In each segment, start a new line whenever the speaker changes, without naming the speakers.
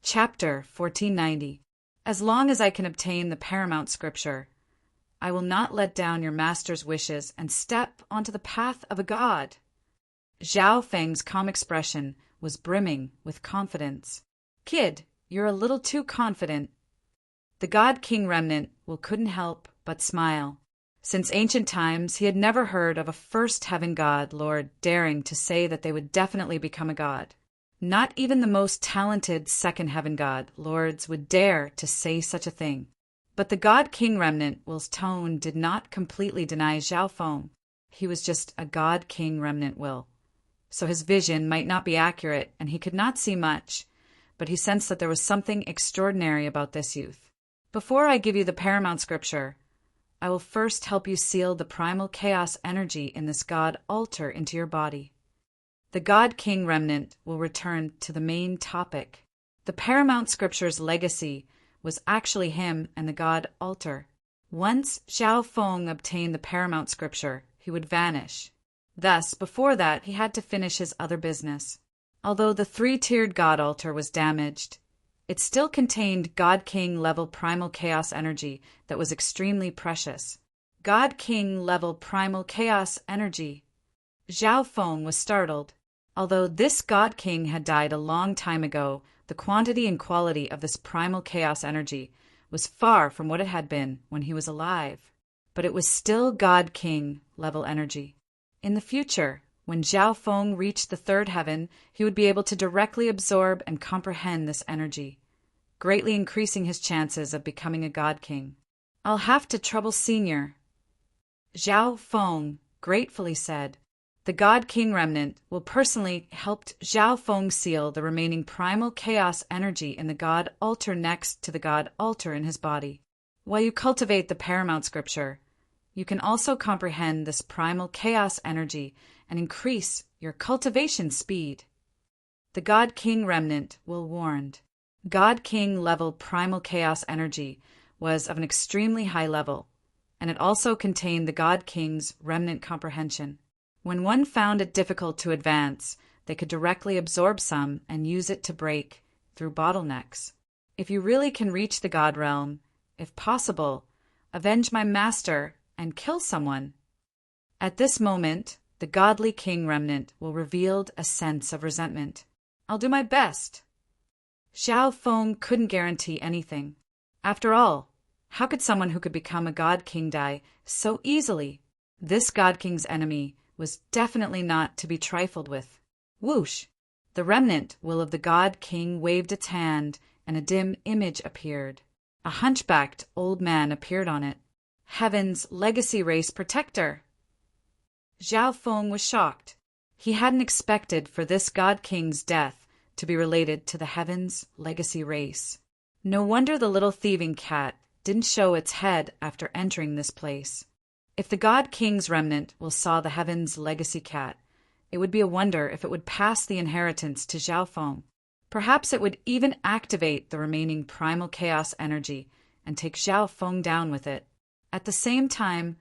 Chapter 1490. As long as I can obtain the paramount scripture, I will not let down your master's wishes and step onto the path of a god. Zhao Feng's calm expression was brimming with confidence. Kid, you're a little too confident. The God King Remnant couldn't help but smile. Since ancient times, he had never heard of a first heaven god lord daring to say that they would definitely become a god. Not even the most talented second heaven god lords would dare to say such a thing. But the God King Remnant's tone did not completely deny Zhao Feng. He was just a God King Remnant will. So his vision might not be accurate and he could not see much, but he sensed that there was something extraordinary about this youth. Before I give you the paramount scripture, I will first help you seal the primal chaos energy in this god altar into your body. The God King Remnant will return to the main topic. The paramount scripture's legacy was actually him and the god altar. Once Zhao Feng obtained the paramount scripture, he would vanish. Thus, before that, he had to finish his other business. Although the three-tiered god altar was damaged, it still contained God King level primal chaos energy that was extremely precious. God King level primal chaos energy. Zhao Feng was startled. Although this God King had died a long time ago, the quantity and quality of this primal chaos energy was far from what it had been when he was alive. But it was still God King level energy. In the future, when Zhao Feng reached the third heaven, he would be able to directly absorb and comprehend this energy, greatly increasing his chances of becoming a God King. I'll have to trouble Senior, Zhao Feng gratefully said. The God King Remnant will personally help Zhao Feng seal the remaining primal chaos energy in the God altar next to the God altar in his body. While you cultivate the paramount scripture, you can also comprehend this primal chaos energy and increase your cultivation speed. The God King Remnant will warned. God King level primal chaos energy was of an extremely high level, and it also contained the God King's remnant comprehension. When one found it difficult to advance, they could directly absorb some and use it to break through bottlenecks. If you really can reach the God realm, if possible, avenge my master and kill someone. At this moment, the godly King Remnant revealed a sense of resentment. I'll do my best. Zhao Feng couldn't guarantee anything. After all, how could someone who could become a God King die so easily? This God King's enemy was definitely not to be trifled with. Whoosh! The remnant of the God King waved its hand, and a dim image appeared. A hunchbacked old man appeared on it. Heaven's legacy race protector. Zhao Feng was shocked. He hadn't expected for this God King's death to be related to the Heaven's legacy race. No wonder the little thieving cat didn't show its head after entering this place. If the God King's remnant saw the Heaven's legacy cat, it would be a wonder if it would pass the inheritance to Zhao Feng. Perhaps it would even activate the remaining primal chaos energy and take Zhao Feng down with it. At the same time,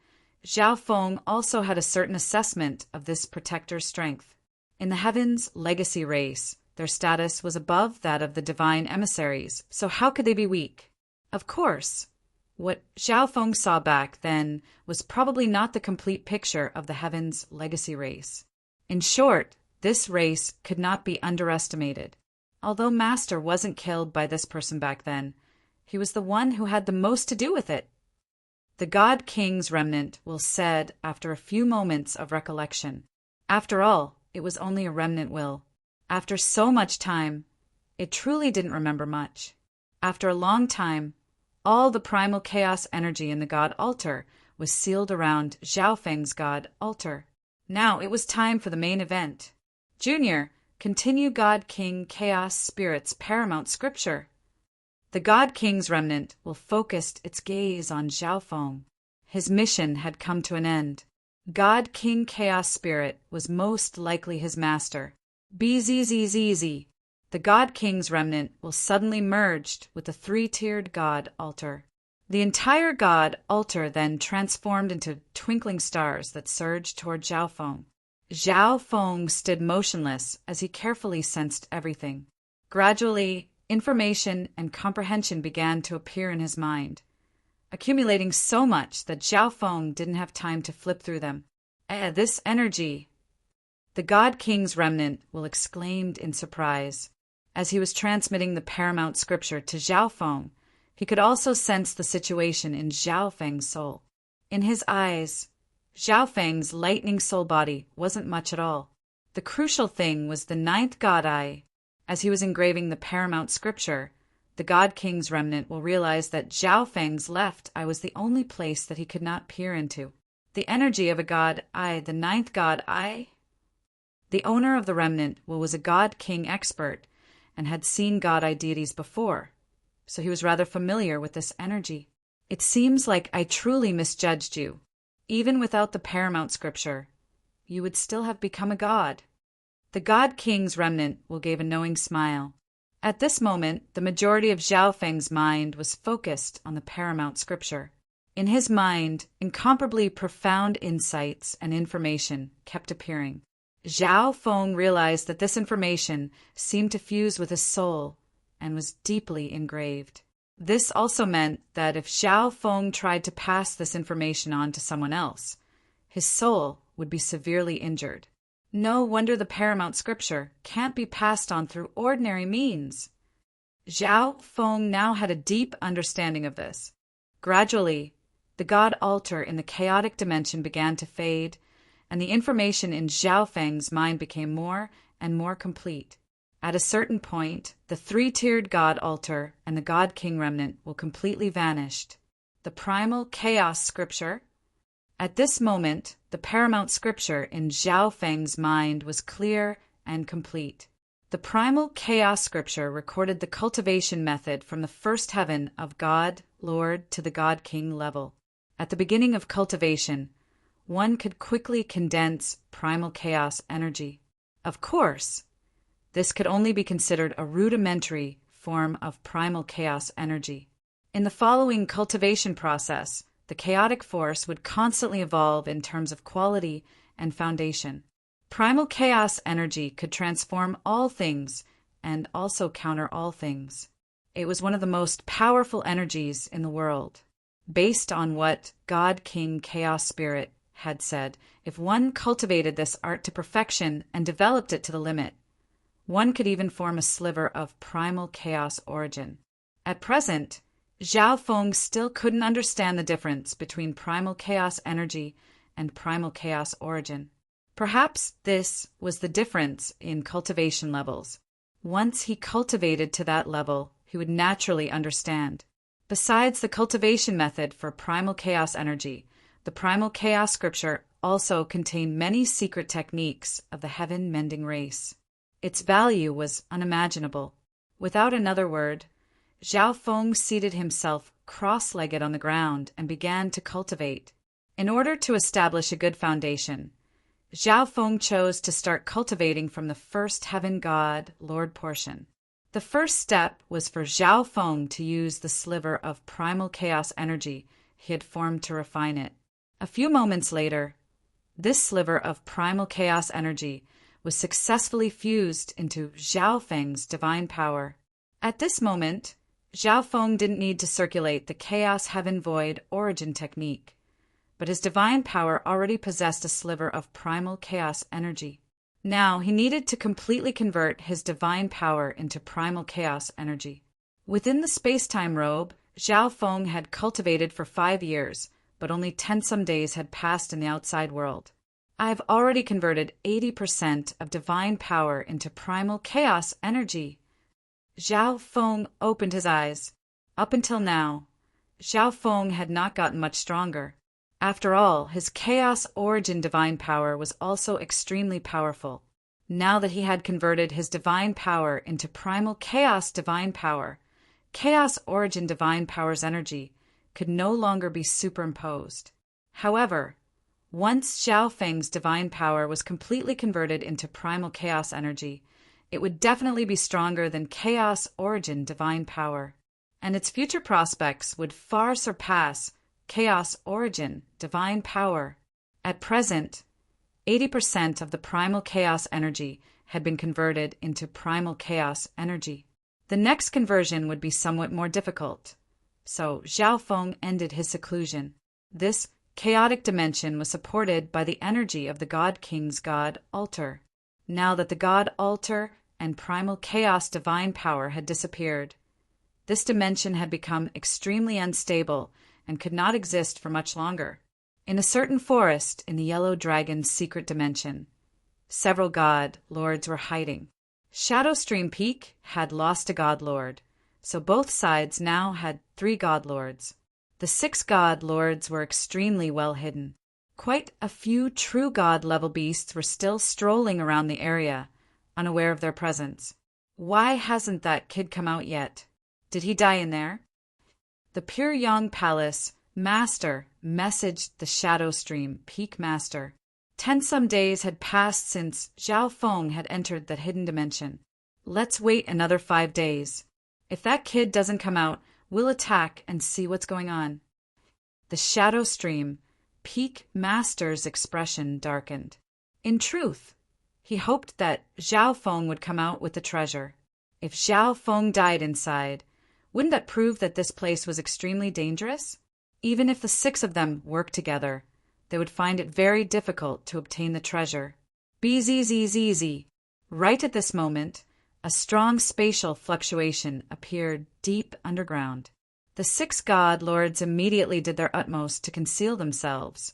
Zhao Feng also had a certain assessment of this protector's strength. In the Heaven's legacy race, their status was above that of the divine emissaries, so how could they be weak? Of course, what Zhao Feng saw back then was probably not the complete picture of the Heaven's legacy race. In short, this race could not be underestimated. Although Master wasn't killed by this person back then, he was the one who had the most to do with it. The God King's remnant said after a few moments of recollection. After all, it was only a remnant will. After so much time, it truly didn't remember much. After a long time, all the primal chaos energy in the God altar was sealed around Zhao Feng's God altar. Now it was time for the main event. Junior, continue God King Chaos Spirit's paramount scripture. The God King's remnant focused its gaze on Zhao Feng. His mission had come to an end. God King Chaos Spirit was most likely his master. BZZZZ. The God King's remnant suddenly merged with the three-tiered God altar. The entire God altar then transformed into twinkling stars that surged toward Zhao Feng. Zhao Feng stood motionless as he carefully sensed everything. Gradually, Information and comprehension began to appear in his mind, accumulating so much that Zhao Feng didn't have time to flip through them. This energy! The God King's remnant will exclaimed in surprise. As he was transmitting the paramount scripture to Zhao Feng, he could also sense the situation in Zhao Feng's soul. In his eyes, Zhao Feng's lightning soul body wasn't much at all. The crucial thing was the ninth God eye. As he was engraving the paramount scripture, the God King's remnant will realize that Zhao Feng's left eye was the only place that he could not peer into. The energy of a God eye, the ninth God eye. The owner of the remnant was a God King expert and had seen God eye deities before, so he was rather familiar with this energy. It seems like I truly misjudged you. Even without the paramount scripture, you would still have become a god. The God King's remnant gave a knowing smile. At this moment, the majority of Zhao Feng's mind was focused on the paramount scripture. In his mind, incomparably profound insights and information kept appearing. Zhao Feng realized that this information seemed to fuse with his soul and was deeply engraved. This also meant that if Zhao Feng tried to pass this information on to someone else, his soul would be severely injured. No wonder the paramount scripture can't be passed on through ordinary means. Zhao Feng now had a deep understanding of this. Gradually, the God altar in the chaotic dimension began to fade, and the information in Zhao Feng's mind became more and more complete. At a certain point, the three-tiered God altar and the God King remnant completely vanished. The primal chaos scripture. At this moment, the paramount scripture in Zhao Feng's mind was clear and complete. The primal chaos scripture recorded the cultivation method from the first heaven of God, Lord to the God King level. At the beginning of cultivation, one could quickly condense primal chaos energy. Of course, this could only be considered a rudimentary form of primal chaos energy. In the following cultivation process, the chaotic force would constantly evolve in terms of quality and foundation. Primal chaos energy could transform all things and also counter all things. It was one of the most powerful energies in the world. Based on what God King Chaos Spirit had said, if one cultivated this art to perfection and developed it to the limit, one could even form a sliver of primal chaos origin. At present, Zhao Feng still couldn't understand the difference between primal chaos energy and primal chaos origin. Perhaps this was the difference in cultivation levels. Once he cultivated to that level, he would naturally understand. Besides the cultivation method for primal chaos energy, the primal chaos scripture also contained many secret techniques of the heaven-mending race. Its value was unimaginable. Without another word, Zhao Feng seated himself cross-legged on the ground and began to cultivate. In order to establish a good foundation, Zhao Feng chose to start cultivating from the first heaven god, Lord portion. The first step was for Zhao Feng to use the sliver of primal chaos energy he had formed to refine it. A few moments later, this sliver of primal chaos energy was successfully fused into Zhao Feng's divine power. At this moment, Zhao Feng didn't need to circulate the Chaos Heaven Void origin technique, but his divine power already possessed a sliver of primal chaos energy. Now he needed to completely convert his divine power into primal chaos energy. Within the space-time robe, Zhao Feng had cultivated for 5 years, but only 10-some days had passed in the outside world. I have already converted 80% of divine power into primal chaos energy. Zhao Feng opened his eyes. Up until now, Zhao Feng had not gotten much stronger. After all, his chaos origin divine power was also extremely powerful. Now that he had converted his divine power into primal chaos divine power, chaos origin divine power's energy could no longer be superimposed. However, once Zhao Feng's divine power was completely converted into primal chaos energy, it would definitely be stronger than chaos origin divine power, and its future prospects would far surpass chaos origin divine power. At present, 80% of the primal chaos energy had been converted into primal chaos energy. The next conversion would be somewhat more difficult. So Zhao Feng ended his seclusion. This chaotic dimension was supported by the energy of the God King's God altar. Now that the God altar and primal chaos divine power had disappeared, this dimension had become extremely unstable and could not exist for much longer. In a certain forest in the Yellow Dragon's secret dimension, several God Lords were hiding. Shadowstream Peak had lost a God Lord, so both sides now had 3 God Lords. The 6 God Lords were extremely well hidden. Quite a few true God-level beasts were still strolling around the area, unaware of their presence. Why hasn't that kid come out yet? Did he die in there? The Pure Yang Palace Master messaged the Shadowstream Peak Master. 10-some days had passed since Zhao Feng had entered the hidden dimension. Let's wait another 5 days. If that kid doesn't come out, we'll attack and see what's going on. The Shadowstream Peak Master's expression darkened. In truth, he hoped that Zhao Feng would come out with the treasure. If Zhao Feng died inside, wouldn't that prove that this place was extremely dangerous? Even if the 6 of them worked together, they would find it very difficult to obtain the treasure. Bzzz. Right at this moment, a strong spatial fluctuation appeared deep underground. The 6 God Lords immediately did their utmost to conceal themselves,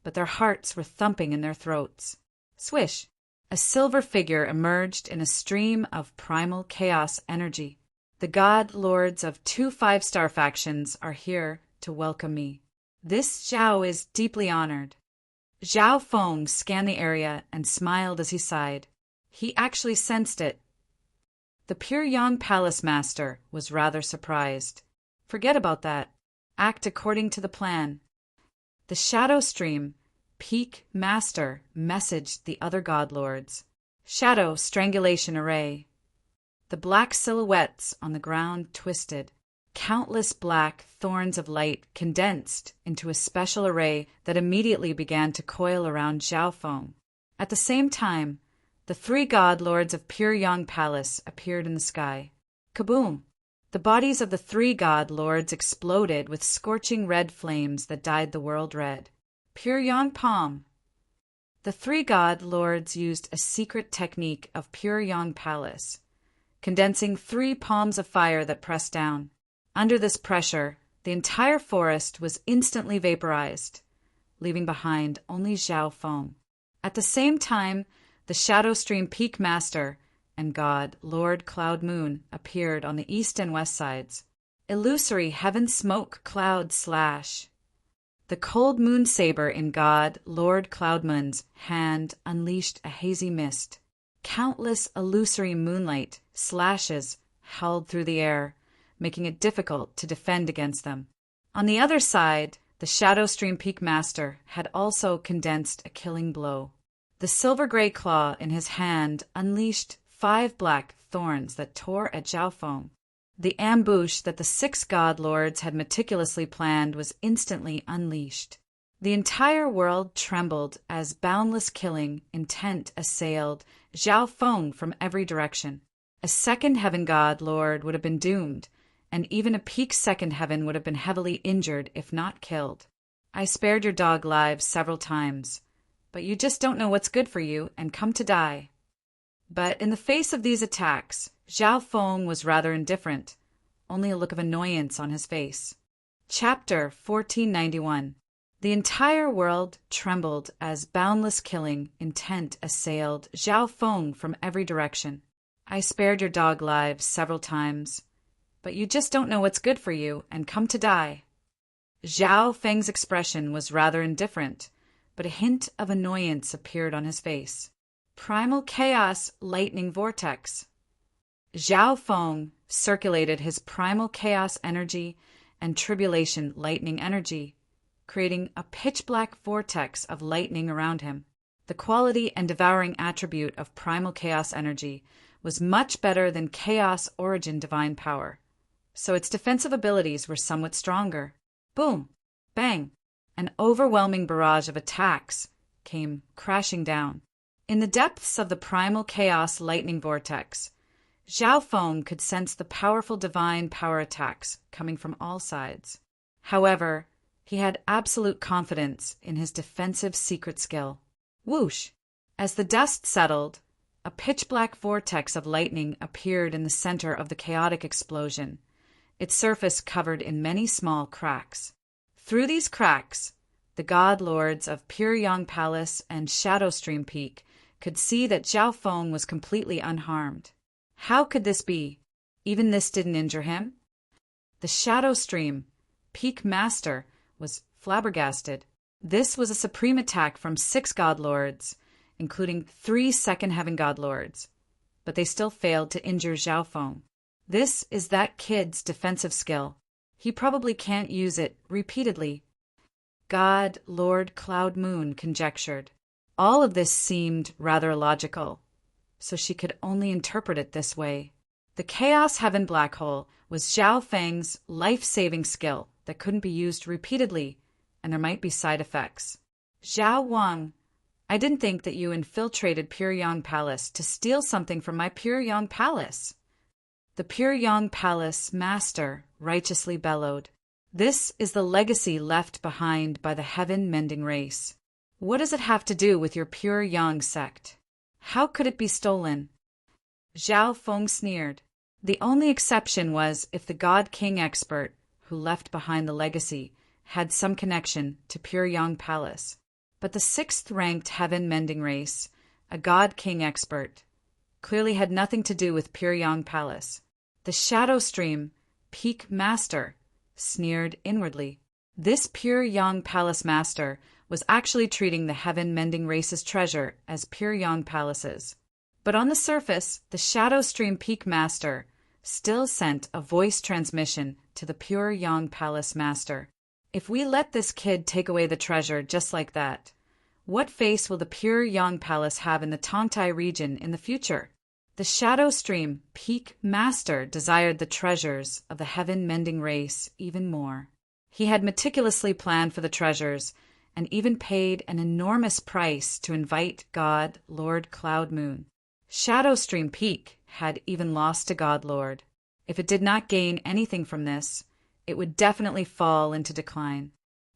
but their hearts were thumping in their throats. Swish! A silver figure emerged in a stream of primal chaos energy. The God Lords of 2 5-star factions are here to welcome me. This Zhao is deeply honored. Zhao Feng scanned the area and smiled as he sighed. He actually sensed it. The Pure Yang Palace Master was rather surprised. Forget about that. Act according to the plan. The Shadowstream Peak Master messaged the other God Lords. Shadow Strangulation Array. The black silhouettes on the ground twisted. Countless black thorns of light condensed into a special array that immediately began to coil around Zhao Feng. At the same time, the 3 God Lords of Pure Yang Palace appeared in the sky. Kaboom! The bodies of the 3 God Lords exploded with scorching red flames that dyed the world red. Pure Yang Palm. The 3 God Lords used a secret technique of Pure Yang Palace, condensing 3 palms of fire that pressed down. Under this pressure, the entire forest was instantly vaporized, leaving behind only Zhao Feng. At the same time, the Shadowstream Peak Master and God Lord Cloud Moon appeared on the east and west sides. Illusory heaven smoke cloud slash. The cold moon saber in God Lord Cloud Moon's hand unleashed a hazy mist. Countless illusory moonlight slashes howled through the air, making it difficult to defend against them. On the other side, the Shadowstream Peak Master had also condensed a killing blow. The silver-gray claw in his hand unleashed 5 black thorns that tore at Zhao Feng. The ambush that the 6 God Lords had meticulously planned was instantly unleashed. The entire world trembled as boundless killing intent assailed Zhao Feng from every direction. A second heaven God Lord would have been doomed, and even a peak second heaven would have been heavily injured if not killed. I spared your dog lives several times, but you just don't know what's good for you and come to die. But in the face of these attacks, Zhao Feng was rather indifferent, only a look of annoyance on his face. Chapter 1491. The entire world trembled as boundless killing intent assailed Zhao Feng from every direction. I spared your dog lives several times, but you just don't know what's good for you and come to die. Zhao Feng's expression was rather indifferent, but a hint of annoyance appeared on his face. Primal Chaos Lightning Vortex. Zhao Feng circulated his primal chaos energy and tribulation lightning energy, creating a pitch-black vortex of lightning around him. The quality and devouring attribute of primal chaos energy was much better than chaos origin divine power, so its defensive abilities were somewhat stronger. Boom! Bang! An overwhelming barrage of attacks came crashing down. In the depths of the primal chaos lightning vortex, Zhao Feng could sense the powerful divine power attacks coming from all sides. However, he had absolute confidence in his defensive secret skill. Whoosh! As the dust settled, a pitch-black vortex of lightning appeared in the center of the chaotic explosion, its surface covered in many small cracks. Through these cracks, the god lords of Pyryang Palace and Shadowstream Peak could see that Zhao Feng was completely unharmed. How could this be? Even this didn't injure him? The Shadowstream Peak Master was flabbergasted. This was a supreme attack from 6 god lords, including 3 second heaven god lords, but they still failed to injure Zhao Feng. This is that kid's defensive skill. He probably can't use it repeatedly. God Lord Cloud Moon conjectured. All of this seemed rather illogical, so she could only interpret it this way. The Chaos Heaven Black Hole was Zhao Feng's life-saving skill that couldn't be used repeatedly, and there might be side effects. Zhao Wang, I didn't think that you infiltrated Pyryang Palace to steal something from my Pyryang Palace. The Pyryang Palace Master righteously bellowed. This is the legacy left behind by the heaven-mending race. What does it have to do with your Pyryang sect? How could it be stolen? Zhao Feng sneered. The only exception was if the God King expert who left behind the legacy had some connection to Pyryang Palace. But the 6th-ranked heaven-mending race, a God King expert, clearly had nothing to do with Pyryang Palace. The Shadowstream Peak Master sneered inwardly. This Pyryang Palace Master was actually treating the heaven-mending race's treasure as Pyryang Palace's. But on the surface, the Shadowstream Peak Master still sent a voice transmission to the Pyryang Palace Master. If we let this kid take away the treasure just like that, what face will the Pyryang Palace have in the Tongtai region in the future? The Shadowstream Peak Master desired the treasures of the heaven-mending race even more. He had meticulously planned for the treasures and even paid an enormous price to invite God Lord Cloud Moon. Shadowstream Peak had even lost a God Lord. If it did not gain anything from this, it would definitely fall into decline.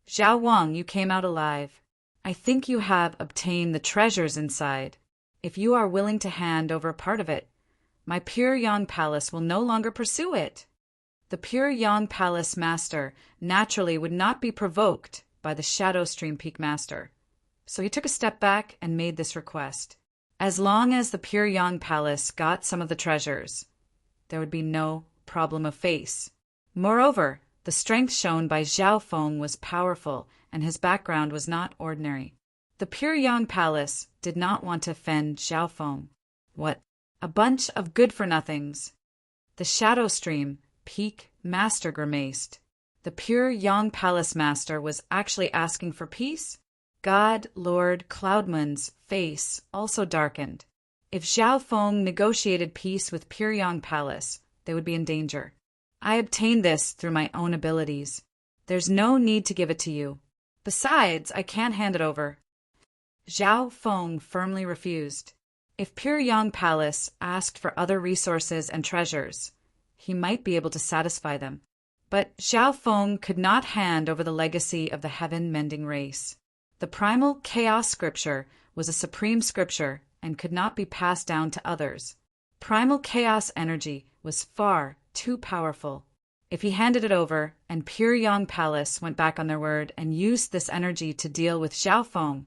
Zhao Wang, you came out alive. I think you have obtained the treasures inside. If you are willing to hand over a part of it, my Pyryang Palace will no longer pursue it. The Pyryang Palace Master naturally would not be provoked by the Shadowstream Peak Master, so he took a step back and made this request. As long as the Pyryang Palace got some of the treasures, there would be no problem of face. Moreover, the strength shown by Zhao Feng was powerful, and his background was not ordinary. The Pyryang Palace did not want to offend Zhao Feng. What? A bunch of good-for-nothings. The Shadowstream Peak Master grimaced. The Pyryang Palace Master was actually asking for peace? God Lord Cloudmoon's face also darkened. If Zhao Feng negotiated peace with Pyryang Palace, they would be in danger. I obtained this through my own abilities. There's no need to give it to you. Besides, I can't hand it over. Zhao Feng firmly refused. If Pyryang Palace asked for other resources and treasures, he might be able to satisfy them. But Zhao Feng could not hand over the legacy of the heaven-mending race. The primal chaos scripture was a supreme scripture and could not be passed down to others. Primal chaos energy was far too powerful. If he handed it over and Pyryang Palace went back on their word and used this energy to deal with Zhao Feng,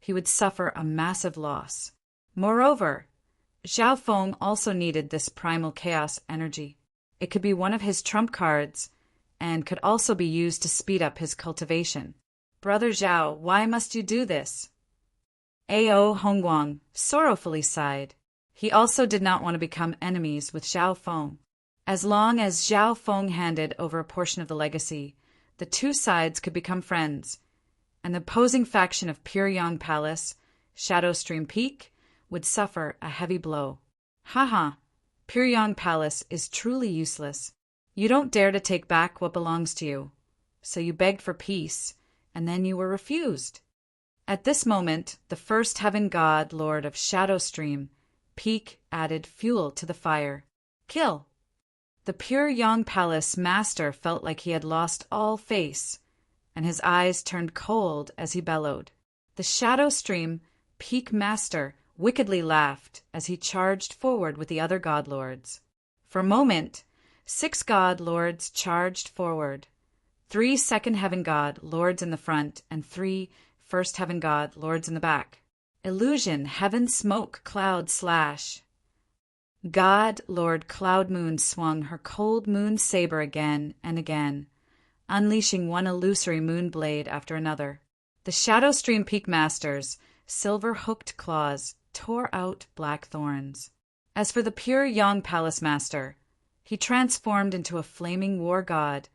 he would suffer a massive loss. Moreover, Zhao Feng also needed this primal chaos energy. It could be one of his trump cards and could also be used to speed up his cultivation. Brother Zhao, why must you do this? Ao Hongguang sorrowfully sighed. He also did not want to become enemies with Zhao Feng. As long as Zhao Feng handed over a portion of the legacy, the two sides could become friends, and the opposing faction of Pyryang Palace, Shadowstream Peak, would suffer a heavy blow. Haha, Pyryang Palace is truly useless. You don't dare to take back what belongs to you. So you begged for peace, and then you were refused. At this moment, the first heaven god lord of Shadowstream Peak added fuel to the fire. Kill! The pure Yang Palace master felt like he had lost all face, and his eyes turned cold as he bellowed. The Shadow Stream Peak Master wickedly laughed as he charged forward with the other god lords. For a moment, 6 god lords charged forward. 3 second heaven god lords in the front and 3 first heaven god lords in the back. Illusion heaven smoke cloud slash. God Lord Cloud Moon swung her cold moon saber again and again, unleashing one illusory moon blade after another. The Shadow Stream Peak Master's silver-hooked claws tore out black thorns. As for the pure Yang Palace Master, he transformed into a flaming war god,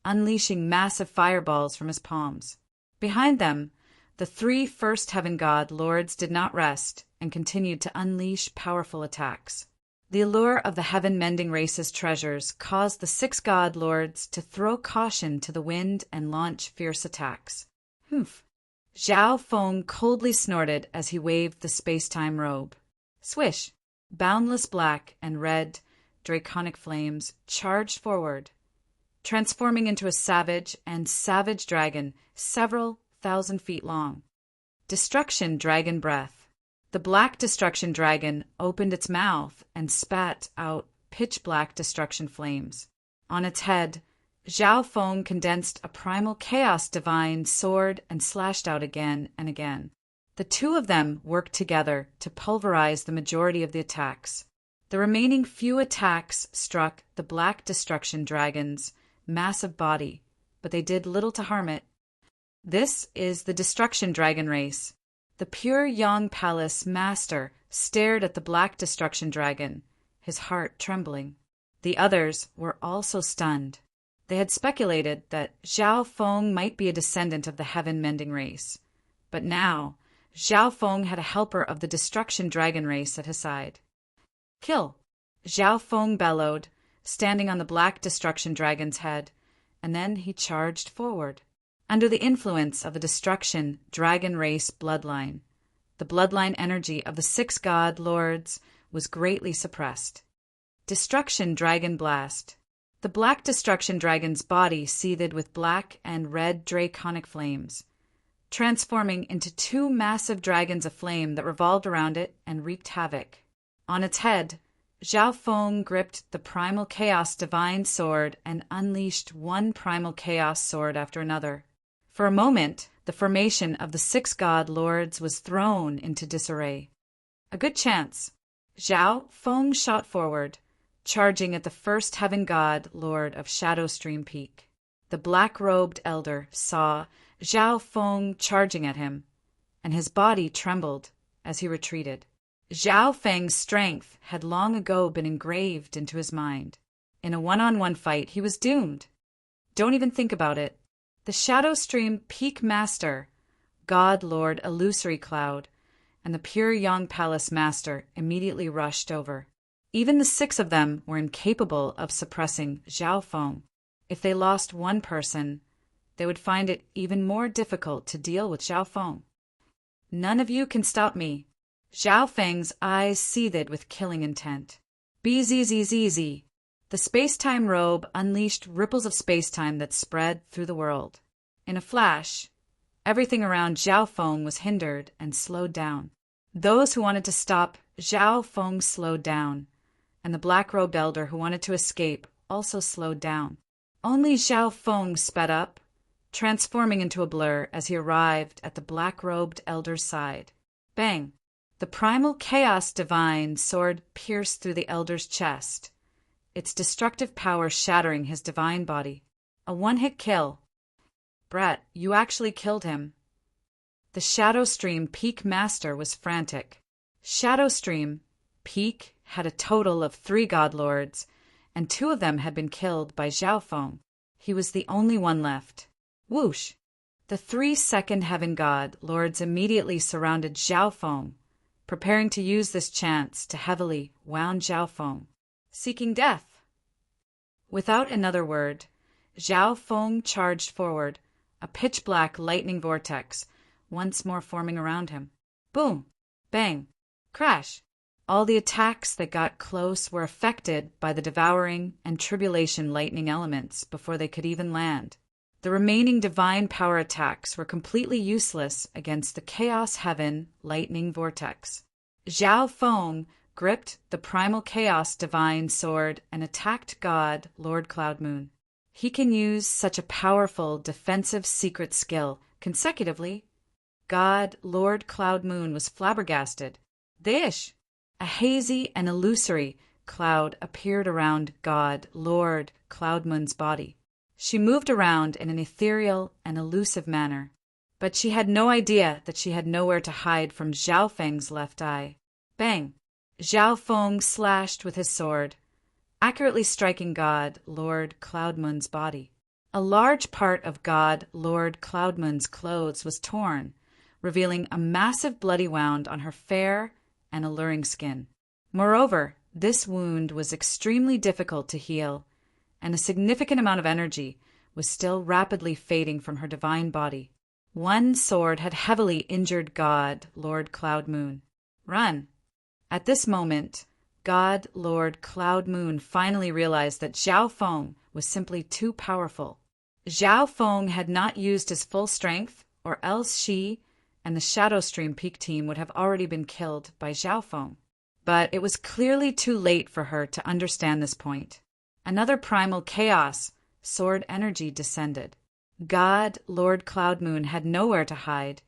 unleashing massive fireballs from his palms. Behind them, the 3 first heaven god lords did not rest and continued to unleash powerful attacks. The allure of the heaven-mending race's treasures caused the 6 god lords to throw caution to the wind and launch fierce attacks. Humph! Zhao Feng coldly snorted as he waved the space-time robe. Swish! Boundless black and red, draconic flames charged forward, transforming into a savage dragon several thousand feet long. Destruction Dragon Breath. The black destruction dragon opened its mouth and spat out pitch-black destruction flames. On its head, Zhao Feng condensed a primal chaos divine sword and slashed out again and again. The 2 of them worked together to pulverize the majority of the attacks. The remaining few attacks struck the black destruction dragon's massive body, but they did little to harm it. This is the destruction dragon race. The pure Yang Palace master stared at the black destruction dragon, his heart trembling. The others were also stunned. They had speculated that Zhao Feng might be a descendant of the heaven-mending race. But now, Zhao Feng had a helper of the destruction dragon race at his side. Kill! Zhao Feng bellowed, standing on the black destruction dragon's head, and then he charged forward. Under the influence of the destruction dragon race bloodline, the bloodline energy of the 6 god lords was greatly suppressed. Destruction Dragon Blast. The black destruction dragon's body seethed with black and red draconic flames, transforming into 2 massive dragons of flame that revolved around it and wreaked havoc. On its head, Zhao Feng gripped the primal chaos divine sword and unleashed one primal chaos sword after another. For a moment, the formation of the 6 god lords was thrown into disarray. A good chance. Zhao Feng shot forward, charging at the first heaven god lord of Shadow Stream Peak. The black-robed elder saw Zhao Feng charging at him, and his body trembled as he retreated. Zhao Feng's strength had long ago been engraved into his mind. In a one-on-one fight, he was doomed. Don't even think about it. The Shadow Stream Peak Master, God Lord Illusory Cloud, and the pure Yang Palace Master immediately rushed over. Even the 6 of them were incapable of suppressing Zhao Feng. If they lost one person, they would find it even more difficult to deal with Zhao Feng. None of you can stop me. Zhao Feng's eyes seethed with killing intent. BZZZZ. The space-time robe unleashed ripples of space-time that spread through the world. In a flash, everything around Zhao Feng was hindered and slowed down. Those who wanted to stop Zhao Feng slowed down, and the black-robed elder who wanted to escape also slowed down. Only Zhao Feng sped up, transforming into a blur as he arrived at the black-robed elder's side. Bang! The primal chaos divine sword pierced through the elder's chest, its destructive power shattering his divine body. A one-hit kill. Brett, you actually killed him. The Shadow Stream Peak Master was frantic. Shadow Stream Peak had a total of 3 god lords, and 2 of them had been killed by Zhao Feng. He was the only one left. Whoosh! The 3 second heaven god lords immediately surrounded Zhao Feng, preparing to use this chance to heavily wound Zhao Feng, seeking death. Without another word, Zhao Feng charged forward, a pitch-black lightning vortex once more forming around him. Boom! Bang! Crash! All the attacks that got close were affected by the devouring and tribulation lightning elements before they could even land. The remaining divine power attacks were completely useless against the Chaos Heaven lightning vortex. Zhao Feng gripped the primal chaos divine sword and attacked God, Lord Cloudmoon. He can use such a powerful defensive secret skill consecutively. God, Lord Cloudmoon was flabbergasted. Dish! A hazy and illusory cloud appeared around God, Lord Cloudmoon's body. She moved around in an ethereal and elusive manner, but she had no idea that she had nowhere to hide from Zhao Feng's left eye. Bang! Zhao Feng slashed with his sword, accurately striking God, Lord Cloudmoon's body. A large part of God, Lord Cloudmoon's clothes was torn, revealing a massive bloody wound on her fair and alluring skin. Moreover, this wound was extremely difficult to heal, and a significant amount of energy was still rapidly fading from her divine body. One sword had heavily injured God, Lord Cloudmoon. Run! At this moment, God, Lord Cloudmoon finally realized that Zhao Feng was simply too powerful. Zhao Feng had not used his full strength, or else she and the Shadowstream Peak team would have already been killed by Zhao Feng. But it was clearly too late for her to understand this point. Another primal chaos, sword energy, descended. God, Lord Cloudmoon, had nowhere to hide,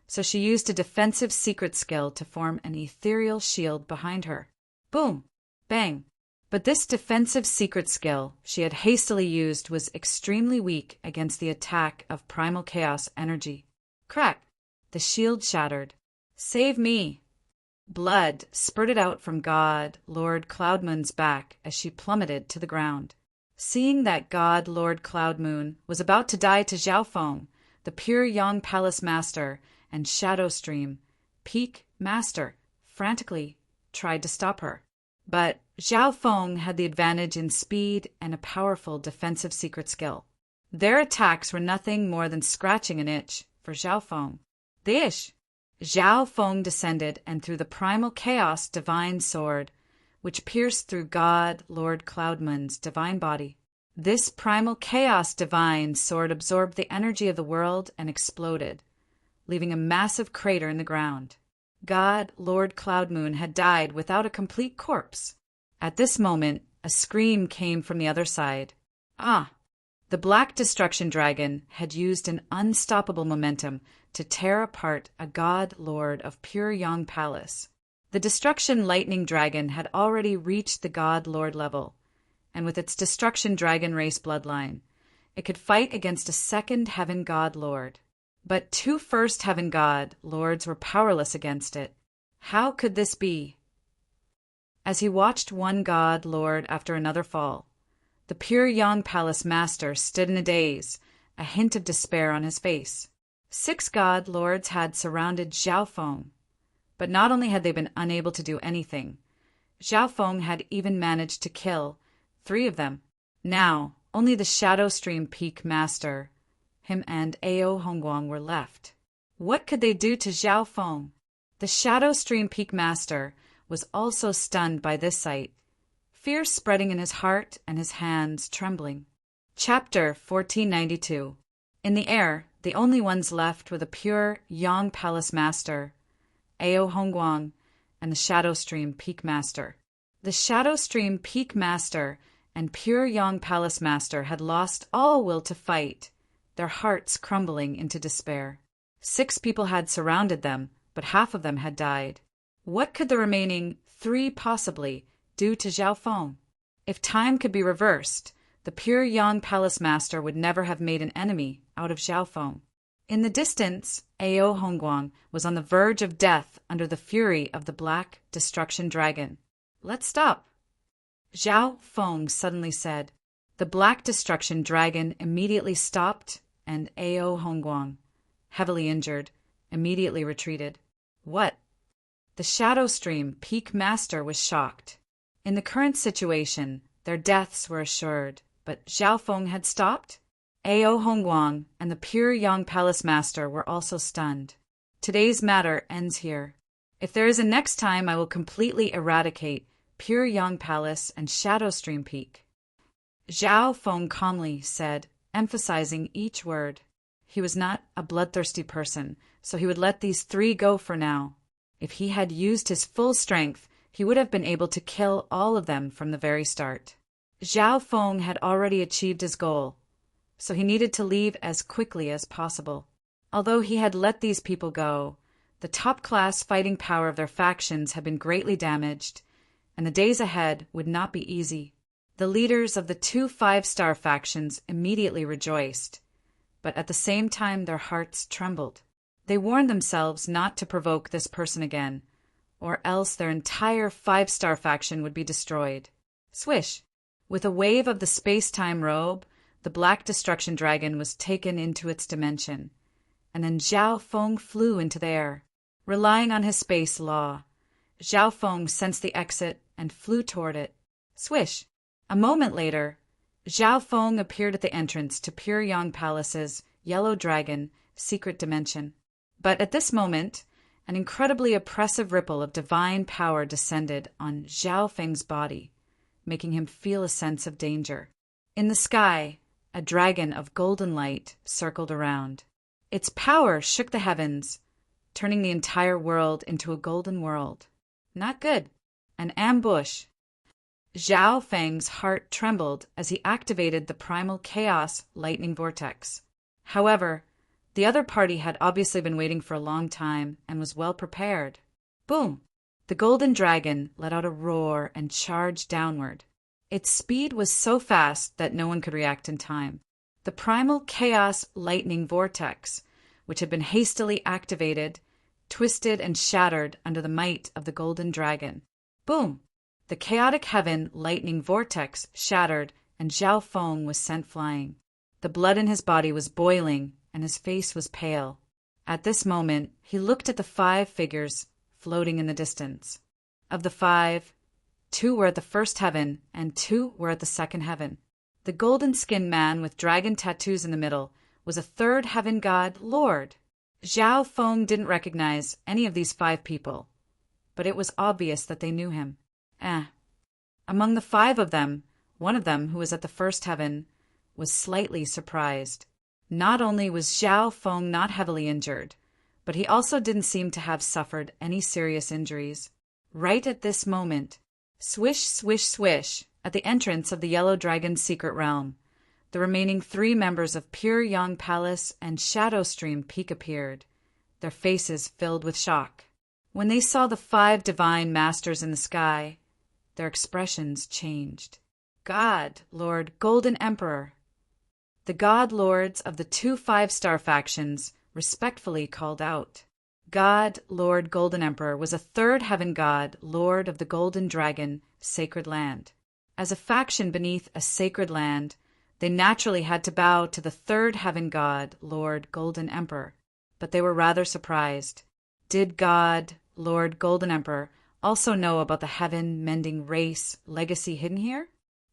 so she used a defensive secret skill to form an ethereal shield behind her. Boom! Bang! But this defensive secret skill she had hastily used was extremely weak against the attack of primal chaos energy. Crack! The shield shattered. Save me! Blood spurted out from God, Lord Cloudmoon's back as she plummeted to the ground. Seeing that God, Lord Cloudmoon, was about to die to Zhao Feng, the Pure Yang Palace Master and Shadowstream Peak Master frantically tried to stop her. But Zhao Feng had the advantage in speed and a powerful defensive secret skill. Their attacks were nothing more than scratching an itch for Zhao Feng. Dish! Zhao Feng descended and threw the primal chaos divine sword, which pierced through God, Lord Cloudmoon's divine body. This primal chaos divine sword absorbed the energy of the world and exploded, leaving a massive crater in the ground. God, Lord Cloudmoon, had died without a complete corpse. At this moment, a scream came from the other side. Ah! The Black Destruction Dragon had used an unstoppable momentum to tear apart a God Lord of Pure Yang Palace. The Destruction Lightning Dragon had already reached the God Lord level, and with its Destruction Dragon race bloodline, it could fight against a second Heaven God Lord. But two First Heaven God Lords were powerless against it. How could this be? As he watched one God Lord after another fall, the Pure Yang Palace Master stood in a daze, a hint of despair on his face. 6 God Lords had surrounded Zhao Feng, but not only had they been unable to do anything, Zhao Feng had even managed to kill 3 of them. Now, only the Shadowstream Peak Master, him and Ao Hongguang, were left. What could they do to Zhao Feng? The Shadowstream Peak Master was also stunned by this sight, fear spreading in his heart and his hands trembling. Chapter 1492. In the air, the only ones left were the Pure Yang Palace Master, Ao Hongguang, and the Shadowstream Peak Master. The Shadowstream Peak Master and Pure Yang Palace Master had lost all will to fight, their hearts crumbling into despair. 6 people had surrounded them, but half of them had died. What could the remaining 3 possibly do to Zhao Feng? If time could be reversed, the Pure Yang Palace Master would never have made an enemy out of Zhao Feng. In the distance, Ao Hongguang was on the verge of death under the fury of the Black Destruction Dragon. Let's stop, Zhao Feng suddenly said. The Black Destruction Dragon immediately stopped, and Ao Hongguang, heavily injured, immediately retreated. What? The Shadowstream Peak Master was shocked. In the current situation, their deaths were assured, but Zhao Feng had stopped? Ao Hongguang and the Pure Yang Palace Master were also stunned. Today's matter ends here. If there is a next time, I will completely eradicate Pure Yang Palace and Shadow Stream Peak." Zhao Feng calmly said, emphasizing each word. He was not a bloodthirsty person, so he would let these three go for now. If he had used his full strength, he would have been able to kill all of them from the very start. Zhao Feng had already achieved his goal, so he needed to leave as quickly as possible. Although he had let these people go, the top-class fighting power of their factions had been greatly damaged, and the days ahead would not be easy. The leaders of the two 5-star factions immediately rejoiced, but at the same time their hearts trembled. They warned themselves not to provoke this person again, or else their entire 5-star faction would be destroyed. Swish! With a wave of the space-time robe, the Black Destruction Dragon was taken into its dimension, and then Zhao Feng flew into the air. Relying on his space law, Zhao Feng sensed the exit and flew toward it. Swish! A moment later, Zhao Feng appeared at the entrance to Pure Yang Palace's Yellow Dragon secret dimension. But at this moment, an incredibly oppressive ripple of divine power descended on Zhao Feng's body, making him feel a sense of danger. In the sky, a dragon of golden light circled around. Its power shook the heavens, turning the entire world into a golden world. Not good. An ambush. Zhao Feng's heart trembled as he activated the primal chaos lightning vortex. However, the other party had obviously been waiting for a long time and was well prepared. Boom! The golden dragon let out a roar and charged downward. Its speed was so fast that no one could react in time. The primal chaos lightning vortex, which had been hastily activated, twisted and shattered under the might of the golden dragon. Boom! The chaotic heaven lightning vortex shattered, and Zhao Feng was sent flying. The blood in his body was boiling, and his face was pale. At this moment, he looked at the 5 figures floating in the distance. Of the 5, 2 were at the first heaven, and 2 were at the second heaven. The golden-skinned man with dragon tattoos in the middle was a third heaven god lord. Zhao Feng didn't recognize any of these 5 people, but it was obvious that they knew him. Among the 5 of them, one of them, who was at the first heaven, was slightly surprised. Not only was Zhao Feng not heavily injured, but he also didn't seem to have suffered any serious injuries. Right at this moment, swish, swish, swish, at the entrance of the Yellow Dragon's secret realm, the remaining 3 members of Pure Yang Palace and Shadow Stream Peak appeared, their faces filled with shock. When they saw the 5 divine masters in the sky, their expressions changed. God, Lord, Golden Emperor. The god lords of the 2 5-star factions respectfully called out. God, Lord, Golden Emperor was a third heaven god, lord of the Golden Dragon, sacred land. As a faction beneath a sacred land, they naturally had to bow to the third heaven god, Lord, Golden Emperor. But they were rather surprised. Did God, Lord, Golden Emperor, also know about the heaven-mending race legacy hidden here?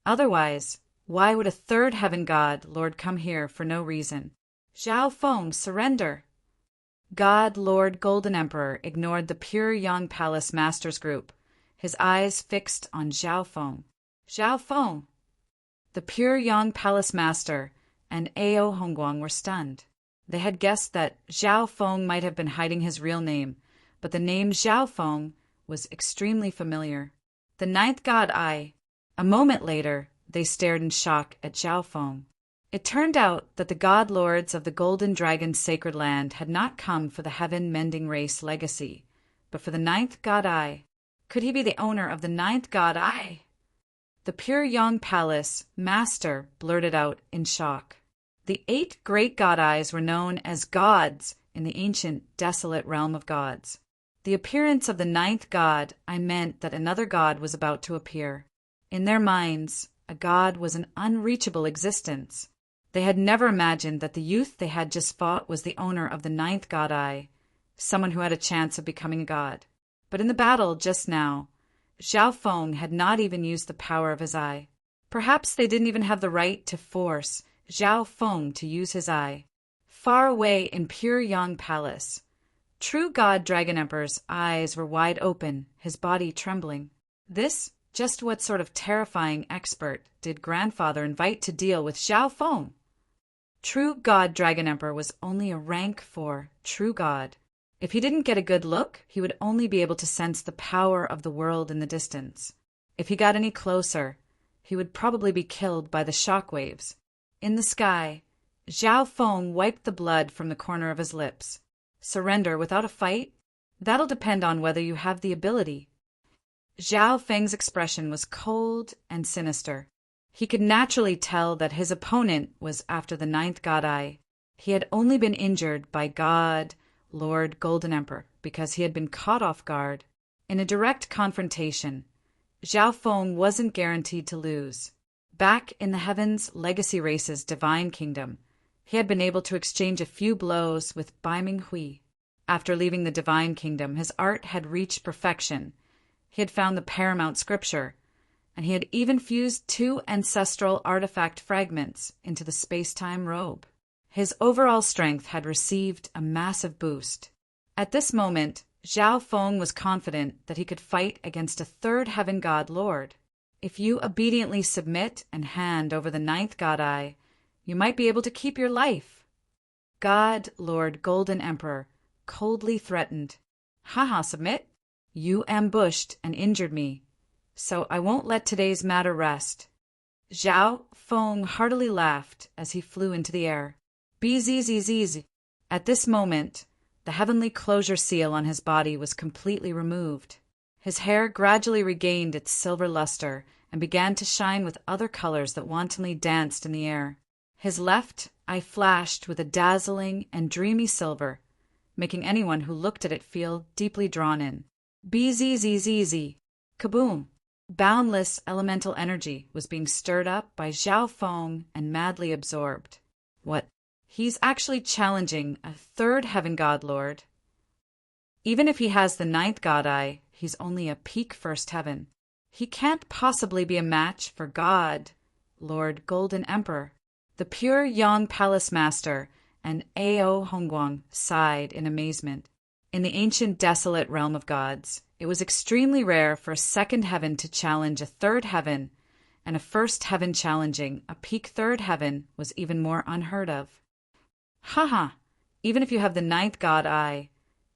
Otherwise, why would a third heaven god lord come here for no reason? Zhao Feng, surrender! God, Lord, Golden Emperor ignored the Pure Yang Palace Masters group, his eyes fixed on Zhao Feng. Zhao Feng! The Pure Yang Palace Master and Ao Hongguang were stunned. They had guessed that Zhao Feng might have been hiding his real name, but the name Zhao Feng was extremely familiar. The 9th god Ai. A moment later, they stared in shock at Zhao Feng. It turned out that the god lords of the Golden Dragon's sacred land had not come for the heaven-mending race legacy, but for the 9th god Ai. Could he be the owner of the 9th god Ai? The Pure Yang Palace Master blurted out in shock. The 8 great god Ais were known as gods in the ancient desolate realm of gods. The appearance of the 9th god Ai meant that another god was about to appear. In their minds, a god was an unreachable existence. They had never imagined that the youth they had just fought was the owner of the 9th god Ai, someone who had a chance of becoming a god. But in the battle just now, Zhao Feng had not even used the power of his eye. Perhaps they didn't even have the right to force Zhao Feng to use his eye. Far away in Pure Yang Palace, True God Dragon Emperor's eyes were wide open, his body trembling. Just what sort of terrifying expert did grandfather invite to deal with Zhao Feng? True God Dragon Emperor was only a rank 4 True God. If he didn't get a good look, he would only be able to sense the power of the world in the distance. If he got any closer, he would probably be killed by the shockwaves. In the sky, Zhao Feng wiped the blood from the corner of his lips. Surrender without a fight? That'll depend on whether you have the ability. Zhao Feng's expression was cold and sinister. He could naturally tell that his opponent was after the 9th God Eye. He had only been injured by God, Lord Golden Emperor, because he had been caught off guard. In a direct confrontation, Zhao Feng wasn't guaranteed to lose. Back in the Heavens Legacy Race's Divine Kingdom, he had been able to exchange a few blows with Bai Minghui. After leaving the Divine Kingdom, his art had reached perfection. He had found the paramount scripture, and he had even fused 2 ancestral artifact fragments into the space-time robe. His overall strength had received a massive boost. At this moment, Zhao Feng was confident that he could fight against a 3rd Heaven God Lord. If you obediently submit and hand over the 9th God Eye, you might be able to keep your life. God Lord Golden Emperor coldly threatened. Haha, submit? You ambushed and injured me, so I won't let today's matter rest. Zhao Feng heartily laughed as he flew into the air. Bzzz. At this moment, the heavenly closure seal on his body was completely removed. His hair gradually regained its silver luster and began to shine with other colors that wantonly danced in the air. His left eye flashed with a dazzling and dreamy silver, making anyone who looked at it feel deeply drawn in. Bzzz. Kaboom! Boundless elemental energy was being stirred up by Zhao Feng and madly absorbed. What? He's actually challenging a 3rd Heaven God Lord. Even if he has the 9th God Eye, he's only a peak 1st Heaven. He can't possibly be a match for God, Lord Golden Emperor. The pure Yang Palace Master and Ao Hongguang sighed in amazement. In the ancient desolate realm of gods, it was extremely rare for a 2nd Heaven to challenge a 3rd Heaven, and a 1st Heaven challenging a peak 3rd Heaven was even more unheard of. Haha, even if you have the 9th God Eye,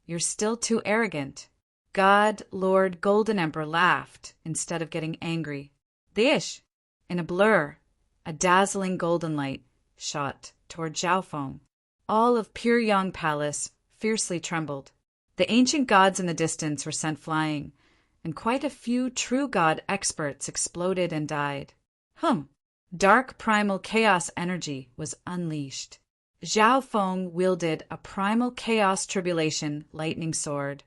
you're still too arrogant. God Lord Golden Emperor laughed instead of getting angry. Dish! In a blur, a dazzling golden light shot toward Zhao Feng. All of Pure Yang Palace fiercely trembled. The ancient gods in the distance were sent flying, and quite a few true god experts exploded and died. Dark primal chaos energy was unleashed. Zhao Feng wielded a primal chaos tribulation lightning sword,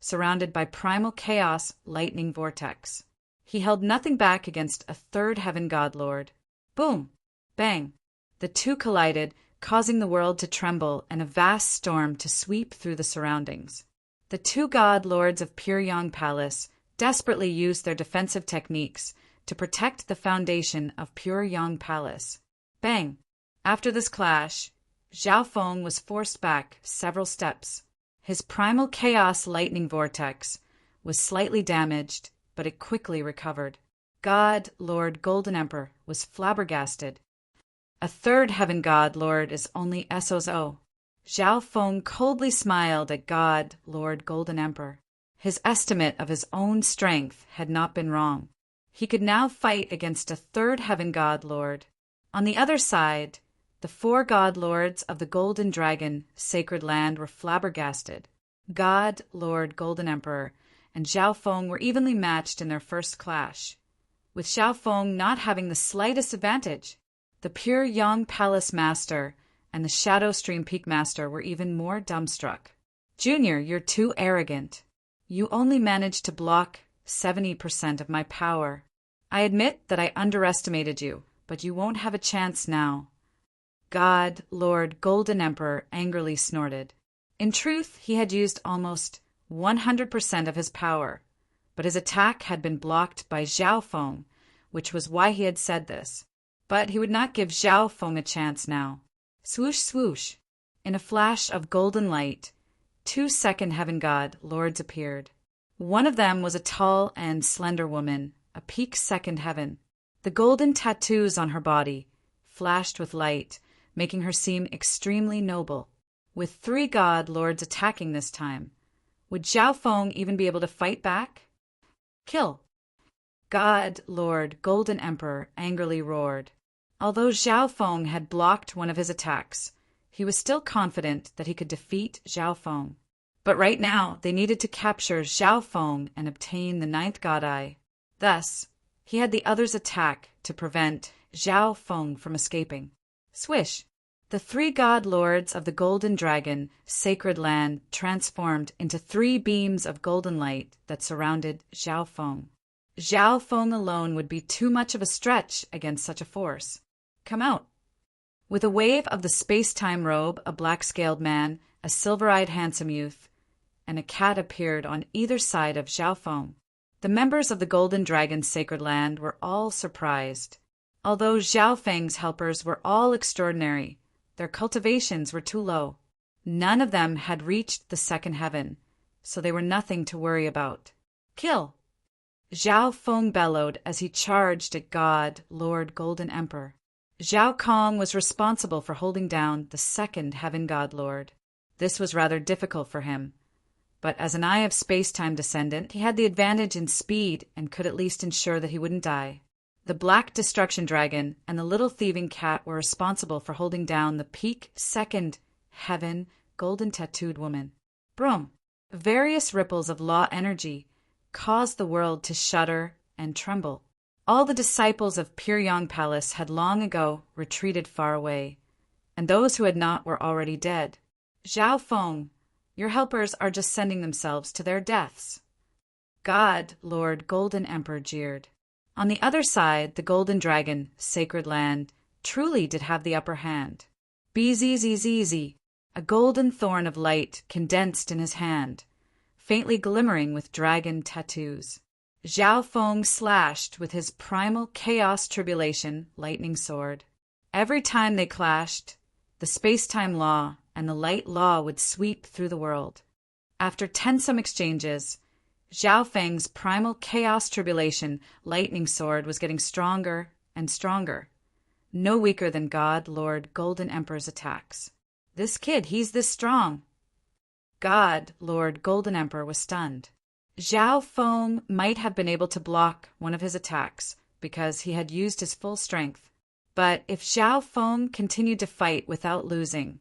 surrounded by primal chaos lightning vortex. He held nothing back against a 3rd Heaven God Lord. Boom! Bang! The two collided, causing the world to tremble and a vast storm to sweep through the surroundings. The 2 God Lords of Pure Yang Palace desperately used their defensive techniques to protect the foundation of Pure Yang Palace. Bang! After this clash, Zhao Feng was forced back several steps. His primal chaos lightning vortex was slightly damaged, but it quickly recovered. God Lord Golden Emperor was flabbergasted. A 3rd Heaven God Lord is only SOZO. Zhao Feng coldly smiled at God Lord Golden Emperor. His estimate of his own strength had not been wrong. He could now fight against a 3rd Heaven God Lord. On the other side, the 4 God Lords of the Golden Dragon Sacred Land were flabbergasted. God Lord Golden Emperor and Zhao Feng were evenly matched in their first clash, with Zhao Feng not having the slightest advantage. The Pure Yang Palace Master and the Shadow Stream Peak Master were even more dumbstruck. Junior, you're too arrogant. You only managed to block 70% of my power. I admit that I underestimated you, but you won't have a chance now. God Lord Golden Emperor angrily snorted. In truth, he had used almost 100% of his power, but his attack had been blocked by Zhao Feng, which was why he had said this. But he would not give Zhao Feng a chance now. Swoosh, swoosh. In a flash of golden light, 2 second heaven god lords appeared. One of them was a tall and slender woman, a peak second heaven. The golden tattoos on her body flashed with light, making her seem extremely noble. With 3 god lords attacking this time, would Zhao Feng even be able to fight back? Kill! God Lord Golden Emperor angrily roared. Although Zhao Feng had blocked one of his attacks, he was still confident that he could defeat Zhao Feng. But right now, they needed to capture Zhao Feng and obtain the 9th God Eye. Thus, he had the others attack to prevent Zhao Feng from escaping. Swish! The 3 god lords of the Golden Dragon sacred land transformed into 3 beams of golden light that surrounded Zhao Feng. Zhao Feng alone would be too much of a stretch against such a force. Come out! With a wave of the space-time robe, a black-scaled man, a silver-eyed handsome youth, and a cat appeared on either side of Zhao Feng. The members of the Golden Dragon's sacred land were all surprised. Although Zhao Feng's helpers were all extraordinary, their cultivations were too low. None of them had reached the 2nd heaven, so they were nothing to worry about. Kill! Zhao Feng bellowed as he charged at God Lord Golden Emperor. Zhao Kong was responsible for holding down the 2nd heaven god lord. This was rather difficult for him, but as an Eye of Space-Time descendant, he had the advantage in speed and could at least ensure that he wouldn't die. The Black Destruction Dragon and the Little Thieving Cat were responsible for holding down the peak 2nd heaven golden tattooed woman. Broom! Various ripples of law energy caused the world to shudder and tremble. All the disciples of Pyongyang Palace had long ago retreated far away, and those who had not were already dead. Zhao Feng, your helpers are just sending themselves to their deaths. God Lord Golden Emperor jeered. On the other side, the Golden Dragon, sacred land, truly did have the upper hand. Bzzz, a golden thorn of light condensed in his hand, faintly glimmering with dragon tattoos. Zhao Feng slashed with his primal chaos tribulation lightning sword. Every time they clashed, the space-time law and the light law would sweep through the world. After tensome exchanges, Zhao Feng's primal chaos tribulation lightning sword was getting stronger and stronger, no weaker than God Lord Golden Emperor's attacks. This kid, he's this strong. God Lord Golden Emperor was stunned. Zhao Feng might have been able to block one of his attacks because he had used his full strength. But if Zhao Feng continued to fight without losing,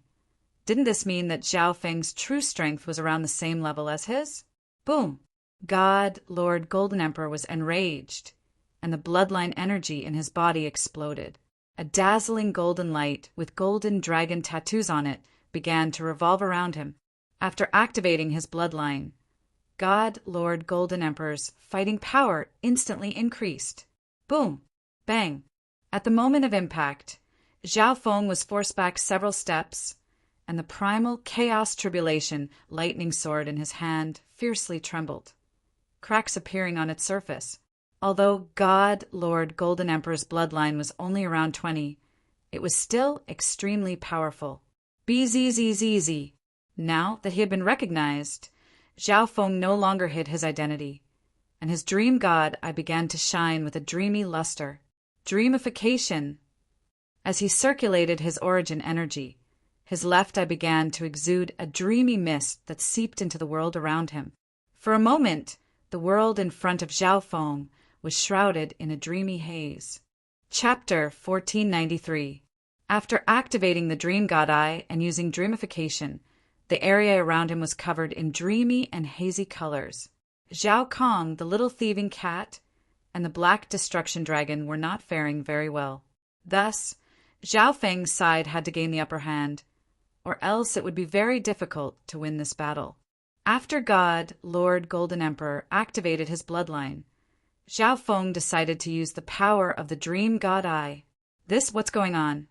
didn't this mean that Zhao Feng's true strength was around the same level as his? Boom! God Lord Golden Emperor was enraged, and the bloodline energy in his body exploded. A dazzling golden light with golden dragon tattoos on it began to revolve around him. After activating his bloodline, God Lord Golden Emperor's fighting power instantly increased. Boom! Bang! At the moment of impact, Zhao Feng was forced back several steps, and the primal chaos tribulation lightning sword in his hand fiercely trembled, cracks appearing on its surface. Although God Lord Golden Emperor's bloodline was only around 20, it was still extremely powerful. Bzzz. Now that he had been recognized, Zhao Feng no longer hid his identity, and his dream god eye began to shine with a dreamy luster. Dreamification. As he circulated his origin energy, his left eye began to exude a dreamy mist that seeped into the world around him. For a moment, the world in front of Zhao Feng was shrouded in a dreamy haze. Chapter 1493. After activating the Dream God Eye and using dreamification, the area around him was covered in dreamy and hazy colors. Zhao Kong, the Little Thieving Cat, and the Black Destruction Dragon were not faring very well. Thus, Zhao Feng's side had to gain the upper hand, or else it would be very difficult to win this battle. After God Lord Golden Emperor activated his bloodline, Zhao Feng decided to use the power of the Dream God Eye. What's going on?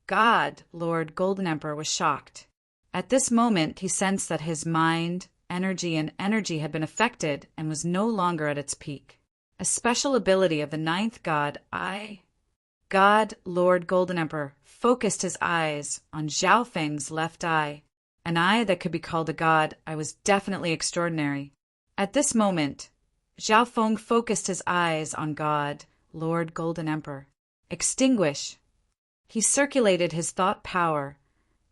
God Lord Golden Emperor was shocked. At this moment, he sensed that his mind, energy had been affected and was no longer at its peak. A special ability of the 9th God Eye. God Lord Golden Emperor focused his eyes on Zhao Feng's left eye. An I that could be called a god, I was definitely extraordinary. At this moment, Zhao Feng focused his eyes on God, Lord Golden Emperor. Extinguish. He circulated his thought power,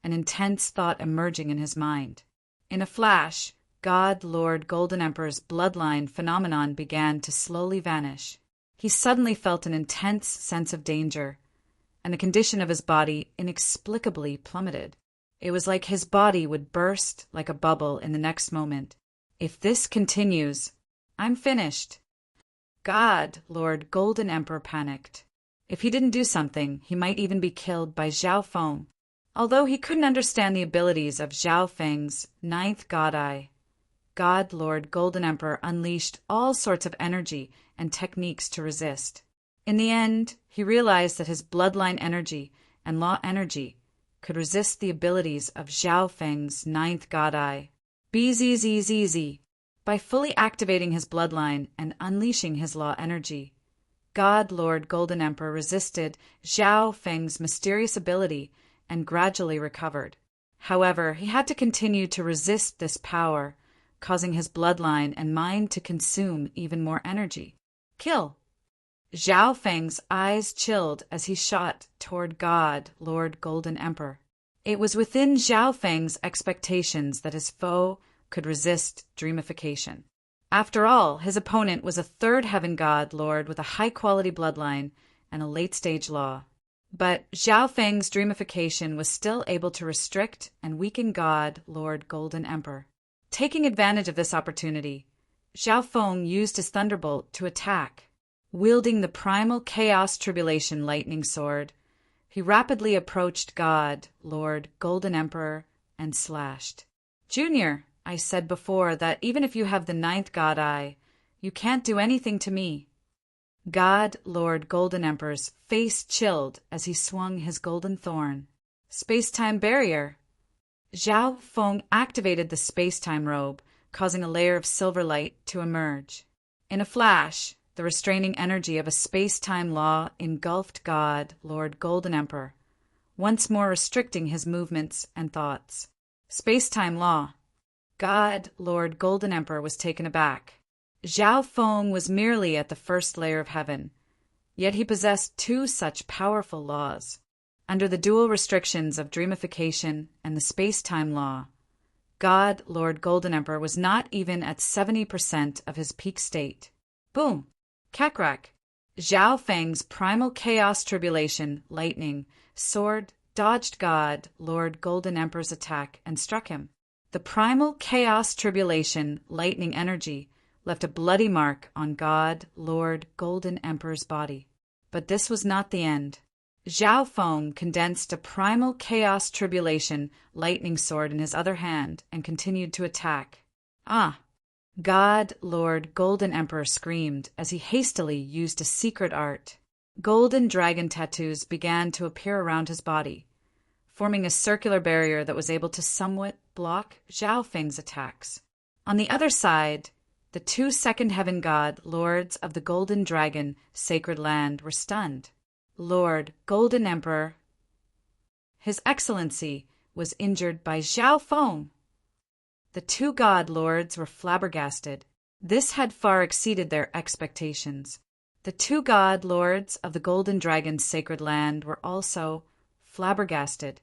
an intense thought emerging in his mind. In a flash, God, Lord Golden Emperor's bloodline phenomenon began to slowly vanish. He suddenly felt an intense sense of danger, and the condition of his body inexplicably plummeted. It was like his body would burst like a bubble in the next moment. If this continues, I'm finished. God, Lord Golden Emperor panicked. If he didn't do something, he might even be killed by Zhao Feng. Although he couldn't understand the abilities of Zhao Feng's ninth god eye, God, Lord Golden Emperor unleashed all sorts of energy and techniques to resist. In the end, he realized that his bloodline energy and law energy could resist the abilities of Zhao Feng's ninth god eye. BZZZZ. By fully activating his bloodline and unleashing his law energy, God, Lord Golden Emperor resisted Zhao Feng's mysterious ability and gradually recovered. However, he had to continue to resist this power, causing his bloodline and mind to consume even more energy. Kill! Zhao Feng's eyes chilled as he shot toward God, Lord Golden Emperor. It was within Zhao Feng's expectations that his foe could resist dreamification. After all, his opponent was a third heaven god lord with a high-quality bloodline and a late-stage law. But Zhao Feng's dreamification was still able to restrict and weaken God, Lord Golden Emperor. Taking advantage of this opportunity, Zhao Feng used his thunderbolt to attack. Wielding the primal chaos tribulation lightning sword, he rapidly approached God, Lord Golden Emperor, and slashed. Junior, I said before that even if you have the ninth god eye, you can't do anything to me. God, Lord Golden Emperor's face chilled as he swung his golden thorn. Space-time barrier. Zhao Feng activated the space-time robe, causing a layer of silver light to emerge. In a flash, the restraining energy of a space-time law engulfed God, Lord Golden Emperor, once more restricting his movements and thoughts. Space-time law. God, Lord Golden Emperor was taken aback. Zhao Feng was merely at the first layer of heaven, yet he possessed two such powerful laws. Under the dual restrictions of dreamification and the space-time law, God, Lord Golden Emperor was not even at 70% of his peak state. Boom! Kakrak! Zhao Feng's primal chaos tribulation, lightning, sword, dodged God, Lord Golden Emperor's attack and struck him. The primal chaos tribulation, lightning energy left a bloody mark on God, Lord Golden Emperor's body. But this was not the end. Zhao Feng condensed a primal chaos tribulation, lightning sword in his other hand and continued to attack. Ah! God, Lord Golden Emperor screamed as he hastily used a secret art. Golden dragon tattoos began to appear around his body, forming a circular barrier that was able to somewhat block Zhao Feng's attacks. On the other side, the two second heaven god lords of the Golden Dragon sacred land were stunned. Lord Golden Emperor, His Excellency, was injured by Zhao Feng. The two god lords were flabbergasted. This had far exceeded their expectations. The two god lords of the Golden Dragon's sacred land were also flabbergasted.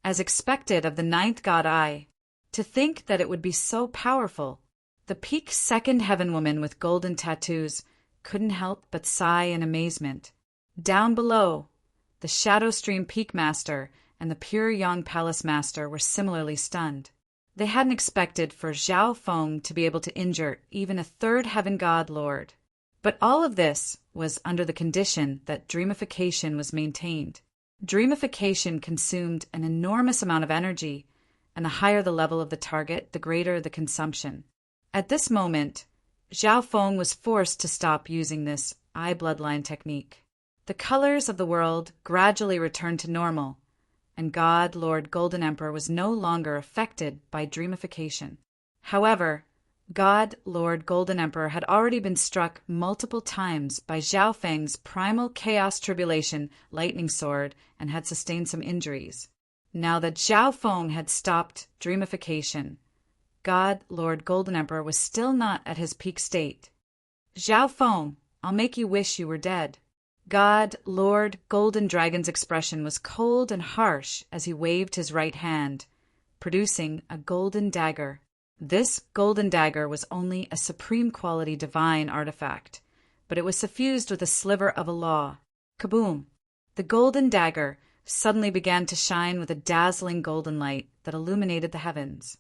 As expected of the ninth god eye, to think that it would be so powerful. The peak second heaven woman with golden tattoos couldn't help but sigh in amazement. Down below, the Shadow Stream Peak Master and the Pure Yang Palace Master were similarly stunned. They hadn't expected for Zhao Feng to be able to injure even a third heaven god lord. But all of this was under the condition that dreamification was maintained. Dreamification consumed an enormous amount of energy, and the higher the level of the target, the greater the consumption. At this moment, Zhao Feng was forced to stop using this eye bloodline technique. The colors of the world gradually returned to normal, and God, Lord Golden Emperor, was no longer affected by dreamification. However, God, Lord Golden Emperor, had already been struck multiple times by Zhao Feng's primal chaos tribulation lightning sword and had sustained some injuries. Now that Zhao Feng had stopped dreamification, God, Lord Golden Emperor, was still not at his peak state. Zhao Feng, I'll make you wish you were dead. God, Lord Golden Dragon's expression was cold and harsh as he waved his right hand, producing a golden dagger. This golden dagger was only a supreme quality divine artifact, but it was suffused with a sliver of a law. Kaboom! The golden dagger suddenly began to shine with a dazzling golden light that illuminated the heavens.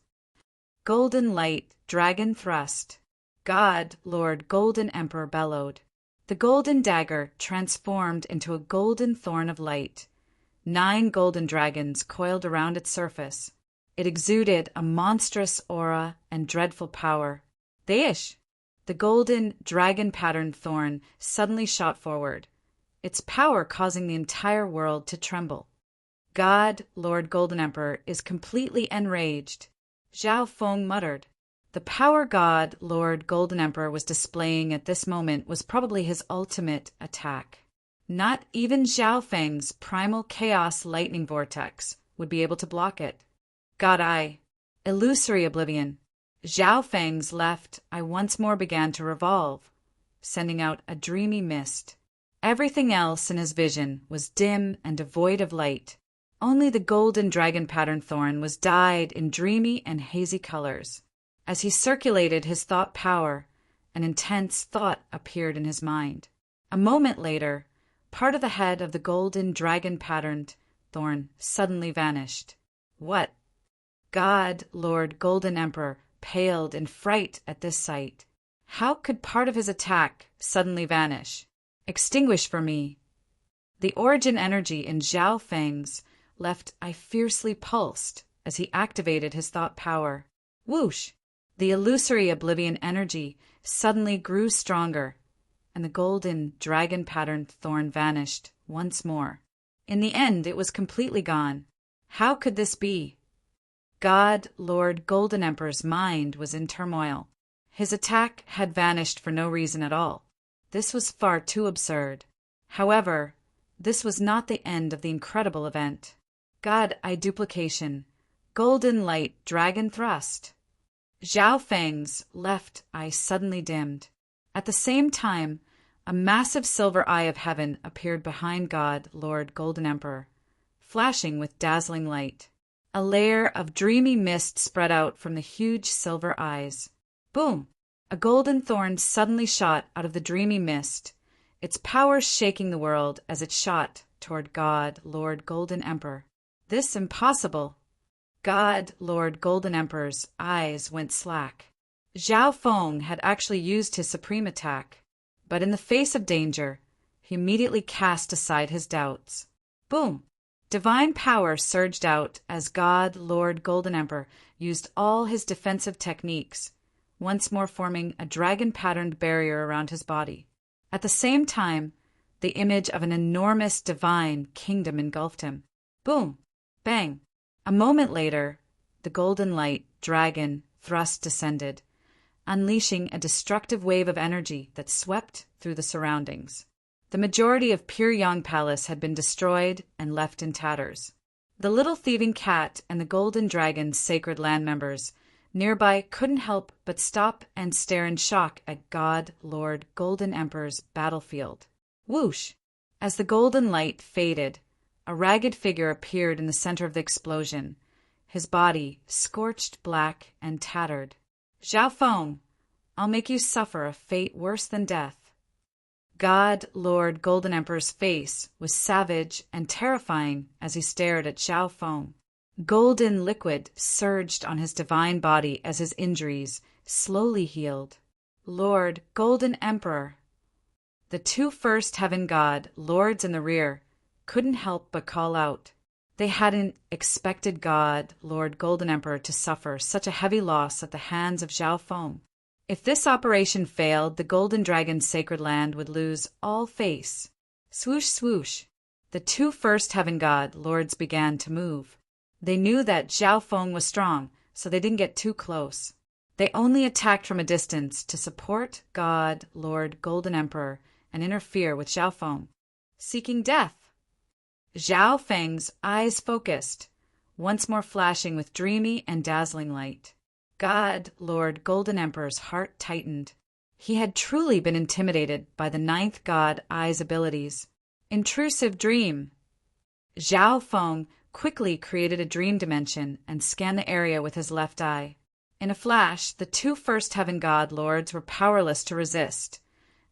Golden light, dragon thrust. God, Lord Golden Emperor bellowed. The golden dagger transformed into a golden thorn of light. 9 golden dragons coiled around its surface. It exuded a monstrous aura and dreadful power. Deish! The golden dragon-patterned thorn suddenly shot forward, its power causing the entire world to tremble. God, Lord Golden Emperor, is completely enraged. Zhao Feng muttered. The power God, Lord Golden Emperor, was displaying at this moment was probably his ultimate attack. Not even Zhao Feng's primal chaos lightning vortex would be able to block it. God eye. Illusory oblivion. Zhao Feng's left eye once more began to revolve, sending out a dreamy mist. Everything else in his vision was dim and devoid of light. Only the golden dragon-patterned thorn was dyed in dreamy and hazy colors. As he circulated his thought power, an intense thought appeared in his mind. A moment later, part of the head of the golden dragon-patterned thorn suddenly vanished. What? God, Lord Golden Emperor, paled in fright at this sight. How could part of his attack suddenly vanish? Extinguish for me. The origin energy in Zhao Feng's left eye fiercely pulsed as he activated his thought power. Whoosh! The illusory oblivion energy suddenly grew stronger, and the golden dragon-patterned thorn vanished once more. In the end, it was completely gone. How could this be? God, Lord Golden Emperor's mind was in turmoil. His attack had vanished for no reason at all. This was far too absurd. However, this was not the end of the incredible event. God eye duplication. Golden light dragon thrust. Zhao Feng's left eye suddenly dimmed. At the same time, a massive silver eye of heaven appeared behind God, Lord Golden Emperor, flashing with dazzling light. A layer of dreamy mist spread out from the huge silver eyes. Boom! A golden thorn suddenly shot out of the dreamy mist, its power shaking the world as it shot toward God, Lord Golden Emperor. This impossible. God, Lord Golden Emperor's eyes went slack. Zhao Feng had actually used his supreme attack, but in the face of danger, he immediately cast aside his doubts. Boom! Divine power surged out as God, Lord Golden Emperor, used all his defensive techniques, once more forming a dragon-patterned barrier around his body. At the same time, the image of an enormous divine kingdom engulfed him. Boom! Bang! A moment later, the golden light dragon thrust descended, unleashing a destructive wave of energy that swept through the surroundings. The majority of Pyongyang Palace had been destroyed and left in tatters. The little thieving cat and the golden dragon's sacred land members nearby couldn't help but stop and stare in shock at God, Lord Golden Emperor's battlefield. Whoosh! As the golden light faded, a ragged figure appeared in the center of the explosion, his body scorched black and tattered. Zhao Feng, I'll make you suffer a fate worse than death. God, Lord Golden Emperor's face was savage and terrifying as he stared at Zhao Feng. Golden liquid surged on his divine body as his injuries slowly healed. Lord Golden Emperor. The 2 first heaven god lords in the rear couldn't help but call out. They hadn't expected God, Lord Golden Emperor, to suffer such a heavy loss at the hands of Zhao Feng. If this operation failed, the Golden Dragon's sacred land would lose all face. Swoosh, swoosh. The 2 first heaven god lords began to move. They knew that Zhao Feng was strong, so they didn't get too close. They only attacked from a distance to support God, Lord Golden Emperor, and interfere with Zhao Feng, seeking death. Zhao Feng's eyes focused. once more flashing with dreamy and dazzling light. God, Lord, Golden Emperor's heart tightened. He had truly been intimidated by the ninth god Ai's abilities. Intrusive dream. Zhao Feng quickly created a dream dimension and scanned the area with his left eye. In a flash, the two first heaven god lords were powerless to resist,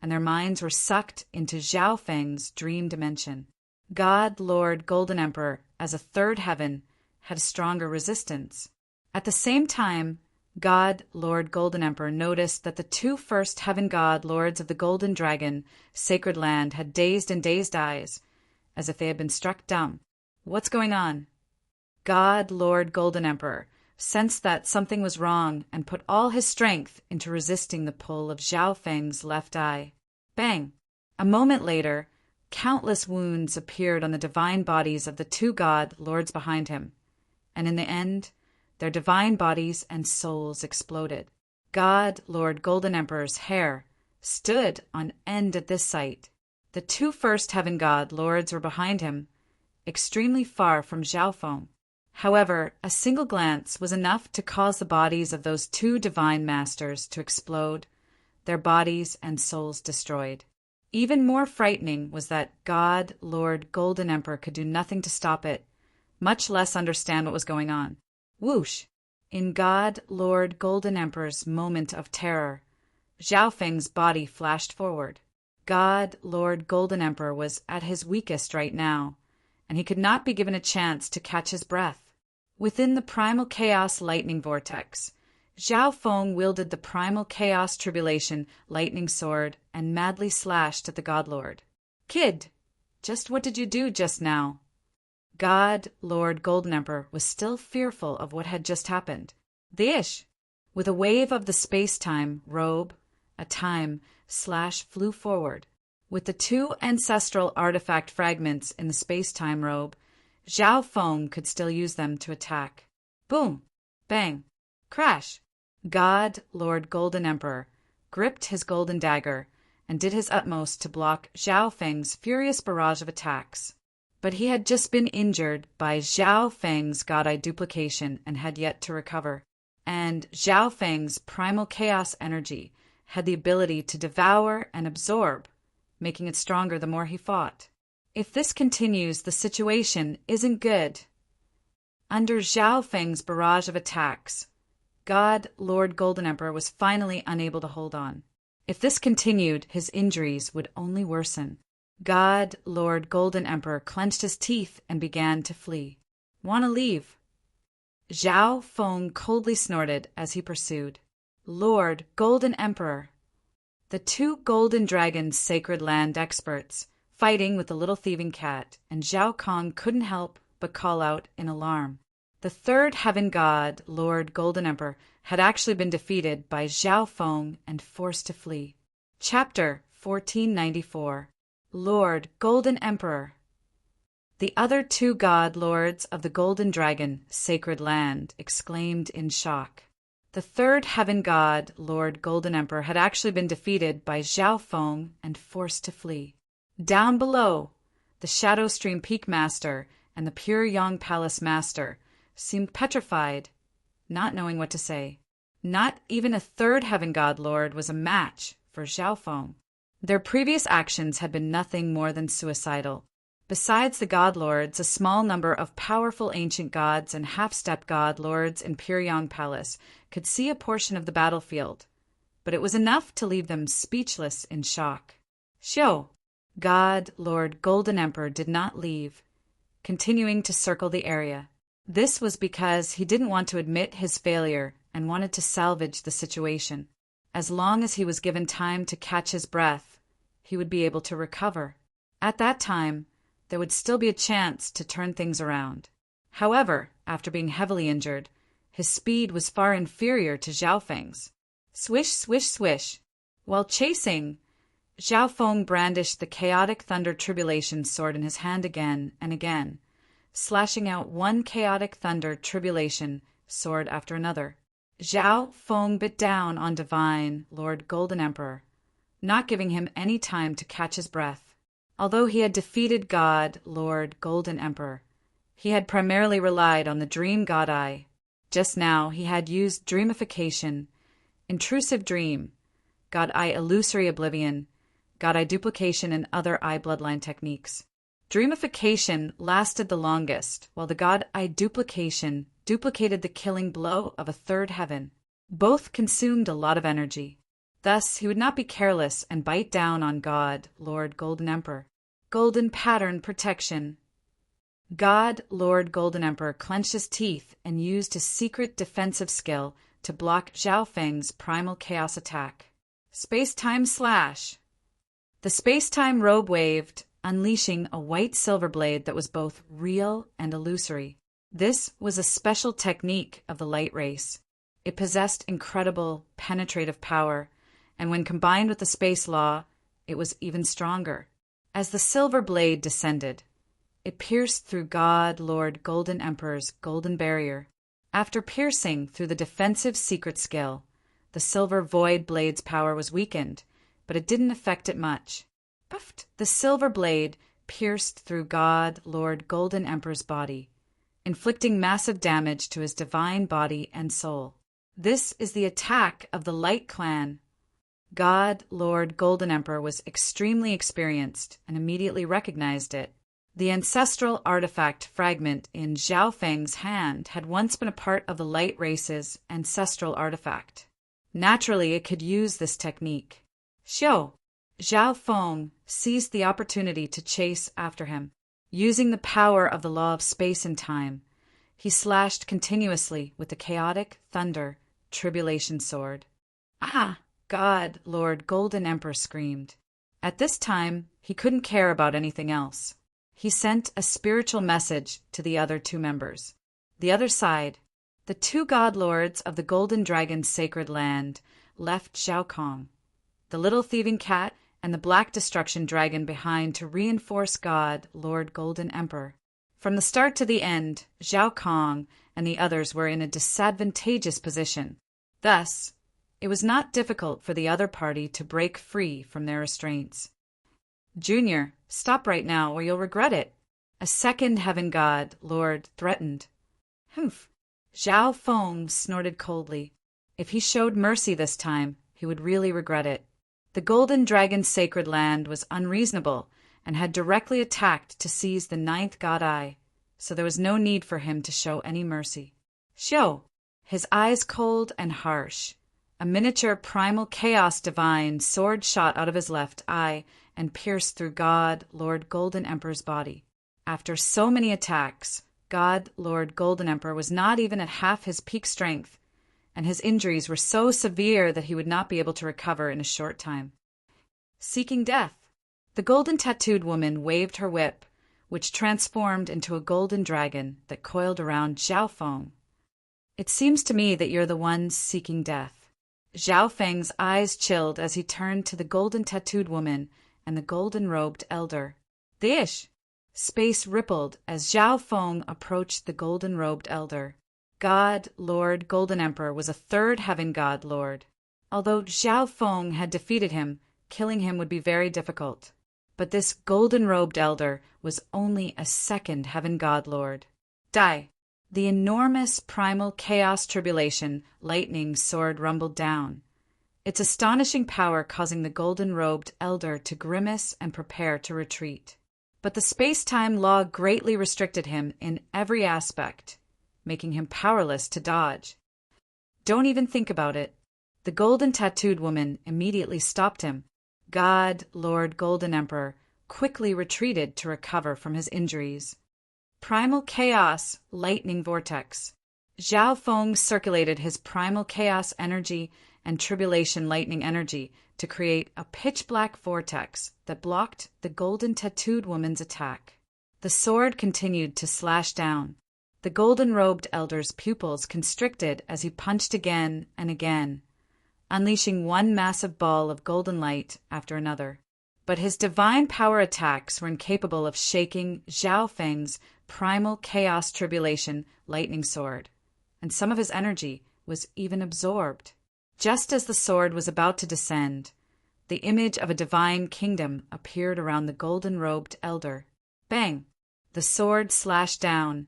and their minds were sucked into Zhao Feng's dream dimension. God, Lord, Golden Emperor, as a third heaven, had stronger resistance. At the same time, God, Lord, Golden Emperor noticed that the two first heaven god lords of the Golden Dragon, Sacred Land, had dazed eyes, as if they had been struck dumb. What's going on? God, Lord, Golden Emperor, sensed that something was wrong and put all his strength into resisting the pull of Zhao Feng's left eye. Bang! A moment later, countless wounds appeared on the divine bodies of the two god lords behind him, and in the end, their divine bodies and souls exploded. God, Lord, Golden Emperor's hair stood on end at this sight. The two first heaven god lords were behind him, extremely far from Zhao Feng. However, a single glance was enough to cause the bodies of those two divine masters to explode, their bodies and souls destroyed. Even more frightening was that God, Lord, Golden Emperor could do nothing to stop it, much less understand what was going on. Whoosh! In God, Lord, Golden Emperor's moment of terror, Zhao Feng's body flashed forward. God, Lord, Golden Emperor was at his weakest right now, and he could not be given a chance to catch his breath. Within the primal chaos lightning vortex, Zhao Feng wielded the primal chaos tribulation lightning sword and madly slashed at the godlord. Kid, just what did you do just now? God, Lord, Golden Emperor was still fearful of what had just happened. The ish! With a wave of the space-time robe, a time slash flew forward. With the two ancestral artifact fragments in the space-time robe, Zhao Feng could still use them to attack. Boom! Bang! Crash! God, Lord, Golden Emperor gripped his golden dagger and did his utmost to block Zhao Feng's furious barrage of attacks. But he had just been injured by Zhao Feng's God-Eye duplication and had yet to recover. And Zhao Feng's primal chaos energy had the ability to devour and absorb, making it stronger the more he fought. If this continues, the situation isn't good. Under Zhao Feng's barrage of attacks, God, Lord, Golden Emperor was finally unable to hold on. If this continued, his injuries would only worsen. God, Lord, Golden Emperor clenched his teeth and began to flee. "Want to leave?" Zhao Feng coldly snorted as he pursued. Lord, Golden Emperor. The two Golden Dragon's Sacred Land experts, fighting with the little thieving cat, and Zhao Kong couldn't help but call out in alarm. The third heaven god, Lord Golden Emperor, had actually been defeated by Zhao Feng and forced to flee. Chapter 1494. Lord Golden Emperor. The other two god lords of the Golden Dragon, Sacred Land, exclaimed in shock. The third heaven god, Lord Golden Emperor, had actually been defeated by Zhao Feng and forced to flee. Down below, the Shadow Stream Peak Master and the Pure Yang Palace Master seemed petrified, not knowing what to say. Not even a third heaven god lord was a match for Zhao Feng. Their previous actions had been nothing more than suicidal. Besides the god lords, a small number of powerful ancient gods and half-step god lords in Pure Yang Palace could see a portion of the battlefield, but it was enough to leave them speechless in shock. Xiao, God, Lord Golden Emperor, did not leave, continuing to circle the area. This was because he didn't want to admit his failure and wanted to salvage the situation. As long as he was given time to catch his breath, he would be able to recover. At that time, there would still be a chance to turn things around. However, after being heavily injured, his speed was far inferior to Zhao Feng's. Swish, swish, swish. While chasing, Zhao Feng brandished the Chaotic Thunder Tribulation sword in his hand again and again, slashing out one Chaotic Thunder Tribulation sword after another. Zhao Feng bit down on Divine Lord Golden Emperor, not giving him any time to catch his breath. Although he had defeated God, Lord Golden Emperor, He had primarily relied on the dream god eye. Just now he had used dreamification, intrusive dream, god eye illusory oblivion, god eye duplication, and other eye bloodline techniques. Dreamification lasted the longest, while the god eye duplication duplicated the killing blow of a third heaven. Both consumed a lot of energy. Thus, he would not be careless and bite down on God, Lord Golden Emperor. Golden pattern protection. God, Lord Golden Emperor, clenched his teeth and used his secret defensive skill to block Zhao Feng's primal chaos attack. Space-time slash. The space-time robe waved, unleashing a white silver blade that was both real and illusory. This was a special technique of the light race. It possessed incredible penetrative power, and when combined with the space law, it was even stronger. As the silver blade descended, it pierced through God, Lord Golden Emperor's golden barrier. After piercing through the defensive secret skill, the silver void blade's power was weakened, but it didn't affect it much. Puffed! The silver blade pierced through God, Lord Golden Emperor's body, inflicting massive damage to his divine body and soul. This is the attack of the Light Clan. God, Lord Golden Emperor was extremely experienced and immediately recognized it. The ancestral artifact fragment in Zhao Feng's hand had once been a part of the Light Race's ancestral artifact. Naturally, it could use this technique. Zhao Feng seized the opportunity to chase after him. Using the power of the law of space and time, he slashed continuously with the chaotic thunder tribulation sword. Ah! God, Lord Golden Emperor screamed. At this time, he couldn't care about anything else. He sent a spiritual message to the other two members. The other side, the two god lords of the Golden Dragon's sacred land, left Zhao Kong, the little thieving cat, and the Black Destruction Dragon behind to reinforce God, Lord Golden Emperor. From the start to the end, Zhao Kong and the others were in a disadvantageous position. Thus, it was not difficult for the other party to break free from their restraints. Junior, stop right now or you'll regret it. A second heaven god, Lord, threatened. Humph. Zhao Feng snorted coldly. If he showed mercy this time, he would really regret it. The Golden Dragon's sacred land was unreasonable and had directly attacked to seize the ninth god eye, so there was no need for him to show any mercy. His eyes cold and harsh. A miniature primal chaos divine sword shot out of his left eye and pierced through God, Lord Golden Emperor's body. After so many attacks, God, Lord Golden Emperor was not even at half his peak strength, and his injuries were so severe that he would not be able to recover in a short time. Seeking death. The golden tattooed woman waved her whip, which transformed into a golden dragon that coiled around Zhao Feng. It seems to me that you're the one seeking death. Zhao Feng's eyes chilled as he turned to the golden tattooed woman and the golden-robed elder. Dish! Space rippled as Zhao Feng approached the golden-robed elder. God, Lord Golden Emperor, was a third heaven god lord. Although Zhao Feng had defeated him, killing him would be very difficult. But this golden-robed elder was only a second heaven god lord. Die! The enormous primal chaos tribulation lightning sword rumbled down, its astonishing power causing the golden-robed elder to grimace and prepare to retreat. But the space-time law greatly restricted him in every aspect, making him powerless to dodge. Don't even think about it. The golden tattooed woman immediately stopped him. God, Lord Golden Emperor, quickly retreated to recover from his injuries. Primal Chaos Lightning Vortex. Zhao Feng circulated his primal chaos energy and tribulation lightning energy to create a pitch-black vortex that blocked the golden tattooed woman's attack. The sword continued to slash down. The golden-robed elder's pupils constricted as he punched again and again, unleashing one massive ball of golden light after another. But his divine power attacks were incapable of shaking Zhao Feng's primal chaos tribulation lightning sword, and some of his energy was even absorbed. Just as the sword was about to descend, the image of a divine kingdom appeared around the golden-robed elder. Bang! The sword slashed down,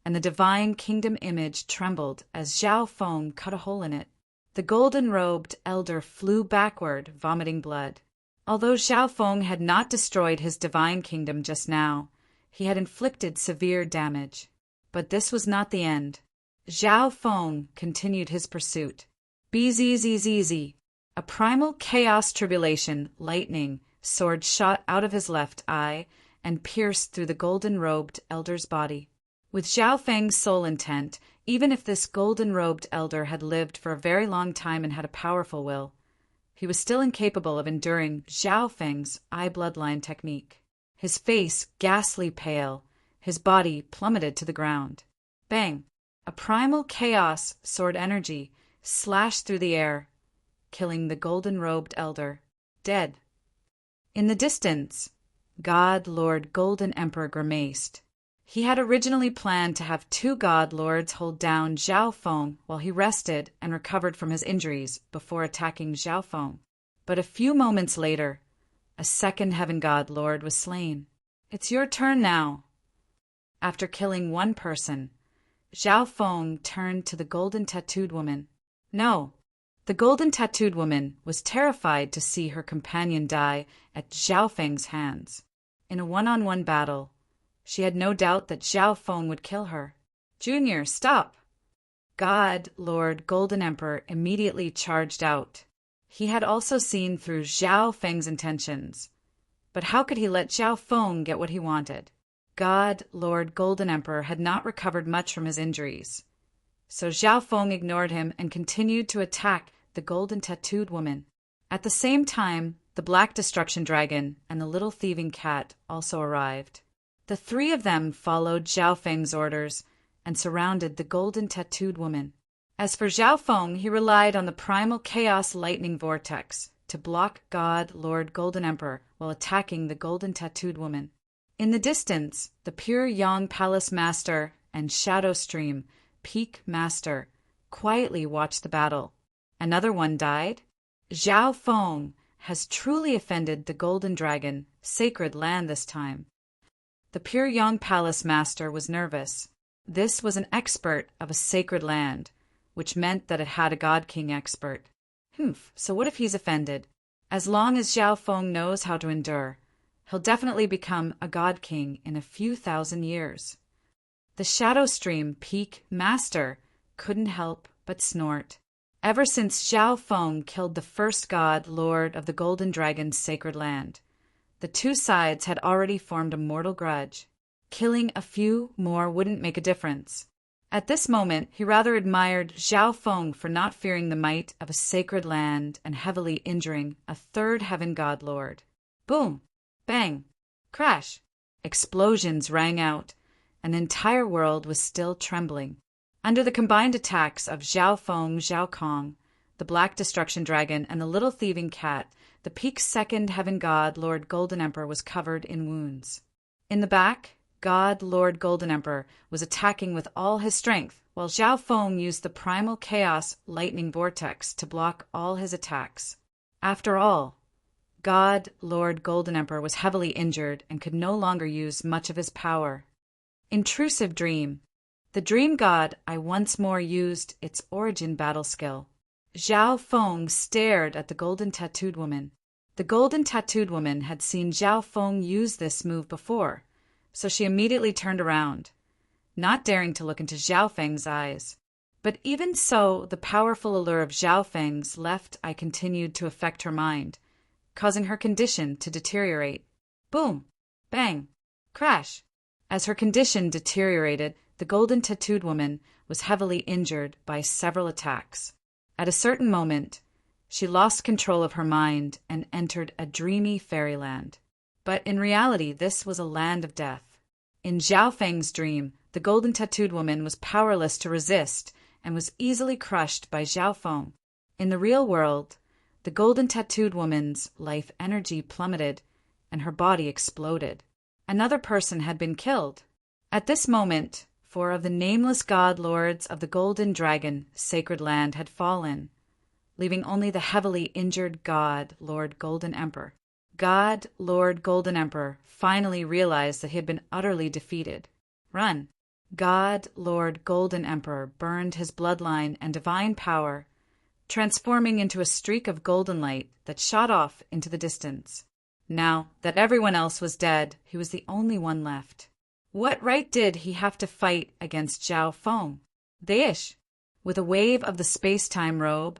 and the divine kingdom image trembled as Zhao Feng cut a hole in it. The golden-robed elder flew backward, vomiting blood. Although Zhao Feng had not destroyed his divine kingdom just now, he had inflicted severe damage. But this was not the end. Zhao Feng continued his pursuit. Bzzz. A primal chaos tribulation, lightning, sword shot out of his left eye and pierced through the golden-robed elder's body. With Zhao Feng's sole intent, even if this golden-robed elder had lived for a very long time and had a powerful will, he was still incapable of enduring Zhao Feng's eye bloodline technique. His face ghastly pale, his body plummeted to the ground. Bang! A primal chaos sword energy slashed through the air, killing the golden-robed elder, dead. In the distance, God Lord Golden Emperor grimaced. He had originally planned to have two God Lords hold down Zhao Feng while he rested and recovered from his injuries before attacking Zhao Feng. But a few moments later, a second Heaven God Lord was slain. It's your turn now. After killing one person, Zhao Feng turned to the golden tattooed woman. No, the golden tattooed woman was terrified to see her companion die at Zhao Feng's hands. In a one-on-one battle, she had no doubt that Zhao Feng would kill her. Junior, stop! God Lord Golden Emperor immediately charged out. He had also seen through Zhao Feng's intentions. But how could he let Zhao Feng get what he wanted? God Lord Golden Emperor had not recovered much from his injuries. So Zhao Feng ignored him and continued to attack the golden tattooed woman. At the same time, the Black Destruction Dragon and the little thieving cat also arrived. The three of them followed Zhao Feng's orders and surrounded the golden tattooed woman. As for Zhao Feng, he relied on the primal chaos lightning vortex to block God Lord Golden Emperor while attacking the golden tattooed woman. In the distance, the Pure Yang Palace Master and Shadow Stream Peak Master quietly watched the battle. Another one died? Zhao Feng has truly offended the Golden Dragon, sacred land this time. The Pure Yang Palace Master was nervous. This was an expert of a sacred land, which meant that it had a God King expert. So what if he's offended? As long as Zhao Feng knows how to endure, he'll definitely become a God King in a few thousand years. The Shadow Stream Peak Master couldn't help but snort. Ever since Zhao Feng killed the first God Lord of the Golden Dragon's sacred land, the two sides had already formed a mortal grudge. Killing a few more wouldn't make a difference. At this moment, he rather admired Zhao Feng for not fearing the might of a sacred land and heavily injuring a third Heaven God Lord. Boom! Bang! Crash! Explosions rang out, and the entire world was still trembling. Under the combined attacks of Zhao Feng, Zhao Kong, the Black Destruction Dragon, and the Little Thieving Cat, the Peak's second Heaven God, Lord Golden Emperor, was covered in wounds. In the back, God Lord Golden Emperor was attacking with all his strength, while Zhao Feng used the Primal Chaos Lightning Vortex to block all his attacks. After all, God Lord Golden Emperor was heavily injured and could no longer use much of his power. Intrusive Dream. The dream god I once more used its origin battle skill. Zhao Feng stared at the golden tattooed woman. The golden tattooed woman had seen Zhao Feng use this move before, so she immediately turned around, not daring to look into Zhao Feng's eyes. But even so, the powerful allure of Zhao Feng's left eye continued to affect her mind, causing her condition to deteriorate. Boom! Bang! Crash! As her condition deteriorated, the golden tattooed woman was heavily injured by several attacks. At a certain moment, she lost control of her mind and entered a dreamy fairyland. But in reality, this was a land of death. In Zhao Feng's dream, the golden tattooed woman was powerless to resist and was easily crushed by Zhao Feng. In the real world, the golden tattooed woman's life energy plummeted and her body exploded. Another person had been killed. At this moment, 4 of the nameless God Lords of the Golden Dragon sacred land had fallen, leaving only the heavily injured God Lord Golden Emperor. God, Lord, Golden Emperor finally realized that he had been utterly defeated. Run! God, Lord, Golden Emperor burned his bloodline and divine power, transforming into a streak of golden light that shot off into the distance. Now that everyone else was dead, he was the only one left. What right did he have to fight against Zhao Feng? Deish! With a wave of the space-time robe,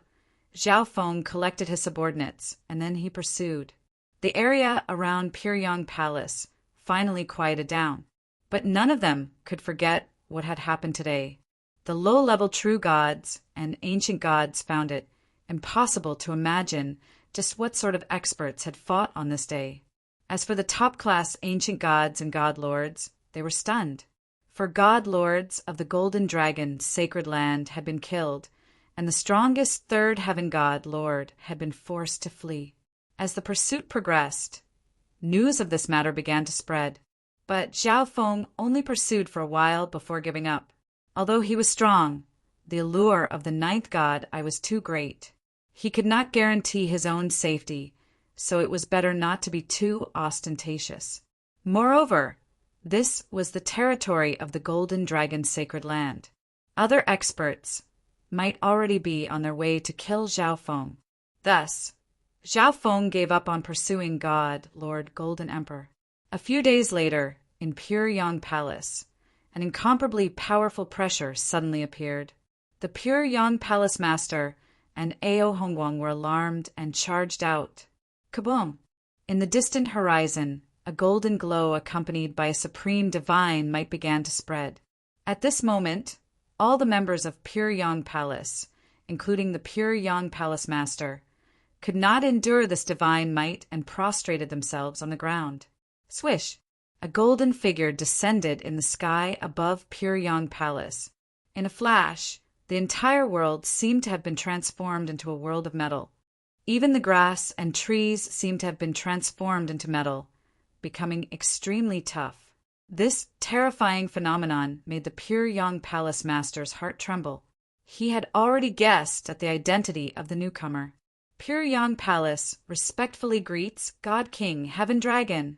Zhao Feng collected his subordinates, and then he pursued. The area around Pyongyang Palace finally quieted down, but none of them could forget what had happened today. The low-level true gods and ancient gods found it impossible to imagine just what sort of experts had fought on this day. As for the top-class ancient gods and god lords, they were stunned. For god lords of the Golden Dragon sacred land had been killed, and the strongest third heaven god lord had been forced to flee. As the pursuit progressed, news of this matter began to spread, but Zhao Feng only pursued for a while before giving up. Although he was strong, the allure of the ninth god was too great. He could not guarantee his own safety, so it was better not to be too ostentatious. Moreover, this was the territory of the Golden Dragon sacred land. Other experts might already be on their way to kill Zhao Feng. Thus, Zhao Feng gave up on pursuing God, Lord Golden Emperor. A few days later, in Pyongyang Palace, an incomparably powerful pressure suddenly appeared. The Pyongyang Palace Master and Ao Hongguang were alarmed and charged out. Kaboom! In the distant horizon, a golden glow accompanied by a supreme divine might began to spread. At this moment, all the members of Pyongyang Palace, including the Pyongyang Palace Master, could not endure this divine might and prostrated themselves on the ground. Swish! A golden figure descended in the sky above Pyongyang Palace. In a flash, the entire world seemed to have been transformed into a world of metal. Even the grass and trees seemed to have been transformed into metal, becoming extremely tough. This terrifying phenomenon made the Pyongyang Palace Master's heart tremble. He had already guessed at the identity of the newcomer. Pyongyang Palace respectfully greets God King Heaven Dragon.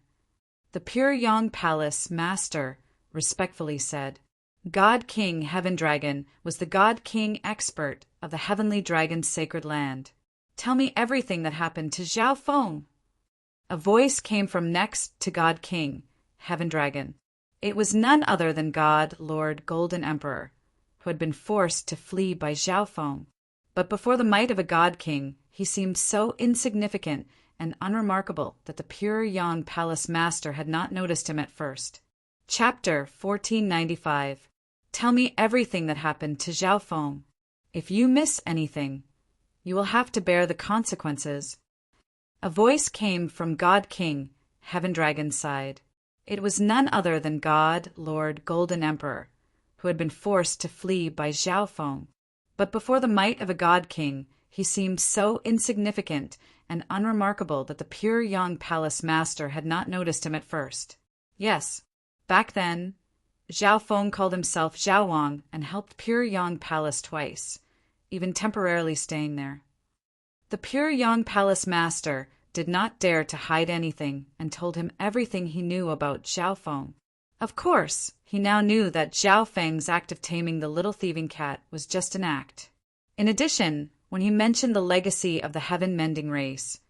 The Pyongyang Palace Master respectfully said. God King Heaven Dragon was the God King expert of the Heavenly Dragon's sacred land. Tell me everything that happened to Zhao Feng. A voice came from next to God King Heaven Dragon. It was none other than God Lord Golden Emperor, who had been forced to flee by Zhao Feng. But before the might of a God King, he seemed so insignificant and unremarkable that the Pyongyang Palace Master had not noticed him at first. Chapter 1495. Tell me everything that happened to Zhao Feng. If you miss anything, you will have to bear the consequences. A voice came from God King Heaven Dragon's side. It was none other than God Lord Golden Emperor, who had been forced to flee by Zhao Feng. But before the might of a God King, he seemed so insignificant and unremarkable that the Pyongyang Palace Master had not noticed him at first. Yes, back then, Zhao Feng called himself Zhao Wang and helped Pyongyang Palace twice, even temporarily staying there. The Pyongyang Palace Master did not dare to hide anything and told him everything he knew about Zhao Feng. Of course, he now knew that Zhao Feng's act of taming the little thieving cat was just an act. In addition, when he mentioned the legacy of the heaven-mending race,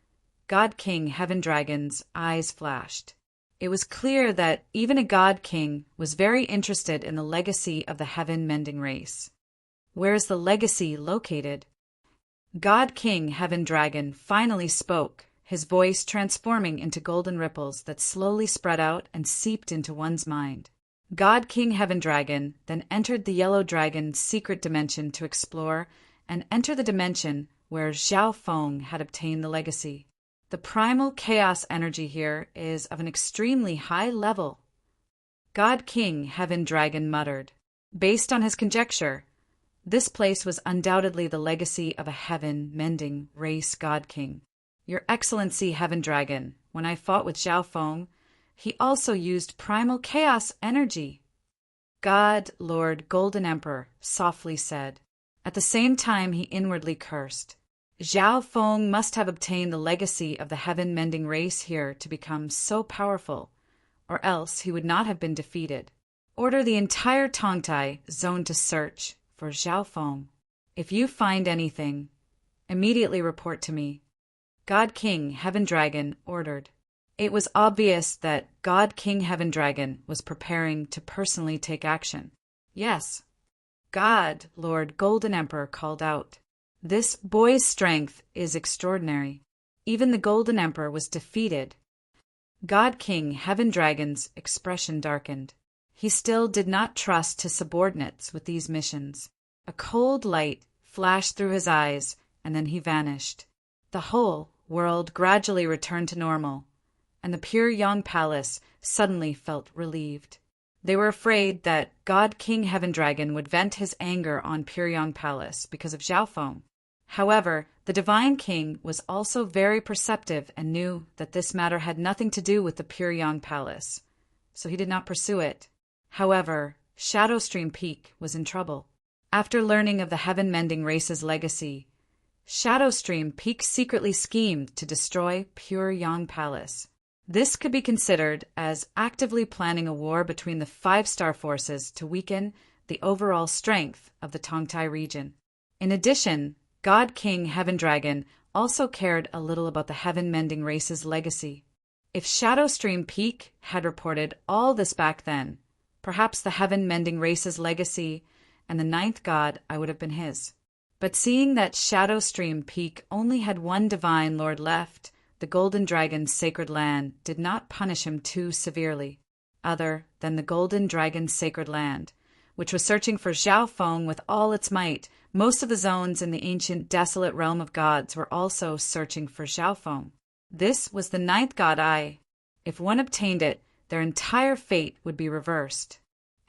God King Heaven Dragon's eyes flashed. It was clear that even a God King was very interested in the legacy of the heaven-mending race. Where is the legacy located? God King Heaven Dragon finally spoke, his voice transforming into golden ripples that slowly spread out and seeped into one's mind. God King Heaven Dragon then entered the Yellow Dragon's secret dimension to explore and enter the dimension where Zhao Feng had obtained the legacy. The primal chaos energy here is of an extremely high level. God King Heaven Dragon muttered. Based on his conjecture, this place was undoubtedly the legacy of a heaven-mending race God King. Your Excellency Heaven Dragon, when I fought with Zhao Feng, he also used primal chaos energy. God Lord Golden Emperor softly said. At the same time he inwardly cursed. Zhao Feng must have obtained the legacy of the heaven-mending race here to become so powerful, or else he would not have been defeated. Order the entire Tongtai zone to search for Zhao Feng. If you find anything, immediately report to me. God King Heaven Dragon ordered. It was obvious that God King Heaven Dragon was preparing to personally take action. Yes, God Lord Golden Emperor called out. This boy's strength is extraordinary. Even the Golden Emperor was defeated. God King Heaven Dragon's expression darkened. He still did not trust his subordinates with these missions. A cold light flashed through his eyes, and then he vanished. The whole world gradually returned to normal, and the Pure Yang Palace suddenly felt relieved. They were afraid that God King Heaven Dragon would vent his anger on Pure Yang Palace because of Zhao Feng. However, the Divine King was also very perceptive and knew that this matter had nothing to do with the Pure Yang Palace, so he did not pursue it. However, Shadowstream Peak was in trouble. After learning of the heaven-mending race's legacy, Shadowstream Peak secretly schemed to destroy Pure Yang Palace. This could be considered as actively planning a war between the 5-star forces to weaken the overall strength of the Tongtai region. In addition, God King Heaven Dragon also cared a little about the heaven-mending race's legacy. If Shadowstream Peak had reported all this back then, perhaps the heaven-mending race's legacy and the 9th god would have been his. But seeing that Shadowstream Peak only had one divine lord left, the Golden Dragon's sacred land did not punish him too severely, other than the Golden Dragon's sacred land, which was searching for Zhao Feng with all its might. Most of the zones in the ancient desolate realm of gods were also searching for Zhao Feng. This was the 9th god Eye. If one obtained it, their entire fate would be reversed.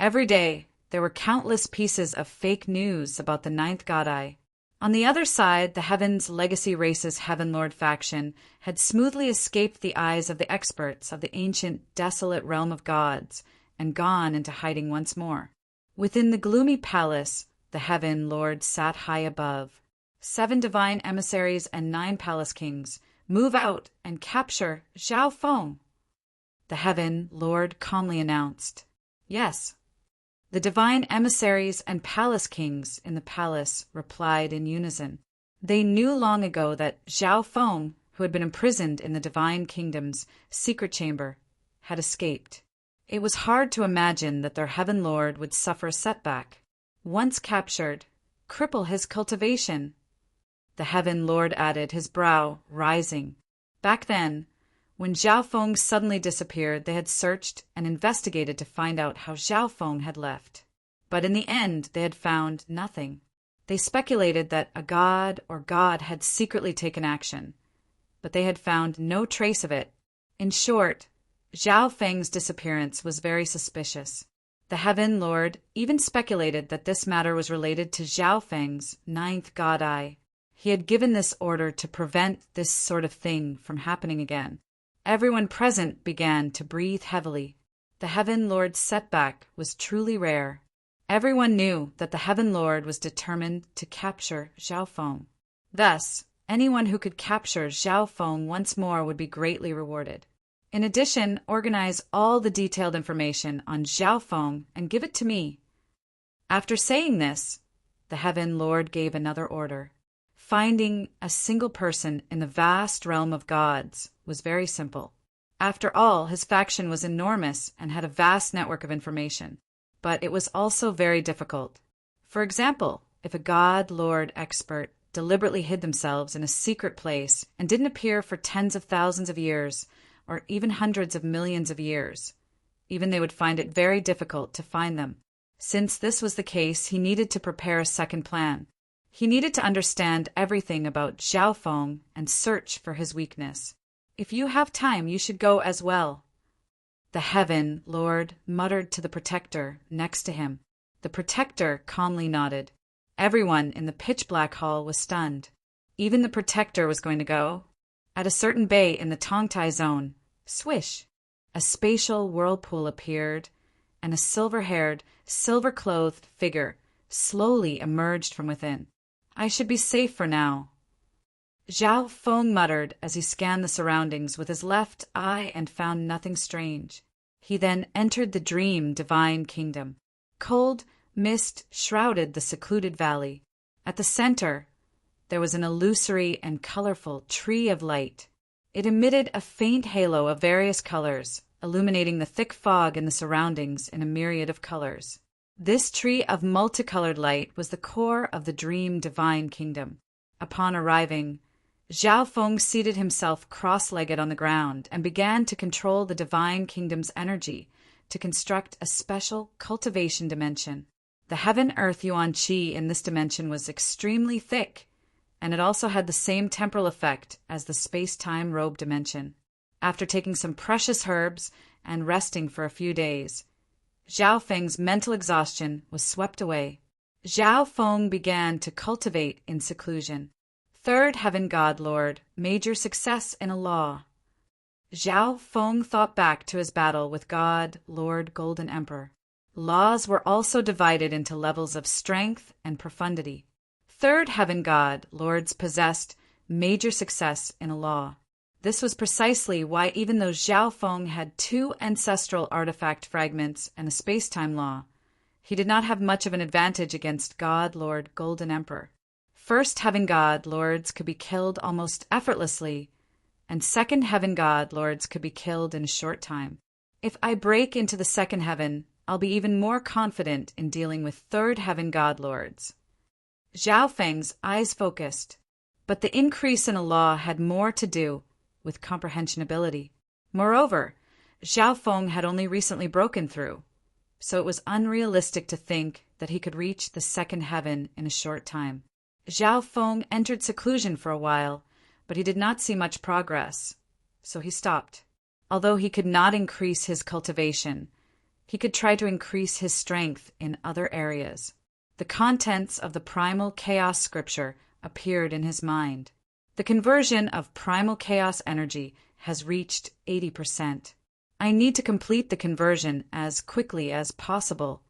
Every day, there were countless pieces of fake news about the 9th god Eye. On the other side, the Heaven's Legacy Race's Heaven Lord faction had smoothly escaped the eyes of the experts of the ancient desolate realm of gods and gone into hiding once more. Within the gloomy palace, the Heaven Lord sat high above. 7 divine emissaries and 9 palace kings move out and capture Zhao Feng. The Heaven Lord calmly announced. Yes. The divine emissaries and palace kings in the palace replied in unison. They knew long ago that Zhao Feng, who had been imprisoned in the divine kingdom's secret chamber, had escaped. It was hard to imagine that their Heaven Lord would suffer a setback. Once captured, cripple his cultivation. The Heaven Lord added, his brow rising. Back then, when Zhao Feng suddenly disappeared, they had searched and investigated to find out how Zhao Feng had left. But in the end, they had found nothing. They speculated that a god or god had secretly taken action, but they had found no trace of it. In short, Zhao Feng's disappearance was very suspicious. The Heaven Lord even speculated that this matter was related to Zhao Feng's 9th god Eye. He had given this order to prevent this sort of thing from happening again. Everyone present began to breathe heavily. The Heaven Lord's setback was truly rare. Everyone knew that the Heaven Lord was determined to capture Zhao Feng. Thus, anyone who could capture Zhao Feng once more would be greatly rewarded. In addition, organize all the detailed information on Zhao Feng and give it to me. After saying this, the Heaven Lord gave another order. Finding a single person in the vast realm of gods was very simple. After all, his faction was enormous and had a vast network of information. But it was also very difficult. For example, if a god lord expert deliberately hid themselves in a secret place and didn't appear for tens of thousands of years, or even hundreds of millions of years, even they would find it very difficult to find them. Since this was the case, he needed to prepare a second plan. He needed to understand everything about Zhao Feng and search for his weakness. If you have time, you should go as well. The Heaven Lord muttered to the Protector next to him. The Protector calmly nodded. Everyone in the pitch-black hall was stunned. Even the Protector was going to go. At a certain bay in the Tongtai zone, swish, a spatial whirlpool appeared, and a silver-haired, silver-clothed figure slowly emerged from within. I should be safe for now. Zhao Feng muttered as he scanned the surroundings with his left eye and found nothing strange. He then entered the dream divine kingdom. Cold mist shrouded the secluded valley. At the center, there was an illusory and colorful tree of light. It emitted a faint halo of various colors, illuminating the thick fog in the surroundings in a myriad of colors. This tree of multicolored light was the core of the dream divine kingdom. Upon arriving, Zhao Feng seated himself cross-legged on the ground and began to control the divine kingdom's energy to construct a special cultivation dimension. The heaven-earth yuan qi in this dimension was extremely thick, and it also had the same temporal effect as the space-time robe dimension. After taking some precious herbs and resting for a few days, Zhao Feng's mental exhaustion was swept away. Zhao Feng began to cultivate in seclusion. Third Heaven God Lord, major success in a law. Zhao Feng thought back to his battle with God Lord Golden Emperor. Laws were also divided into levels of strength and profundity. Third Heaven God Lords possessed major success in a law. This was precisely why, even though Zhao Feng had 2 ancestral artifact fragments and a space-time law, he did not have much of an advantage against God Lord Golden Emperor. First Heaven God Lords could be killed almost effortlessly, and Second Heaven God Lords could be killed in a short time. If I break into the Second Heaven, I'll be even more confident in dealing with Third Heaven God Lords. Zhao Feng's eyes focused, but the increase in a law had more to do with comprehension ability. Moreover, Zhao Feng had only recently broken through, so it was unrealistic to think that he could reach the Second Heaven in a short time. Zhao Feng entered seclusion for a while, but he did not see much progress, so he stopped. Although he could not increase his cultivation, he could try to increase his strength in other areas. The contents of the primal chaos scripture appeared in his mind. The conversion of primal chaos energy has reached 80%. I need to complete the conversion as quickly as possible.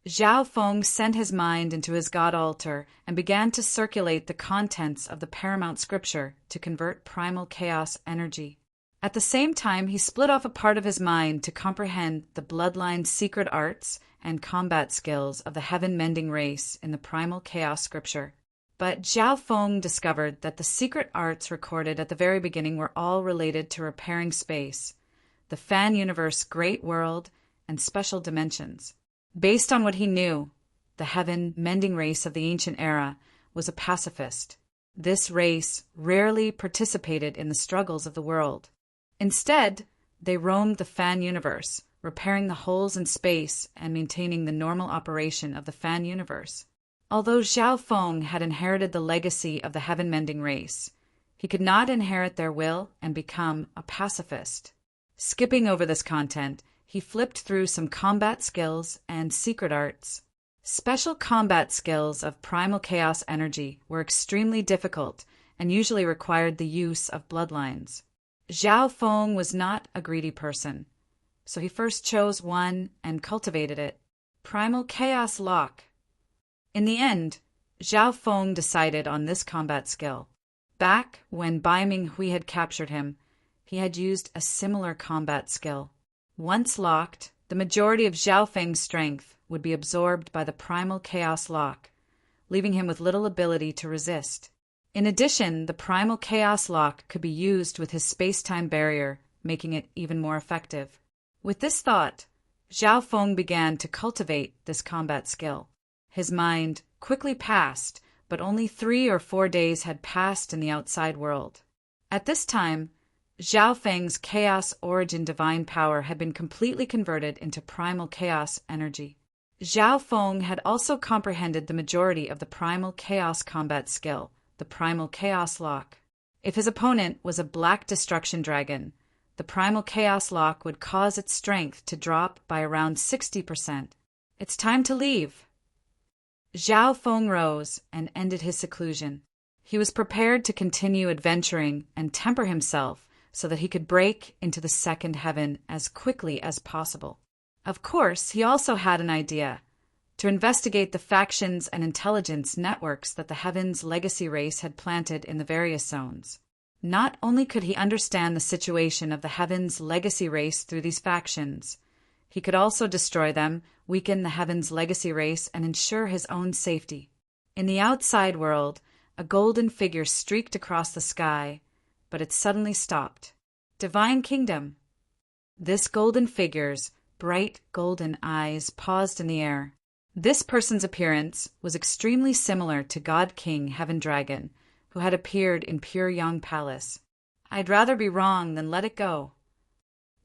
Zhao Feng sent his mind into his god altar and began to circulate the contents of the paramount scripture to convert primal chaos energy. At the same time, he split off a part of his mind to comprehend the bloodline secret arts and combat skills of the heaven-mending race in the primal chaos scripture. But Zhao Feng discovered that the secret arts recorded at the very beginning were all related to repairing space, the fan universe great world, and special dimensions. Based on what he knew, the heaven-mending race of the ancient era was a pacifist. This race rarely participated in the struggles of the world. Instead, they roamed the fan universe, repairing the holes in space and maintaining the normal operation of the fan universe. Although Zhao Feng had inherited the legacy of the heaven-mending race, he could not inherit their will and become a pacifist. Skipping over this content, he flipped through some combat skills and secret arts. Special combat skills of primal chaos energy were extremely difficult and usually required the use of bloodlines. Zhao Feng was not a greedy person, so he first chose one and cultivated it. Primal Chaos Lock. In the end, Zhao Feng decided on this combat skill. Back when Bai Minghui had captured him, he had used a similar combat skill. Once locked, the majority of Zhao Feng's strength would be absorbed by the Primal Chaos Lock, leaving him with little ability to resist. In addition, the Primal Chaos Lock could be used with his space-time barrier, making it even more effective. With this thought, Zhao Feng began to cultivate this combat skill. His mind quickly passed, but only 3 or 4 days had passed in the outside world. At this time, Zhao Feng's Chaos Origin Divine Power had been completely converted into Primal Chaos Energy. Zhao Feng had also comprehended the majority of the Primal Chaos combat skill, the Primal Chaos Lock. If his opponent was a Black Destruction Dragon, the Primal Chaos Lock would cause its strength to drop by around 60%. It's time to leave. Zhao Feng rose and ended his seclusion. He was prepared to continue adventuring and temper himself so that he could break into the second heaven as quickly as possible. Of course, he also had an idea, to investigate the factions and intelligence networks that the Heaven's legacy race had planted in the various zones. Not only could he understand the situation of the Heaven's legacy race through these factions, he could also destroy them, weaken the Heaven's legacy race, and ensure his own safety. In the outside world, a golden figure streaked across the sky, but it suddenly stopped. Divine Kingdom! This golden figure's bright golden eyes paused in the air. This person's appearance was extremely similar to God King Heaven Dragon, who had appeared in Pure Young Palace. I'd rather be wrong than let it go.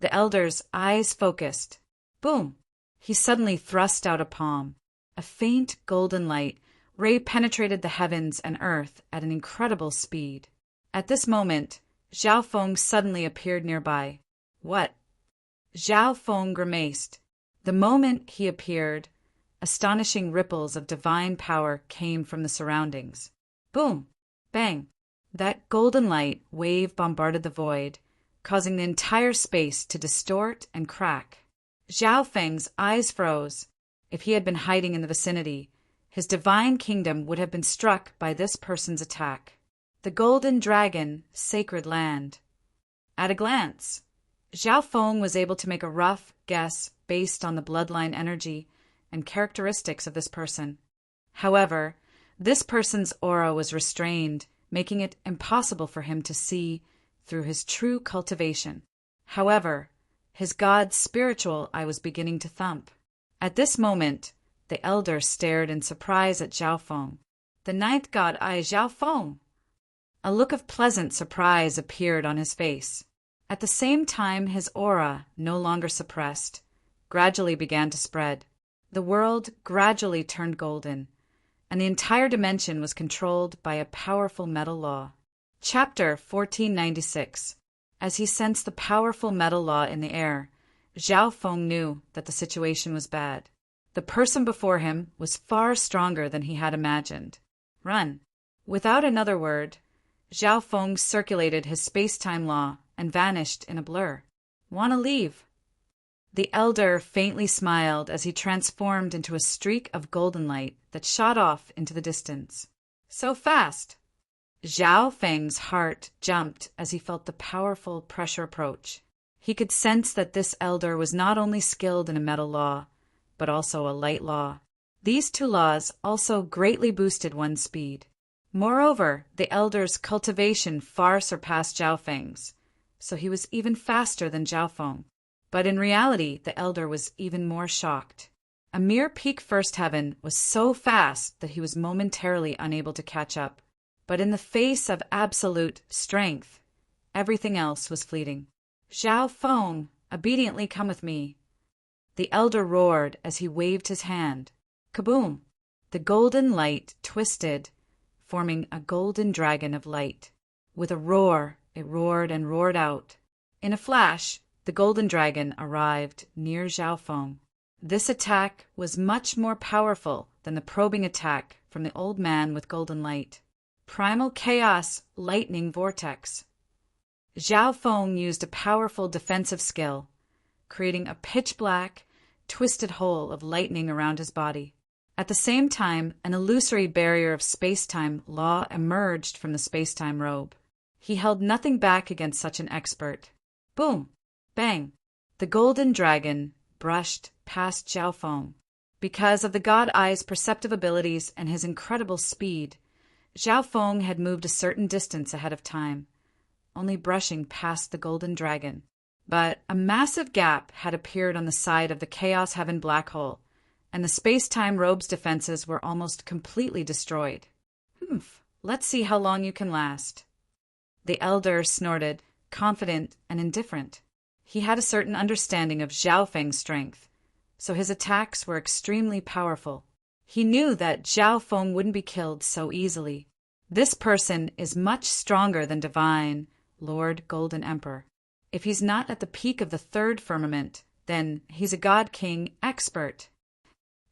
The elder's eyes focused. Boom! He suddenly thrust out a palm. A faint golden light ray penetrated the heavens and earth at an incredible speed. At this moment, Zhao Feng suddenly appeared nearby. What? Zhao Feng grimaced. The moment he appeared, astonishing ripples of divine power came from the surroundings. Boom! Bang! That golden light wave bombarded the void, causing the entire space to distort and crack. Zhao Feng's eyes froze. If he had been hiding in the vicinity, his divine kingdom would have been struck by this person's attack. The golden dragon, sacred land. At a glance, Zhao Feng was able to make a rough guess based on the bloodline energy and characteristics of this person. However, this person's aura was restrained, making it impossible for him to see through his true cultivation. However, his god's spiritual eye was beginning to thump. At this moment, the elder stared in surprise at Zhao Feng. The ninth god eye, Zhao Feng! A look of pleasant surprise appeared on his face. At the same time, his aura, no longer suppressed, gradually began to spread. The world gradually turned golden, and the entire dimension was controlled by a powerful metal law. Chapter 1496. As he sensed the powerful metal law in the air, Zhao Feng knew that the situation was bad. The person before him was far stronger than he had imagined. Run! Without another word, Zhao Feng circulated his space-time law and vanished in a blur. "Wanna leave?" The elder faintly smiled as he transformed into a streak of golden light that shot off into the distance. "So fast!" Zhao Feng's heart jumped as he felt the powerful pressure approach. He could sense that this elder was not only skilled in a metal law, but also a light law. These two laws also greatly boosted one's speed. Moreover, the elder's cultivation far surpassed Zhao Feng's, so he was even faster than Zhao Feng. But in reality, the elder was even more shocked. A mere peak first heaven was so fast that he was momentarily unable to catch up. But in the face of absolute strength, everything else was fleeting. "Zhao Feng, obediently come with me." The elder roared as he waved his hand. Kaboom! The golden light twisted, forming a golden dragon of light. With a roar, it roared and roared out. In a flash, the golden dragon arrived near Zhao Feng. This attack was much more powerful than the probing attack from the old man with golden light. Primal Chaos Lightning Vortex. Zhao Feng used a powerful defensive skill, creating a pitch-black, twisted hole of lightning around his body. At the same time, an illusory barrier of space-time law emerged from the space-time robe. He held nothing back against such an expert. Boom! Bang! The golden dragon brushed past Zhao Feng. Because of the God Eye's perceptive abilities and his incredible speed, Zhao Feng had moved a certain distance ahead of time, only brushing past the golden dragon. But a massive gap had appeared on the side of the Chaos Heaven black hole, and the space-time robe's defenses were almost completely destroyed. Let's see how long you can last." The elder snorted, confident and indifferent. He had a certain understanding of Zhao Feng's strength, so his attacks were extremely powerful. He knew that Zhao Feng wouldn't be killed so easily. This person is much stronger than Divine Lord Golden Emperor. If he's not at the peak of the third firmament, then he's a God King expert.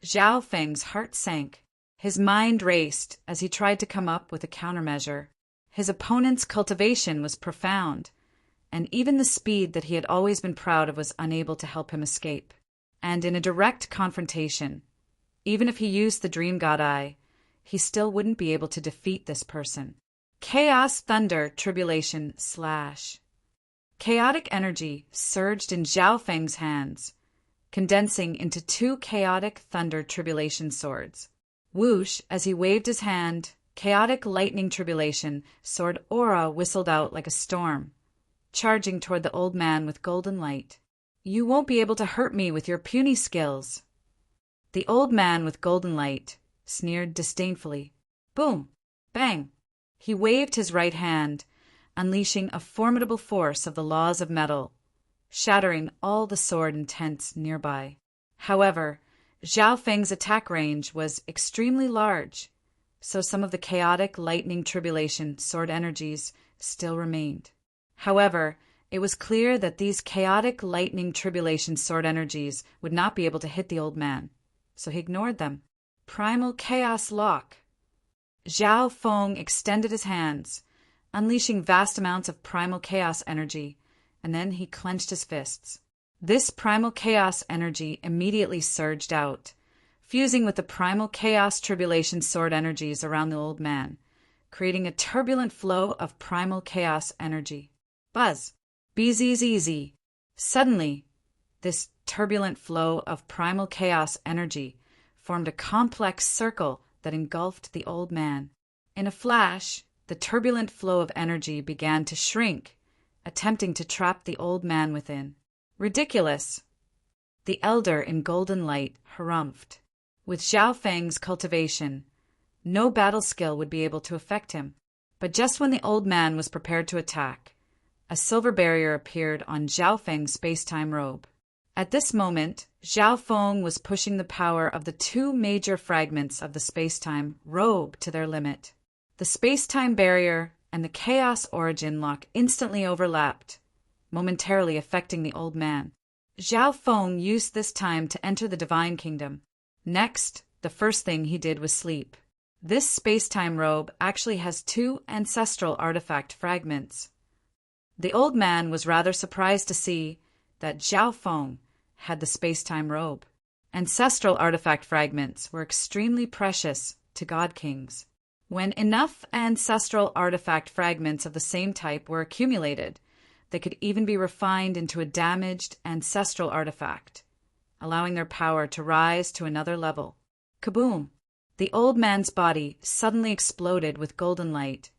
Zhao Feng's heart sank. His mind raced as he tried to come up with a countermeasure. His opponent's cultivation was profound, and even the speed that he had always been proud of was unable to help him escape. And in a direct confrontation, Even if he used the Dream God Eye, he still wouldn't be able to defeat this person. Chaos, thunder, tribulation, slash. Chaotic energy surged in Zhao Feng's hands, condensing into two chaotic thunder tribulation swords. Whoosh, as he waved his hand, chaotic lightning tribulation sword aura whistled out like a storm, charging toward the old man with golden light. You won't be able to hurt me with your puny skills. The old man with golden light sneered disdainfully. Boom! Bang! He waved his right hand, unleashing a formidable force of the laws of metal, shattering all the sword intents nearby. However, Zhao Feng's attack range was extremely large, so some of the chaotic lightning tribulation sword energies still remained. However, it was clear that these chaotic lightning tribulation sword energies would not be able to hit the old man, so he ignored them. Primal Chaos Lock. Zhao Feng extended his hands, unleashing vast amounts of primal chaos energy, and then he clenched his fists. This primal chaos energy immediately surged out, fusing with the primal chaos tribulation sword energies around the old man, creating a turbulent flow of primal chaos energy. Buzz! BZZZ! Suddenly, this turbulent flow of primal chaos energy formed a complex circle that engulfed the old man. In a flash, the turbulent flow of energy began to shrink, attempting to trap the old man within. Ridiculous! The elder in golden light harumphed. With Zhao Feng's cultivation, no battle skill would be able to affect him. But just when the old man was prepared to attack, a silver barrier appeared on Zhao Feng's space-time robe. At this moment, Zhao Feng was pushing the power of the two major fragments of the space-time robe to their limit. The space-time barrier and the chaos origin lock instantly overlapped, momentarily affecting the old man. Zhao Feng used this time to enter the Divine Kingdom. Next, the first thing he did was sleep. This space-time robe actually has two ancestral artifact fragments. The old man was rather surprised to see that Zhao Feng had the space-time robe. Ancestral artifact fragments were extremely precious to god kings. When enough ancestral artifact fragments of the same type were accumulated, they could even be refined into a damaged ancestral artifact, allowing their power to rise to another level. Kaboom! The old man's body suddenly exploded with golden light,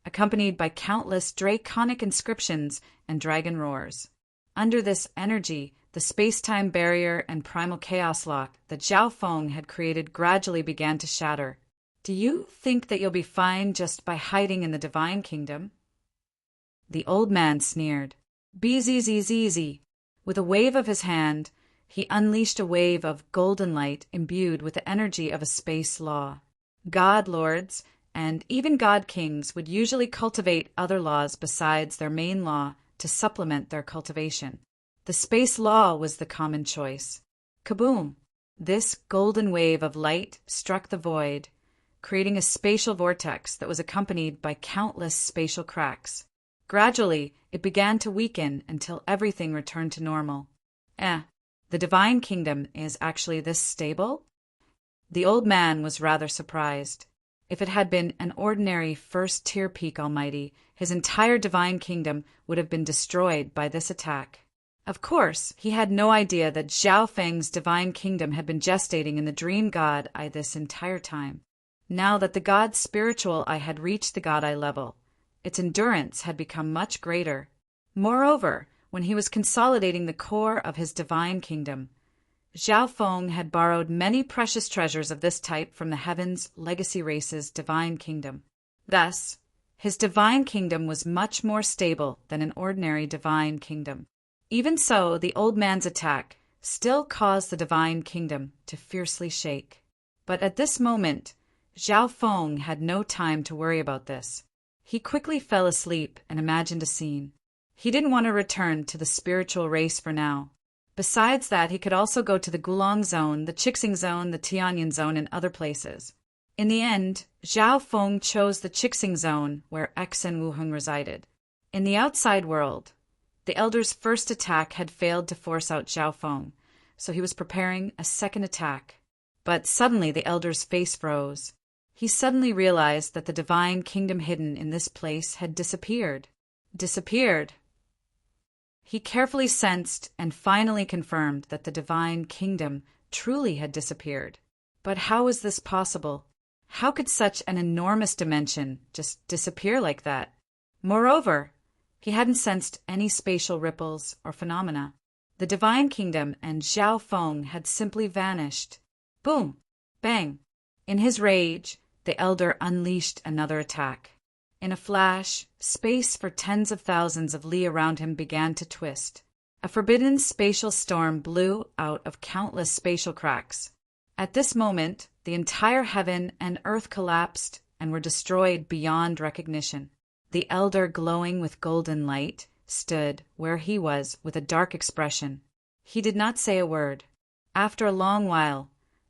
accompanied by countless draconic inscriptions and dragon roars. Under this energy, the space-time barrier and primal chaos lock that Zhao Feng had created gradually began to shatter. Do you think that you'll be fine just by hiding in the Divine Kingdom? The old man sneered. Bzzzzz. With a wave of his hand, he unleashed a wave of golden light imbued with the energy of a space law. God lords and even god kings would usually cultivate other laws besides their main law to supplement their cultivation. The space law was the common choice. Kaboom! This golden wave of light struck the void, creating a spatial vortex that was accompanied by countless spatial cracks. Gradually, it began to weaken until everything returned to normal. The Divine Kingdom is actually this stable? The old man was rather surprised. If it had been an ordinary first-tier peak almighty, his entire Divine Kingdom would have been destroyed by this attack. Of course, he had no idea that Zhao Feng's Divine Kingdom had been gestating in the Dream God Eye this entire time. Now that the God's spiritual eye had reached the God Eye level, its endurance had become much greater. Moreover, when he was consolidating the core of his Divine Kingdom, Zhao Feng had borrowed many precious treasures of this type from the Heaven's Legacy Race's Divine Kingdom. Thus, his Divine Kingdom was much more stable than an ordinary Divine Kingdom. Even so, the old man's attack still caused the Divine Kingdom to fiercely shake. But at this moment, Zhao Feng had no time to worry about this. He quickly fell asleep and imagined a scene. He didn't want to return to the spiritual race for now. Besides that, he could also go to the Gulong Zone, the Chixing Zone, the Tianyan Zone, and other places. In the end, Zhao Feng chose the Chixing Zone, where X and Wuheng resided. In the outside world, the Elder's first attack had failed to force out Zhao Feng, so he was preparing a second attack. But suddenly the elder's face froze. He suddenly realized that the divine kingdom hidden in this place had disappeared. Disappeared. He carefully sensed and finally confirmed that the divine kingdom truly had disappeared. But how was this possible? How could such an enormous dimension just disappear like that? Moreover, he hadn't sensed any spatial ripples or phenomena. The divine kingdom and Zhao Feng had simply vanished. Boom! Bang! In his rage, the elder unleashed another attack. In a flash, space for tens of thousands of li around him began to twist. A forbidden spatial storm blew out of countless spatial cracks. At this moment, the entire heaven and earth collapsed and were destroyed beyond recognition. The elder, glowing with golden light, stood where he was with a dark expression. He did not say a word. After a long while,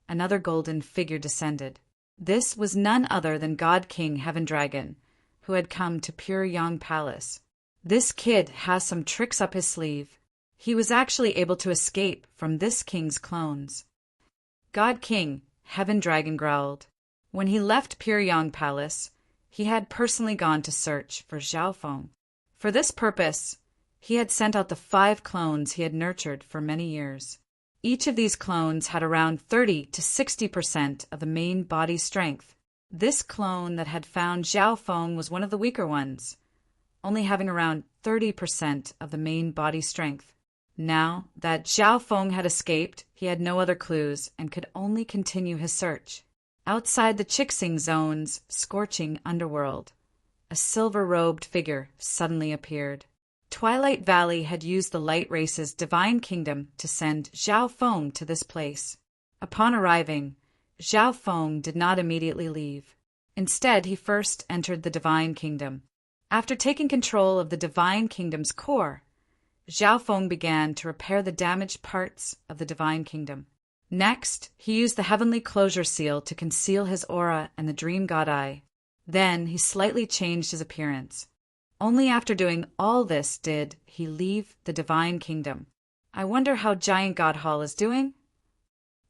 another golden figure descended. This was none other than God King Heaven Dragon, who had come to Pyongyang Palace. This kid has some tricks up his sleeve. He was actually able to escape from this king's clones. God King Heaven Dragon growled. When he left Pyongyang Palace, he had personally gone to search for Zhao Feng. For this purpose, he had sent out the 5 clones he had nurtured for many years. Each of these clones had around 30 to 60% of the main body strength. This clone that had found Zhao Feng was one of the weaker ones, only having around 30% of the main body strength. Now that Zhao Feng had escaped, he had no other clues and could only continue his search. Outside the Chixing Zone's scorching underworld, a silver-robed figure suddenly appeared. Twilight Valley had used the Light Race's divine kingdom to send Zhao Feng to this place. Upon arriving, Zhao Feng did not immediately leave. Instead, he first entered the divine kingdom. After taking control of the divine kingdom's core, Zhao Feng began to repair the damaged parts of the divine kingdom. Next, he used the heavenly closure seal to conceal his aura and the dream god eye. Then he slightly changed his appearance. Only after doing all this did he leave the divine kingdom. I wonder how Giant God Hall is doing?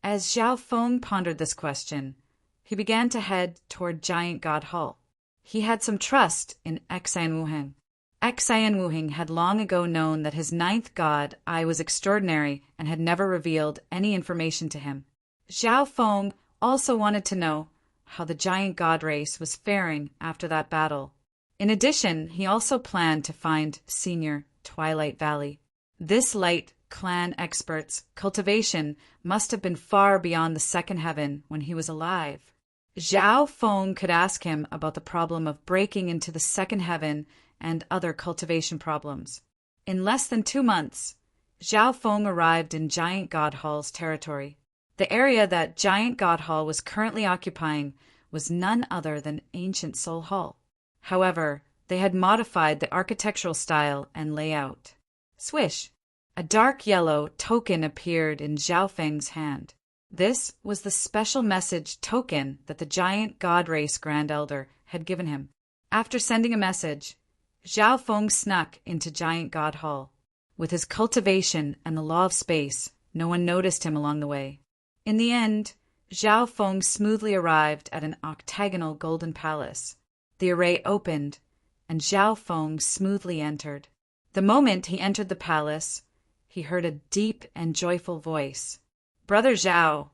As Zhao Feng pondered this question, he began to head toward Giant God Hall. He had some trust in Xian Wuheng. Xian Wuheng had long ago known that his 9th god, I, was extraordinary and had never revealed any information to him. Zhao Feng also wanted to know how the giant god race was faring after that battle. In addition, he also planned to find Senior Twilight Valley. This light clan expert's cultivation must have been far beyond the second heaven when he was alive. Zhao Feng could ask him about the problem of breaking into the second heaven and other cultivation problems. In less than 2 months, Zhao Feng arrived in Giant God Hall's territory. The area that Giant God Hall was currently occupying was none other than Ancient Soul Hall. However, they had modified the architectural style and layout. Swish! A dark yellow token appeared in Zhao Feng's hand. This was the special message token that the Giant God Race Grand Elder had given him. After sending a message, Zhao Feng snuck into Giant God Hall. With his cultivation and the law of space, no one noticed him along the way. In the end, Zhao Feng smoothly arrived at an octagonal golden palace. The array opened, and Zhao Feng smoothly entered. The moment he entered the palace, he heard a deep and joyful voice. "Brother Zhao,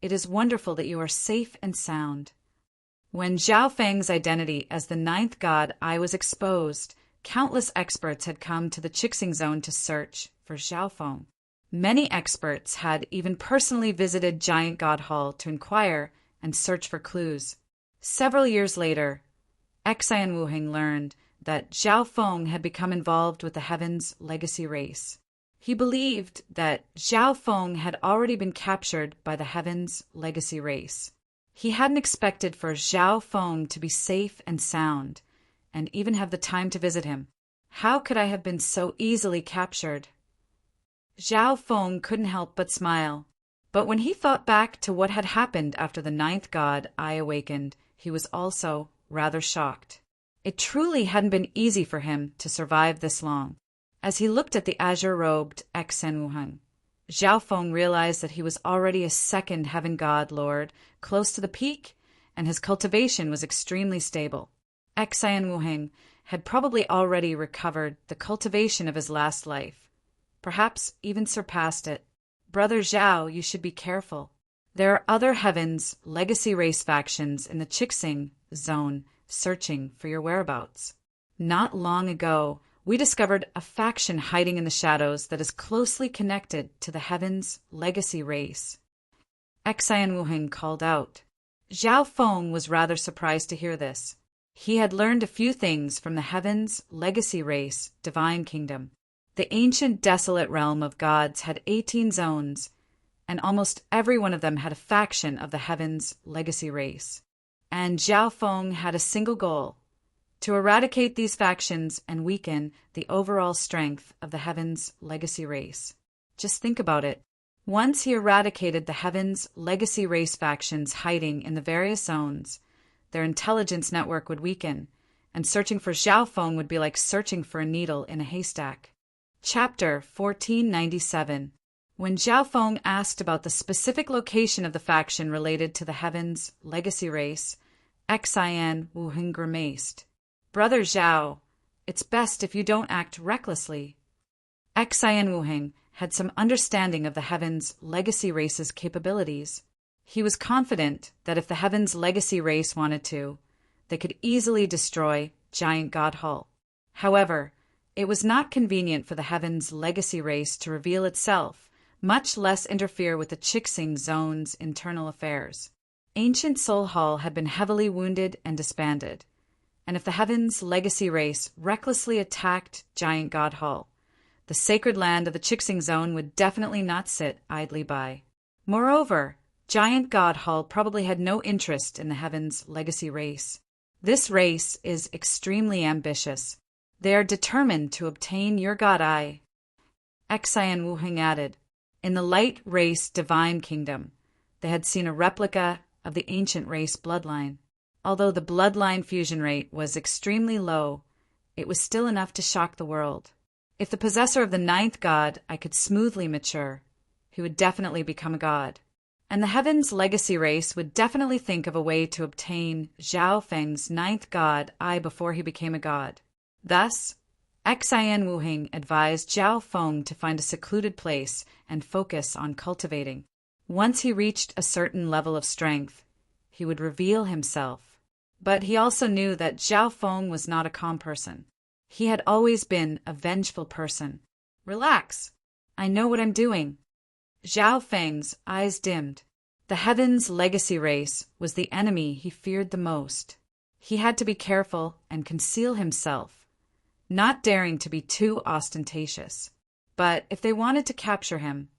it is wonderful that you are safe and sound." When Zhao Feng's identity as the 9th god I was exposed, countless experts had come to the Chixing Zone to search for Zhao Feng. Many experts had even personally visited Giant God Hall to inquire and search for clues. Several years later, Xian Wuheng learned that Zhao Feng had become involved with the Heaven's legacy race. He believed that Zhao Feng had already been captured by the Heaven's legacy race. He hadn't expected for Zhao Feng to be safe and sound, and even have the time to visit him. How could I have been so easily captured? Zhao Feng couldn't help but smile. But when he thought back to what had happened after the 9th god I awakened, he was also rather shocked. It truly hadn't been easy for him to survive this long. As he looked at the azure-robed Xian Wuheng, Zhao Feng realized that he was already a second heaven god lord, close to the peak, and his cultivation was extremely stable. Xian Wuheng had probably already recovered the cultivation of his last life, perhaps even surpassed it. Brother Zhao, you should be careful. There are other heavens, legacy race factions in the Qixing zone searching for your whereabouts. Not long ago, we discovered a faction hiding in the shadows that is closely connected to the heavens' legacy race. Xian Wuheng called out. Zhao Feng was rather surprised to hear this. He had learned a few things from the heavens' legacy race, divine kingdom. The ancient desolate realm of gods had 18 zones, and almost every one of them had a faction of the heavens' legacy race. And Zhao Feng had a single goal: to eradicate these factions and weaken the overall strength of the heavens' legacy race. Just think about it. Once he eradicated the heavens' legacy race factions hiding in the various zones, their intelligence network would weaken, and searching for Zhao Feng would be like searching for a needle in a haystack. Chapter 1497. When Zhao Feng asked about the specific location of the faction related to the heavens' legacy race, Xian Wuheng grimaced. Brother Zhao, it's best if you don't act recklessly. Xian Wuheng had some understanding of the heavens' legacy race's capabilities. He was confident that if the heavens' legacy race wanted to, they could easily destroy Giant God Hull. However, it was not convenient for the heavens' legacy race to reveal itself, much less interfere with the Qixing zone's internal affairs. Ancient Soul Hall had been heavily wounded and disbanded, and if the heavens' legacy race recklessly attacked Giant God Hull, the sacred land of the Qixing zone would definitely not sit idly by. Moreover, Giant God Hull probably had no interest in the heavens' legacy race. This race is extremely ambitious. They are determined to obtain your God Eye. Xian Wuheng added, in the light race divine kingdom, they had seen a replica of the ancient race bloodline. Although the bloodline fusion rate was extremely low, it was still enough to shock the world. If the possessor of the 9th god I could smoothly mature, he would definitely become a god. And the heavens' legacy race would definitely think of a way to obtain Zhao Feng's 9th god Eye before he became a god. Thus, Xian Wuheng advised Zhao Feng to find a secluded place and focus on cultivating. Once he reached a certain level of strength, he would reveal himself. But he also knew that Zhao Feng was not a calm person. He had always been a vengeful person. Relax. I know what I'm doing. Zhao Feng's eyes dimmed. The heavens' legacy race was the enemy he feared the most. He had to be careful and conceal himself, not daring to be too ostentatious. But if they wanted to capture him,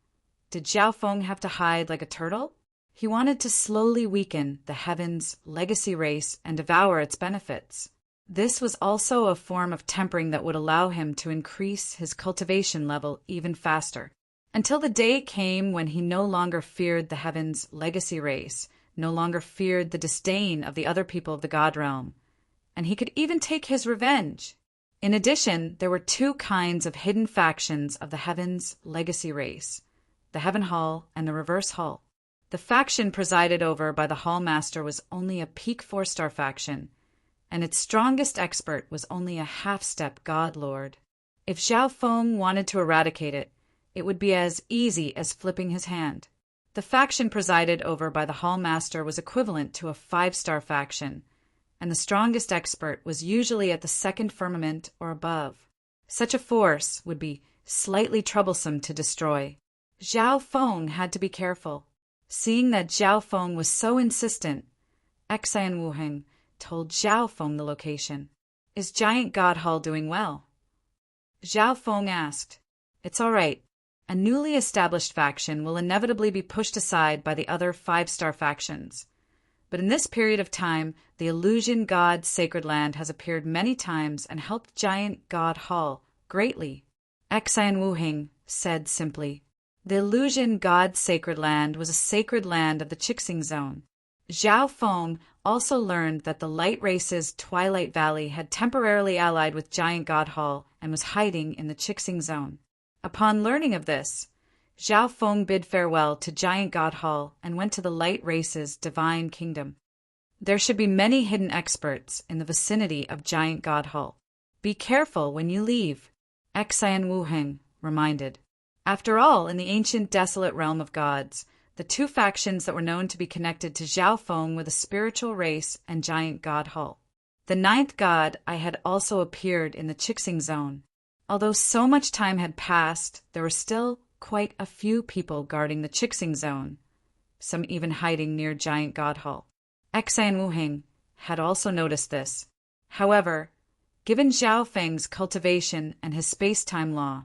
did Zhao Feng have to hide like a turtle? He wanted to slowly weaken the heavens' legacy race and devour its benefits. This was also a form of tempering that would allow him to increase his cultivation level even faster, until the day came when he no longer feared the heavens' legacy race, no longer feared the disdain of the other people of the God Realm, and he could even take his revenge. In addition, there were 2 kinds of hidden factions of the heavens' legacy race, the Heaven Hall and the Reverse Hall. The faction presided over by the Hall Master was only a peak 4-star faction, and its strongest expert was only a half-step God Lord. If Zhao Feng wanted to eradicate it, it would be as easy as flipping his hand. The faction presided over by the Hall Master was equivalent to a 5-star faction, and the strongest expert was usually at the 2nd firmament or above. Such a force would be slightly troublesome to destroy. Zhao Feng had to be careful. Seeing that Zhao Feng was so insistent, Xian Wuheng told Zhao Feng the location. Is Giant God Hull doing well? Zhao Feng asked. It's all right. A newly established faction will inevitably be pushed aside by the other 5-star factions. But in this period of time, the Illusion God Sacred Land has appeared many times and helped Giant God Hull greatly. Xian Wuheng said simply. The Illusion God Sacred Land was a sacred land of the Qixing Zone. Zhao Feng also learned that the Light Race's Twilight Valley had temporarily allied with Giant God Hull and was hiding in the Qixing Zone. Upon learning of this, Zhao Feng bid farewell to Giant God Hall and went to the Light Race's divine kingdom. There should be many hidden experts in the vicinity of Giant God Hall. Be careful when you leave, Xian Wuheng reminded. After all, in the ancient desolate realm of gods, the two factions that were known to be connected to Zhao Feng were the spiritual race and Giant God Hall. The ninth god I had also appeared in the Chixing zone. Although so much time had passed, there were still quite a few people guarding the Chixing zone, some even hiding near Giant God Hall. Xian Wuheng had also noticed this. However, given Zhao Feng's cultivation and his space-time law,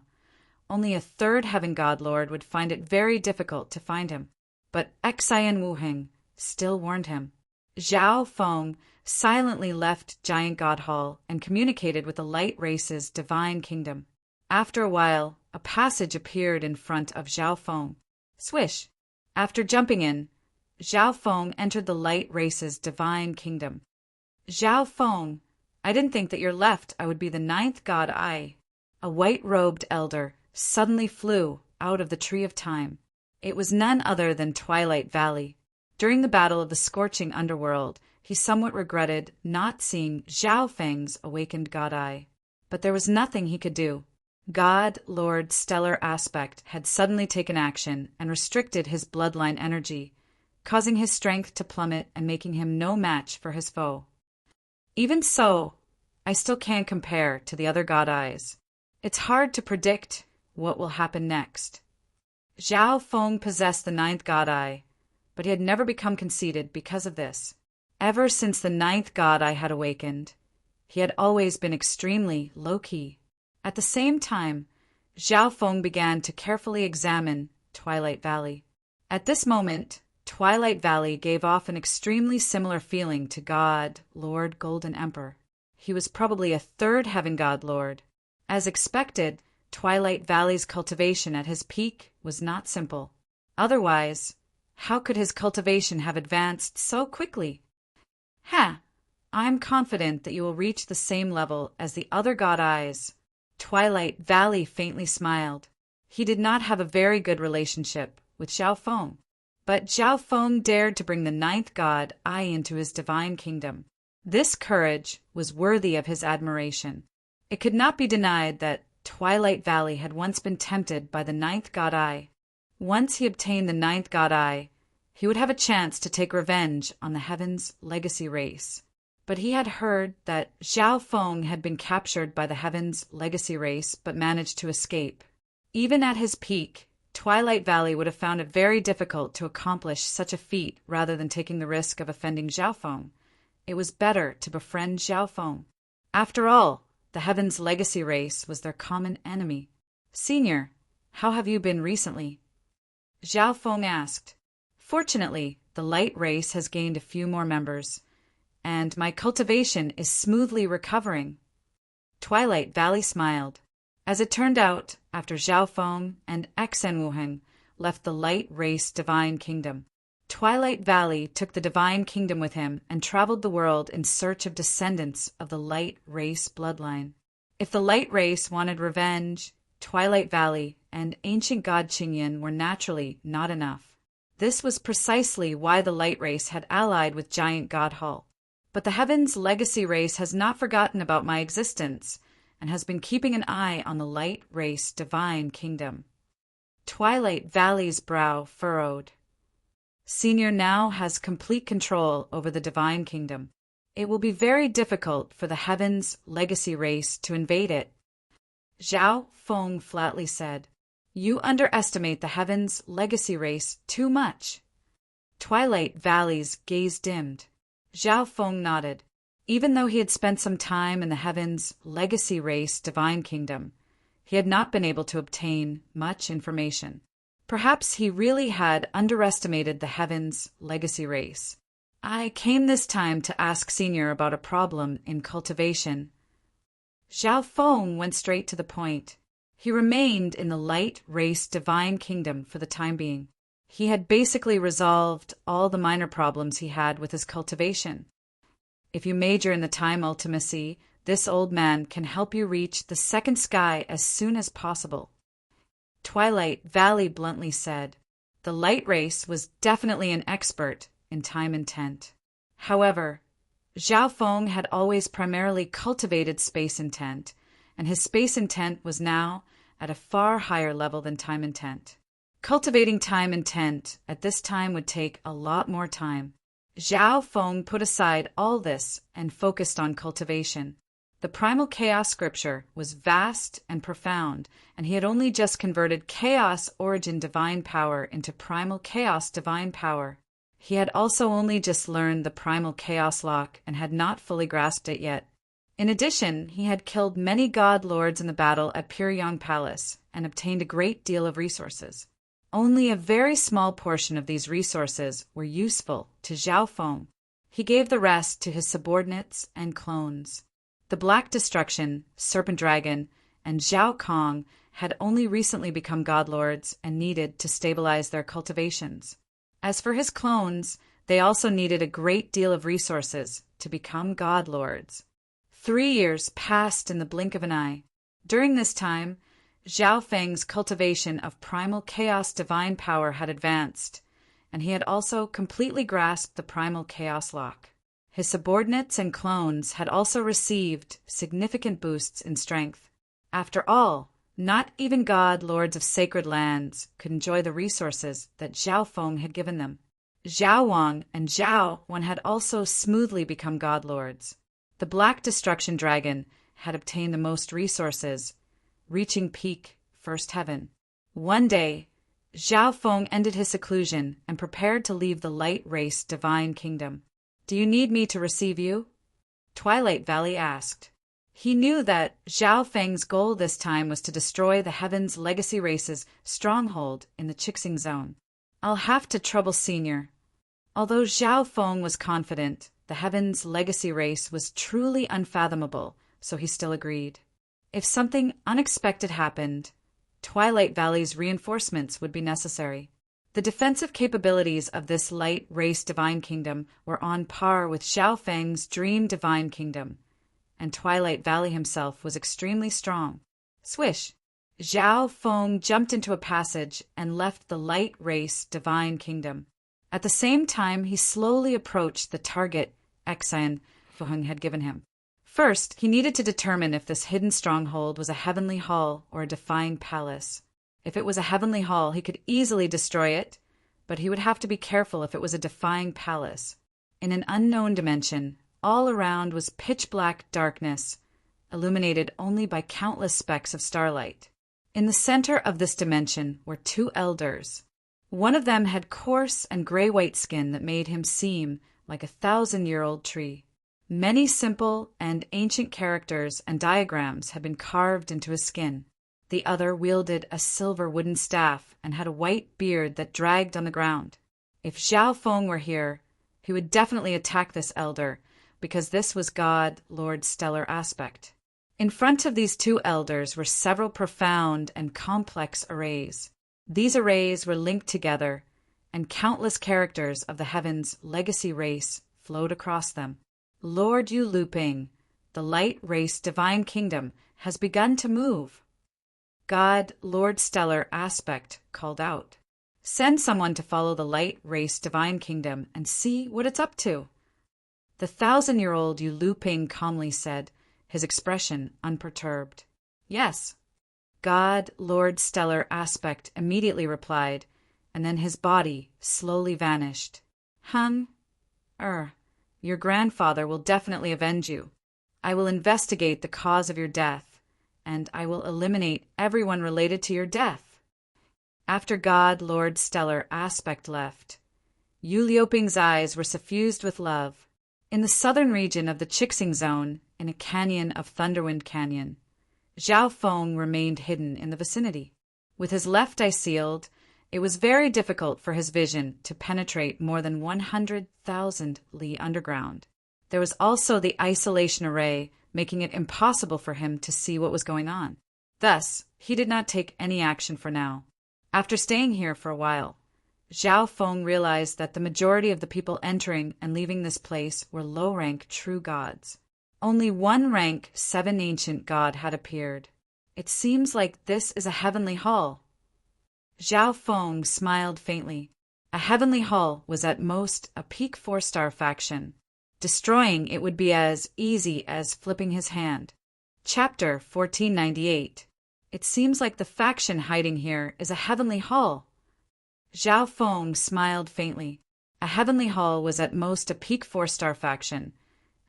only a third Heaven God Lord would find it very difficult to find him. But Xian Wuheng still warned him. Zhao Feng silently left Giant God Hall and communicated with the Light Race's divine kingdom. After a while, a passage appeared in front of Zhao Feng. Swish! After jumping in, Zhao Feng entered the Light Race's divine kingdom. Zhao Feng, I didn't think that your left I would be the ninth god I. A white-robed elder suddenly flew out of the Tree of Time. It was none other than Twilight Valley. During the battle of the scorching underworld, he somewhat regretted not seeing Zhao Feng's awakened god eye. But there was nothing he could do. God Lord Stellar Aspect had suddenly taken action and restricted his bloodline energy, causing his strength to plummet and making him no match for his foe. Even so, I still can't compare to the other god eyes. It's hard to predict what will happen next. Zhao Feng possessed the ninth god eye, but he had never become conceited because of this. Ever since the ninth god eye had awakened, he had always been extremely low-key. At the same time, Zhao Feng began to carefully examine Twilight Valley. At this moment, Twilight Valley gave off an extremely similar feeling to God, Lord Golden Emperor. He was probably a third Heaven God Lord. As expected, Twilight Valley's cultivation at his peak was not simple. Otherwise, how could his cultivation have advanced so quickly? I'm confident that you will reach the same level as the other god eyes. Twilight Valley faintly smiled. He did not have a very good relationship with Zhao Feng, but Zhao Feng dared to bring the ninth god eye into his divine kingdom. This courage was worthy of his admiration. It could not be denied that Twilight Valley had once been tempted by the ninth god eye. Once he obtained the ninth god eye, he would have a chance to take revenge on the Heaven's legacy race. But he had heard that Zhao Feng had been captured by the Heaven's legacy race but managed to escape. Even at his peak, Twilight Valley would have found it very difficult to accomplish such a feat rather than taking the risk of offending Zhao Feng. It was better to befriend Zhao Feng. After all, the Heaven's legacy race was their common enemy. Senior, how have you been recently? Zhao Feng asked. Fortunately, the Light Race has gained a few more members, and my cultivation is smoothly recovering. Twilight Valley smiled. As it turned out, after Zhao Feng and Xian Wuheng left the Light Race Divine Kingdom, Twilight Valley took the Divine Kingdom with him and traveled the world in search of descendants of the Light Race bloodline. If the Light Race wanted revenge, Twilight Valley and ancient god Qingyan were naturally not enough. This was precisely why the Light Race had allied with Giant God Hall. But the Heaven's legacy race has not forgotten about my existence and has been keeping an eye on the Light Race Divine Kingdom. Twilight Valley's brow furrowed. Senior now has complete control over the Divine Kingdom. It will be very difficult for the Heaven's legacy race to invade it. Zhao Feng flatly said, You underestimate the Heaven's legacy race too much. Twilight Valley's gaze dimmed. Zhao Feng nodded. Even though he had spent some time in the Heaven's legacy race Divine Kingdom, he had not been able to obtain much information. Perhaps he really had underestimated the Heaven's legacy race. I came this time to ask Senior about a problem in cultivation. Zhao Feng went straight to the point. He remained in the Light Race Divine Kingdom for the time being. He had basically resolved all the minor problems he had with his cultivation. If you major in the time ultimacy, this old man can help you reach the second sky as soon as possible. Twilight Valley bluntly said. The light race was definitely an expert in time intent. However, Zhao Feng had always primarily cultivated space intent, and his space intent was now at a far higher level than time intent. Cultivating time intent at this time would take a lot more time. Zhao Feng put aside all this and focused on cultivation. The primal chaos scripture was vast and profound, and he had only just converted chaos origin divine power into primal chaos divine power. He had also only just learned the primal chaos lock and had not fully grasped it yet. In addition, he had killed many god lords in the battle at Pyryang Palace and obtained a great deal of resources. Only a very small portion of these resources were useful to Zhao Feng. He gave the rest to his subordinates and clones. The Black Destruction, Serpent Dragon, and Zhao Kong had only recently become god lords and needed to stabilize their cultivations. As for his clones, they also needed a great deal of resources to become god lords. 3 years passed in the blink of an eye. During this time, Zhao Feng's cultivation of primal chaos divine power had advanced, and he had also completely grasped the primal chaos lock. His subordinates and clones had also received significant boosts in strength. After all, not even god lords of sacred lands could enjoy the resources that Zhao Feng had given them. Zhao Wang and Zhao Wen had also smoothly become god lords. The Black Destruction Dragon had obtained the most resources, reaching peak first heaven. One day, Zhao Feng ended his seclusion and prepared to leave the light race divine kingdom. Do you need me to receive you? Twilight Valley asked. He knew that Zhao Feng's goal this time was to destroy the Heaven's Legacy Race's stronghold in the Chixing Zone. I'll have to trouble Senior. Although Zhao Feng was confident the Heaven's Legacy Race was truly unfathomable, so he still agreed. If something unexpected happened, Twilight Valley's reinforcements would be necessary. The defensive capabilities of this light race divine kingdom were on par with Zhao Feng's dream divine kingdom, and Twilight Valley himself was extremely strong. Swish! Zhao Feng jumped into a passage and left the light race divine kingdom. At the same time, he slowly approached the target Exan Feng had given him. First, he needed to determine if this hidden stronghold was a heavenly hall or a defying palace. If it was a heavenly hall, he could easily destroy it, but he would have to be careful if it was a defying palace. In an unknown dimension, all around was pitch-black darkness, illuminated only by countless specks of starlight. In the center of this dimension were 2 elders. One of them had coarse and gray-white skin that made him seem like a 1,000-year-old tree. Many simple and ancient characters and diagrams had been carved into his skin. The other wielded a silver wooden staff and had a white beard that dragged on the ground. If Zhao Feng were here, he would definitely attack this elder, because this was God Lord Stellar Aspect. In front of these 2 elders were several profound and complex arrays. These arrays were linked together, and countless characters of the Heaven's Legacy Race flowed across them. Lord Yu Luping, the light race divine kingdom, has begun to move. God Lord Stellar Aspect called out. Send someone to follow the light race divine kingdom and see what it's up to. The 1,000-year-old Yu Luping calmly said, his expression unperturbed. Yes. God Lord Stellar Aspect immediately replied, and then his body slowly vanished. Your grandfather will definitely avenge you. I will investigate the cause of your death, and I will eliminate everyone related to your death. After God Lord Stellar Aspect left, Yu Liuping's eyes were suffused with love. In the southern region of the Chixing Zone, in a canyon of Thunderwind Canyon, Zhao Feng remained hidden in the vicinity. With his left eye sealed, it was very difficult for his vision to penetrate more than 100,000 li underground. There was also the isolation array, making it impossible for him to see what was going on. Thus, he did not take any action for now. After staying here for a while, Zhao Feng realized that the majority of the people entering and leaving this place were low-rank true gods. Only one rank 7 ancient god had appeared. It seems like this is a heavenly hall. Zhao Feng smiled faintly. A heavenly hull was at most a peak 4-star faction. Destroying it would be as easy as flipping his hand. Chapter 1498. It seems like the faction hiding here is a heavenly hull. Zhao Feng smiled faintly. A heavenly hull was at most a peak 4-star faction,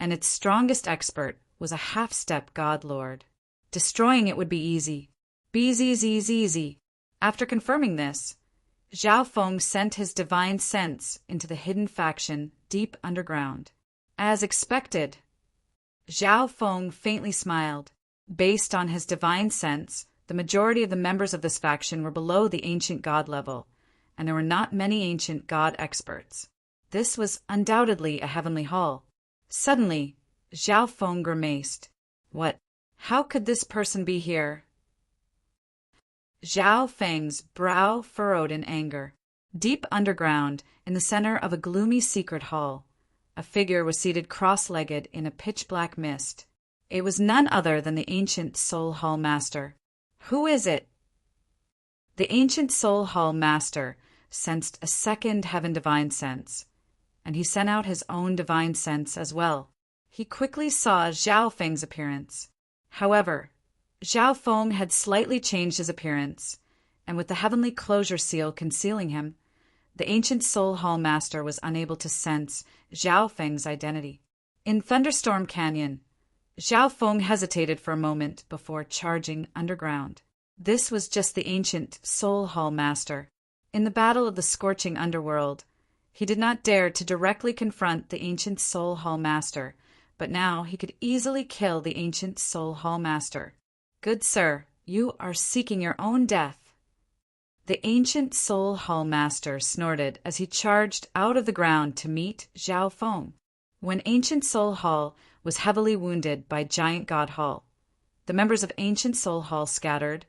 and its strongest expert was a half-step god lord. Destroying it would be easy. Easy. After confirming this, Zhao Feng sent his divine sense into the hidden faction deep underground. As expected, Zhao Feng faintly smiled. Based on his divine sense, the majority of the members of this faction were below the ancient god level, and there were not many ancient god experts. This was undoubtedly a heavenly hall. Suddenly, Zhao Feng grimaced. What? How could this person be here? Zhao Feng's brow furrowed in anger. Deep underground, in the center of a gloomy secret hall, a figure was seated cross-legged in a pitch-black mist. It was none other than the ancient Soul Hall Master. Who is it? The ancient Soul Hall Master sensed a second heaven divine sense, and he sent out his own divine sense as well. He quickly saw Zhao Feng's appearance. However, Zhao Feng had slightly changed his appearance, and with the heavenly closure seal concealing him, the ancient Soul Hall Master was unable to sense Zhao Feng's identity. In Thunderstorm Canyon, Zhao Feng hesitated for a moment before charging underground. This was just the ancient Soul Hall Master. In the battle of the scorching underworld, he did not dare to directly confront the ancient Soul Hall Master, but now he could easily kill the ancient Soul Hall Master. Good sir, you are seeking your own death. The ancient Soul Hall Master snorted as he charged out of the ground to meet Zhao Feng. When Ancient Soul Hall was heavily wounded by Giant God Hall, the members of Ancient Soul Hall scattered,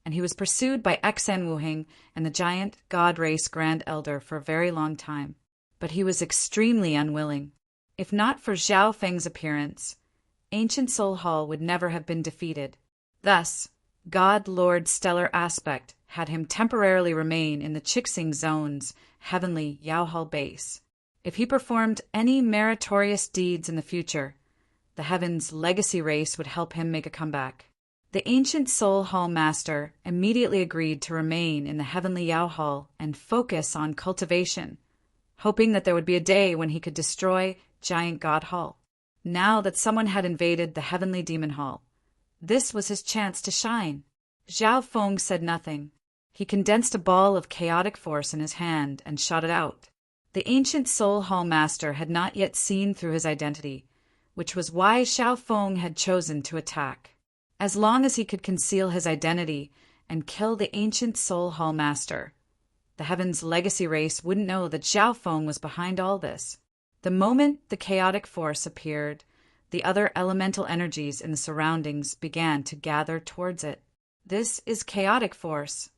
and he was pursued by Xen Wuheng and the Giant God Race Grand Elder for a very long time. But he was extremely unwilling. If not for Zhao Feng's appearance, Ancient Soul Hall would never have been defeated. Thus, God Lord Stellar Aspect had him temporarily remain in the Chixing Zone's heavenly Yaohall base. If he performed any meritorious deeds in the future, the Heaven's legacy race would help him make a comeback. The ancient Soul Hall Master immediately agreed to remain in the heavenly Yaohall and focus on cultivation, hoping that there would be a day when he could destroy Giant God Hall. Now that someone had invaded the heavenly Demon Hall, this was his chance to shine. Zhao Feng said nothing. He condensed a ball of chaotic force in his hand and shot it out. The ancient Soul Hall Master had not yet seen through his identity, which was why Zhao Feng had chosen to attack. As long as he could conceal his identity and kill the ancient Soul Hall Master, the Heaven's legacy race wouldn't know that Zhao Feng was behind all this. The moment the chaotic force appeared, the other elemental energies in the surroundings began to gather towards it. This is chaotic force.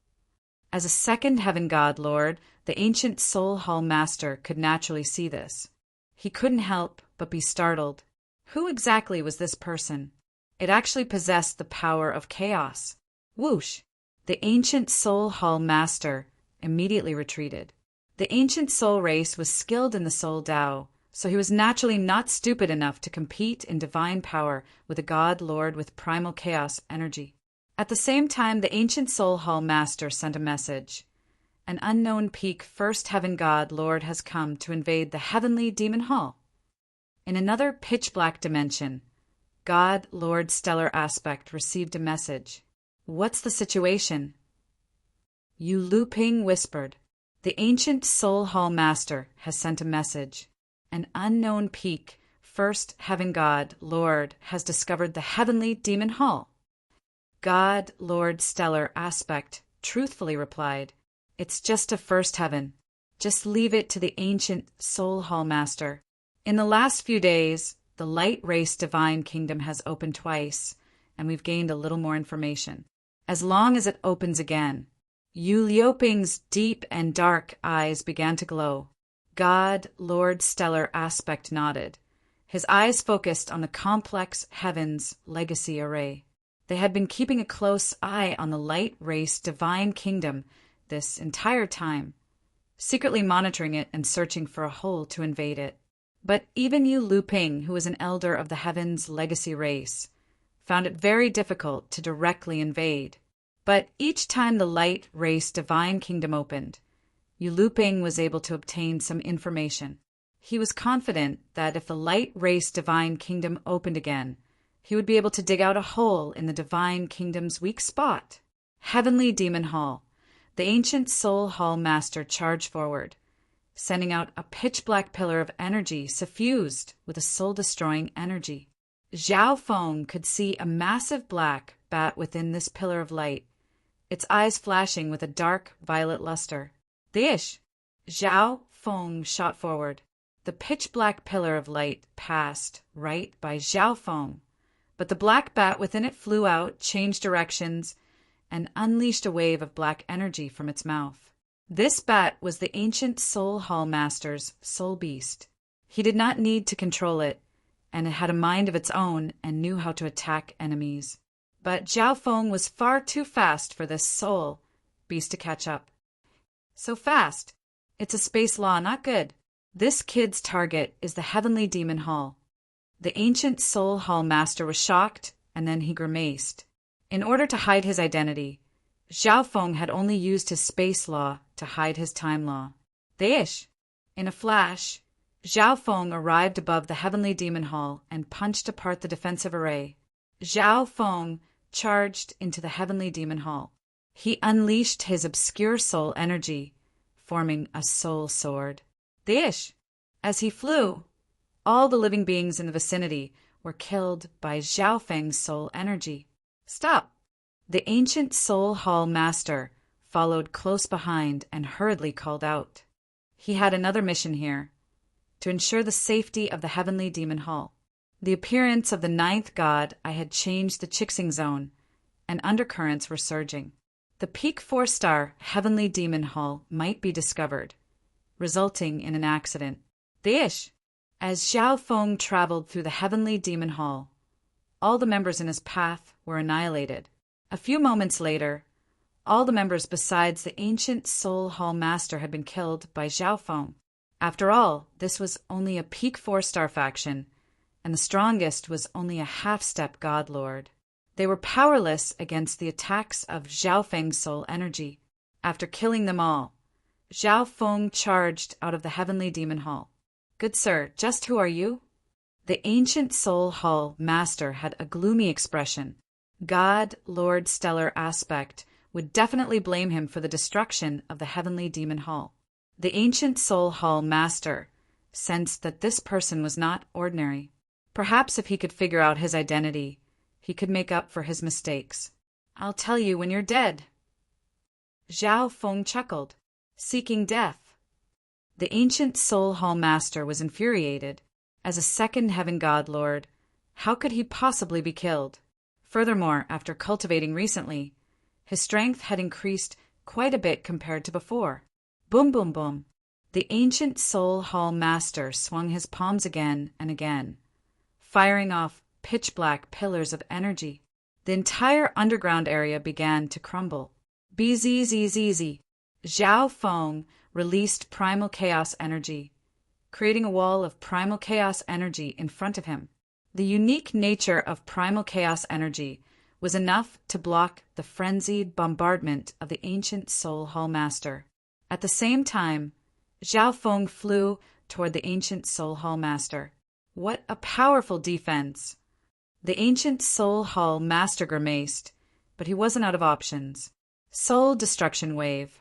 As a second Heaven God Lord, the ancient Soul Hall Master could naturally see this. He couldn't help but be startled. Who exactly was this person? It actually possessed the power of chaos. Whoosh! The ancient Soul Hall Master immediately retreated. The ancient soul race was skilled in the Soul Tao, so he was naturally not stupid enough to compete in divine power with a God Lord with primal chaos energy. At the same time, the ancient Soul Hall Master sent a message. An unknown peak First Heaven God Lord has come to invade the heavenly Demon Hall. In another pitch-black dimension, God Lord Stellar Aspect received a message. What's the situation? Yu Luping whispered. The ancient Soul Hall Master has sent a message. An unknown peak, First Heaven God Lord, has discovered the heavenly Demon Hall. God Lord Stellar Aspect truthfully replied, It's just a first heaven. Just leave it to the ancient Soul Hall Master. In the last few days, the Light Race Divine Kingdom has opened twice, and we've gained a little more information. As long as it opens again, Yu Liuping's deep and dark eyes began to glow. God Lord Stellar Aspect nodded. His eyes focused on the complex Heaven's legacy array. They had been keeping a close eye on the Light Race Divine Kingdom this entire time, secretly monitoring it and searching for a hole to invade it. But even Yu Luping, who was an elder of the Heaven's legacy race, found it very difficult to directly invade. But each time the Light Race Divine Kingdom opened, Yu Luping was able to obtain some information. He was confident that if the Light Race Divine Kingdom opened again, he would be able to dig out a hole in the Divine Kingdom's weak spot. Heavenly Demon Hall. The ancient Soul Hall Master charged forward, sending out a pitch-black pillar of energy suffused with a soul-destroying energy. Zhao Feng could see a massive black bat within this pillar of light, its eyes flashing with a dark violet luster. Dish! Zhao Feng shot forward. The pitch-black pillar of light passed right by Zhao Feng, but the black bat within it flew out, changed directions, and unleashed a wave of black energy from its mouth. This bat was the ancient Soul Hall Master's soul beast. He did not need to control it, and it had a mind of its own and knew how to attack enemies. But Zhao Feng was far too fast for this soul beast to catch up. So fast. It's a space law, not good. This kid's target is the Heavenly Demon Hall. The ancient Soul Hall Master was shocked, and then he grimaced. In order to hide his identity, Zhao Feng had only used his space law to hide his time law. Dish! In a flash, Zhao Feng arrived above the Heavenly Demon Hall and punched apart the defensive array. Zhao Feng charged into the Heavenly Demon Hall. He unleashed his obscure soul energy, forming a soul sword. Dish! As he flew, all the living beings in the vicinity were killed by Zhao Feng's soul energy. Stop! The ancient Soul Hall Master followed close behind and hurriedly called out. He had another mission here, to ensure the safety of the Heavenly Demon Hall. The appearance of the ninth god I had changed the Chixing Zone, and undercurrents were surging. The peak 4-star Heavenly Demon Hall might be discovered, resulting in an accident. Dish! As Zhao Feng traveled through the Heavenly Demon Hall, all the members in his path were annihilated. A few moments later, all the members besides the ancient Soul Hall Master had been killed by Zhao Feng. After all, this was only a peak 4-star faction, and the strongest was only a half-step God Lord. They were powerless against the attacks of Zhao Feng's soul energy. After killing them all, Zhao Feng charged out of the Heavenly Demon Hall. Good sir, just who are you? The ancient Soul Hall Master had a gloomy expression. God Lord Stellar aspect would definitely blame him for the destruction of the Heavenly Demon Hall. The ancient Soul Hall Master sensed that this person was not ordinary. Perhaps if he could figure out his identity, he could make up for his mistakes. I'll tell you when you're dead. Zhao Feng chuckled. Seeking death. The ancient Soul Hall Master was infuriated. As a second Heaven God Lord, how could he possibly be killed? Furthermore, after cultivating recently, his strength had increased quite a bit compared to before. Boom, boom, boom. The ancient Soul Hall Master swung his palms again and again, firing off pitch-black pillars of energy. The entire underground area began to crumble. Bzzzzz. Zhao Feng released primal chaos energy, creating a wall of primal chaos energy in front of him. The unique nature of primal chaos energy was enough to block the frenzied bombardment of the ancient Soul Hall Master. At the same time, Zhao Feng flew toward the ancient Soul Hall Master. What a powerful defense! The ancient Soul Hall Master grimaced, but he wasn't out of options. Soul Destruction Wave.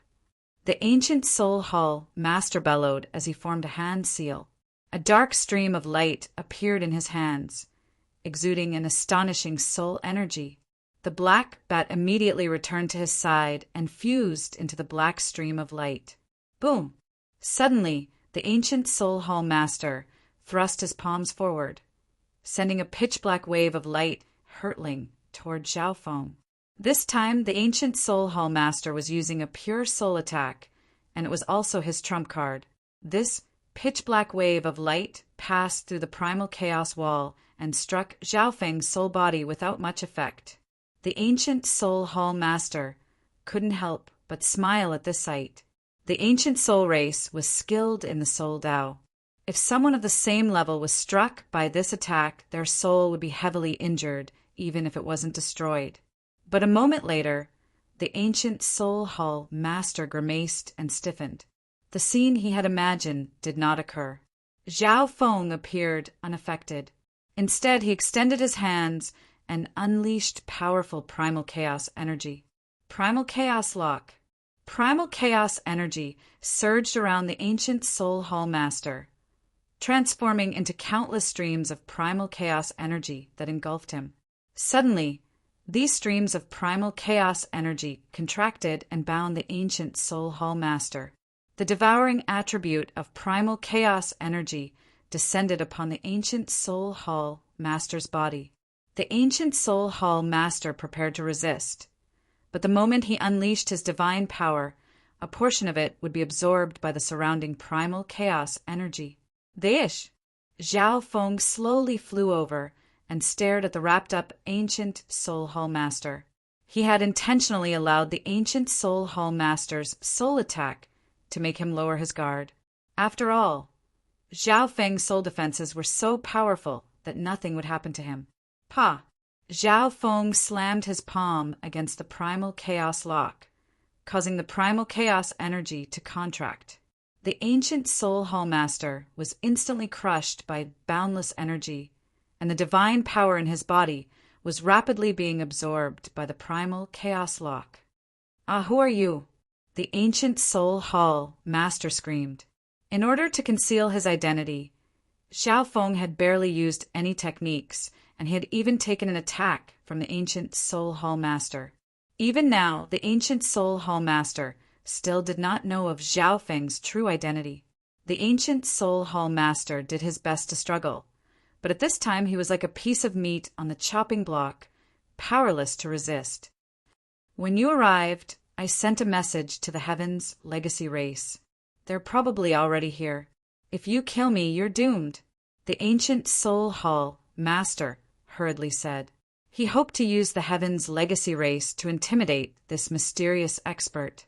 The ancient Soul Hall Master bellowed as he formed a hand seal. A dark stream of light appeared in his hands, exuding an astonishing soul energy. The black bat immediately returned to his side and fused into the black stream of light. Boom! Suddenly, the ancient Soul Hall Master thrust his palms forward, sending a pitch-black wave of light hurtling toward Zhao Feng. This time, the ancient Soul Hall Master was using a pure soul attack, and it was also his trump card. This pitch-black wave of light passed through the primal chaos wall and struck Zhao Feng's soul body without much effect. The ancient Soul Hall Master couldn't help but smile at this sight. The ancient soul race was skilled in the soul Tao. If someone of the same level was struck by this attack, their soul would be heavily injured, even if it wasn't destroyed. But a moment later, the ancient soul hall master grimaced and stiffened. The scene he had imagined did not occur. Zhao Feng appeared unaffected. Instead, he extended his hands and unleashed powerful primal chaos energy. Primal chaos lock. Primal chaos energy surged around the ancient soul hall master, transforming into countless streams of primal chaos energy that engulfed him. Suddenly, these streams of primal chaos energy contracted and bound the ancient soul hall master. The devouring attribute of primal chaos energy descended upon the ancient soul hall master's body. The ancient soul hall master prepared to resist, but the moment he unleashed his divine power, a portion of it would be absorbed by the surrounding primal chaos energy. Deish! Zhao Feng slowly flew over and stared at the wrapped-up ancient soul hall master. He had intentionally allowed the ancient soul hall master's soul attack to make him lower his guard. After all, Zhao Feng's soul defenses were so powerful that nothing would happen to him. Pa! Zhao Feng slammed his palm against the primal chaos lock, causing the primal chaos energy to contract. The ancient soul hall master was instantly crushed by boundless energy, and the divine power in his body was rapidly being absorbed by the primal chaos lock. Ah, who are you? The ancient soul hall master screamed. In order to conceal his identity, Zhao Feng had barely used any techniques, and he had even taken an attack from the ancient soul hall master. Even now, the ancient soul hall master still did not know of Zhao Feng's true identity. The ancient soul hall master did his best to struggle, but at this time he was like a piece of meat on the chopping block, powerless to resist. When you arrived, I sent a message to the Heaven's legacy race. They're probably already here. If you kill me, you're doomed, the ancient soul hall master hurriedly said. He hoped to use the Heaven's legacy race to intimidate this mysterious expert.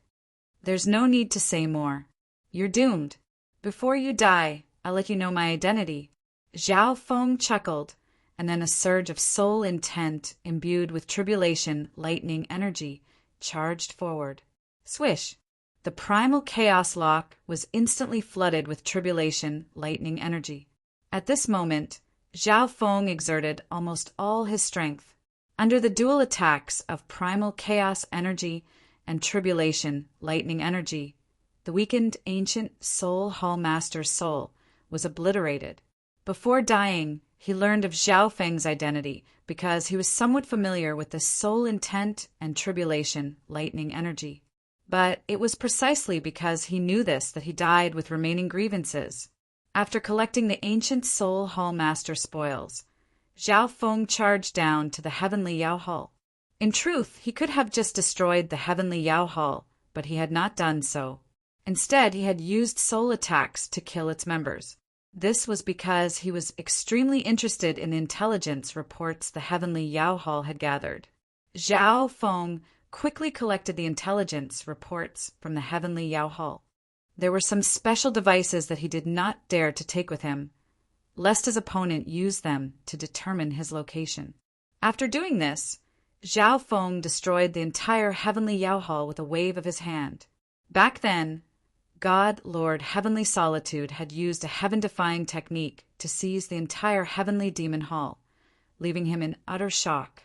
There's no need to say more. You're doomed. Before you die, I'll let you know my identity. Zhao Feng chuckled, and then a surge of soul intent imbued with tribulation lightning energy charged forward. Swish! The primal chaos lock was instantly flooded with tribulation lightning energy. At this moment, Zhao Feng exerted almost all his strength. Under the dual attacks of primal chaos energy and tribulation lightning energy, the weakened ancient soul hall master's soul was obliterated. Before dying, he learned of Zhao Feng's identity because he was somewhat familiar with the soul intent and tribulation lightning energy. But it was precisely because he knew this that he died with remaining grievances. After collecting the ancient soul hall master spoils, Zhao Feng charged down to the heavenly Yao Hall. In truth, he could have just destroyed the heavenly Yao Hall, but he had not done so. Instead, he had used soul attacks to kill its members. This was because he was extremely interested in the intelligence reports the heavenly Yao Hall had gathered. Zhao Feng quickly collected the intelligence reports from the heavenly Yao Hall. There were some special devices that he did not dare to take with him, lest his opponent use them to determine his location. After doing this, Zhao Feng destroyed the entire heavenly Yao Hall with a wave of his hand. Back then, God Lord Heavenly Solitude had used a heaven-defying technique to seize the entire heavenly demon hall, leaving him in utter shock.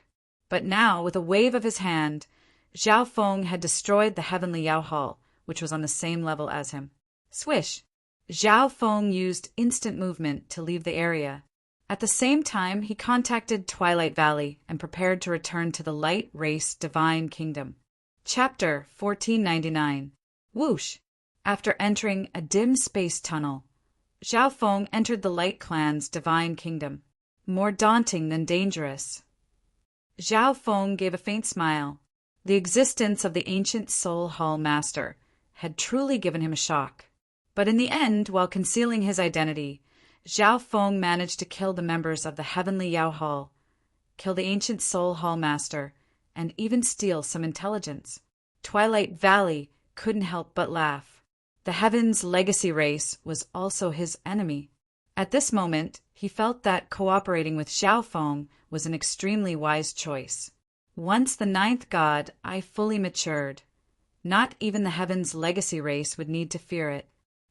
But now, with a wave of his hand, Zhao Feng had destroyed the heavenly Yao Hall, which was on the same level as him. Swish! Zhao Feng used instant movement to leave the area. At the same time, he contacted Twilight Valley and prepared to return to the Light Race Divine Kingdom. Chapter 1499. Whoosh! After entering a dim space tunnel, Zhao Feng entered the Light Clan's Divine Kingdom. More daunting than dangerous. Zhao Feng gave a faint smile. The existence of the ancient Soul Hall Master had truly given him a shock. But in the end, while concealing his identity, Zhao Feng managed to kill the members of the Heavenly Yao Hall, kill the ancient Soul Hall Master, and even steal some intelligence. Twilight Valley couldn't help but laugh. The Heaven's legacy race was also his enemy. At this moment, he felt that cooperating with Xiao Feng was an extremely wise choice. Once the ninth god, I fully matured. Not even the Heaven's legacy race would need to fear it.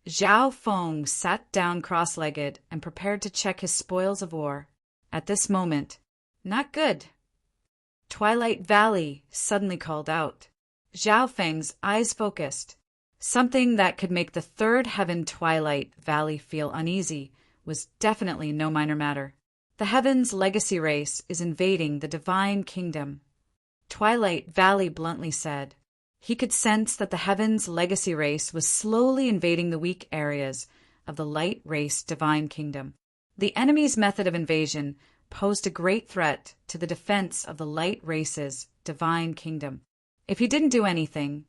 Xiao Feng sat down cross-legged and prepared to check his spoils of war. At this moment, not good. Twilight Valley suddenly called out. Xiao Feng's eyes focused. Something that could make the third heaven Twilight Valley feel uneasy was definitely no minor matter. The Heaven's legacy race is invading the divine kingdom. Twilight Valley bluntly said. He could sense that the Heaven's legacy race was slowly invading the weak areas of the light race divine kingdom. The enemy's method of invasion posed a great threat to the defense of the light race's divine kingdom. If he didn't do anything,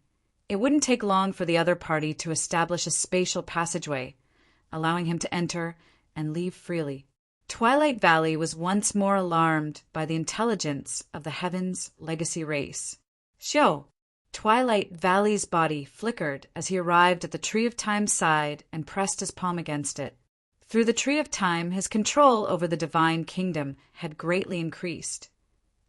it wouldn't take long for the other party to establish a spatial passageway, allowing him to enter and leave freely. Twilight Valley was once more alarmed by the intelligence of the Heaven's legacy race. Xiao! Twilight Valley's body flickered as he arrived at the Tree of Time's side and pressed his palm against it. Through the Tree of Time, his control over the divine kingdom had greatly increased,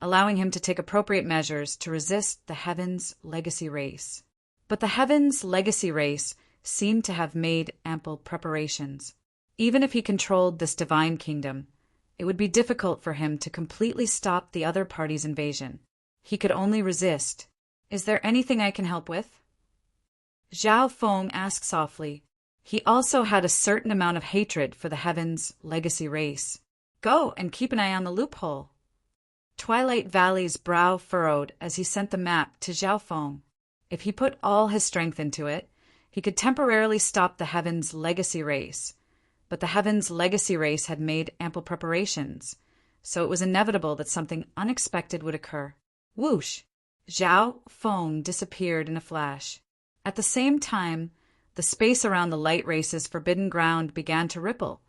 allowing him to take appropriate measures to resist the Heaven's legacy race. But the Heaven's legacy race seemed to have made ample preparations. Even if he controlled this divine kingdom, it would be difficult for him to completely stop the other party's invasion. He could only resist. Is there anything I can help with? Xiao Feng asked softly. He also had a certain amount of hatred for the Heaven's legacy race. Go and keep an eye on the loophole. Twilight Valley's brow furrowed as he sent the map to Xiao Feng. If he put all his strength into it, he could temporarily stop the Heaven's legacy race. But the Heaven's legacy race had made ample preparations, so it was inevitable that something unexpected would occur. Whoosh! Xiao Feng disappeared in a flash. At the same time, the space around the light race's forbidden ground began to ripple,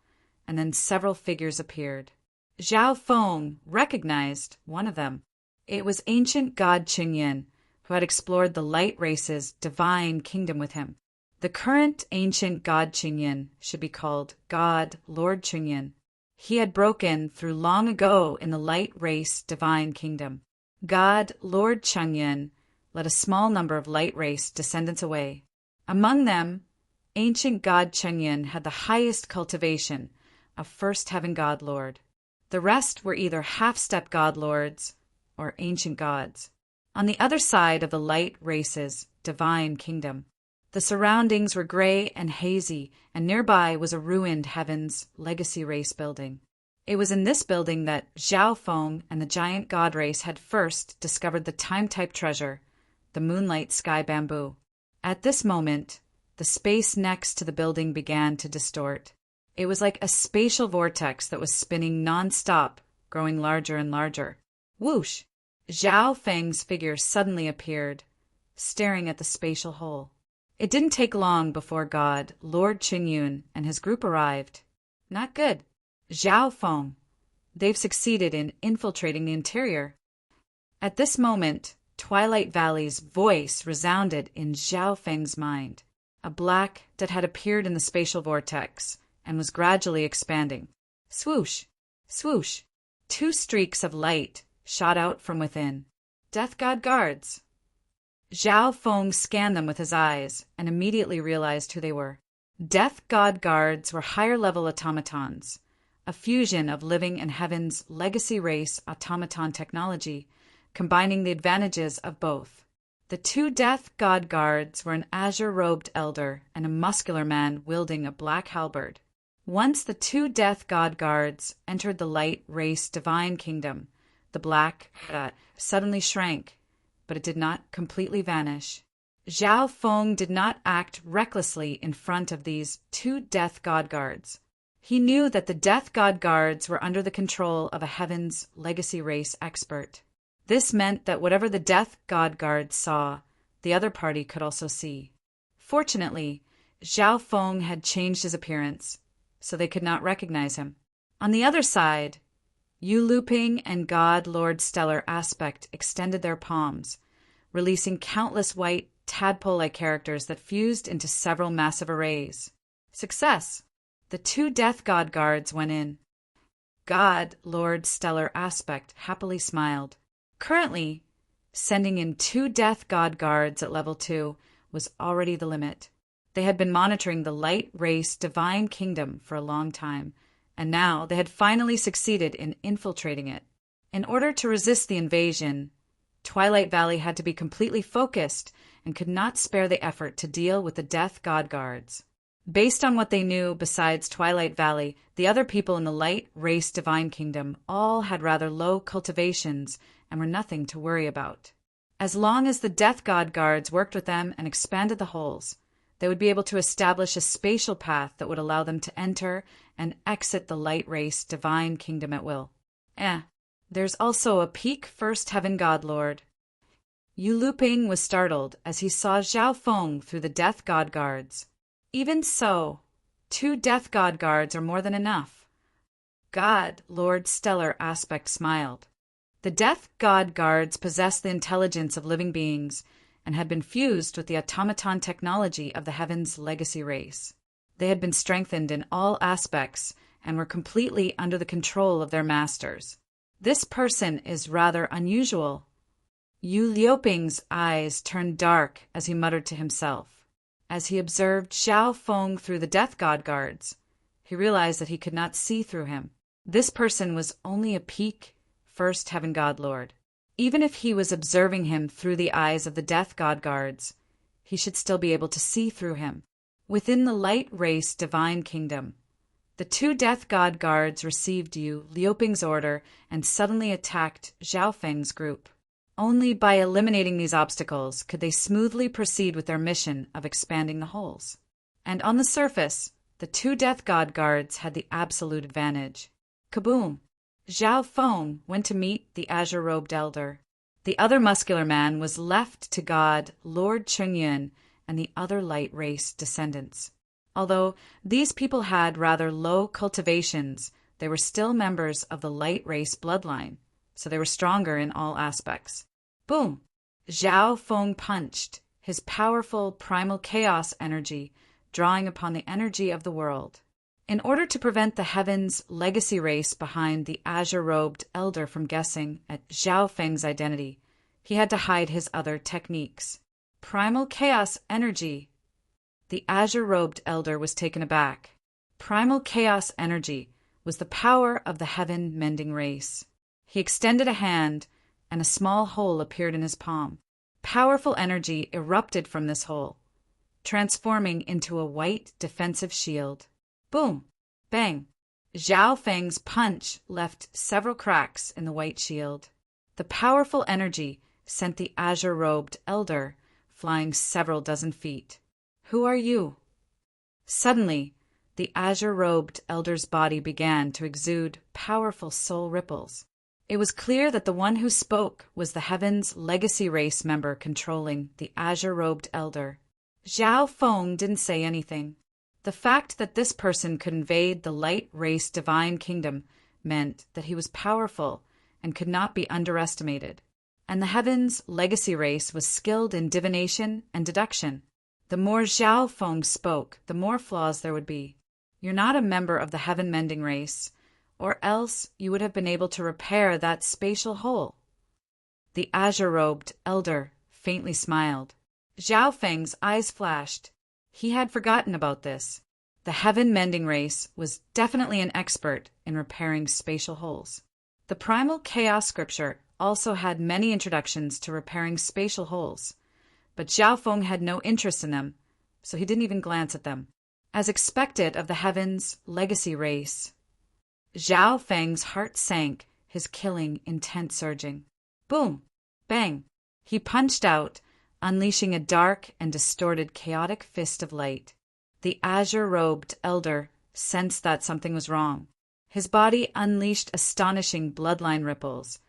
and then several figures appeared. Xiao Feng recognized one of them. It was ancient god Qingyan, who had explored the light race's divine kingdom with him. The current ancient god Qingyan should be called God Lord Qingyan. He had broken through long ago in the light race divine kingdom. God Lord Qingyan led a small number of light race descendants away. Among them, ancient god Qingyan had the highest cultivation of first heaven god lord. The rest were either half-step god lords or ancient gods. On the other side of the light race's divine kingdom, the surroundings were gray and hazy, and nearby was a ruined Heaven's legacy race building. It was in this building that Xiao Feng and the giant god race had first discovered the time-type treasure, the moonlight sky bamboo. At this moment, the space next to the building began to distort. It was like a spatial vortex that was spinning non-stop, growing larger and larger. Whoosh! Xiao Feng's figure suddenly appeared, staring at the spatial hole. It didn't take long before God, Lord Qingyun, and his group arrived. Not good. Xiao Feng. They've succeeded in infiltrating the interior. At this moment, Twilight Valley's voice resounded in Xiao Feng's mind. A black that had appeared in the spatial vortex and was gradually expanding. Swoosh! Swoosh! 2 streaks of light shot out from within. Death God guards. Xiao Feng scanned them with his eyes and immediately realized who they were. Death God guards were higher-level automatons, a fusion of living and Heaven's legacy race automaton technology, combining the advantages of both. The 2 Death God guards were an azure-robed elder and a muscular man wielding a black halberd. Once the 2 Death God guards entered the light race divine kingdom, the black suddenly shrank, but it did not completely vanish. Xiao Feng did not act recklessly in front of these 2 Death God guards. He knew that the Death God guards were under the control of a Heaven's legacy race expert. This meant that whatever the Death God guards saw, the other party could also see. Fortunately, Xiao Feng had changed his appearance, so they could not recognize him. On the other side, Yu Luping and God Lord Stellar Aspect extended their palms, releasing countless white, tadpole-like characters that fused into several massive arrays. Success! The 2 Death God guards went in. God, Lord Stellar Aspect, happily smiled. Currently, sending in 2 Death God guards at level 2 was already the limit. They had been monitoring the light race divine kingdom for a long time, and now they had finally succeeded in infiltrating it. In order to resist the invasion, Twilight Valley had to be completely focused and could not spare the effort to deal with the Death God guards. Based on what they knew besides Twilight Valley, the other people in the light race divine kingdom all had rather low cultivations and were nothing to worry about. As long as the Death God guards worked with them and expanded the holes, they would be able to establish a spatial path that would allow them to enter and exit the light race divine kingdom at will. There's also a peak first heaven god lord. Yu Luping was startled as he saw Zhao Feng through the Death God guards. Even so, 2 Death God guards are more than enough. God, Lord Stellar Aspect smiled. The Death God guards possessed the intelligence of living beings and had been fused with the automaton technology of the Heaven's legacy race. They had been strengthened in all aspects and were completely under the control of their masters. This person is rather unusual. Yu Liuping's eyes turned dark as he muttered to himself. As he observed Zhao Feng through the Death God guards, he realized that he could not see through him. This person was only a peak first heaven god lord. Even if he was observing him through the eyes of the Death God guards, he should still be able to see through him. Within the light race divine kingdom, the 2 Death God guards received Yu Liuping's order and suddenly attacked Zhao Feng's group. Only by eliminating these obstacles could they smoothly proceed with their mission of expanding the holes. And on the surface, the 2 Death God guards had the absolute advantage. Kaboom! Zhao Feng went to meet the azure-robed elder. The other muscular man was left to God, Lord Chungyun, and the other light race descendants. Although these people had rather low cultivations, they were still members of the light race bloodline, so they were stronger in all aspects. Boom! Zhao Feng punched, his powerful primal chaos energy drawing upon the energy of the world. In order to prevent the Heaven's legacy race behind the azure-robed elder from guessing at Zhao Feng's identity, he had to hide his other techniques. Primal chaos energy. The azure-robed elder was taken aback. Primal chaos energy was the power of the heaven-mending race. He extended a hand, and a small hole appeared in his palm. Powerful energy erupted from this hole, transforming into a white defensive shield. Boom! Bang! Zhao Feng's punch left several cracks in the white shield. The powerful energy sent the azure-robed elder flying several dozen feet. Who are you? Suddenly, the azure-robed elder's body began to exude powerful soul ripples. It was clear that the one who spoke was the Heaven's legacy race member controlling the azure-robed elder. Zhao Feng didn't say anything. The fact that this person could invade the light race divine kingdom meant that he was powerful and could not be underestimated. And the Heaven's legacy race was skilled in divination and deduction. The more Zhao Feng spoke, the more flaws there would be. You're not a member of the heaven-mending race, or else you would have been able to repair that spatial hole. The azure-robed elder faintly smiled. Zhao Feng's eyes flashed. He had forgotten about this. The heaven-mending race was definitely an expert in repairing spatial holes. The primal chaos scripture also had many introductions to repairing spatial holes, but Zhao Feng had no interest in them, so he didn't even glance at them. As expected of the Heaven's legacy race, Zhao Feng's heart sank, his killing intent surging. Boom! Bang! He punched out, unleashing a dark and distorted chaotic fist of light. The azure-robed elder sensed that something was wrong. His body unleashed astonishing bloodline ripples,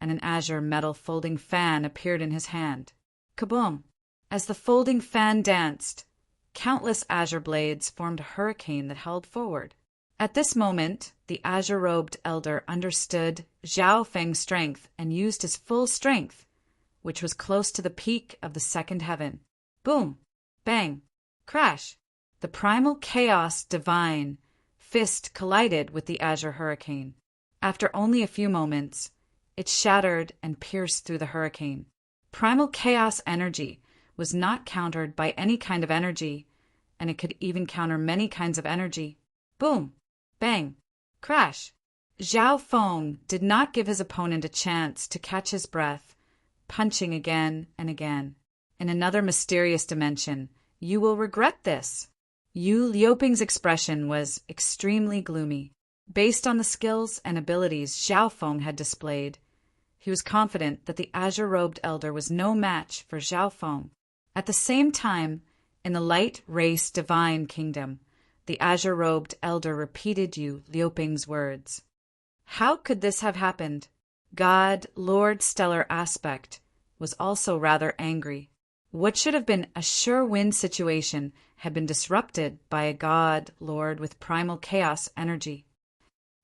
and an azure metal folding fan appeared in his hand. Kaboom! As the folding fan danced, countless azure blades formed a hurricane that held forward. At this moment, the azure-robed elder understood Zhao Feng's strength and used his full strength, which was close to the peak of the second heaven. Boom! Bang! Crash! The primal chaos divine fist collided with the azure hurricane. After only a few moments, it shattered and pierced through the hurricane. Primal chaos energy was not countered by any kind of energy, and it could even counter many kinds of energy. Boom! Bang! Crash! Zhao Feng did not give his opponent a chance to catch his breath, punching again and again. In another mysterious dimension, you will regret this. Yu Liuping's expression was extremely gloomy. Based on the skills and abilities Zhao Feng had displayed, he was confident that the azure-robed elder was no match for Zhao Feng. At the same time, in the light race divine kingdom, the azure-robed elder repeated Yu Liuping's words. How could this have happened? God, Lord Stellar Aspect, was also rather angry. What should have been a sure win situation had been disrupted by a God, Lord with primal chaos energy.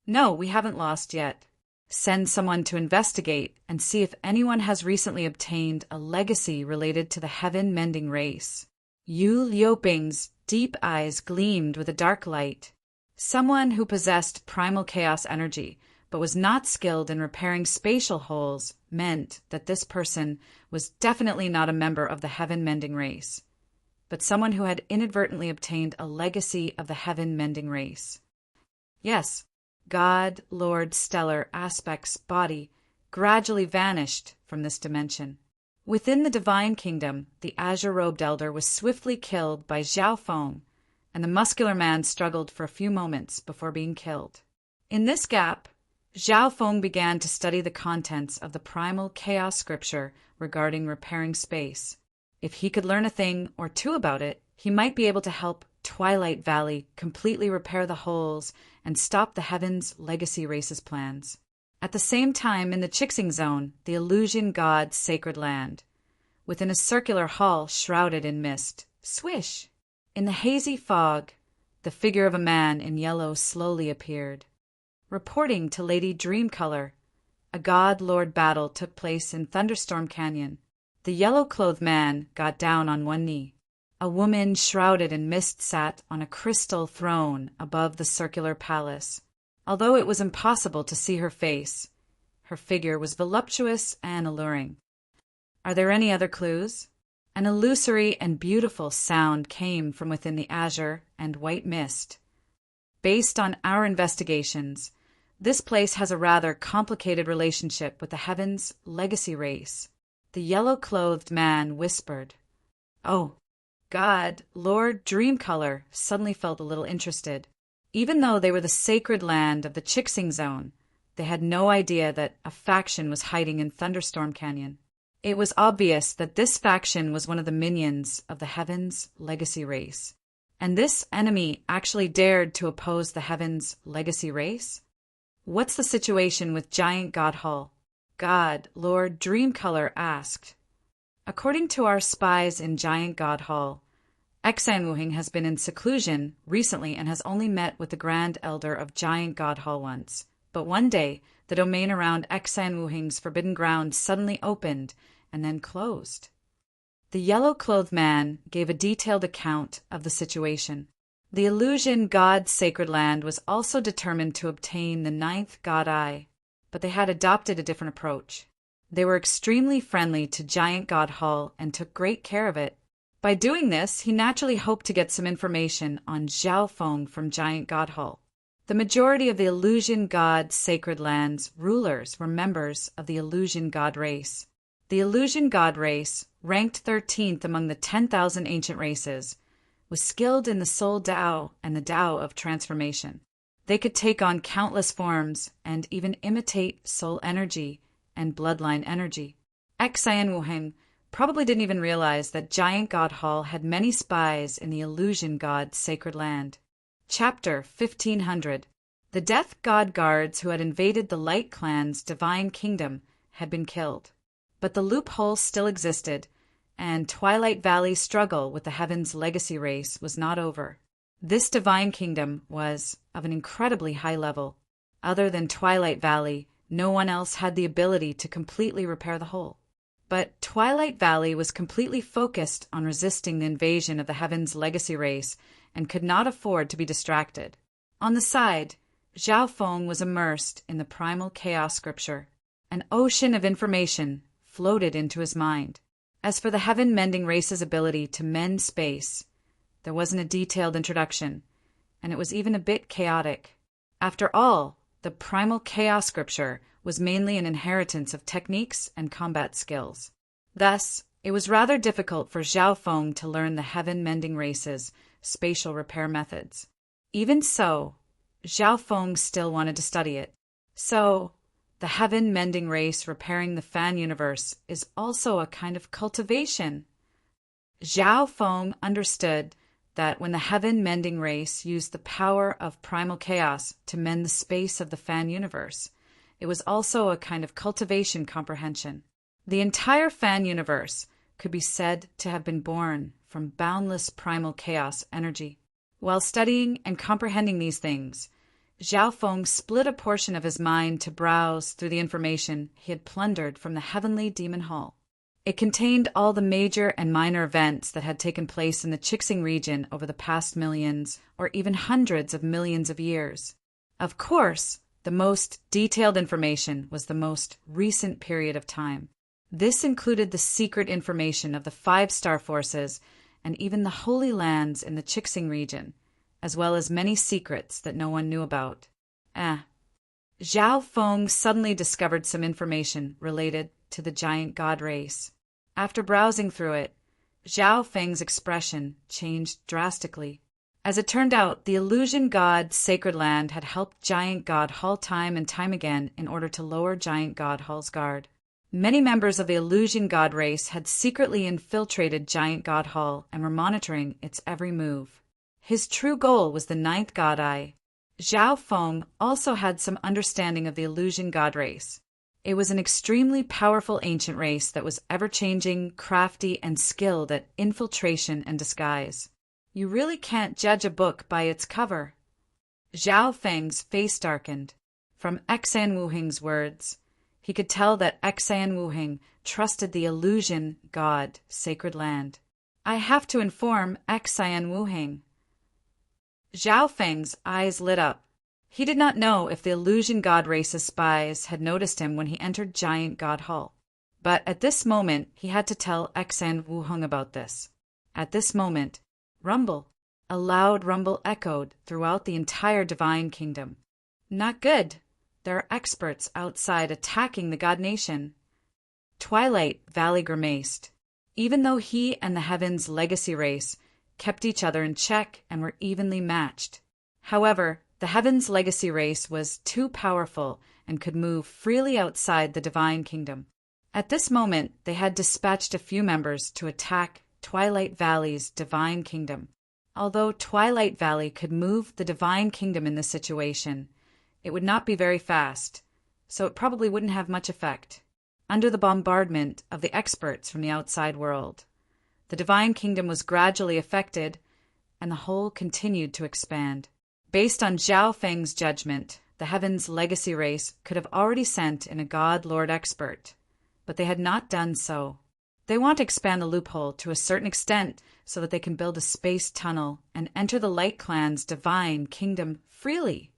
No, we haven't lost yet. Send someone to investigate and see if anyone has recently obtained a legacy related to the heaven-mending race. Yu Liuping's deep eyes gleamed with a dark light. Someone who possessed primal chaos energy but was not skilled in repairing spatial holes meant that this person was definitely not a member of the heaven-mending race, but someone who had inadvertently obtained a legacy of the heaven-mending race. Yes, God, Lord Stellar Aspect's body gradually vanished from this dimension. Within the divine kingdom, the azure-robed elder was swiftly killed by Zhao Feng, and the muscular man struggled for a few moments before being killed. In this gap, Zhao Feng began to study the contents of the primal chaos scripture regarding repairing space. If he could learn a thing or two about it, he might be able to help Twilight Valley completely repair the holes and stop the Heaven's Legacy Race's plans. At the same time, in the Chixing Zone, the illusion god's sacred land, within a circular hall shrouded in mist, swish! In the hazy fog, the figure of a man in yellow slowly appeared. Reporting to Lady Dreamcolor, a God-Lord battle took place in Thunderstorm Canyon. The yellow-clothed man got down on one knee. A woman shrouded in mist sat on a crystal throne above the circular palace. Although it was impossible to see her face, her figure was voluptuous and alluring. Are there any other clues? An illusory and beautiful sound came from within the azure and white mist. Based on our investigations, this place has a rather complicated relationship with the Heaven's Legacy Race. The yellow-clothed man whispered. Oh, God, Lord Dreamcolor suddenly felt a little interested. Even though they were the sacred land of the Chixing Zone, they had no idea that a faction was hiding in Thunderstorm Canyon. It was obvious that this faction was one of the minions of the Heaven's Legacy Race. And this enemy actually dared to oppose the Heaven's Legacy Race? What's the situation with Giant God Hall? God, Lord Dreamcolor asked. According to our spies in Giant God Hall, Xan Wuhing has been in seclusion recently and has only met with the Grand Elder of Giant God Hall once. But one day, the domain around Xan Wuhing's forbidden ground suddenly opened and then closed. The yellow-clothed man gave a detailed account of the situation. The illusion god's sacred land was also determined to obtain the 9th God Eye, but they had adopted a different approach. They were extremely friendly to Giant God Hall and took great care of it. By doing this, he naturally hoped to get some information on Zhao Feng from Giant God Hall. The majority of the illusion god sacred land's rulers were members of the illusion god race. The illusion god race, ranked 13th among the 10,000 ancient races, was skilled in the soul Tao and the Tao of transformation. They could take on countless forms and even imitate soul energy and bloodline energy. Xan Wuheng probably didn't even realize that Giant God Hall had many spies in the illusion god's sacred land. Chapter 1500. The Death God guards who had invaded the Light Clan's divine kingdom had been killed, but the loophole still existed, and Twilight Valley's struggle with the Heaven's Legacy Race was not over. This divine kingdom was of an incredibly high level. Other than Twilight Valley, no one else had the ability to completely repair the hole. But Twilight Valley was completely focused on resisting the invasion of the Heaven's legacy race and could not afford to be distracted. On the side, Zhao Feng was immersed in the primal chaos scripture. An ocean of information floated into his mind. As for the heaven-mending race's ability to mend space, there wasn't a detailed introduction, and it was even a bit chaotic. After all, the primal chaos scripture was mainly an inheritance of techniques and combat skills. Thus, it was rather difficult for Zhao Feng to learn the heaven-mending race's spatial repair methods. Even so, Zhao Feng still wanted to study it. So, the heaven-mending race repairing the fan universe is also a kind of cultivation. Zhao Feng understood that when the heaven-mending race used the power of primal chaos to mend the space of the fan universe, it was also a kind of cultivation comprehension. The entire fan universe could be said to have been born from boundless primal chaos energy. While studying and comprehending these things, Zhao Feng split a portion of his mind to browse through the information he had plundered from the Heavenly Demon Hall. It contained all the major and minor events that had taken place in the Chixing region over the past millions or even hundreds of millions of years. Of course, the most detailed information was the most recent period of time. This included the secret information of the 5-star forces and even the Holy Lands in the Chixing region, as well as many secrets that no one knew about. Zhao Feng suddenly discovered some information related to the giant god race. After browsing through it, Zhao Feng's expression changed drastically. As it turned out, the illusion god Sacred Land had helped Giant God Hall time and time again in order to lower Giant God Hall's guard. Many members of the illusion god race had secretly infiltrated Giant God Hall and were monitoring its every move. His true goal was the 9th God Eye. Zhao Feng also had some understanding of the illusion god race. It was an extremely powerful ancient race that was ever-changing, crafty, and skilled at infiltration and disguise. You really can't judge a book by its cover. Zhao Feng's face darkened. From Xan Wuhing's words, he could tell that Xan Wuhing trusted the illusion god Sacred Land. I have to inform Xan Wuhing. Zhao Feng's eyes lit up. He did not know if the illusion god race's spies had noticed him when he entered Giant God Hall. But at this moment, he had to tell Xan Wuheng about this. At this moment, rumble. A loud rumble echoed throughout the entire Divine Kingdom. Not good. There are experts outside attacking the God Nation. Twilight Valley grimaced. Even though he and the Heaven's legacy race kept each other in check and were evenly matched. However, the Heaven's legacy race was too powerful and could move freely outside the Divine Kingdom. At this moment, they had dispatched a few members to attack Twilight Valley's Divine Kingdom. Although Twilight Valley could move the Divine Kingdom in this situation, it would not be very fast, so it probably wouldn't have much effect. Under the bombardment of the experts from the outside world, the Divine Kingdom was gradually affected, and the whole continued to expand. Based on Zhao Feng's judgment, the Heaven's legacy race could have already sent in a God Lord expert, but they had not done so. They want to expand the loophole to a certain extent so that they can build a space tunnel and enter the Light Clan's Divine Kingdom freely.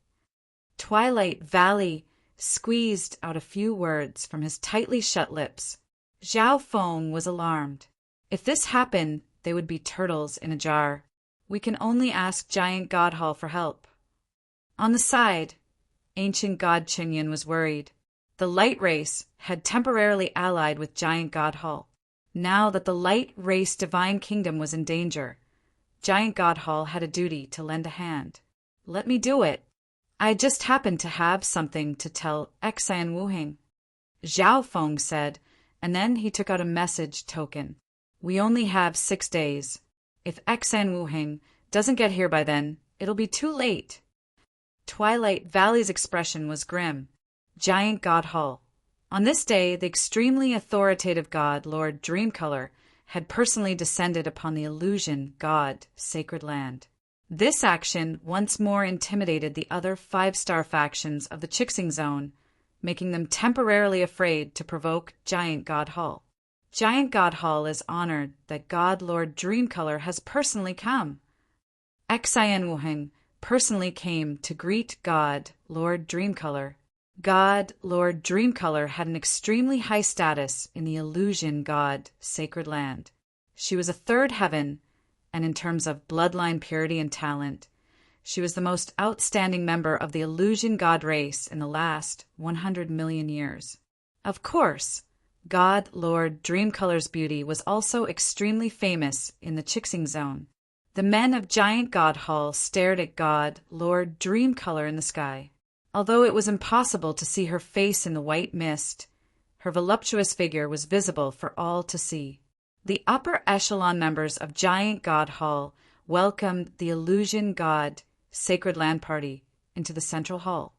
Twilight Valley squeezed out a few words from his tightly shut lips. Zhao Feng was alarmed. If this happened, they would be turtles in a jar. We can only ask Giant God Hall for help. On the side, Ancient God Qingyan was worried. The Light Race had temporarily allied with Giant God Hall. Now that the Light Race Divine Kingdom was in danger, Giant God Hall had a duty to lend a hand. Let me do it. I just happened to have something to tell Xan Wuhing, Zhao Feng said, and then he took out a message token. We only have 6 days. If Xan Wuhing doesn't get here by then, it'll be too late. Twilight Valley's expression was grim. Giant God Hall. On this day, the extremely authoritative god, Lord Dreamcolor, had personally descended upon the illusion god, Sacred Land. This action once more intimidated the other 5-star factions of the Chixing Zone, making them temporarily afraid to provoke Giant God Hall. Giant God Hall is honored that God Lord Dreamcolor has personally come. Xien Wuheng personally came to greet God Lord Dreamcolor. God Lord Dreamcolor had an extremely high status in the illusion god Sacred Land. She was a third heaven, and in terms of bloodline purity and talent, she was the most outstanding member of the illusion god race in the last 100 million years. Of course, God Lord Dreamcolor's beauty was also extremely famous in the Chixing Zone. The men of Giant God Hall stared at God Lord Dreamcolor in the sky. Although it was impossible to see her face in the white mist, her voluptuous figure was visible for all to see. The upper echelon members of Giant God Hall welcomed the illusion god Sacred Land party into the central hall.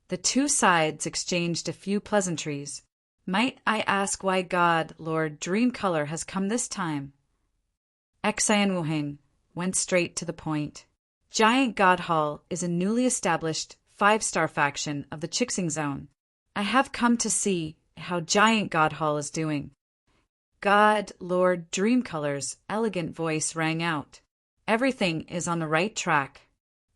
The two sides exchanged a few pleasantries. Might I ask why God Lord Dreamcolor has come this time? Xien Wuheng went straight to the point. Giant God Hall is a newly established 5-star faction of the Chixing Zone. I have come to see how Giant God Hall is doing. God Lord Dreamcolor's elegant voice rang out. Everything is on the right track.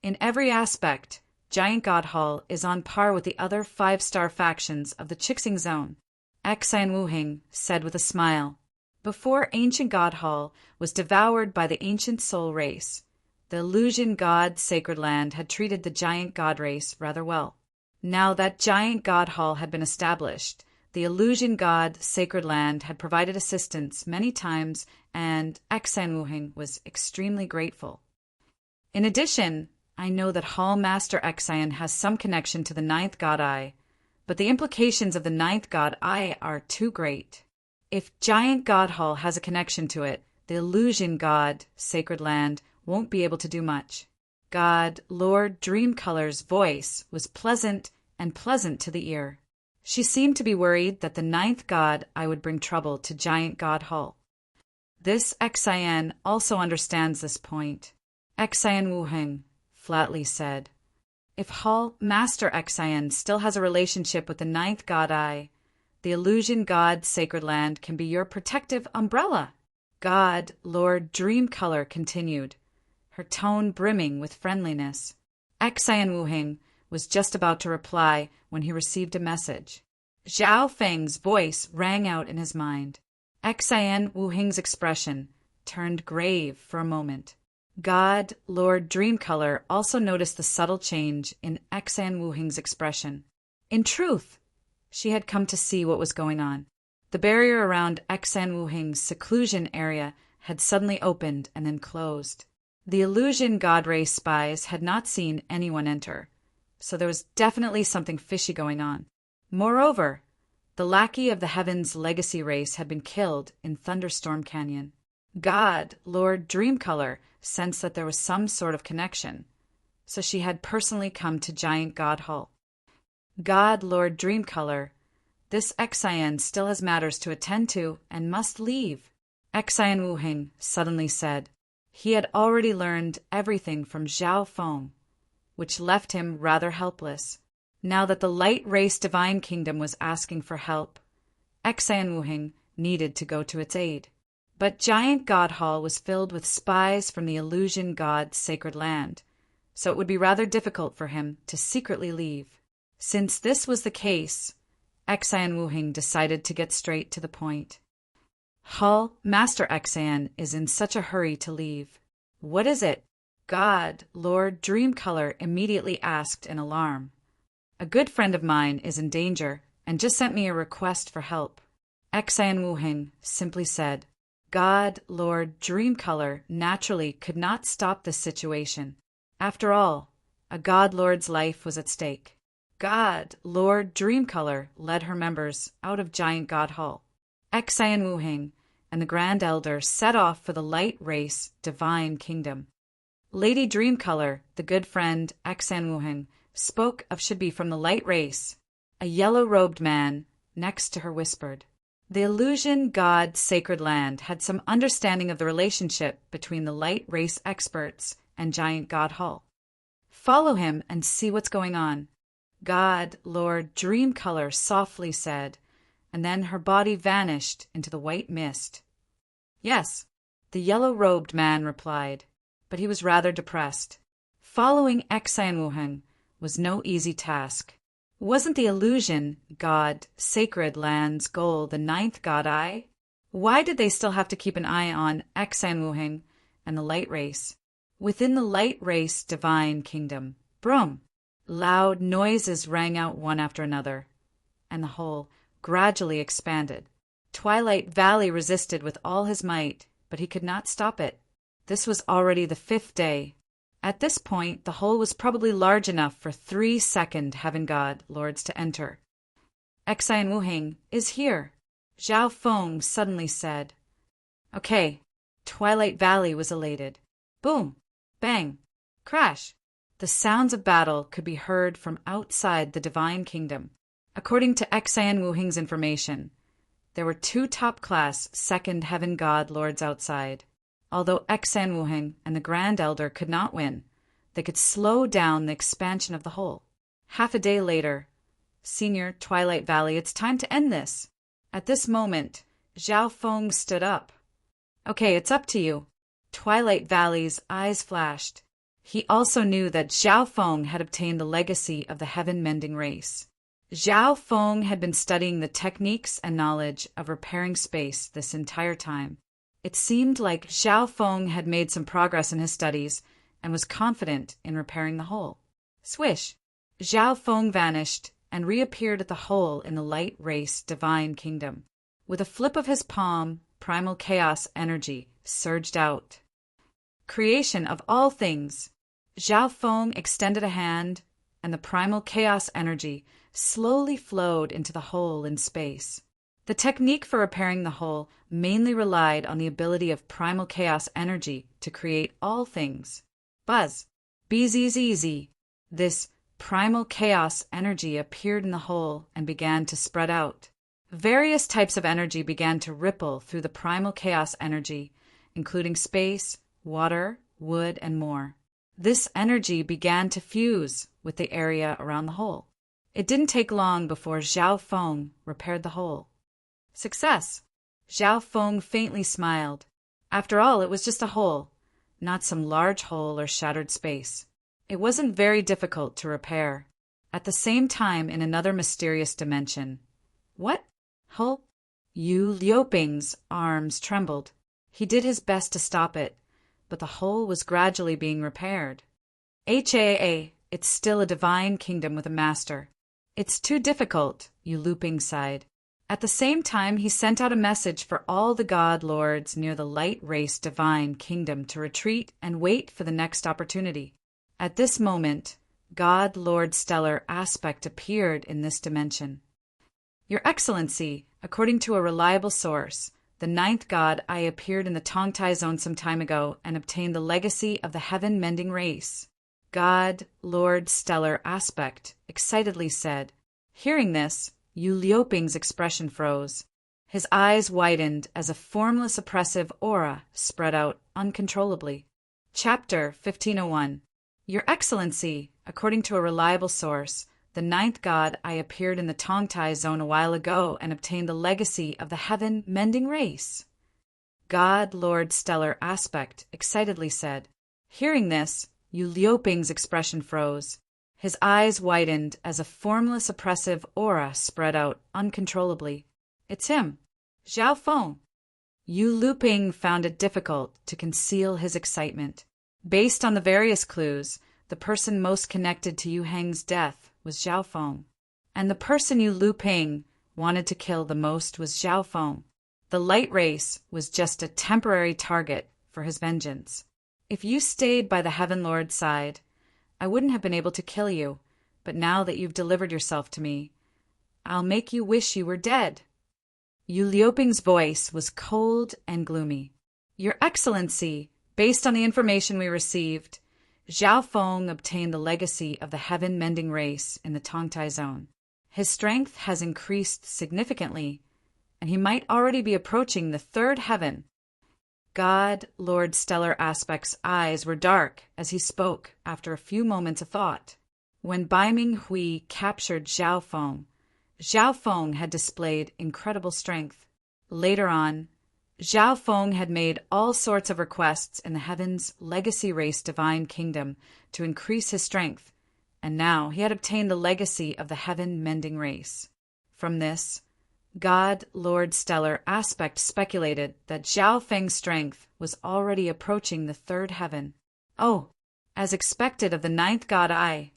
In every aspect, Giant God Hall is on par with the other 5-star factions of the Chixing Zone. Xien Wuheng said with a smile. Before Ancient God Hall was devoured by the Ancient Soul race, the illusion god Sacred Land had treated the Giant God race rather well. Now that Giant God Hall had been established, the illusion god Sacred Land had provided assistance many times, and Xien Wuheng was extremely grateful. In addition, I know that Hall Master Xien has some connection to the 9th God Eye, but the implications of the 9th God Eye are too great. If Giant God Hall has a connection to it, the illusion god Sacred Land won't be able to do much. God Lord Dreamcolor's voice was pleasant and pleasant to the ear. She seemed to be worried that the 9th God Eye would bring trouble to Giant God Hall. This Xien also understands this point. Xien Wuheng flatly said, if Hall Master Xien still has a relationship with the 9th God Eye, the illusion god Sacred Land can be your protective umbrella. God Lord Dreamcolor continued, her tone brimming with friendliness. Xien Wuheng was just about to reply when he received a message. Zhao Feng's voice rang out in his mind. Xien Wuheng's expression turned grave for a moment. God Lord Dreamcolor also noticed the subtle change in Xien Wuheng's expression. In truth, she had come to see what was going on. The barrier around Xien Wuheng's seclusion area had suddenly opened and then closed. The illusion god race spies had not seen anyone enter, so there was definitely something fishy going on. Moreover, the lackey of the Heaven's legacy race had been killed in Thunderstorm Canyon. God Lord Dreamcolor sensed that there was some sort of connection, so she had personally come to Giant God Hall. God Lord Dreamcolor, this Xien still has matters to attend to and must leave. Xien Wuheng suddenly said. He had already learned everything from Zhao Feng, which left him rather helpless. Now that the Light Race Divine Kingdom was asking for help, Xien Wuheng needed to go to its aid. But Giant God Hall was filled with spies from the illusion god Sacred Land, so it would be rather difficult for him to secretly leave. Since this was the case, Xien Wuheng decided to get straight to the point. Hall Master Xien is in such a hurry to leave. What is it? God Lord Dreamcolor immediately asked in alarm. A good friend of mine is in danger and just sent me a request for help. Xien Wuheng simply said. God Lord Dreamcolor naturally could not stop this situation. After all, a God Lord's life was at stake. God Lord Dreamcolor led her members out of Giant God Hall. Xien Wuheng and the Grand Elder set off for the Light Race Divine Kingdom. Lady Dreamcolor, the good friend Xien Wuheng, spoke of should be from the Light Race. A yellow-robed man next to her whispered. The illusion god Sacred Land had some understanding of the relationship between the Light Race experts and Giant God Hall. Follow him and see what's going on. God Lord Dreamcolor softly said, and then her body vanished into the white mist. Yes, the yellow-robed man replied, but he was rather depressed. Following Exain was no easy task. Wasn't the illusion god, sacred land's goal, the ninth god eye? Why did they still have to keep an eye on Exain and the light race? Within the light race divine kingdom, brum! Loud noises rang out one after another, and the whole gradually expanded. Twilight Valley resisted with all his might, but he could not stop it. This was already the 5th day. At this point, the hole was probably large enough for 3 second heaven god lords to enter. Exain is here, Zhao Feng suddenly said. Okay, Twilight Valley was elated. Boom, bang, crash. The sounds of battle could be heard from outside the divine kingdom. According to Exain information, there were 2 top-class second heaven god lords outside. Although Exain and the Grand Elder could not win, they could slow down the expansion of the hole. Half a day later, Senior Twilight Valley, it's time to end this. At this moment, Zhao Feng stood up. Okay, it's up to you. Twilight Valley's eyes flashed. He also knew that Zhao Feng had obtained the legacy of the heaven-mending race. Zhao Feng had been studying the techniques and knowledge of repairing space this entire time. It seemed like Zhao Feng had made some progress in his studies and was confident in repairing the hole. Swish! Zhao Feng vanished and reappeared at the hole in the light race divine kingdom. With a flip of his palm, primal chaos energy surged out. Creation of all things. Zhao Feng extended a hand, and the primal chaos energy slowly flowed into the hole in space. The technique for repairing the hole mainly relied on the ability of primal chaos energy to create all things. Buzz. Bzzz. This primal chaos energy appeared in the hole and began to spread out. Various types of energy began to ripple through the primal chaos energy, including space, water, wood, and more. This energy began to fuse with the area around the hole. It didn't take long before Zhao Feng repaired the hole. Success! Zhao Feng faintly smiled. After all, it was just a hole, not some large hole or shattered space. It wasn't very difficult to repair. At the same time, in another mysterious dimension. What? Hole? Yu Liuping's arms trembled. He did his best to stop it, but the hole was gradually being repaired. It's still a divine kingdom with a master. It's too difficult, Yu Liuping sighed. At the same time, he sent out a message for all the god lords near the light race divine kingdom to retreat and wait for the next opportunity. At this moment, God Lord Stellar Aspect appeared in this dimension. Your Excellency, according to a reliable source, the 9th god I appeared in the Tongtai Zone some time ago and obtained the legacy of the heaven-mending race. God Lord Stellar Aspect excitedly said. Hearing this, Yu Liuping's expression froze. His eyes widened as a formless oppressive aura spread out uncontrollably. Chapter 1501. Your Excellency, according to a reliable source, the 9th god I appeared in the Tongtai Zone a while ago and obtained the legacy of the heaven-mending race. God Lord Stellar Aspect excitedly said. Hearing this, Yu Liuping's expression froze. His eyes widened as a formless oppressive aura spread out uncontrollably. It's him, Zhao Feng. Yu Liuping found it difficult to conceal his excitement. Based on the various clues, the person most connected to Yu Heng's death was Zhao Feng, and the person Yu Liuping wanted to kill the most was Zhao Feng. The light race was just a temporary target for his vengeance. If you stayed by the Heaven Lord's side, I wouldn't have been able to kill you, but now that you've delivered yourself to me, I'll make you wish you were dead. Yu Liuping's voice was cold and gloomy. Your Excellency, based on the information we received, Zhao Feng obtained the legacy of the heaven-mending race in the Tongtai Zone. His strength has increased significantly, and he might already be approaching the 3rd heaven. God Lord Stellar Aspect's eyes were dark as he spoke after a few moments of thought. When Bai Ming Hui captured Zhao Feng, Zhao Feng had displayed incredible strength. Later on, Zhao Feng had made all sorts of requests in the Heaven's legacy race divine kingdom to increase his strength, and now he had obtained the legacy of the Heaven mending race. From this, God Lord Stellar aspect speculated that Zhao Feng's strength was already approaching the third heaven. Oh, as expected of the ninth God Eye,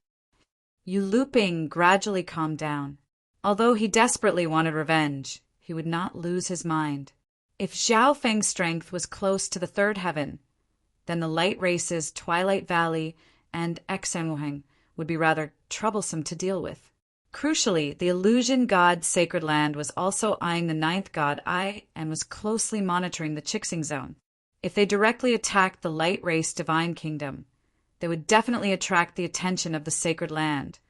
Yu Luping gradually calmed down. Although he desperately wanted revenge, he would not lose his mind. If Zhao Feng's strength was close to the third heaven, then the light races Twilight Valley and Exenwuheng would be rather troublesome to deal with. Crucially, the illusion god Sacred Land was also eyeing the ninth god Eye and was closely monitoring the Chixing Zone. If they directly attacked the light race divine kingdom, they would definitely attract the attention of the Sacred Land,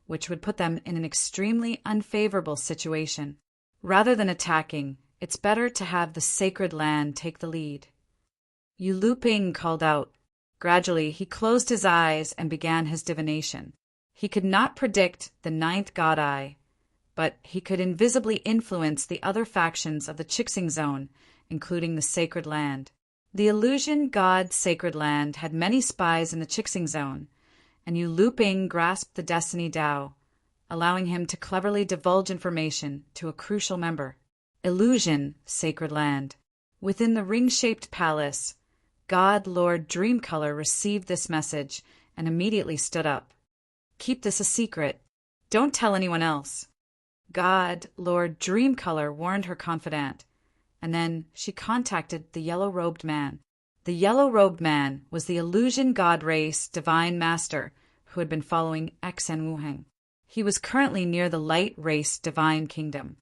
which would put them in an extremely unfavorable situation. Rather than attacking, it's better to have the Sacred Land take the lead. Yu Luping called out. Gradually, he closed his eyes and began his divination. He could not predict the ninth god Eye, but he could invisibly influence the other factions of the Chixing Zone, including the Sacred Land. The illusion god Sacred Land had many spies in the Chixing Zone, and Yu Luping grasped the Destiny Dao, allowing him to cleverly divulge information to a crucial member. Illusion Sacred Land. Within the ring-shaped palace, God Lord Dreamcolor received this message and immediately stood up. Keep this a secret. Don't tell anyone else. God Lord Dreamcolor warned her confidant, and then she contacted the yellow-robed man. The yellow-robed man was the illusion god race divine master who had been following Exenwuheng. He was currently near the light race divine kingdom.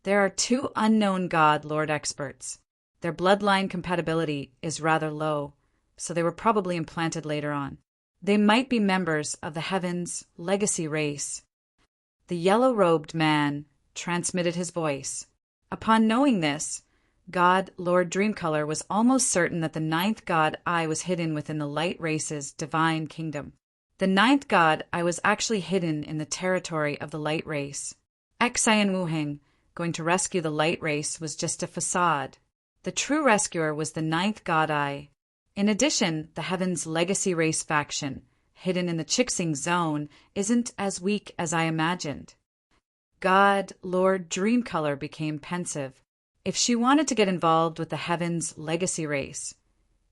There are two unknown god lord experts. Their bloodline compatibility is rather low, so they were probably implanted later on. They might be members of the Heaven's legacy race. The yellow-robed man transmitted his voice. Upon knowing this, God Lord Dreamcolor was almost certain that the ninth god Eye was hidden within the light race's divine kingdom. The ninth god Eye was actually hidden in the territory of the light race. Exenwuheng, going to rescue the light race, was just a facade. The true rescuer was the ninth god Eye. In addition, the Heaven's legacy race faction, hidden in the Chixing Zone, isn't as weak as I imagined. God Lord Dreamcolor became pensive. If she wanted to get involved with the Heaven's legacy race,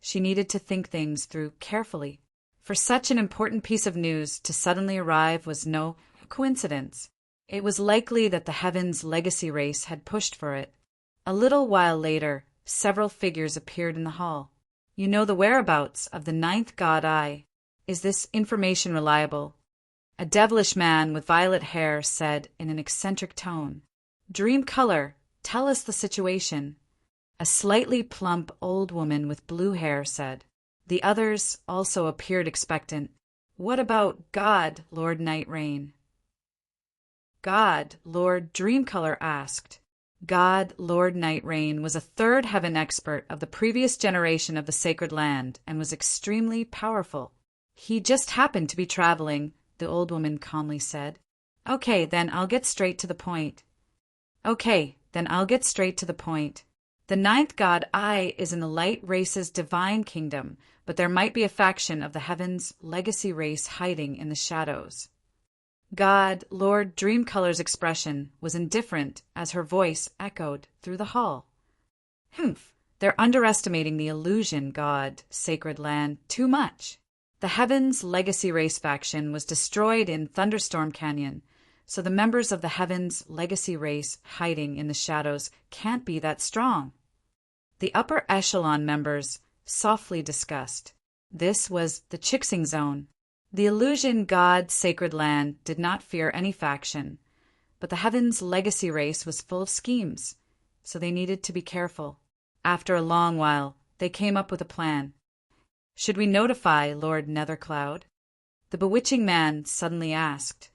she needed to think things through carefully. For such an important piece of news to suddenly arrive was no coincidence. It was likely that the Heaven's legacy race had pushed for it. A little while later, several figures appeared in the hall. You know the whereabouts of the ninth god Eye. Is this information reliable? A devilish man with violet hair said in an eccentric tone. Dreamcolor, tell us the situation. A slightly plump old woman with blue hair said. The others also appeared expectant. What about God, Lord Night Rain? God, Lord Dreamcolor asked. God Lord Night Rain was a third heaven expert of the previous generation of the Sacred Land and was extremely powerful. He just happened to be traveling, the old woman calmly said. Okay, then I'll get straight to the point. The ninth god Eye is in the light race's divine kingdom, but there might be a faction of the Heaven's legacy race hiding in the shadows. God Lord Dreamcolor's expression was indifferent as her voice echoed through the hall. They're underestimating the illusion god Sacred Land too much. The Heaven's legacy race faction was destroyed in Thunderstorm Canyon, so the members of the Heaven's legacy race hiding in the shadows can't be that strong. The upper echelon members softly discussed. This was the Chixing Zone. The illusion god Sacred Land did not fear any faction, but the Heaven's legacy race was full of schemes, so they needed to be careful. After a long while, they came up with a plan. Should we notify Lord Nethercloud? The bewitching man suddenly asked.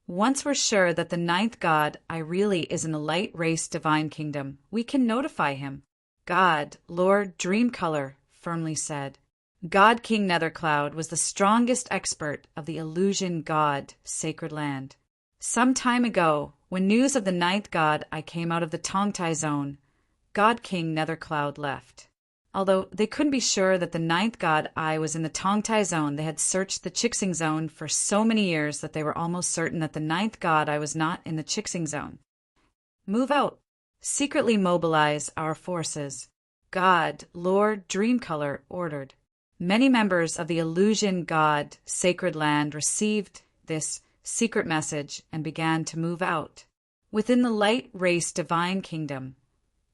Once we're sure that the ninth god Eye really is in the light race divine kingdom, we can notify him. God Lord Dreamcolor firmly said. God King Nethercloud was the strongest expert of the illusion god Sacred Land. Some time ago, When news of the ninth god I came out of the Tongtai zone, God King Nethercloud left. Although they couldn't be sure that the ninth god I was in the Tongtai zone, they had searched the Chixing zone for so many years that they were almost certain that the ninth god I was not in the Chixing zone. Move out. Secretly mobilize our forces. God, Lord Dreamcolor, ordered. Many members of the illusion god Sacred Land received this secret message and began to move out. Within the light race divine kingdom,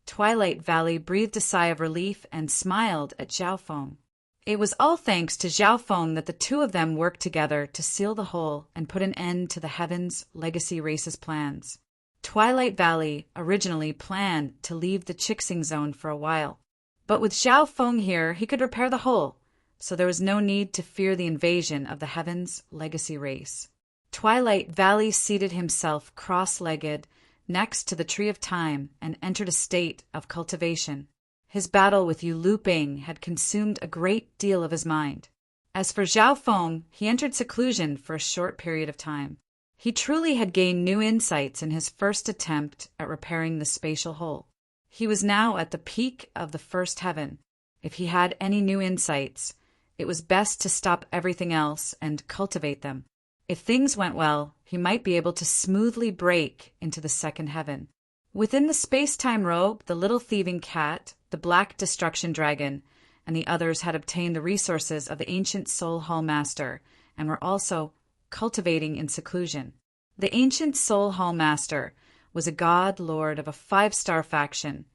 Twilight Valley breathed a sigh of relief and smiled at Xiaofeng. It was all thanks to Xiaofeng that the two of them worked together to seal the hole and put an end to the Heavens Legacy Race's plans. Twilight Valley originally planned to leave the Chixing Zone for a while, but with Xiaofeng here, he could repair the hole, so there was no need to fear the invasion of the Heavens Legacy Race. Twilight Valley seated himself cross-legged next to the Tree of Time and entered a state of cultivation. His battle with Yu Luping had consumed a great deal of his mind. As for Xiaofeng, he entered seclusion for a short period of time. He truly had gained new insights in his first attempt at repairing the spatial hole. He was now at the peak of the first heaven. If he had any new insights, it was best to stop everything else and cultivate them. If things went well, he might be able to smoothly break into the second heaven. Within the space-time robe, the little thieving cat, the black destruction dragon, and the others had obtained the resources of the ancient Soul Hall Master and were also cultivating in seclusion. The ancient Soul Hall Master was a god lord of a 5-star faction,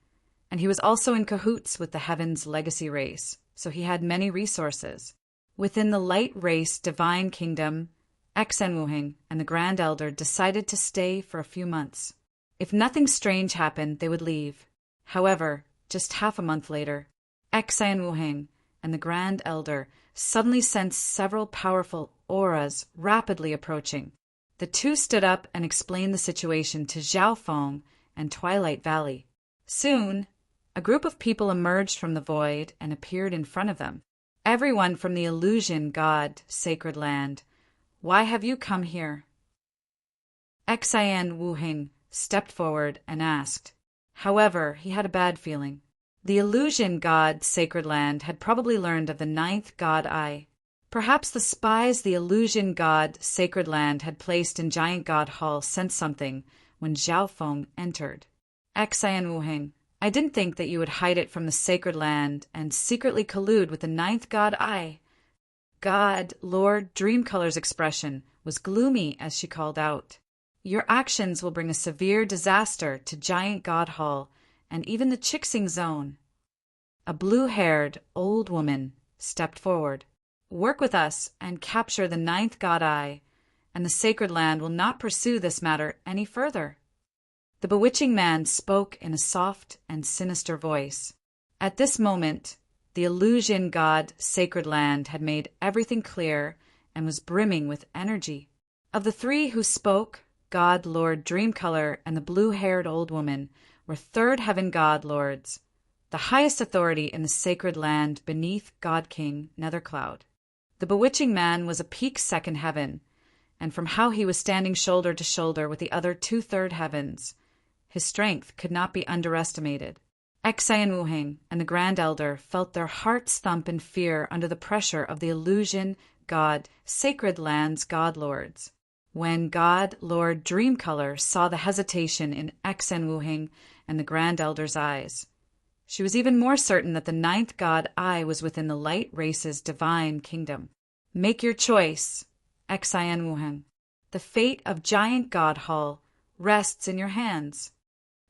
and he was also in cahoots with the Heavens Legacy Race, so he had many resources. Within the Light Race Divine Kingdom, Exenwuhing and the Grand Elder decided to stay for a few months. If nothing strange happened, they would leave. However, just half a month later, Exenwuhing and the Grand Elder suddenly sensed several powerful auras rapidly approaching. The two stood up and explained the situation to Xiaofeng and Twilight Valley. Soon, a group of people emerged from the void and appeared in front of them. Everyone from the illusion god Sacred Land. Why have you come here? Exenwuhing stepped forward and asked. However, he had a bad feeling. The illusion god Sacred Land had probably learned of the ninth god Eye. Perhaps the spies the illusion god Sacred Land had placed in Giant God Hall sensed something when Xiaofeng entered. Exenwuhing, I didn't think that you would hide it from the Sacred Land and secretly collude with the ninth god Eye. God, Lord Dreamcolor's expression was gloomy as she called out. Your actions will bring a severe disaster to Giant God Hall and even the Chixing Zone. A blue-haired old woman stepped forward. Work with us and capture the ninth god Eye, and the Sacred Land will not pursue this matter any further. The bewitching man spoke in a soft and sinister voice. At this moment, the illusion god Sacred Land had made everything clear and was brimming with energy. Of the three who spoke, God Lord Dreamcolor and the blue-haired old woman were third heaven god lords, the highest authority in the Sacred Land beneath God King Nethercloud. The bewitching man was a peak second heaven, and from how he was standing shoulder to shoulder with the other 2/3 heavens, his strength could not be underestimated. Exenwuhing and the Grand Elder felt their hearts thump in fear under the pressure of the illusion god Sacred Land's god lords. When God Lord Dreamcolor saw the hesitation in Exenwuhing and the Grand Elder's eyes, she was even more certain that the ninth god Eye was within the Light Race's divine kingdom. Make your choice, Exenwuhing. The fate of Giant God Hall rests in your hands.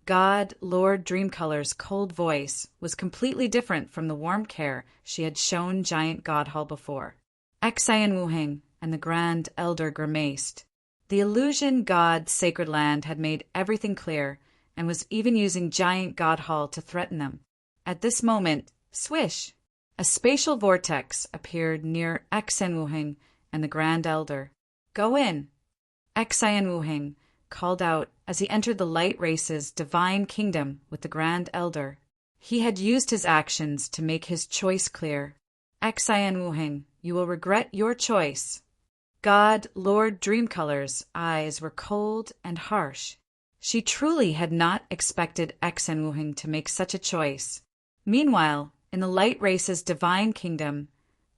God Lord Dreamcolor's cold voice was completely different from the warm care she had shown Giant God Hall before. Exenwuhing and the Grand Elder grimaced. The illusion god Sacred Land had made everything clear and was even using Giant God Hall to threaten them. At this moment, swish! A spatial vortex appeared near Exenwuhing and the Grand Elder. Go in! Exenwuhing called out as he entered the Light Race's divine kingdom with the Grand Elder. He had used his actions to make his choice clear. Exenwuhing, you will regret your choice. God Lord Dreamcolor's eyes were cold and harsh. She truly had not expected Exenwuhing to make such a choice. Meanwhile, in the light race's divine kingdom,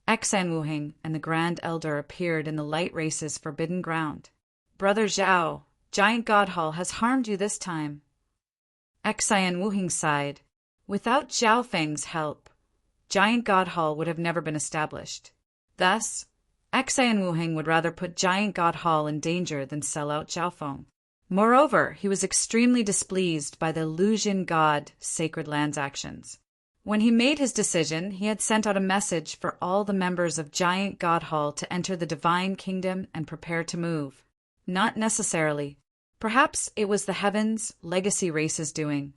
Exenwuhing and the Grand Elder appeared in the light race's forbidden ground. "Brother Zhao, Giant God Hall has harmed you this time." Exenwuhing sighed. Without Zhao Feng's help, Giant God Hall would have never been established. Thus, Exenwuhing would rather put Giant God Hall in danger than sell out Zhao Feng. Moreover, he was extremely displeased by the illusion god Sacred Land's actions. When he made his decision, he had sent out a message for all the members of Giant God Hall to enter the Divine Kingdom and prepare to move. Not necessarily. Perhaps it was the Heaven's legacy race's doing.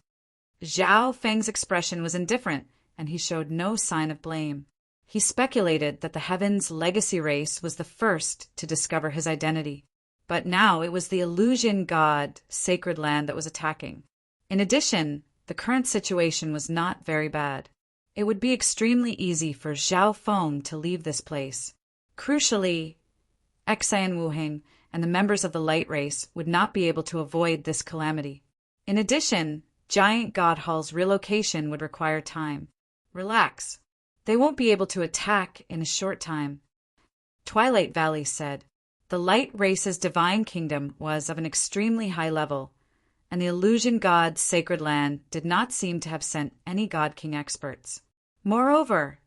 Zhao Feng's expression was indifferent, and he showed no sign of blame. He speculated that the Heaven's legacy race was the first to discover his identity. But now it was the illusion god Sacred Land that was attacking. In addition, the current situation was not very bad. It would be extremely easy for Zhao Feng to leave this place. Crucially, Exenwuhing and the members of the light race would not be able to avoid this calamity. In addition, Giant God Hall's relocation would require time. Relax. They won't be able to attack in a short time. Twilight Valley said. The light race's divine kingdom was of an extremely high level, and the illusion god Sacred Land did not seem to have sent any god king experts. Moreover,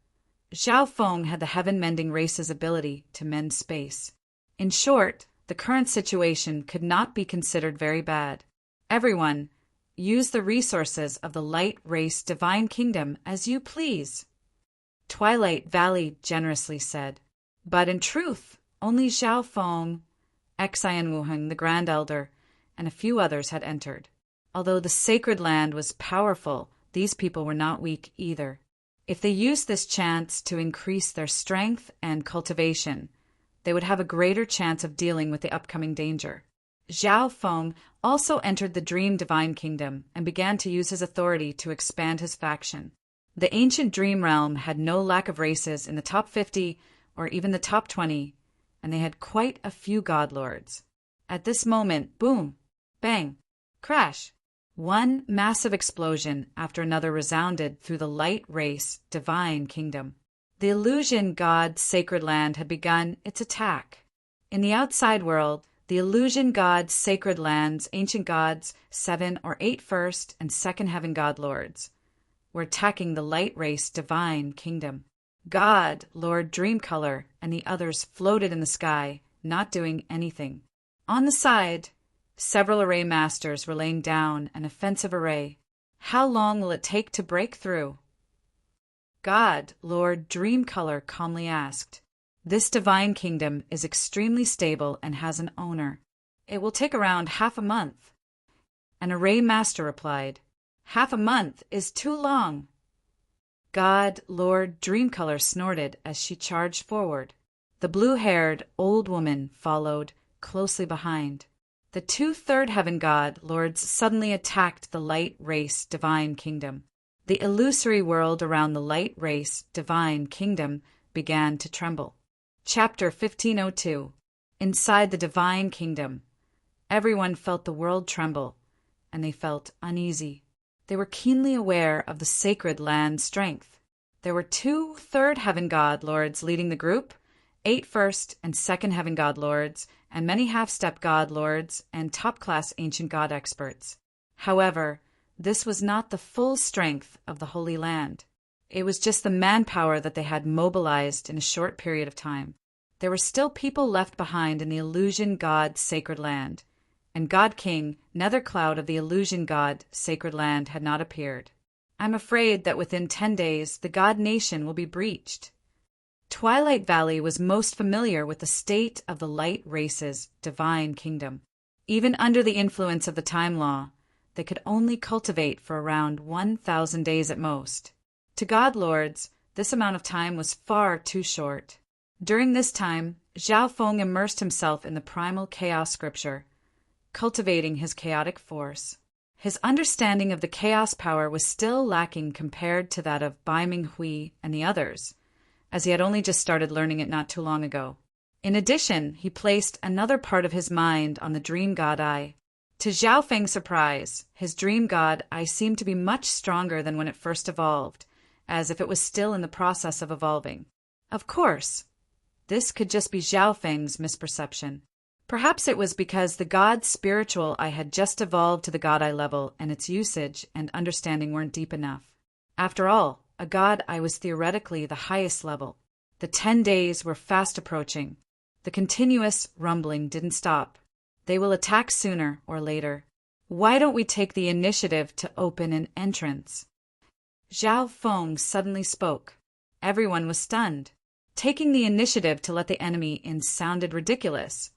Zhao Feng had the heaven-mending race's ability to mend space. In short, the current situation could not be considered very bad. Everyone, use the resources of the light race divine kingdom as you please, Twilight Valley generously said. But in truth, only Zhao Feng, Exenwuhing the Grand Elder, and a few others had entered. Although the Sacred Land was powerful, these people were not weak either. If they used this chance to increase their strength and cultivation, they would have a greater chance of dealing with the upcoming danger. Zhao Feng also entered the Dream Divine Kingdom and began to use his authority to expand his faction. The ancient Dream Realm had no lack of races in the top 50 or even the top 20, and they had quite a few god lords. At this moment, boom, bang, crash, one massive explosion after another resounded through the light race divine kingdom. The illusion god Sacred Land had begun its attack. In the outside world, the illusion god Sacred Land's ancient gods, 7 or 8 first and second heaven god lords, were attacking the light race divine kingdom. God, Lord Dreamcolor, and the others floated in the sky, not doing anything. On the side, several array masters were laying down an offensive array. How long will it take to break through? God, Lord Dreamcolor, calmly asked. This divine kingdom is extremely stable and has an owner. It will take around half a month. An array master replied. Half a month is too long. God, Lord Dreamcolor snorted as she charged forward. The blue-haired old woman followed closely behind. The 2 third heaven god lords suddenly attacked the light race divine kingdom. The illusory world around the light race divine kingdom began to tremble. Chapter 1502. Inside the divine kingdom, everyone felt the world tremble, and they felt uneasy. They were keenly aware of the Sacred Land's strength. There were 2 third heaven god lords leading the group, 8 first and second heaven god lords, and many half-step god lords and top-class ancient god experts. However, this was not the full strength of the Holy Land. It was just the manpower that they had mobilized in a short period of time. There were still people left behind in the illusion god Sacred Land, and God King, Nether Cloud of the illusion god Sacred Land had not appeared. I'm afraid that within 10 days the god nation will be breached. Twilight Valley was most familiar with the state of the light race's divine kingdom. Even under the influence of the time law, they could only cultivate for around 1,000 days at most. To god lords, this amount of time was far too short. During this time, Zhao Feng immersed himself in the primal chaos scripture, cultivating his chaotic force. His understanding of the chaos power was still lacking compared to that of Bai Minghui and the others, as he had only just started learning it not too long ago. In addition, he placed another part of his mind on the dream god eye, To Zhao Feng's surprise, his dream god eye seemed to be much stronger than when it first evolved, as if it was still in the process of evolving. Of course, this could just be Zhao Feng's misperception. Perhaps it was because the god's spiritual eye had just evolved to the god eye level and its usage and understanding weren't deep enough. After all, a god eye was theoretically the highest level. The 10 days were fast approaching. The continuous rumbling didn't stop. They will attack sooner or later. Why don't we take the initiative to open an entrance? Zhao Feng suddenly spoke. Everyone was stunned. Taking the initiative to let the enemy in sounded ridiculous.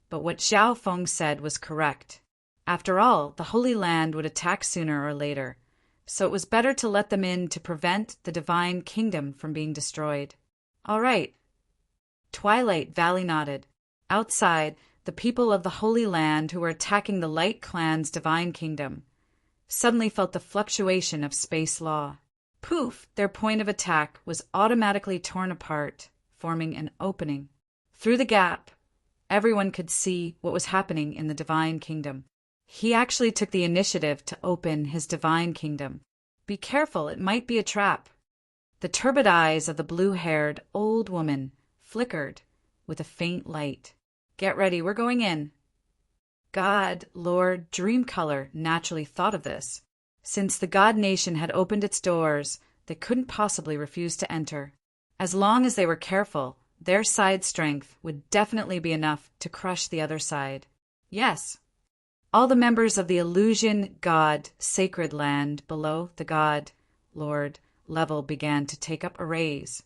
But what Zhao Feng said was correct. After all, the Holy Land would attack sooner or later, so it was better to let them in to prevent the divine kingdom from being destroyed. All right. Twilight Valley nodded. Outside, the people of the Holy Land who were attacking the Light Clan's divine kingdom suddenly felt the fluctuation of space law. Poof! Their point of attack was automatically torn apart, forming an opening. Through the gap, everyone could see what was happening in the divine kingdom. He actually took the initiative to open his divine kingdom. Be careful, it might be a trap. The turbid eyes of the blue-haired old woman flickered with a faint light. Get ready, we're going in. God, Lord, Dreamcolor naturally thought of this. Since the God Nation had opened its doors, they couldn't possibly refuse to enter. As long as they were careful, their side strength would definitely be enough to crush the other side. Yes. All the members of the Illusion God Sacred Land below the God, Lord, level began to take up arrays.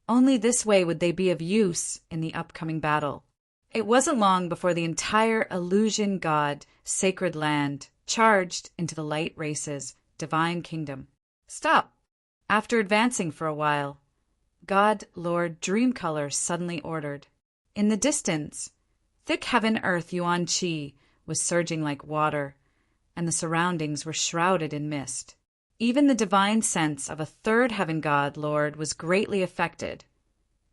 Only this way would they be of use in the upcoming battle. It wasn't long before the entire Illusion God Sacred Land charged into the Light Race's divine kingdom. Stop! After advancing for a while, God Lord Dreamcolor suddenly ordered. In the distance, thick heaven earth Yuan Qi was surging like water, and the surroundings were shrouded in mist. Even the divine sense of a third heaven god lord was greatly affected,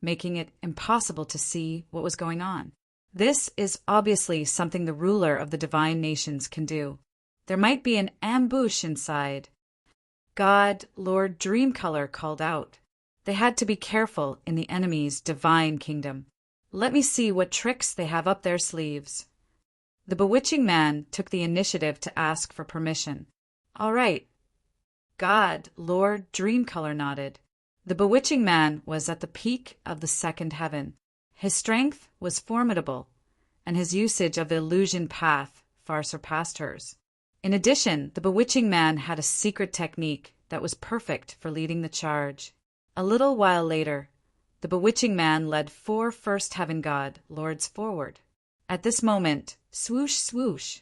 making it impossible to see what was going on. This is obviously something the ruler of the divine nations can do. There might be an ambush inside. God Lord Dreamcolor called out. They had to be careful in the enemy's divine kingdom. Let me see what tricks they have up their sleeves. The bewitching man took the initiative to ask for permission. All right. God Lord Dreamcolor nodded. The bewitching man was at the peak of the second heaven. His strength was formidable, and his usage of the illusion path far surpassed hers. In addition, the bewitching man had a secret technique that was perfect for leading the charge. A little while later, the bewitching man led 4 first heaven god lords forward. At this moment, swoosh swoosh,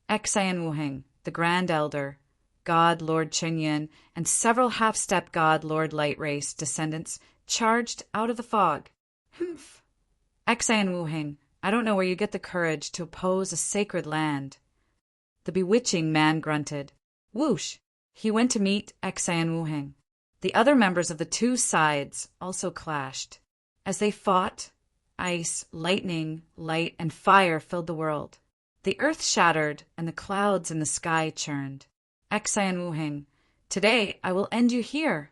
Xian Wuheng, the Grand Elder, God Lord Chenyin, and several half-step God Lord Light Race descendants charged out of the fog. Humph! Xian Wuheng, I don't know where you get the courage to oppose a sacred land. The bewitching man grunted. Whoosh! He went to meet Xian Wuheng. The other members of the 2 sides also clashed. As they fought, ice, lightning, light, and fire filled the world. The earth shattered, and the clouds in the sky churned. Xian Wuheng, today I will end you here.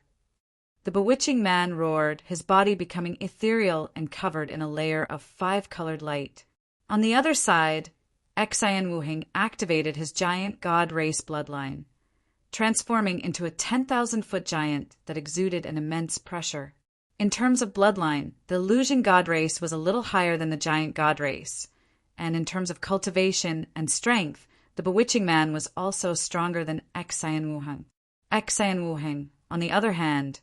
The bewitching man roared, his body becoming ethereal and covered in a layer of 5-colored light. On the other side, Xian Wuheng activated his giant god race bloodline, transforming into a 10,000-foot giant that exuded an immense pressure. In terms of bloodline, the illusion god race was a little higher than the giant god race, and in terms of cultivation and strength, the bewitching man was also stronger than Xian Wuheng. Xian Wuheng, on the other hand,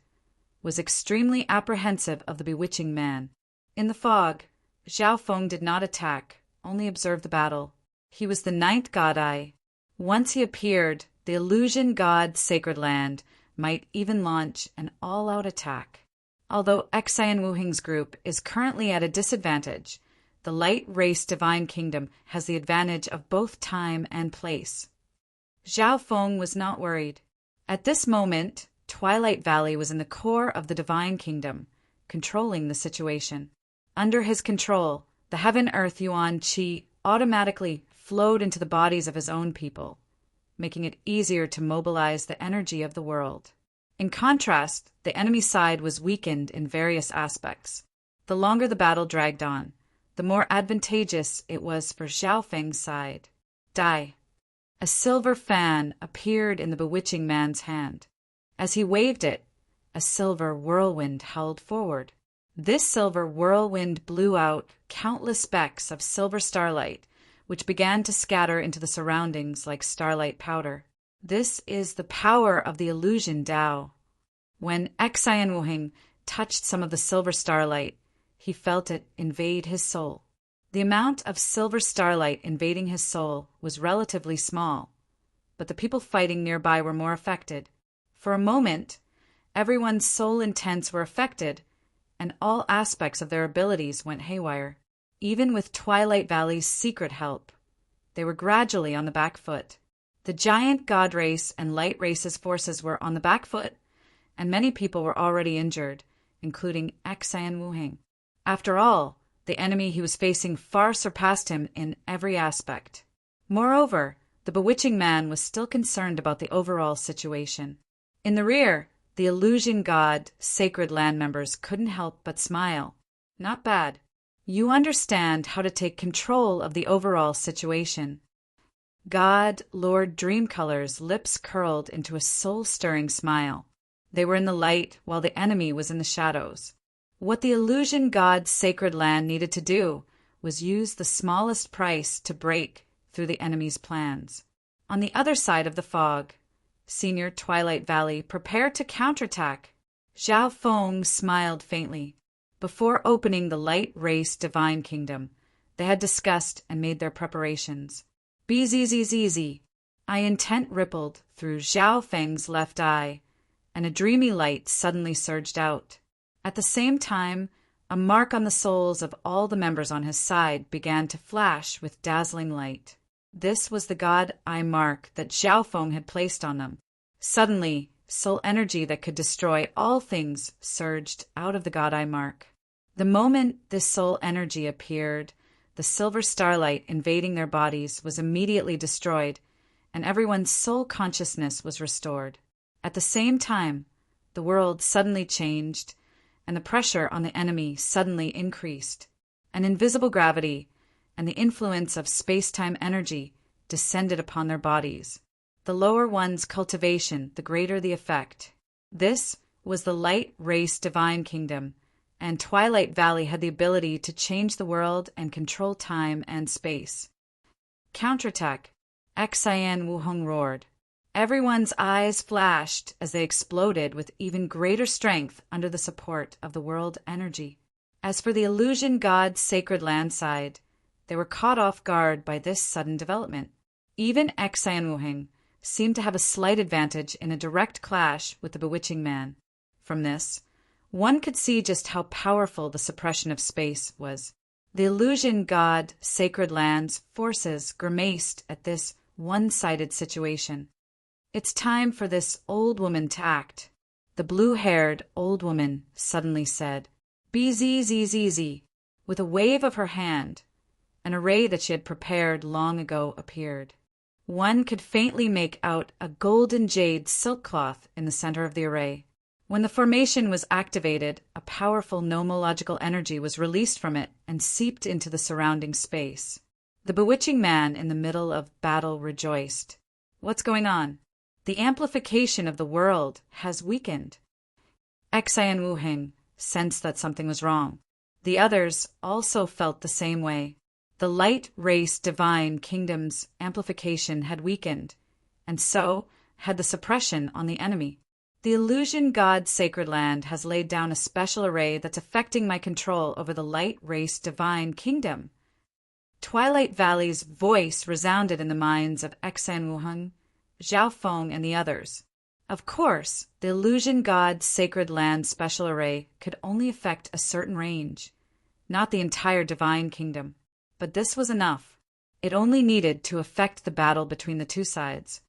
was extremely apprehensive of the bewitching man. In the fog, Zhao Feng did not attack, only observed the battle. He was the 9th god eye. Once he appeared, the illusion god Sacred Land might even launch an all-out attack. Although Xian Wuheng's group is currently at a disadvantage, the Light Race Divine Kingdom has the advantage of both time and place. Zhao Feng was not worried. At this moment, Twilight Valley was in the core of the Divine Kingdom, controlling the situation. Under his control, the Heaven-Earth Yuan Qi automatically flowed into the bodies of his own people, making it easier to mobilize the energy of the world. In contrast, the enemy side was weakened in various aspects. The longer the battle dragged on, the more advantageous it was for Zhao Feng's side. Die. A silver fan appeared in the bewitching man's hand. As he waved it, a silver whirlwind howled forward. This silver whirlwind blew out countless specks of silver starlight, which began to scatter into the surroundings like starlight powder. This is the power of the illusion Tao. When Xian Wuheng touched some of the silver starlight, he felt it invade his soul. The amount of silver starlight invading his soul was relatively small, but the people fighting nearby were more affected. For a moment, everyone's soul intents were affected, and all aspects of their abilities went haywire. Even with Twilight Valley's secret help, they were gradually on the back foot. The giant God race and light race's forces were on the back foot, and many people were already injured, including Xian Wuheng. After all, the enemy he was facing far surpassed him in every aspect. Moreover, the bewitching man was still concerned about the overall situation. In the rear, the illusion god sacred land members couldn't help but smile. Not bad. You understand how to take control of the overall situation. God Lord Dreamcolor's lips curled into a soul-stirring smile. They were in the light while the enemy was in the shadows. What the illusion god sacred land needed to do was use the smallest price to break through the enemy's plans. On the other side of the fog, Senior Twilight Valley prepared to counterattack. Zhao Feng smiled faintly. Before opening the light race divine kingdom, they had discussed and made their preparations. Bzzz. Intent rippled through Zhao Feng's left eye, and a dreamy light suddenly surged out. At the same time, a mark on the souls of all the members on his side began to flash with dazzling light. This was the God Eye mark that Zhao Feng had placed on them. Suddenly, soul energy that could destroy all things surged out of the God Eye mark. The moment this soul energy appeared, the silver starlight invading their bodies was immediately destroyed, and everyone's soul consciousness was restored. At the same time, the world suddenly changed, and the pressure on the enemy suddenly increased. An invisible gravity and the influence of space-time energy descended upon their bodies. The lower one's cultivation, the greater the effect. This was the light race divine kingdom, and Twilight Valley had the ability to change the world and control time and space. Counterattack! Xian Wuheng roared. Everyone's eyes flashed as they exploded with even greater strength under the support of the world energy. As for the illusion god's sacred land side, they were caught off guard by this sudden development. Even Xian Wuheng seemed to have a slight advantage in a direct clash with the bewitching man. From this, one could see just how powerful the suppression of space was. The illusion god sacred land's forces grimaced at this one-sided situation. It's time for this old woman to act, the blue-haired old woman suddenly said. Bzzz. With a wave of her hand, an array that she had prepared long ago appeared. One could faintly make out a golden jade silk cloth in the center of the array. When the formation was activated, a powerful nomological energy was released from it and seeped into the surrounding space. The bewitching man in the middle of battle rejoiced. What's going on? The amplification of the world has weakened. Xian Wuheng sensed that something was wrong. The others also felt the same way. The light race divine kingdom's amplification had weakened, and so had the suppression on the enemy. The illusion god sacred land has laid down a special array that's affecting my control over the light race divine kingdom. Twilight Valley's voice resounded in the minds of Xian Wuheng, Zhao Feng, and the others. Of course, the illusion god sacred land special array could only affect a certain range, not the entire divine kingdom. But this was enough. It only needed to affect the battle between the two sides.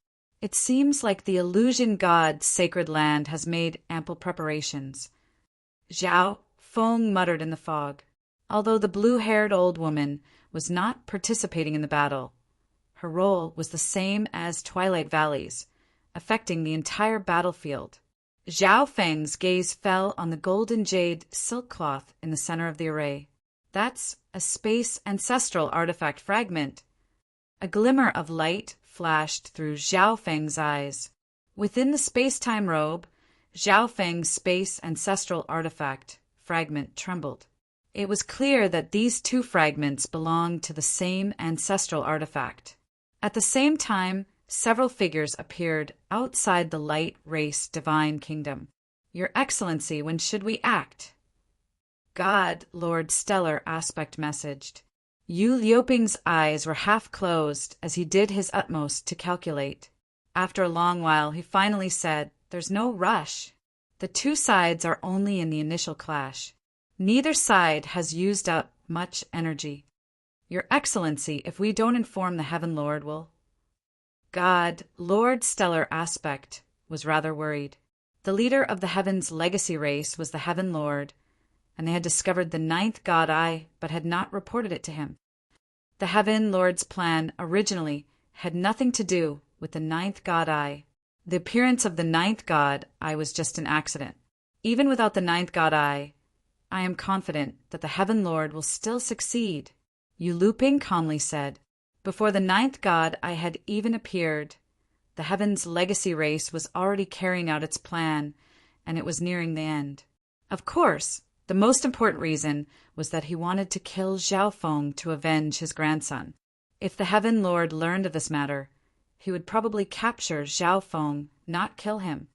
It seems like the illusion god sacred land has made ample preparations. Zhao Feng muttered in the fog. Although the blue-haired old woman was not participating in the battle, Her role was the same as Twilight Valley's, affecting the entire battlefield. Zhao Feng's gaze fell on the golden jade silk cloth in the center of the array. That's a space ancestral artifact fragment. A glimmer of light flashed through Zhao Feng's eyes. Within the space-time robe, Zhao Feng's space ancestral artifact fragment trembled. It was clear that these two fragments belonged to the same ancestral artifact. At the same time, several figures appeared outside the light race divine kingdom. Your Excellency, when should we act? God, Lord Stellar Aspect messaged. Yu Liuping's eyes were half closed as he did his utmost to calculate. After a long while, he finally said, "There's no rush. The two sides are only in the initial clash. Neither side has used up much energy. Your Excellency, if we don't inform the Heaven Lord, will..." God, Lord Stellar Aspect, was rather worried. The leader of the Heaven's legacy race was the Heaven Lord, and they had discovered the ninth God Eye, but had not reported it to him. The Heaven Lord's plan originally had nothing to do with the ninth God Eye. The appearance of the ninth God Eye was just an accident. Even without the ninth God Eye, I am confident that the Heaven Lord will still succeed, Yu Liuping calmly said. Before the ninth God Eye had even appeared, the Heaven's legacy race was already carrying out its plan, and it was nearing the end. Of course, the most important reason was that he wanted to kill Zhao Feng to avenge his grandson. If the Heaven Lord learned of this matter, he would probably capture Zhao Feng, not kill him.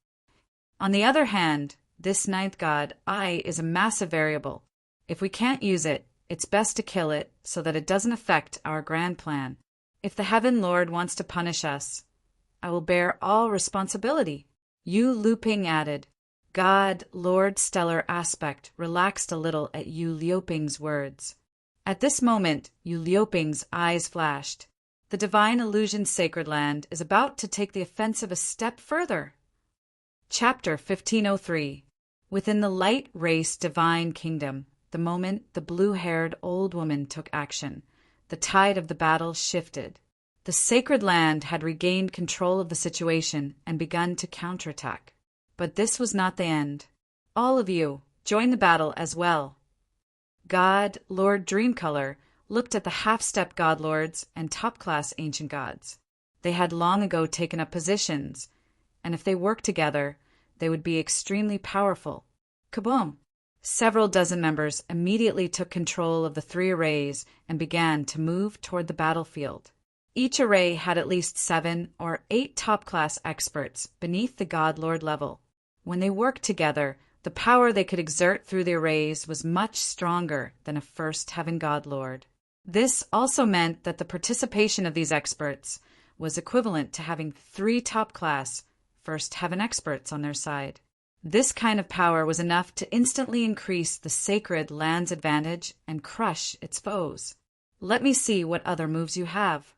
On the other hand, this ninth God Eye is a massive variable. If we can't use it, it's best to kill it so that it doesn't affect our grand plan. If the Heaven Lord wants to punish us, I will bear all responsibility. Yu Liuping added. God, Lord Stellar Aspect, relaxed a little at Yu Liuping's words. At this moment, Yu Liuping's eyes flashed. The Divine Illusion Sacred Land is about to take the offensive a step further. Chapter 1503. Within the Light Race Divine Kingdom, the moment the blue-haired old woman took action, the tide of the battle shifted. The Sacred Land had regained control of the situation and begun to counterattack. But this was not the end. All of you, join the battle as well. God, Lord Dreamcolor, looked at the half-step God Lords and top-class ancient gods. They had long ago taken up positions, and if they worked together, they would be extremely powerful. Kaboom! Several dozen members immediately took control of the three arrays and began to move toward the battlefield. Each array had at least 7 or 8 top-class experts beneath the God Lord level. When they worked together, the power they could exert through the arrays was much stronger than a first Heaven God Lord. This also meant that the participation of these experts was equivalent to having 3 top-class First Heaven experts on their side. This kind of power was enough to instantly increase the sacred land's advantage and crush its foes. Let me see what other moves you have.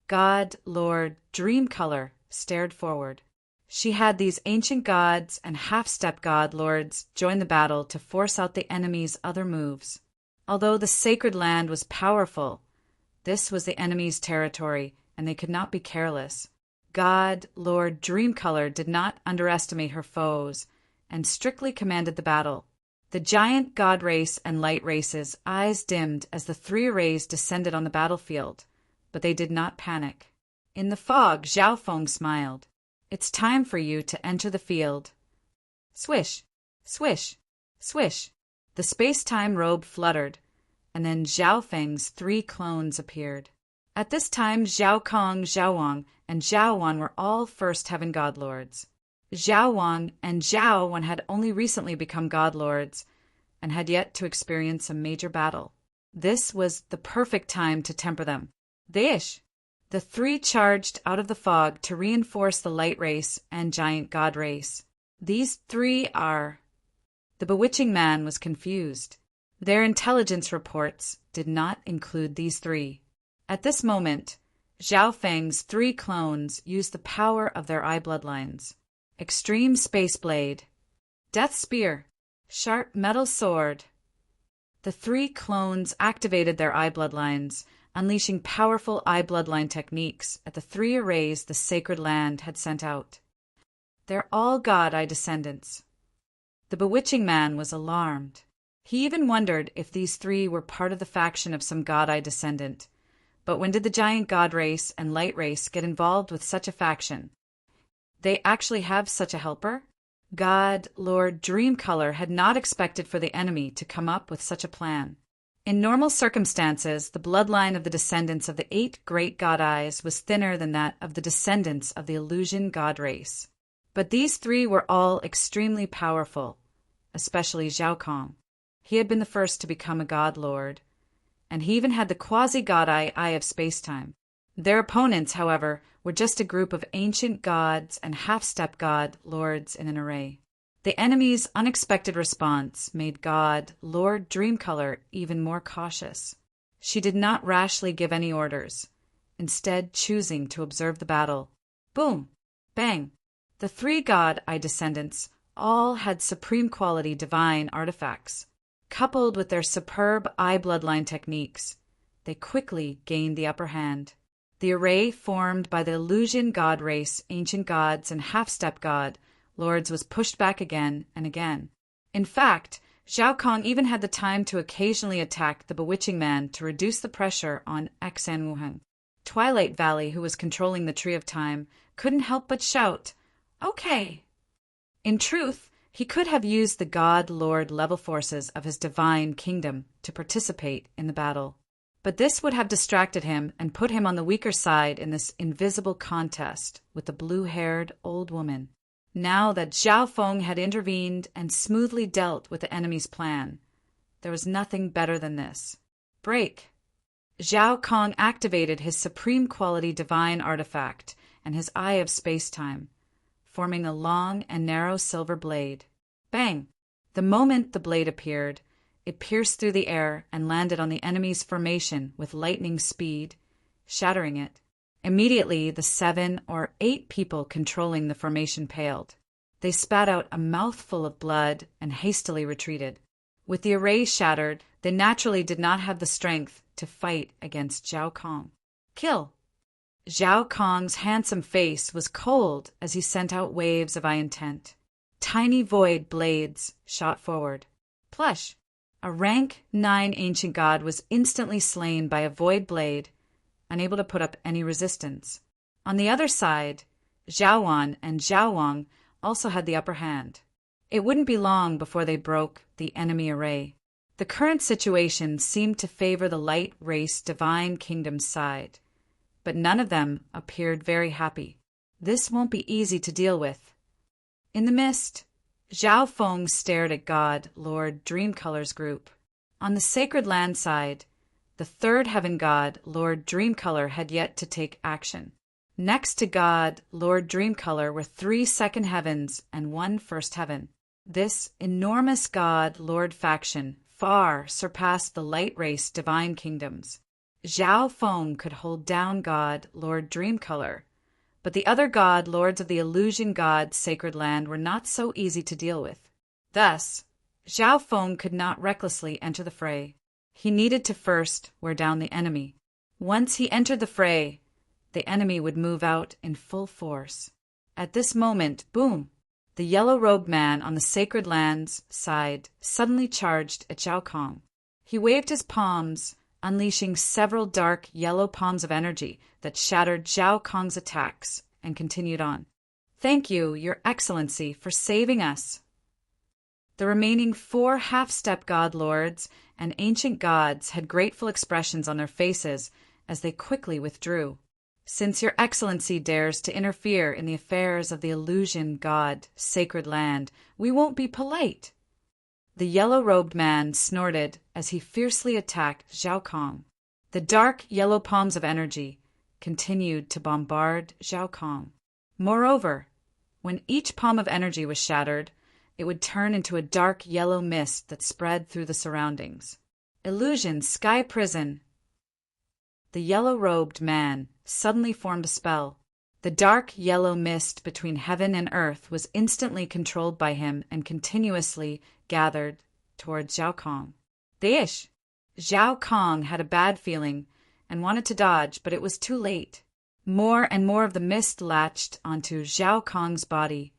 God, Lord, Dreamcolor stared forward. She had these ancient gods and half-step God Lords join the battle to force out the enemy's other moves. Although the sacred land was powerful, this was the enemy's territory, and they could not be careless. God, Lord Dreamcolor did not underestimate her foes and strictly commanded the battle. The giant God race and light race's eyes dimmed as the 3 arrays descended on the battlefield, but they did not panic. In the fog, Zhao Feng smiled. It's time for you to enter the field. Swish, swish, swish. The space-time robe fluttered, and then Zhao Feng's 3 clones appeared. At this time, Zhao Kong, Zhao Wang, and Zhao Wan were all First Heaven God Lords. Zhao Wang and Zhao Wan had only recently become God Lords and had yet to experience a major battle. This was the perfect time to temper them. They-ish! The 3 charged out of the fog to reinforce the light race and giant God race. These 3 are... The bewitching man was confused. Their intelligence reports did not include these 3. At this moment, Zhao Feng's 3 clones used the power of their eye bloodlines. Extreme Space Blade, Death Spear, Sharp Metal Sword. The 3 clones activated their eye bloodlines, unleashing powerful eye bloodline techniques at the 3 arrays the sacred land had sent out. They're all God Eye descendants. The bewitching man was alarmed. He even wondered if these 3 were part of the faction of some God Eye descendant. But when did the giant God race and light race get involved with such a faction? They actually have such a helper? God, Lord Dreamcolor had not expected for the enemy to come up with such a plan. In normal circumstances, the bloodline of the descendants of the 8 great God Eyes was thinner than that of the descendants of the illusion God race. But these 3 were all extremely powerful, especially Zhao Kong. He had been the first to become a God Lord, and he even had the quasi-God Eye of Spacetime. Their opponents, however, were just a group of ancient gods and half-step God Lords in an array. The enemy's unexpected response made God, Lord Dreamcolor, even more cautious. She did not rashly give any orders, instead choosing to observe the battle. Boom! Bang! The 3 God Eye descendants all had supreme quality divine artifacts. Coupled with their superb eye bloodline techniques, they quickly gained the upper hand. The array formed by the illusion God race, ancient gods, and half-step God Lords was pushed back again and again. In fact, Zhao Kong even had the time to occasionally attack the bewitching man to reduce the pressure on Xan Wuheng. Twilight Valley, who was controlling the Tree of Time, couldn't help but shout, "Okay!" In truth, he could have used the God Lord level forces of his divine kingdom to participate in the battle. But this would have distracted him and put him on the weaker side in this invisible contest with the blue-haired old woman. Now that Zhao Feng had intervened and smoothly dealt with the enemy's plan, there was nothing better than this. Break! Zhao Kong activated his supreme quality divine artifact and his Eye of Spacetime, forming a long and narrow silver blade. Bang! The moment the blade appeared, it pierced through the air and landed on the enemy's formation with lightning speed, shattering it. Immediately, the 7 or 8 people controlling the formation paled. They spat out a mouthful of blood and hastily retreated. With the array shattered, they naturally did not have the strength to fight against Zhao Kong. Kill! Zhao Kong's handsome face was cold as he sent out waves of eye intent. Tiny void blades shot forward. Plush! A rank 9 ancient god was instantly slain by a void blade, unable to put up any resistance. On the other side, Zhao Wan and Zhao Wang also had the upper hand. It wouldn't be long before they broke the enemy array. The current situation seemed to favor the light race divine kingdom's side, but none of them appeared very happy. This won't be easy to deal with. In the mist, Zhao Feng stared at God Lord Dreamcolor's group. On the sacred land side, the 3rd heaven god Lord Dreamcolor had yet to take action. Next to God Lord Dreamcolor were 3 second heavens and 1 first heaven. This enormous God Lord faction far surpassed the light race divine kingdoms. Zhao Feng could hold down God Lord Dreamcolor, but the other God Lords of the illusion god sacred land were not so easy to deal with. Thus, Zhao Feng could not recklessly enter the fray. He needed to first wear down the enemy. Once he entered the fray, the enemy would move out in full force. At this moment, boom! The yellow-robed man on the sacred land's side suddenly charged at Zhao Kong. He waved his palms, unleashing several dark yellow palms of energy that shattered Zhao Kong's attacks, and continued on. "Thank you, Your Excellency, for saving us." The remaining 4 half-step god lords and ancient gods had grateful expressions on their faces as they quickly withdrew. "Since Your Excellency dares to interfere in the affairs of the illusion god sacred land, we won't be polite." The yellow-robed man snorted as he fiercely attacked Zhao Kong. The dark yellow palms of energy continued to bombard Zhao Kong. Moreover, when each palm of energy was shattered, it would turn into a dark yellow mist that spread through the surroundings. Illusion Sky Prison. The yellow-robed man suddenly formed a spell. The dark yellow mist between heaven and earth was instantly controlled by him and continuously gathered toward Zhao Kong. Deish! Zhao Kong had a bad feeling and wanted to dodge, but it was too late. More and more of the mist latched onto Zhao Kong's body,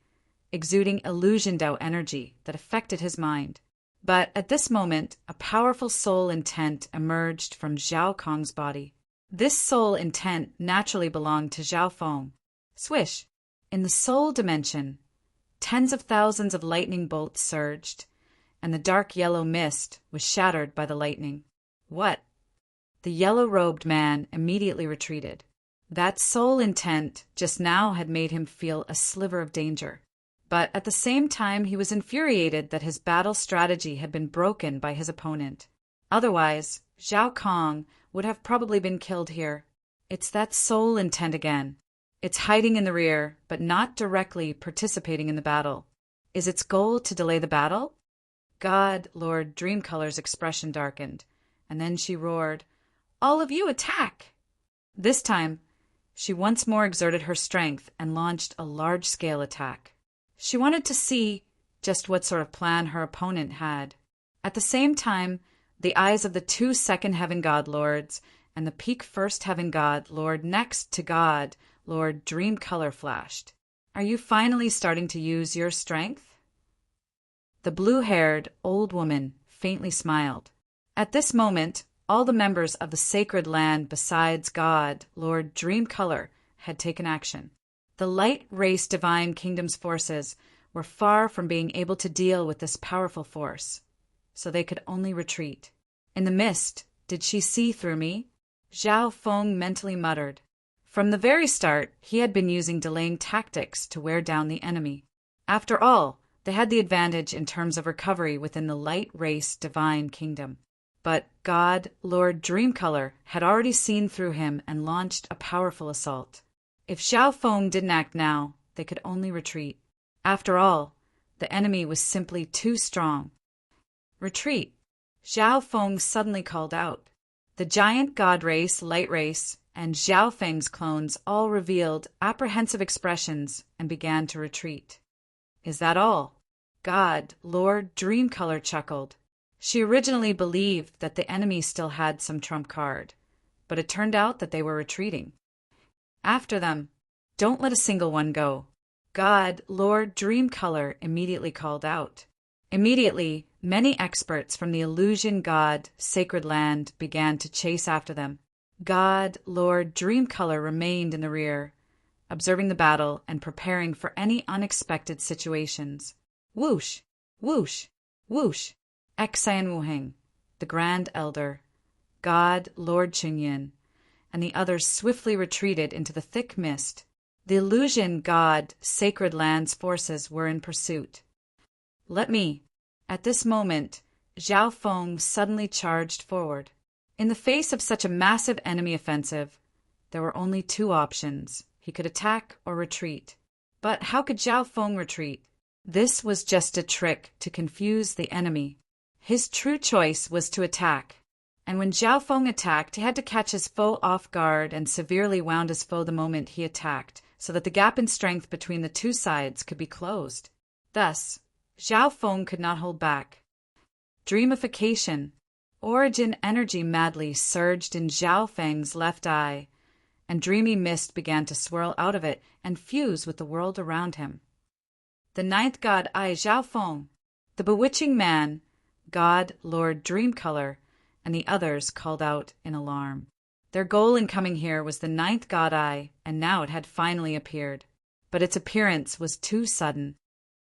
exuding illusioned-out energy that affected his mind. But at this moment, a powerful soul intent emerged from Zhao Kong's body. This soul intent naturally belonged to Zhao Feng. Swish! In the soul dimension, tens of thousands of lightning bolts surged, and the dark yellow mist was shattered by the lightning. What? The yellow-robed man immediately retreated. That soul intent just now had made him feel a sliver of danger. But at the same time, he was infuriated that his battle strategy had been broken by his opponent. Otherwise, Zhao Kong would have probably been killed here. It's that soul intent again. It's hiding in the rear, but not directly participating in the battle. Is its goal to delay the battle? God, Lord Dreamcolor's expression darkened, and then she roared, "All of you attack!" This time, she once more exerted her strength and launched a large-scale attack. She wanted to see just what sort of plan her opponent had. At the same time, the eyes of the 2 second Heaven God Lords and the peak first Heaven God Lord next to God Lord Dreamcolor flashed. Are you finally starting to use your strength? The blue-haired old woman faintly smiled. At this moment, all the members of the sacred land besides God Lord Dreamcolor had taken action. The light race divine kingdom's forces were far from being able to deal with this powerful force, so they could only retreat. In the mist, did she see through me? Zhao Feng mentally muttered. From the very start, he had been using delaying tactics to wear down the enemy. After all, they had the advantage in terms of recovery within the light race divine kingdom. But God, Lord Dreamcolor, had already seen through him and launched a powerful assault. If Zhao Feng didn't act now, they could only retreat. After all, the enemy was simply too strong. Retreat! Zhao Feng suddenly called out. The giant god race, light race, and Zhao Feng's clones all revealed apprehensive expressions and began to retreat. Is that all? God, Lord Dreamcolor chuckled. She originally believed that the enemy still had some trump card, but it turned out that they were retreating. After them. Don't let a single one go. God, Lord Dreamcolor immediately called out. Immediately, many experts from the illusion god Sacred Land began to chase after them. God, Lord Dreamcolor remained in the rear, observing the battle and preparing for any unexpected situations. Whoosh! Whoosh! Whoosh! Xian Wuheng, the Grand Elder, God, Lord Qingyan, and the others swiftly retreated into the thick mist. The illusion god Sacred Land's forces were in pursuit. At this moment, Zhao Feng suddenly charged forward. In the face of such a massive enemy offensive, there were only 2 options. He could attack or retreat. But how could Zhao Feng retreat? This was just a trick to confuse the enemy. His true choice was to attack. And when Zhao Feng attacked, he had to catch his foe off guard and severely wound his foe the moment he attacked, so that the gap in strength between the 2 sides could be closed. Thus, Zhao Feng could not hold back. Dreamification. Origin energy madly surged in Zhao Feng's left eye, and dreamy mist began to swirl out of it and fuse with the world around him. The 9th god Ai Zhao Feng, the bewitching man, God, Lord Dreamcolor, and the others called out in alarm. Their goal in coming here was the 9th god eye, and now it had finally appeared. But its appearance was too sudden.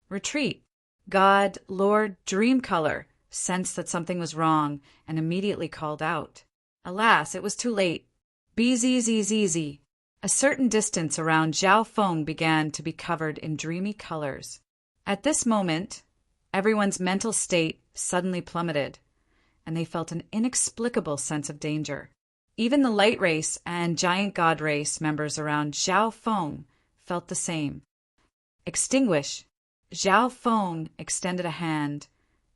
Retreat! God, Lord Dreamcolor, sensed that something was wrong and immediately called out. Alas, it was too late. Bzzz. A certain distance around Zhao Feng began to be covered in dreamy colors. At this moment, everyone's mental state suddenly plummeted, and they felt an inexplicable sense of danger. Even the light race and giant god race members around Zhao Feng felt the same. Extinguish! Zhao Feng extended a hand,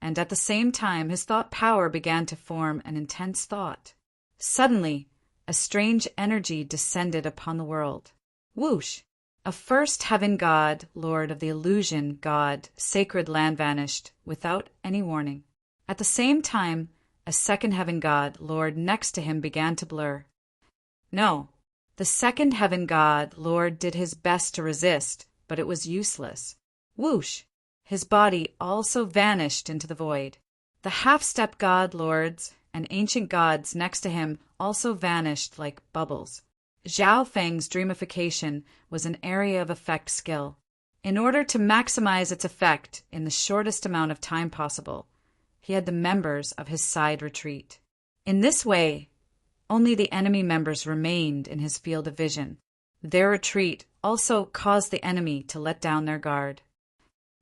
and at the same time his thought power began to form an intense thought. Suddenly, a strange energy descended upon the world. Whoosh! A first heaven god, lord of the illusion god, Sacred Land vanished without any warning. At the same time, a second heaven god, lord next to him began to blur. No. The second heaven god, Lord, did his best to resist, but it was useless. Whoosh! His body also vanished into the void. The half-step god lords and ancient gods next to him also vanished like bubbles. Zhao Feng's dreamification was an area of effect skill. In order to maximize its effect in the shortest amount of time possible, he had the members of his side retreat. In this way, only the enemy members remained in his field of vision. Their retreat also caused the enemy to let down their guard.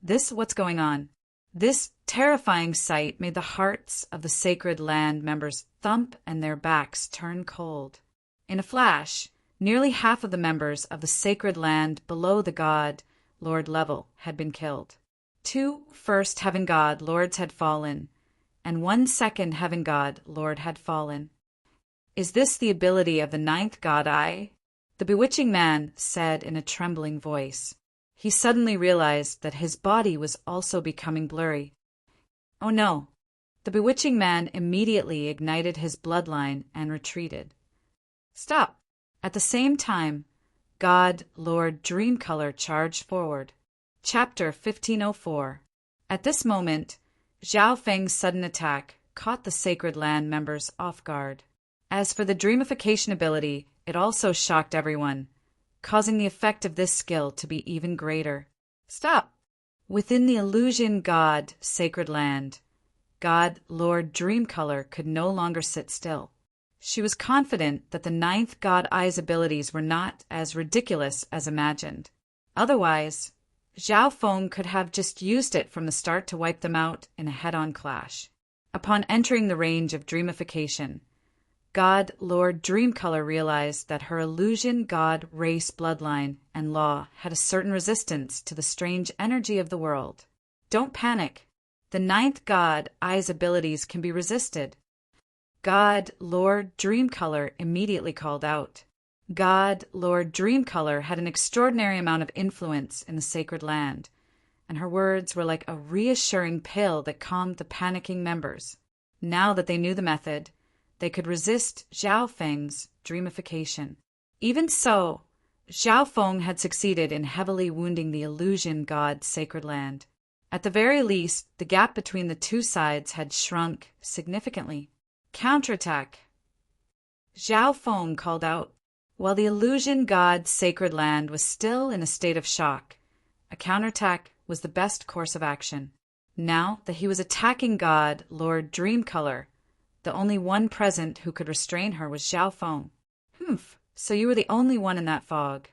What's going on? This terrifying sight made the hearts of the Sacred Land members thump and their backs turn cold. In a flash, nearly half of the members of the Sacred Land below the God Lord level had been killed. 2 first Heaven God Lords had fallen, and 1 second Heaven God Lord had fallen. Is this the ability of the 9th God Eye? The bewitching man said in a trembling voice. He suddenly realized that his body was also becoming blurry. Oh no! The bewitching man immediately ignited his bloodline and retreated. Stop! At the same time, God Lord Dreamcolor charged forward. Chapter 1504. At this moment, Zhao Feng's sudden attack caught the Sacred Land members off guard. As for the dreamification ability, it also shocked everyone, causing the effect of this skill to be even greater. Stop! Within the illusion god Sacred Land, God Lord Dreamcolor could no longer sit still. She was confident that the 9th God Eye's abilities were not as ridiculous as imagined. Otherwise, Zhao Feng could have just used it from the start to wipe them out in a head-on clash. Upon entering the range of dreamification, God Lord Dreamcolor realized that her illusion god race bloodline and law had a certain resistance to the strange energy of the world. Don't panic. The 9th God Eye's abilities can be resisted. God Lord Dreamcolor immediately called out. God Lord Dreamcolor had an extraordinary amount of influence in the Sacred Land, and her words were like a reassuring pill that calmed the panicking members. Now that they knew the method, they could resist Zhao Feng's dreamification. Even so, Zhao Feng had succeeded in heavily wounding the illusion god Sacred Land. At the very least, the gap between the two sides had shrunk significantly. Counterattack! Zhao Feng called out. While the illusion god Sacred Land was still in a state of shock, a counterattack was the best course of action. Now that he was attacking God Lord Dreamcolor, the only one present who could restrain her was Zhao Feng. So you were the only one in that fog.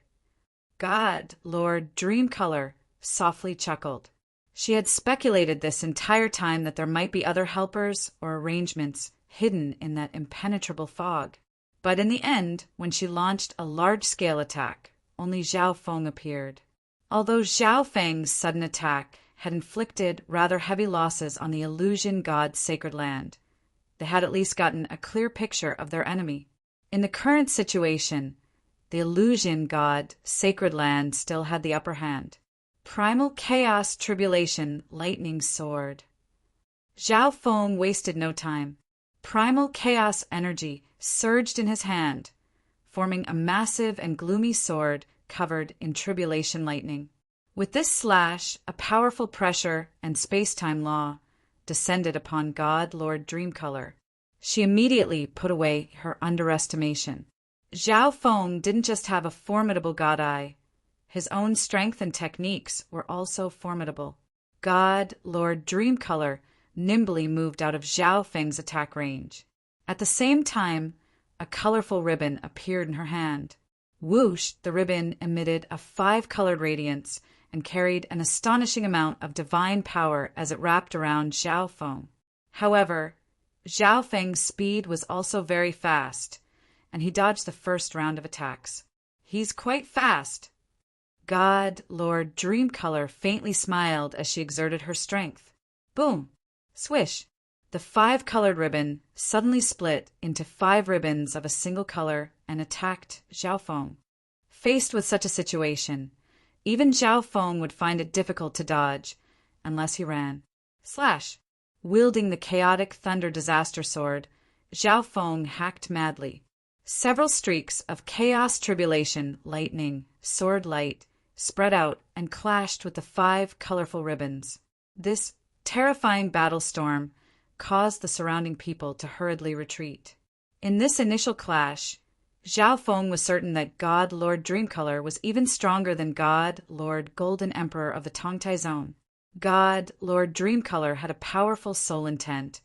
God Lord Dreamcolor softly chuckled. She had speculated this entire time that there might be other helpers or arrangements hidden in that impenetrable fog. But in the end, when she launched a large-scale attack, only Zhao Feng appeared. Although Zhao Feng's sudden attack had inflicted rather heavy losses on the illusion god Sacred Land, they had at least gotten a clear picture of their enemy. In the current situation, the illusion god Sacred Land still had the upper hand. Primal Chaos Tribulation Lightning Sword. Zhao Feng wasted no time. Primal chaos energy surged in his hand, forming a massive and gloomy sword covered in tribulation lightning. With this slash, a powerful pressure and space-time law descended upon God Lord Dreamcolor. She immediately put away her underestimation. Zhao Feng didn't just have a formidable god eye. His own strength and techniques were also formidable. God Lord Dreamcolor nimbly moved out of Zhao Feng's attack range. At the same time, a colorful ribbon appeared in her hand. Whoosh, the ribbon emitted a 5-colored radiance and carried an astonishing amount of divine power as it wrapped around Zhao Feng. However, Zhao Feng's speed was also very fast, and he dodged the first round of attacks. He's quite fast. God Lord Dreamcolor faintly smiled as she exerted her strength. Boom! Swish! The 5-colored ribbon suddenly split into 5 ribbons of a single color and attacked Zhao Feng. Faced with such a situation, even Zhao Feng would find it difficult to dodge, unless he ran. Slash! Wielding the chaotic thunder disaster sword, Zhao Feng hacked madly. Several streaks of chaos tribulation, lightning, sword light, spread out and clashed with the 5 colorful ribbons. This terrifying battle storm caused the surrounding people to hurriedly retreat. In this initial clash, Zhao Feng was certain that God Lord Dreamcolor was even stronger than God Lord Golden Emperor of the Tongtai Zone. God Lord Dreamcolor had a powerful soul intent,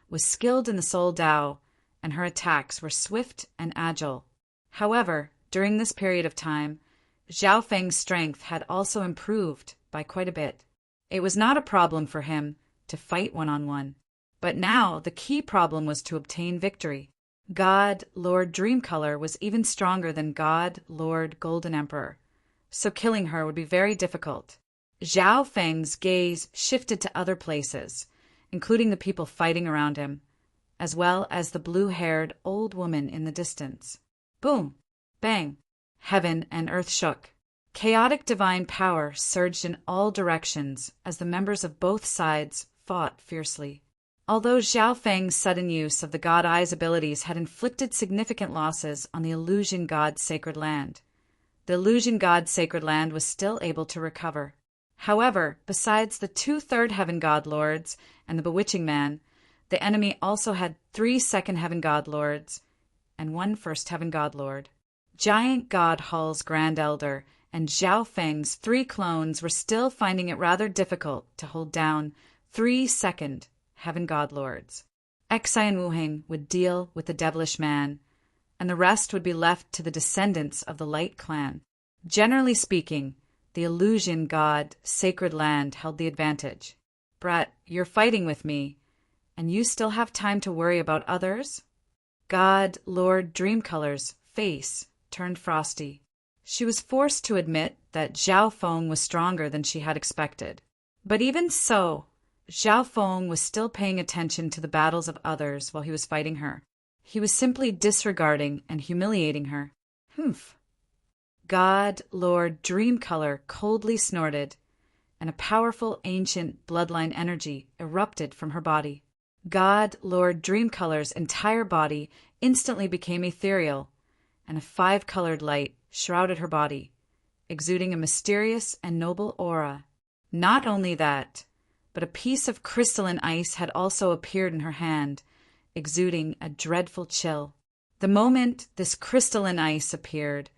was skilled in the soul Dao, and her attacks were swift and agile. However, during this period of time, Zhao Feng's strength had also improved by quite a bit. It was not a problem for him to fight one-on-one, but now the key problem was to obtain victory. God Lord Dreamcolor was even stronger than God Lord Golden Emperor, so killing her would be very difficult. Zhao Feng's gaze shifted to other places, including the people fighting around him, as well as the blue-haired old woman in the distance. Boom! Bang! Heaven and earth shook. Chaotic divine power surged in all directions as the members of both sides fought fiercely. Although Zhao Feng's sudden use of the God Eye's abilities had inflicted significant losses on the Illusion God's sacred land, the Illusion God's sacred land was still able to recover. However, besides the 2/3 Heaven God Lords and the Bewitching Man, the enemy also had 3 Second Heaven God Lords and 1 First Heaven God Lord. Giant God Hall's Grand Elder and Zhao Feng's 3 clones were still finding it rather difficult to hold down 3 Second Heaven God Lords. Xai and Wuheng would deal with the Devilish Man, and the rest would be left to the descendants of the Light Clan. Generally speaking, the Illusion God Sacred Land held the advantage. Brat, you're fighting with me, and you still have time to worry about others? God Lord Dreamcolor's face turned frosty. She was forced to admit that Zhao Feng was stronger than she had expected. But even so, Zhao Feng was still paying attention to the battles of others while he was fighting her. He was simply disregarding and humiliating her. Humph. God Lord Dreamcolor coldly snorted, and a powerful ancient bloodline energy erupted from her body. God Lord Dreamcolor's entire body instantly became ethereal, and a 5-colored light shrouded her body, exuding a mysterious and noble aura. Not only that, but a piece of crystalline ice had also appeared in her hand, exuding a dreadful chill. The moment this crystalline ice appeared,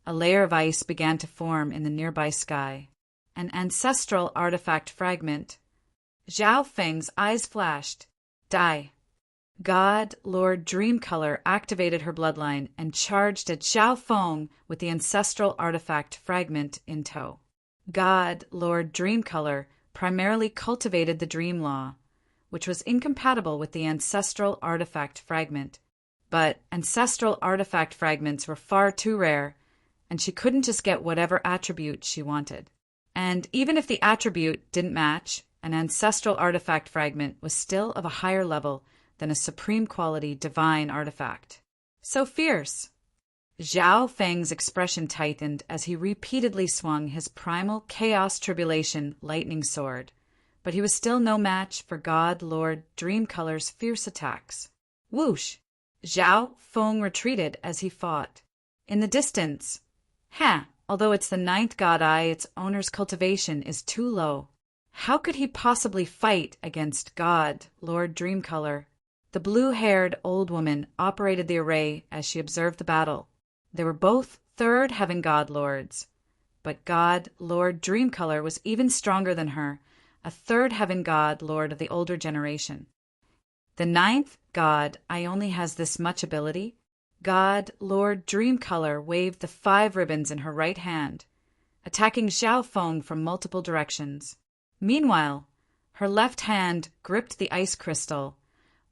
a layer of ice began to form in the nearby sky. An ancestral artifact fragment. Zhao Feng's eyes flashed. Die. God Lord Dreamcolor activated her bloodline and charged at Zhao Feng with the ancestral artifact fragment in tow. God Lord Dreamcolor primarily cultivated the Dream Law, which was incompatible with the ancestral artifact fragment. But ancestral artifact fragments were far too rare, and she couldn't just get whatever attribute she wanted. And even if the attribute didn't match, an ancestral artifact fragment was still of a higher level than a supreme quality divine artifact. So fierce! Zhao Feng's expression tightened as he repeatedly swung his primal chaos tribulation lightning sword, but he was still no match for God Lord Dreamcolor's fierce attacks. Whoosh! Zhao Feng retreated as he fought. In the distance, although it's the 9th God Eye, its owner's cultivation is too low. How could he possibly fight against God Lord Dreamcolor? The blue-haired old woman operated the array as she observed the battle. They were both 3rd Heaven God Lords, but God Lord Dreamcolor was even stronger than her, a 3rd Heaven God Lord of the older generation. The 9th God Eye only has this much ability. God Lord Dreamcolor waved the 5 ribbons in her right hand, attacking Zhao Feng from multiple directions. Meanwhile, her left hand gripped the ice crystal,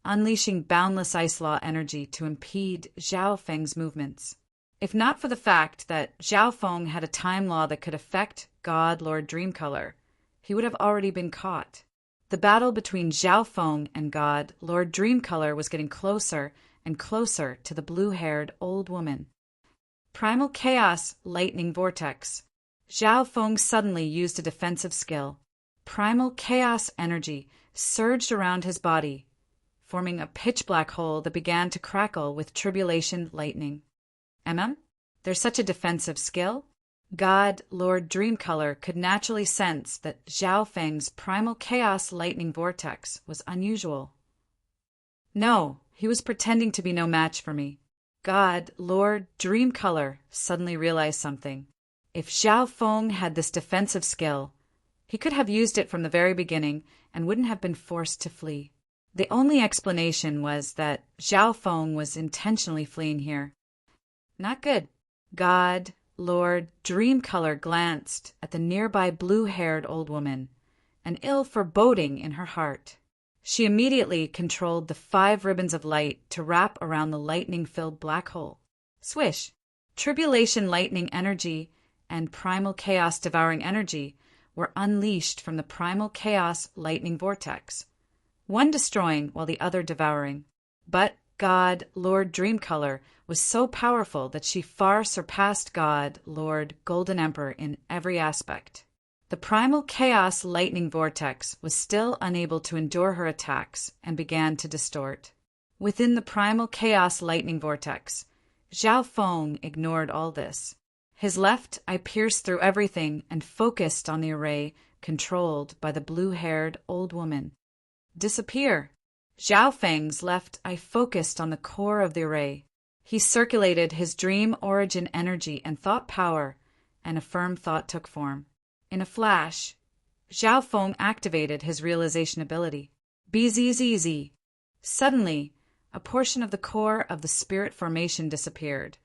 unleashing boundless ice law energy to impede Zhao Feng's movements. If not for the fact that Zhao Feng had a time law that could affect God Lord Dreamcolor, he would have already been caught. The battle between Zhao Feng and God Lord Dreamcolor was getting closer and closer to the blue-haired old woman. Primal Chaos Lightning Vortex. Zhao Feng suddenly used a defensive skill. Primal Chaos energy surged around his body, forming a pitch-black hole that began to crackle with tribulation lightning. There's such a defensive skill? God, Lord Dreamcolor, could naturally sense that Zhao Feng's primal chaos lightning vortex was unusual. No, he was pretending to be no match for me. God, Lord Dreamcolor, suddenly realized something. If Zhao Feng had this defensive skill, he could have used it from the very beginning and wouldn't have been forced to flee. The only explanation was that Zhao Feng was intentionally fleeing here. Not good. God, Lord Dreamcolor glanced at the nearby blue-haired old woman, an ill foreboding in her heart. She immediately controlled the 5 ribbons of light to wrap around the lightning-filled black hole. Swish! Tribulation lightning energy and primal chaos devouring energy were unleashed from the primal chaos lightning vortex, one destroying while the other devouring. But God, Lord Dreamcolor, was so powerful that she far surpassed God, Lord Golden Emperor in every aspect. The primal chaos lightning vortex was still unable to endure her attacks and began to distort. Within the primal chaos lightning vortex, Zhao Feng ignored all this. His left eye pierced through everything and focused on the array controlled by the blue-haired old woman. Disappear! Zhao Feng's left eye focused on the core of the array. He circulated his dream origin energy and thought power, and a firm thought took form. In a flash, Zhao Feng activated his realization ability. BZZZ. Suddenly, a portion of the core of the spirit formation disappeared,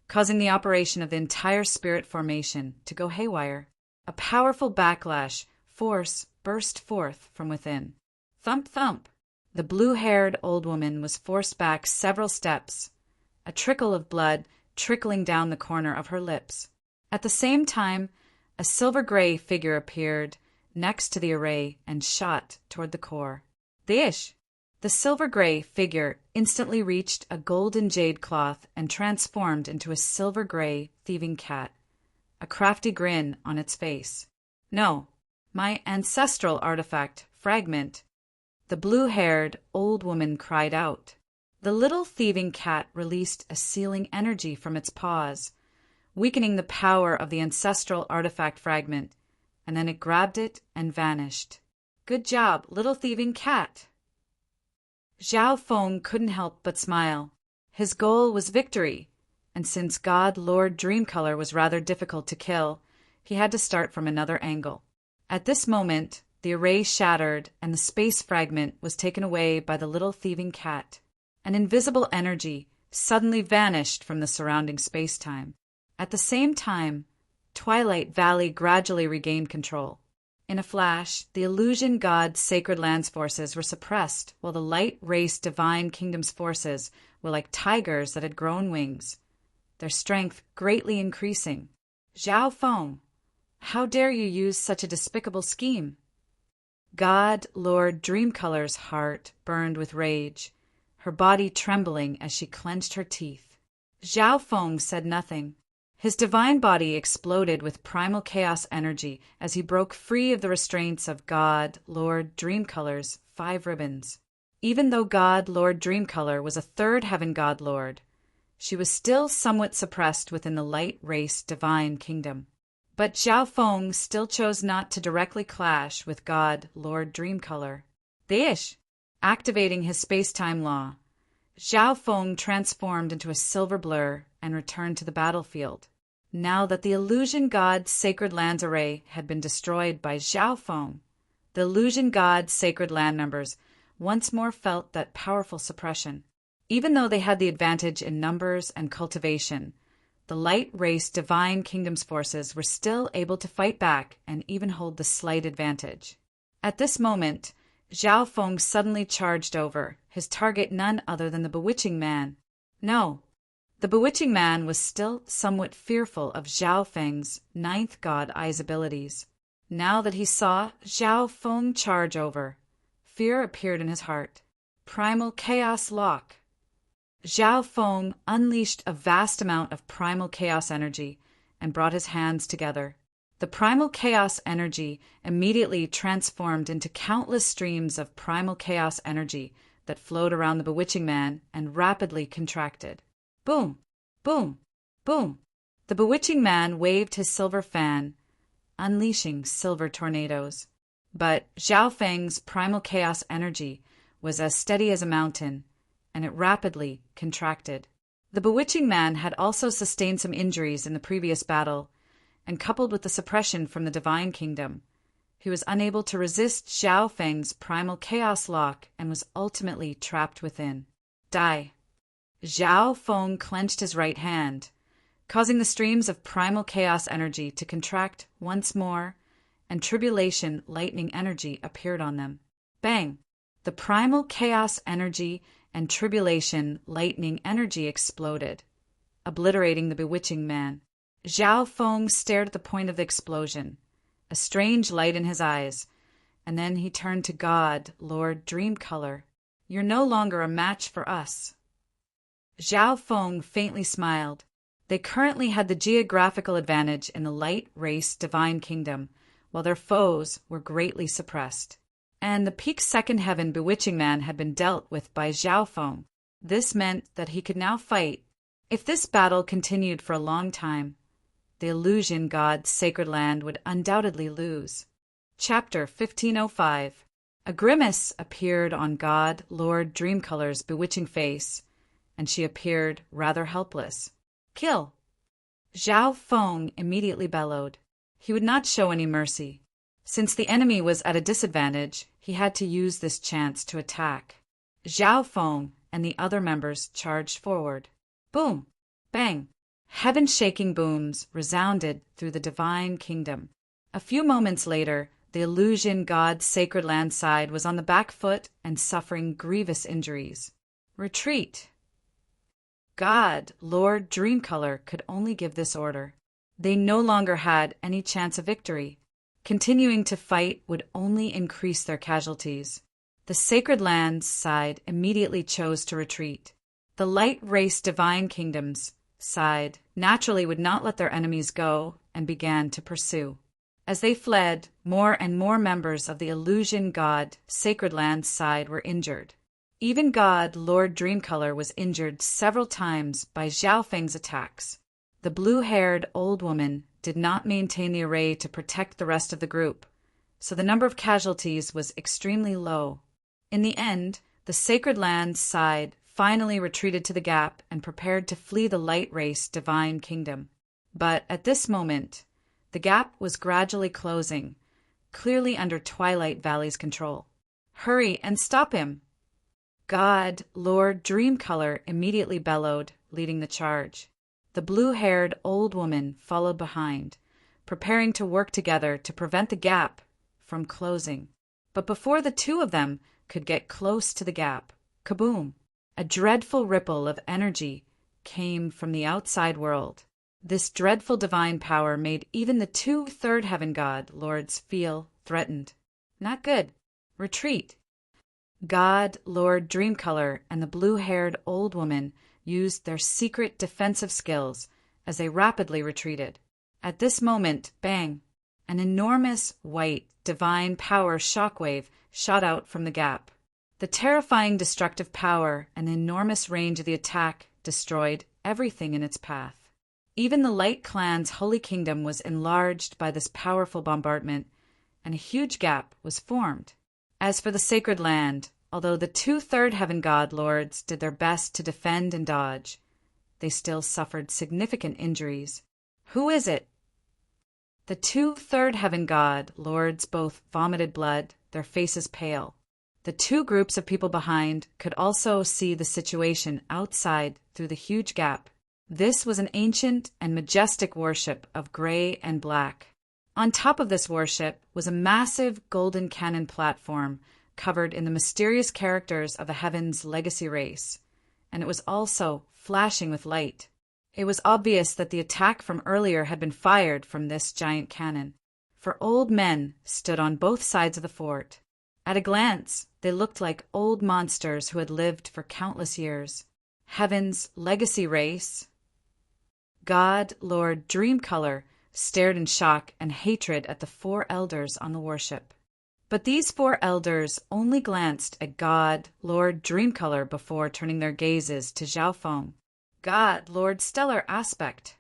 causing the operation of the entire spirit formation to go haywire. A powerful backlash force burst forth from within. Thump thump. The blue-haired old woman was forced back several steps, a trickle of blood trickling down the corner of her lips. At the same time, a silver-gray figure appeared next to the array and shot toward the core. Dish! The silver-gray figure instantly reached a golden jade cloth and transformed into a silver-gray thieving cat, a crafty grin on its face. No, my ancestral artifact, fragment. The blue-haired old woman cried out. The little thieving cat released a sealing energy from its paws, weakening the power of the ancestral artifact fragment, and then it grabbed it and vanished. Good job, little thieving cat! Zhao Feng couldn't help but smile. His goal was victory, and since God Lord Dreamcolor was rather difficult to kill, he had to start from another angle. At this moment, the array shattered and the space fragment was taken away by the little thieving cat. An invisible energy suddenly vanished from the surrounding space-time. At the same time, Twilight Valley gradually regained control. In a flash, the illusion god's sacred lands forces were suppressed, while the light race divine kingdom's forces were like tigers that had grown wings, their strength greatly increasing. Zhao Feng, how dare you use such a despicable scheme? God Lord Dreamcolor's heart burned with rage, her body trembling as she clenched her teeth. Zhao Feng said nothing. His divine body exploded with primal chaos energy as he broke free of the restraints of God Lord Dreamcolor's 5 ribbons. Even though God Lord Dreamcolor was a 3rd heaven god lord, she was still somewhat suppressed within the light race divine kingdom. But Zhao Feng still chose not to directly clash with God Lord Dreamcolor. Dish! Activating his space-time law, Zhao Feng transformed into a silver blur and returned to the battlefield. Now that the illusion god's sacred lands array had been destroyed by Zhao Feng, the illusion god's sacred land members once more felt that powerful suppression. Even though they had the advantage in numbers and cultivation, the light race divine kingdom's forces were still able to fight back and even hold the slight advantage. At this moment, Zhao Feng suddenly charged over, his target none other than the bewitching man. No, the bewitching man was still somewhat fearful of Zhao Feng's 9th god eye's abilities. Now that he saw Zhao Feng charge over, fear appeared in his heart. Primal chaos lock. Zhao Feng unleashed a vast amount of primal chaos energy and brought his hands together. The primal chaos energy immediately transformed into countless streams of primal chaos energy, that flowed around the bewitching man and rapidly contracted. Boom! Boom! Boom! The bewitching man waved his silver fan, unleashing silver tornadoes. But Zhao Feng's primal chaos energy was as steady as a mountain, and it rapidly contracted. The bewitching man had also sustained some injuries in the previous battle, and coupled with the suppression from the Divine Kingdom, he was unable to resist Zhao Feng's primal chaos lock and was ultimately trapped within. Die. Zhao Feng clenched his right hand, causing the streams of primal chaos energy to contract once more, and tribulation lightning energy appeared on them. Bang! The primal chaos energy and tribulation lightning energy exploded, obliterating the bewitching man. Zhao Feng stared at the point of the explosion, a strange light in his eyes, and then he turned to God, Lord Dreamcolor. You're no longer a match for us. Zhao Feng faintly smiled. They currently had the geographical advantage in the light race Divine Kingdom, while their foes were greatly suppressed. And the peak second heaven bewitching man had been dealt with by Zhao Feng. This meant that he could now fight. If this battle continued for a long time, the illusion god's sacred land would undoubtedly lose. Chapter 1505. A grimace appeared on God Lord Dreamcolor's bewitching face, and she appeared rather helpless. Kill! Zhao Feng immediately bellowed. He would not show any mercy. Since the enemy was at a disadvantage, he had to use this chance to attack. Zhao Feng and the other members charged forward. Boom! Bang! Heaven-shaking booms resounded through the Divine Kingdom. A few moments later, the illusion god's sacred land side was on the back foot and suffering grievous injuries. Retreat! God, Lord Dreamcolor, could only give this order. They no longer had any chance of victory. Continuing to fight would only increase their casualties. The Sacred Lands side immediately chose to retreat. The Light Race Divine Kingdoms side naturally would not let their enemies go and began to pursue. As they fled, more and more members of the Illusion God Sacred Lands side were injured. Even God Lord Dreamcolor was injured several times by Zhao Feng's attacks. The blue-haired old woman did not maintain the array to protect the rest of the group, so the number of casualties was extremely low. In the end, the Sacred Lands side finally retreated to the gap and prepared to flee the Light Race Divine Kingdom. But at this moment, the gap was gradually closing, clearly under Twilight Valley's control. Hurry and stop him! God, Lord Dreamcolor immediately bellowed, leading the charge. The blue-haired old woman followed behind, preparing to work together to prevent the gap from closing. But before the two of them could get close to the gap, kaboom! A dreadful ripple of energy came from the outside world. This dreadful divine power made even the two third heaven god lords feel threatened. Not good. Retreat. God, Lord Dreamcolor, and the blue-haired old woman used their secret defensive skills as they rapidly retreated. At this moment, bang! An enormous white divine power shockwave shot out from the gap. The terrifying destructive power and the enormous range of the attack destroyed everything in its path. Even the Light Clan's holy kingdom was enlarged by this powerful bombardment, and a huge gap was formed. As for the Sacred Land, although the two third heaven god lords did their best to defend and dodge, they still suffered significant injuries. Who is it? The two third heaven god lords both vomited blood, their faces pale. The two groups of people behind could also see the situation outside through the huge gap. This was an ancient and majestic worship of gray and black. On top of this worship was a massive golden cannon platform covered in the mysterious characters of the Heaven's legacy race, and it was also flashing with light. It was obvious that the attack from earlier had been fired from this giant cannon, for old men stood on both sides of the fort. At a glance, they looked like old monsters who had lived for countless years. Heaven's legacy race. God, Lord Dreamcolor, stared in shock and hatred at the four elders on the warship. But these four elders only glanced at God, Lord Dreamcolor before turning their gazes to Zhao Feng, God, Lord Stellar Aspect.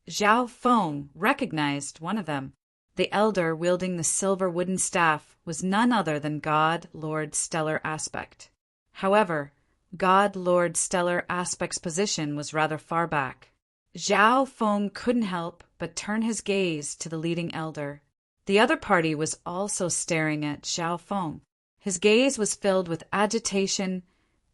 Zhao Feng recognized one of them. The elder wielding the silver wooden staff was none other than God, Lord Stellar Aspect. However, God, Lord Stellar Aspect's position was rather far back. Zhao Feng couldn't help but turn his gaze to the leading elder. The other party was also staring at Zhao Feng. His gaze was filled with agitation,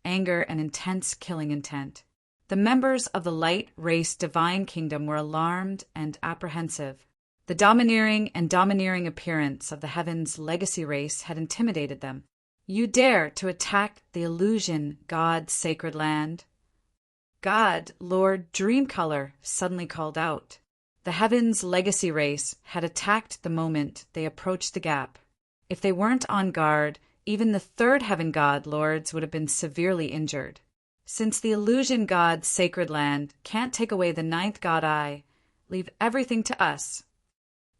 anger, and intense killing intent. The members of the light race divine kingdom were alarmed and apprehensive. The domineering appearance of the heavens legacy race had intimidated them. You dare to attack the illusion, God's sacred land? God, Lord Dreamcolor, suddenly called out. The heavens legacy race had attacked the moment they approached the gap. If they weren't on guard, even the third heaven god lords would have been severely injured. Since the illusion god's sacred land can't take away the ninth god eye, leave everything to us.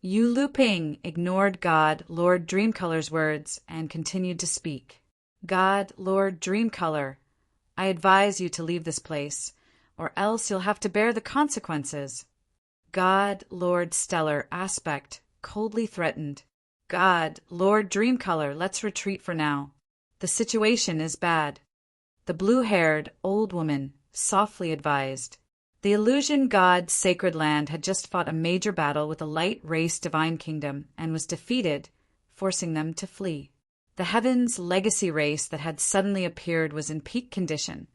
Yu Luping ignored God, Lord Dreamcolor's words and continued to speak. God, Lord Dreamcolor, I advise you to leave this place, or else you'll have to bear the consequences. God, Lord Stellar Aspect, coldly threatened. God, Lord Dreamcolor, let's retreat for now. The situation is bad. The blue-haired old woman softly advised. The illusion god's sacred land had just fought a major battle with a light race divine kingdom and was defeated, forcing them to flee. The heavens legacy race that had suddenly appeared was in peak condition,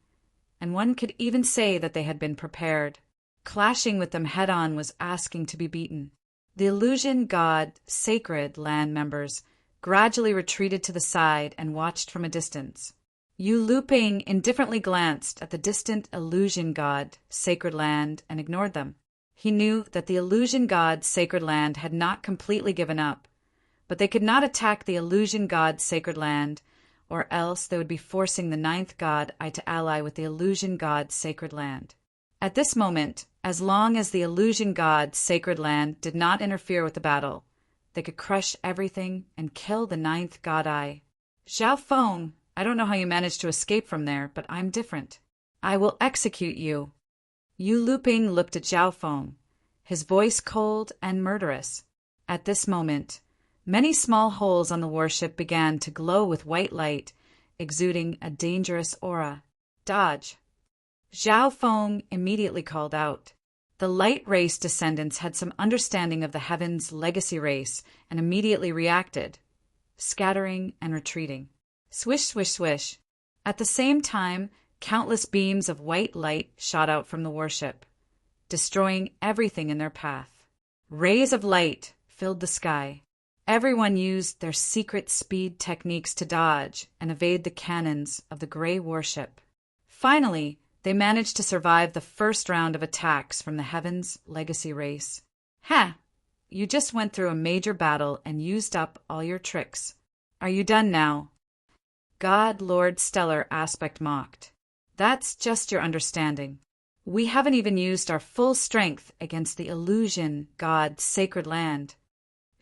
and one could even say that they had been prepared. Clashing with them head-on was asking to be beaten. The illusion god sacred land members gradually retreated to the side and watched from a distance. Yu Luping indifferently glanced at the distant illusion god sacred land and ignored them. He knew that the illusion god sacred land had not completely given up, but they could not attack the illusion god sacred land, or else they would be forcing the ninth god eye to ally with the illusion god sacred land. At this moment, as long as the illusion god's sacred land did not interfere with the battle, they could crush everything and kill the ninth god eye. Zhao Feng, I don't know how you managed to escape from there, but I'm different. I will execute you. Yu Luping looked at Zhao Feng, his voice cold and murderous. At this moment, many small holes on the warship began to glow with white light, exuding a dangerous aura. Dodge. Zhao Feng immediately called out. The light race descendants had some understanding of the heavens legacy race and immediately reacted, scattering and retreating. Swish, swish, swish. At the same time, countless beams of white light shot out from the warship, destroying everything in their path. Rays of light filled the sky. Everyone used their secret speed techniques to dodge and evade the cannons of the gray warship. Finally, they managed to survive the first round of attacks from the Heavens Legacy race. Ha! You just went through a major battle and used up all your tricks. Are you done now? God Lord Stellar Aspect mocked. That's just your understanding. We haven't even used our full strength against the illusion God's sacred land.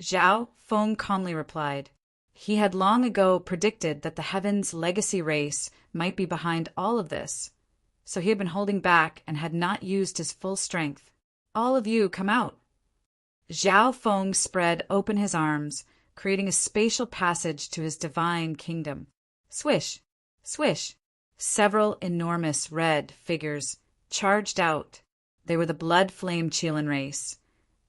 Zhao Feng calmly replied. He had long ago predicted that the Heavens Legacy race might be behind all of this, so he had been holding back and had not used his full strength. All of you come out. Zhao Feng spread open his arms, creating a spatial passage to his divine kingdom. Swish, swish. Several enormous red figures charged out. They were the Blood Flame Qilin race,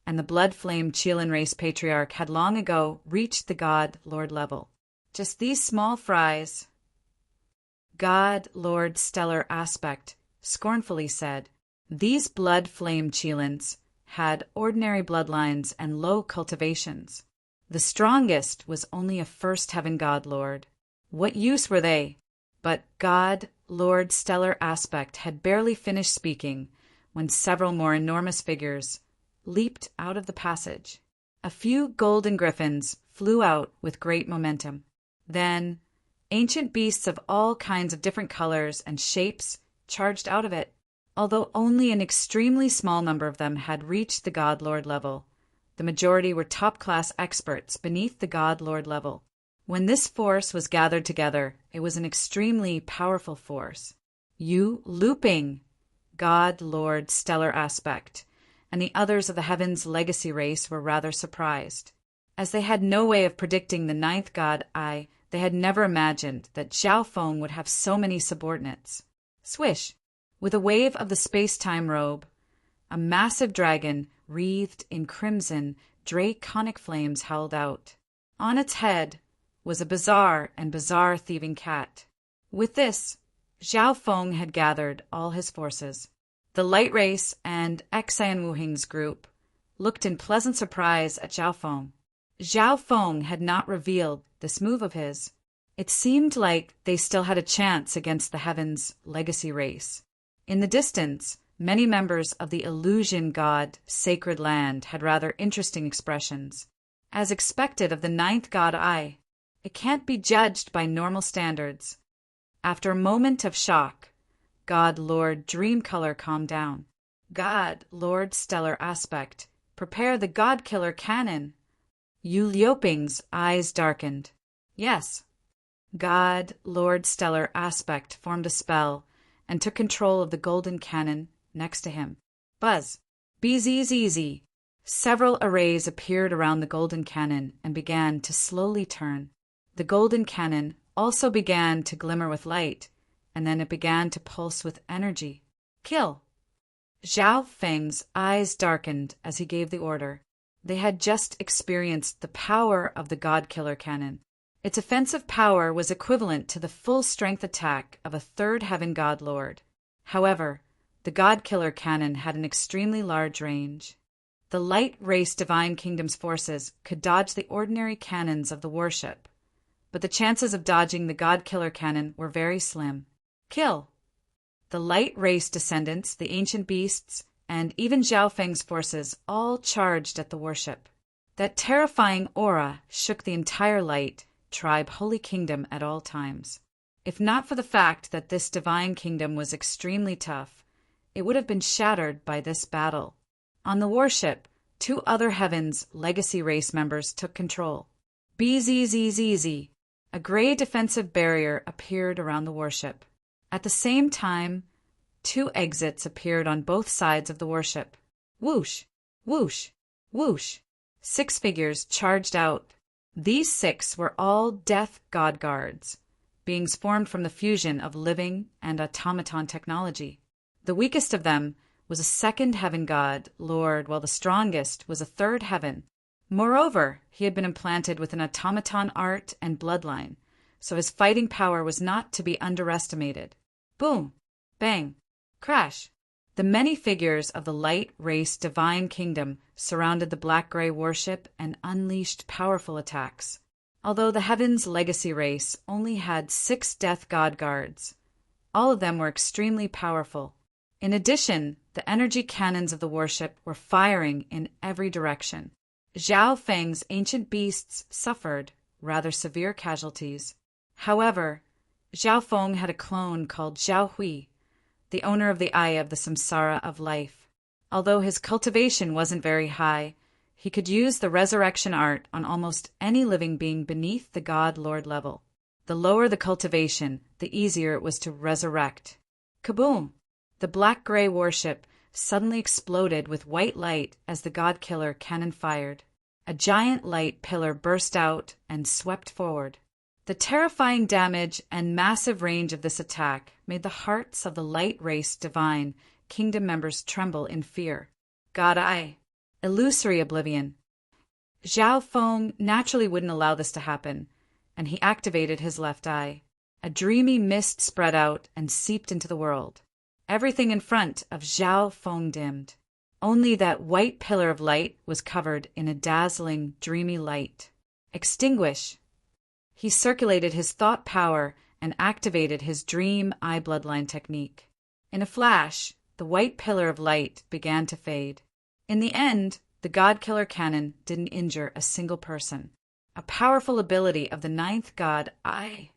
and the Blood Flame Qilin race patriarch had long ago reached the God Lord level. Just these small fries. God Lord Stellar Aspect scornfully said, these Blood Flame Qilins had ordinary bloodlines and low cultivations. The strongest was only a first heaven god lord. What use were they? But God Lord Stellar Aspect had barely finished speaking when several more enormous figures leaped out of the passage. A few golden griffins flew out with great momentum. Then, ancient beasts of all kinds of different colors and shapes charged out of it. Although only an extremely small number of them had reached the God Lord level, the majority were top-class experts beneath the God Lord level. When this force was gathered together, it was an extremely powerful force. Yu looping, God, Lord, stellar aspect, and the others of the heavens' legacy race were rather surprised. As they had no way of predicting the ninth god Ai, they had never imagined that Zhao Feng would have so many subordinates. Swish! With a wave of the space-time robe, a massive dragon, wreathed in crimson, draconic flames held out. On its head was a bizarre thieving cat. With this, Zhao Feng had gathered all his forces. The light race and Xian Wuhing's group looked in pleasant surprise at Zhao Feng. Zhao Feng had not revealed this move of his. It seemed like they still had a chance against the heavens' legacy race. In the distance, many members of the illusion god Sacred Land had rather interesting expressions. As expected of the ninth god Ai, it can't be judged by normal standards. After a moment of shock, God Lord Dreamcolor calmed down. God Lord Stellar Aspect, prepare the God Killer cannon. Yu Liuping's eyes darkened. Yes. God Lord Stellar Aspect formed a spell and took control of the golden cannon next to him. Buzz. BZZZ. Several arrays appeared around the golden cannon and began to slowly turn. The golden cannon also began to glimmer with light, and then it began to pulse with energy. Kill! Zhao Feng's eyes darkened as he gave the order. They had just experienced the power of the God Killer cannon. Its offensive power was equivalent to the full-strength attack of a third heaven god lord. However, the God Killer cannon had an extremely large range. The light race Divine Kingdom's forces could dodge the ordinary cannons of the warship, but the chances of dodging the God Killer cannon were very slim. Kill! The light race descendants, the ancient beasts, and even Zhao Feng's forces all charged at the warship. That terrifying aura shook the entire light tribe Holy Kingdom at all times. If not for the fact that this divine kingdom was extremely tough, it would have been shattered by this battle. On the warship, 2 other heavens legacy race members took control. BZZZZ. A gray defensive barrier appeared around the warship. At the same time, 2 exits appeared on both sides of the warship. Whoosh! Whoosh! Whoosh! 6 figures charged out. These 6 were all death god guards, beings formed from the fusion of living and automaton technology. The weakest of them was a second heaven god, Lord, while the strongest was a third heaven. Moreover, he had been implanted with an automaton art and bloodline, so his fighting power was not to be underestimated. Boom! Bang! Crash! The many figures of the light race divine kingdom surrounded the black-gray warship and unleashed powerful attacks. Although the heavens legacy race only had 6 death god guards, all of them were extremely powerful. In addition, the energy cannons of the warship were firing in every direction. Zhao Feng's ancient beasts suffered rather severe casualties. However, Zhao Feng had a clone called Zhao Hui, the owner of the eye of the samsara of life. Although his cultivation wasn't very high, he could use the resurrection art on almost any living being beneath the God Lord level. The lower the cultivation, the easier it was to resurrect. Kaboom! The black-gray warship suddenly exploded with white light as the God Killer cannon fired. A giant light pillar burst out and swept forward. The terrifying damage and massive range of this attack made the hearts of the light race divine kingdom members tremble in fear. God Eye. Illusory oblivion. Zhao Feng naturally wouldn't allow this to happen, and he activated his left eye. A dreamy mist spread out and seeped into the world. Everything in front of Zhao Feng dimmed. Only that white pillar of light was covered in a dazzling, dreamy light. Extinguish. He circulated his thought power and activated his dream eye bloodline technique. In a flash, the white pillar of light began to fade. In the end, the God Killer cannon didn't injure a single person. A powerful ability of the ninth god Eye.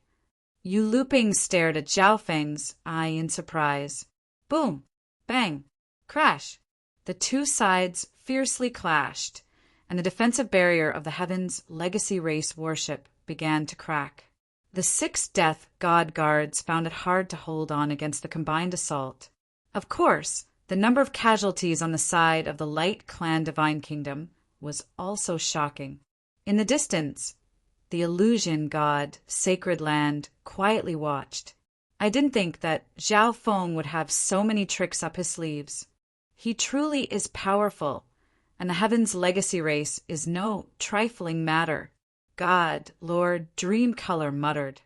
Yu Luping stared at Zhao Feng's eye in surprise. Boom! Bang! Crash! The 2 sides fiercely clashed, and the defensive barrier of the heavens legacy race warship began to crack. The 6 death god guards found it hard to hold on against the combined assault. Of course, the number of casualties on the side of the Light Clan Divine Kingdom was also shocking. In the distance, the illusion god, Sacred Land, quietly watched. I didn't think that Zhao Feng would have so many tricks up his sleeves. He truly is powerful, and the Heaven's legacy race is no trifling matter. God, Lord, Dreamcolor muttered.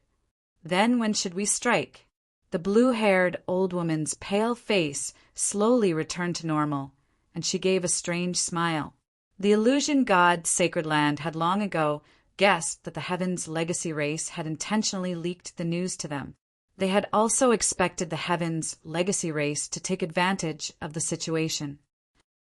Then when should we strike? The blue-haired old woman's pale face slowly returned to normal, and she gave a strange smile. The illusion god Sacred Land had long ago guessed that the Heaven's legacy race had intentionally leaked the news to them. They had also expected the Heaven's legacy race to take advantage of the situation.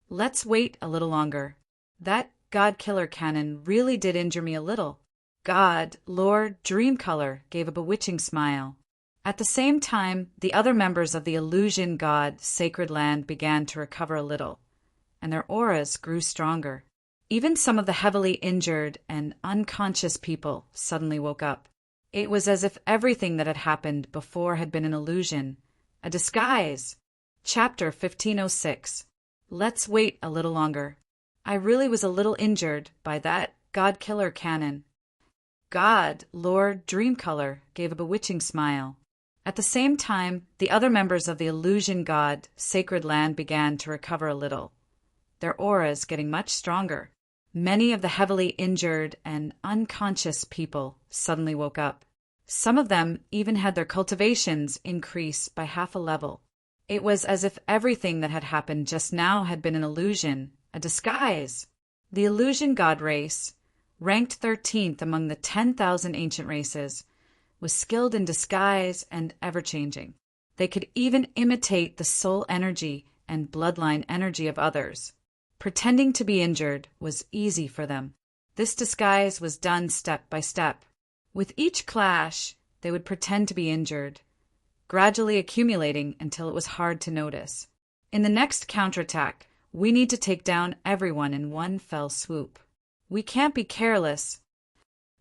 Let's wait a little longer. That God-killer cannon really did injure me a little. God, Lord, Dreamcolor gave a bewitching smile. At the same time, the other members of the illusion god Sacred Land began to recover a little, and their auras grew stronger. Even some of the heavily injured and unconscious people suddenly woke up. It was as if everything that had happened before had been an illusion, a disguise. Chapter 1506. Let's wait a little longer. I really was a little injured by that God-killer cannon. God, Lord, Dreamcolor gave a bewitching smile. At the same time, the other members of the illusion god Sacred Land began to recover a little, their auras getting much stronger. Many of the heavily injured and unconscious people suddenly woke up. Some of them even had their cultivations increase by half a level. It was as if everything that had happened just now had been an illusion, a disguise. The illusion god race, ranked 13th among the 10,000 ancient races, was skilled in disguise and ever-changing. They could even imitate the soul energy and bloodline energy of others. Pretending to be injured was easy for them. This disguise was done step by step. With each clash, they would pretend to be injured, gradually accumulating until it was hard to notice. In the next counterattack, we need to take down everyone in one fell swoop. We can't be careless.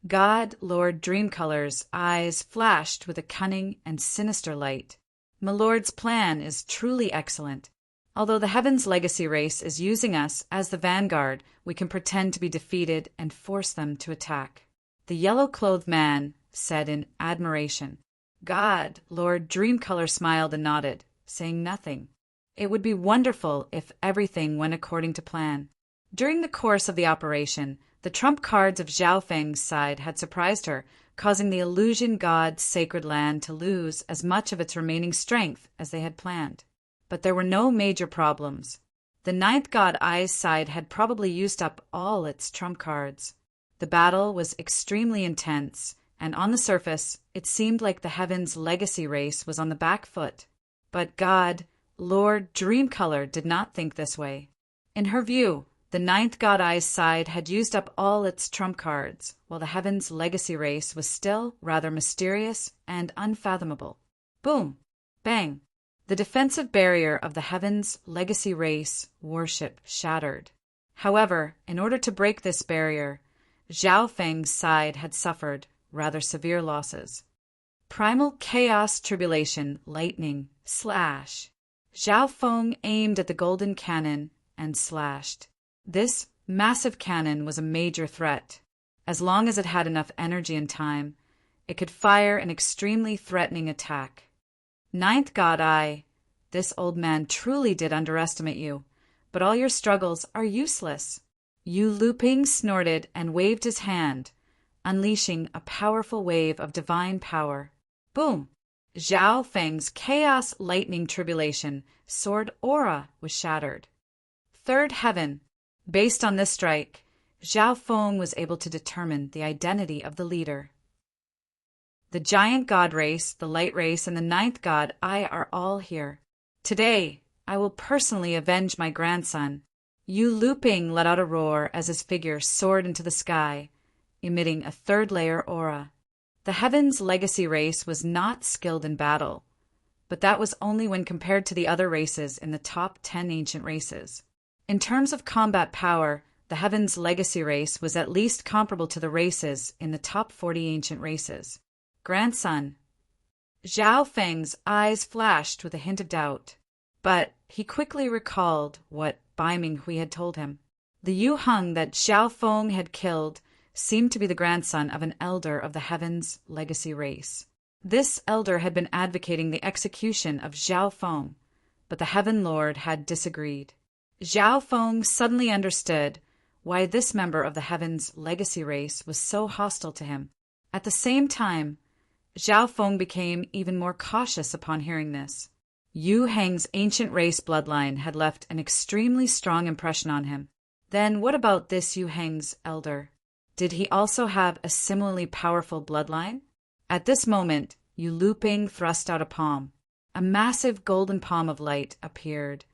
God, Lord Dreamcolor's eyes flashed with a cunning and sinister light. My lord's plan is truly excellent. Although the Heaven's legacy race is using us as the vanguard, we can pretend to be defeated and force them to attack. The yellow-clothed man said in admiration. God, Lord Dreamcolor smiled and nodded, saying nothing. It would be wonderful if everything went according to plan. During the course of the operation, the trump cards of Zhao Feng's side had surprised her, causing the illusion god Sacred Land to lose as much of its remaining strength as they had planned. But there were no major problems. The 9th god Ai's side had probably used up all its trump cards. The battle was extremely intense, and on the surface, it seemed like the Heaven's legacy race was on the back foot. But God, Lord Dreamcolor did not think this way. In her view, the 9th god Ai's side had used up all its trump cards, while the Heaven's legacy race was still rather mysterious and unfathomable. Boom! Bang! The defensive barrier of the Heaven's legacy race worship shattered. However, in order to break this barrier, Zhao Feng's side had suffered rather severe losses. Primal chaos tribulation lightning slash. Zhao Feng aimed at the golden cannon and slashed. This massive cannon was a major threat. As long as it had enough energy and time, it could fire an extremely threatening attack. 9th god Ai, this old man truly did underestimate you, but all your struggles are useless. Yu Luping snorted and waved his hand, unleashing a powerful wave of divine power. Boom! Zhao Feng's chaos lightning tribulation sword aura was shattered. 3rd heaven. Based on this strike, Zhao Feng was able to determine the identity of the leader. The giant god race, the light race, and the 9th god Ai are all here. Today, I will personally avenge my grandson. Yu Luping let out a roar as his figure soared into the sky, emitting a 3rd layer aura. The Heaven's legacy race was not skilled in battle, but that was only when compared to the other races in the top 10 ancient races. In terms of combat power, The Heaven's legacy race was at least comparable to the races in the top 40 ancient races. Grandson. Zhao Feng's eyes flashed with a hint of doubt, but he quickly recalled what Bai Minghui had told him. The Yu Heng that Zhao Feng had killed seemed to be the grandson of an elder of the Heaven's legacy race. This elder had been advocating the execution of Zhao Feng, but the Heaven Lord had disagreed. Zhao Feng suddenly understood why this member of the Heaven's legacy race was so hostile to him. At the same time, Zhao Feng became even more cautious upon hearing this. Yu Heng's ancient race bloodline had left an extremely strong impression on him. Then what about this Yu Heng's elder? Did he also have a similarly powerful bloodline? At this moment, Yu Luping thrust out a palm. A massive golden palm of light appeared,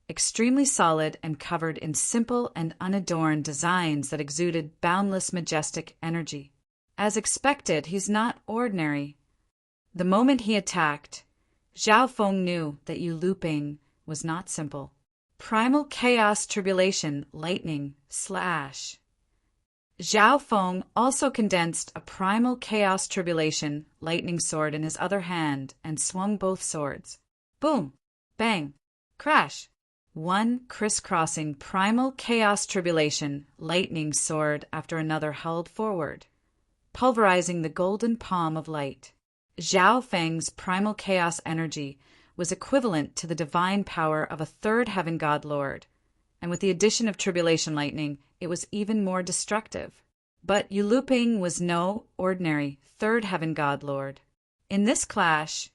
extremely solid and covered in simple and unadorned designs that exuded boundless majestic energy. As expected, he's not ordinary. The moment he attacked, Zhao Feng knew that Yu Luping was not simple. Primal Chaos Tribulation Lightning Slash. Zhao Feng also condensed a Primal Chaos Tribulation lightning sword in his other hand and swung both swords. Boom! Bang! Crash! One crisscrossing Primal Chaos Tribulation lightning sword after another hurled forward, pulverizing the golden palm of light. Zhao Feng's primal chaos energy was equivalent to the divine power of a third heaven god lord, and with the addition of tribulation lightning, it was even more destructive. But Yu Luping was no ordinary third heaven god lord. In this clash,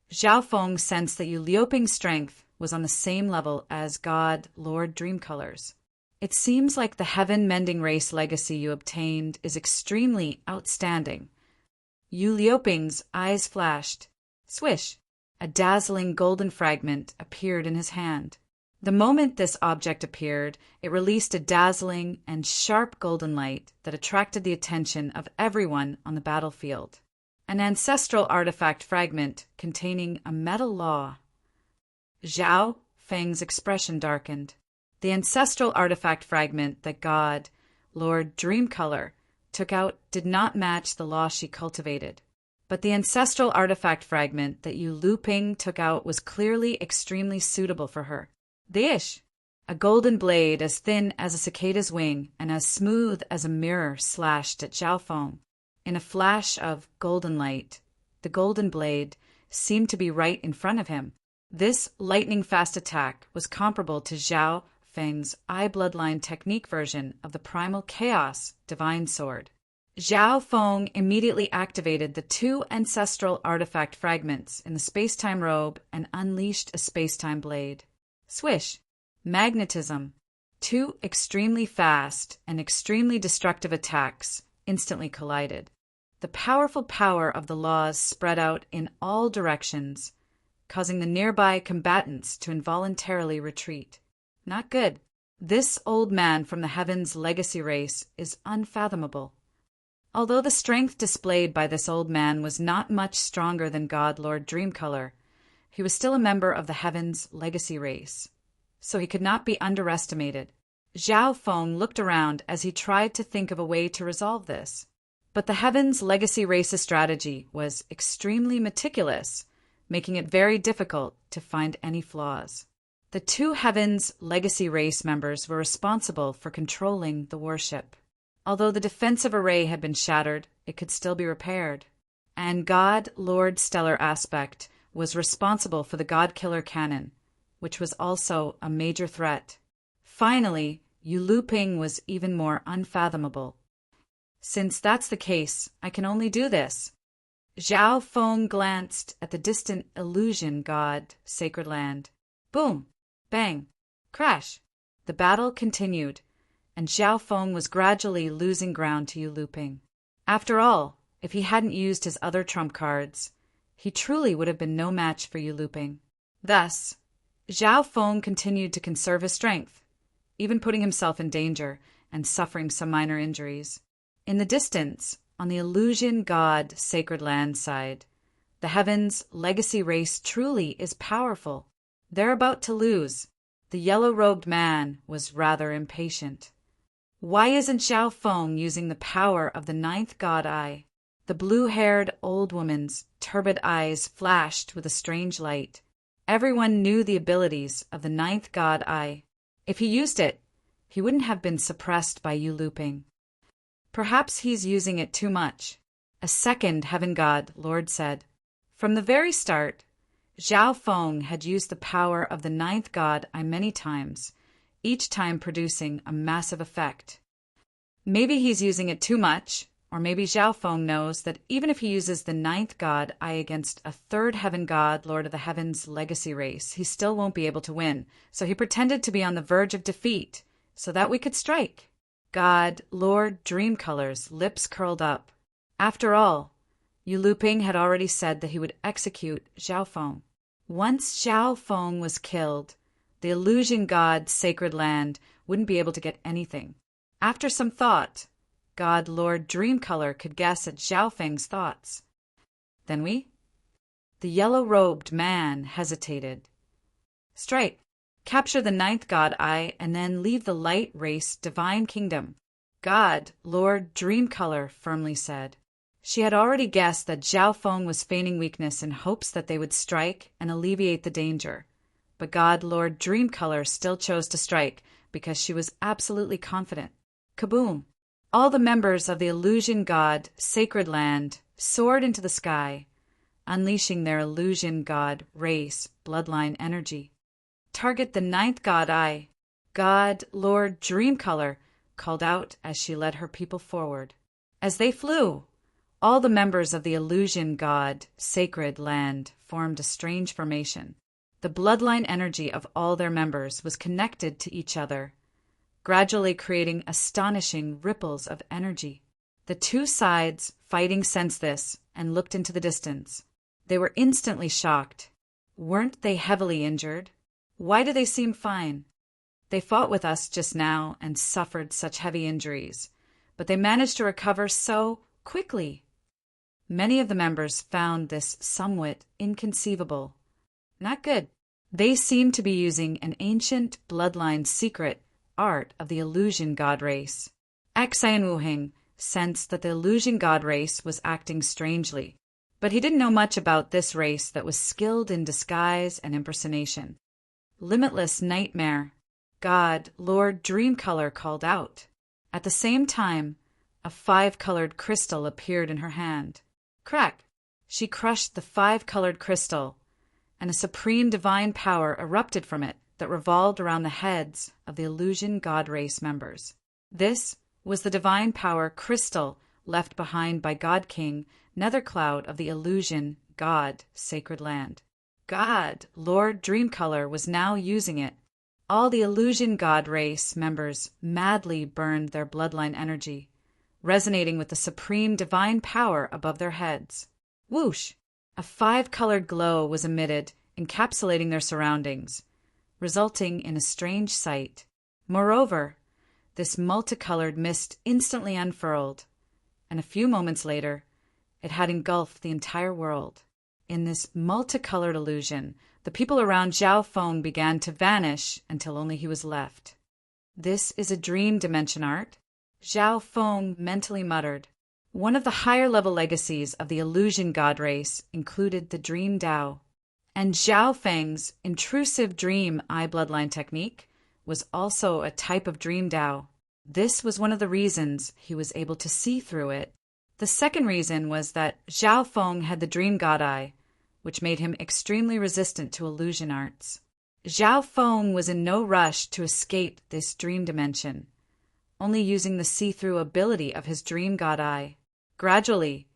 Zhao Feng sensed that Yu Luping's strength was on the same level as God Lord Dreamcolor's. It seems like the heaven-mending race legacy you obtained is extremely outstanding. Yu Liuping's eyes flashed. Swish! A dazzling golden fragment appeared in his hand. The moment this object appeared, it released a dazzling and sharp golden light that attracted the attention of everyone on the battlefield. An ancestral artifact fragment containing a metal law. Zhao Feng's expression darkened. The ancestral artifact fragment that God, Lord Dreamcolor, took out did not match the law she cultivated. But the ancestral artifact fragment that Yu Luping took out was clearly extremely suitable for her. The ish! A golden blade as thin as a cicada's wing and as smooth as a mirror slashed at Zhao Feng. In a flash of golden light, the golden blade seemed to be right in front of him. This lightning-fast attack was comparable to Zhao Feng's eye bloodline technique version of the Primal Chaos Divine Sword. Zhao Feng immediately activated the two ancestral artifact fragments in the space-time robe and unleashed a space-time blade. Swish! Magnetism. Two extremely fast and extremely destructive attacks instantly collided. The powerful power of the laws spread out in all directions, causing the nearby combatants to involuntarily retreat. Not good. This old man from the Heaven's legacy race is unfathomable. Although the strength displayed by this old man was not much stronger than God Lord Dreamcolor, he was still a member of the Heaven's legacy race, so he could not be underestimated. Zhao Feng looked around as he tried to think of a way to resolve this. But the Heaven's legacy race's strategy was extremely meticulous, making it very difficult to find any flaws. The two Heaven's legacy race members were responsible for controlling the warship. Although the defensive array had been shattered, it could still be repaired. And God Lord Stellar Aspect was responsible for the God Killer cannon, which was also a major threat. Finally, Yu Luping was even more unfathomable. Since that's the case, I can only do this. Zhao Feng glanced at the distant illusion god, Sacred Land. Boom! Bang! Crash! The battle continued, and Zhao Feng was gradually losing ground to Yu Luping. After all, if he hadn't used his other trump cards, he truly would have been no match for Yu Luping. Thus, Zhao Feng continued to conserve his strength, even putting himself in danger and suffering some minor injuries. In the distance, on the illusion god Sacred Land side, the Heaven's legacy race truly is powerful. They're about to lose. The yellow-robed man was rather impatient. Why isn't Zhao Feng using the power of the ninth god eye? The blue-haired old woman's turbid eyes flashed with a strange light. Everyone knew the abilities of the ninth god eye. If he used it, he wouldn't have been suppressed by Yu Luping. Perhaps he's using it too much, a second heaven god lord said. From the very start, Zhao Feng had used the power of the ninth god eye many times, each time producing a massive effect. Maybe he's using it too much, or maybe Zhao Feng knows that even if he uses the ninth god eye against a third heaven god, Lord of the Heavens legacy race, he still won't be able to win, so he pretended to be on the verge of defeat, so that we could strike. God, Lord Dreamcolor's lips curled up. After all, Yu Luping had already said that he would execute Zhao Feng. Once Zhao Feng was killed, the illusion god Sacred Land wouldn't be able to get anything. After some thought, God Lord Dreamcolor could guess at Zhao Feng's thoughts. Then we? The yellow-robed man hesitated. Strike. Capture the ninth god eye and then leave the light race divine kingdom. God Lord Dreamcolor firmly said. She had already guessed that Zhao Feng was feigning weakness in hopes that they would strike and alleviate the danger. But God Lord Dreamcolor still chose to strike because she was absolutely confident. Kaboom! All the members of the illusion god Sacred Land soared into the sky, unleashing their illusion god race bloodline energy. Target the ninth god eye, God Lord Dreamcolor called out as she led her people forward. As they flew, all the members of the illusion god Sacred Land formed a strange formation. The bloodline energy of all their members was connected to each other, gradually creating astonishing ripples of energy. The two sides fighting sensed this and looked into the distance. They were instantly shocked. Weren't they heavily injured? Why do they seem fine? They fought with us just now and suffered such heavy injuries, but they managed to recover so quickly. Many of the members found this somewhat inconceivable. Not good. They seemed to be using an ancient bloodline secret art of the illusion god race. Xai and Wu Hing sensed that the illusion god race was acting strangely, but he didn't know much about this race that was skilled in disguise and impersonation. Limitless Nightmare, God Lord Dreamcolor called out. At the same time, a 5-colored crystal appeared in her hand. Crack! She crushed the 5-colored crystal, and a supreme divine power erupted from it that revolved around the heads of the illusion god race members. This was the divine power crystal left behind by God King Nethercloud of the illusion god Sacred Land. God Lord Dreamcolor was now using it. All the illusion god race members madly burned their bloodline energy, resonating with the supreme divine power above their heads. Whoosh! A 5-colored glow was emitted, encapsulating their surroundings, resulting in a strange sight. Moreover, this multicolored mist instantly unfurled, and a few moments later, it had engulfed the entire world. In this multicolored illusion, the people around Zhao Feng began to vanish until only he was left. This is a dream dimension art, Zhao Feng mentally muttered. One of the higher-level legacies of the illusion god race included the Dream Dao, and Zhao Feng's intrusive dream eye bloodline technique was also a type of Dream Dao. This was one of the reasons he was able to see through it. The second reason was that Zhao Feng had the Dream God Eye, which made him extremely resistant to illusion arts. Zhao Feng was in no rush to escape this dream dimension, only using the see-through ability of his Dream God Eye. Gradually,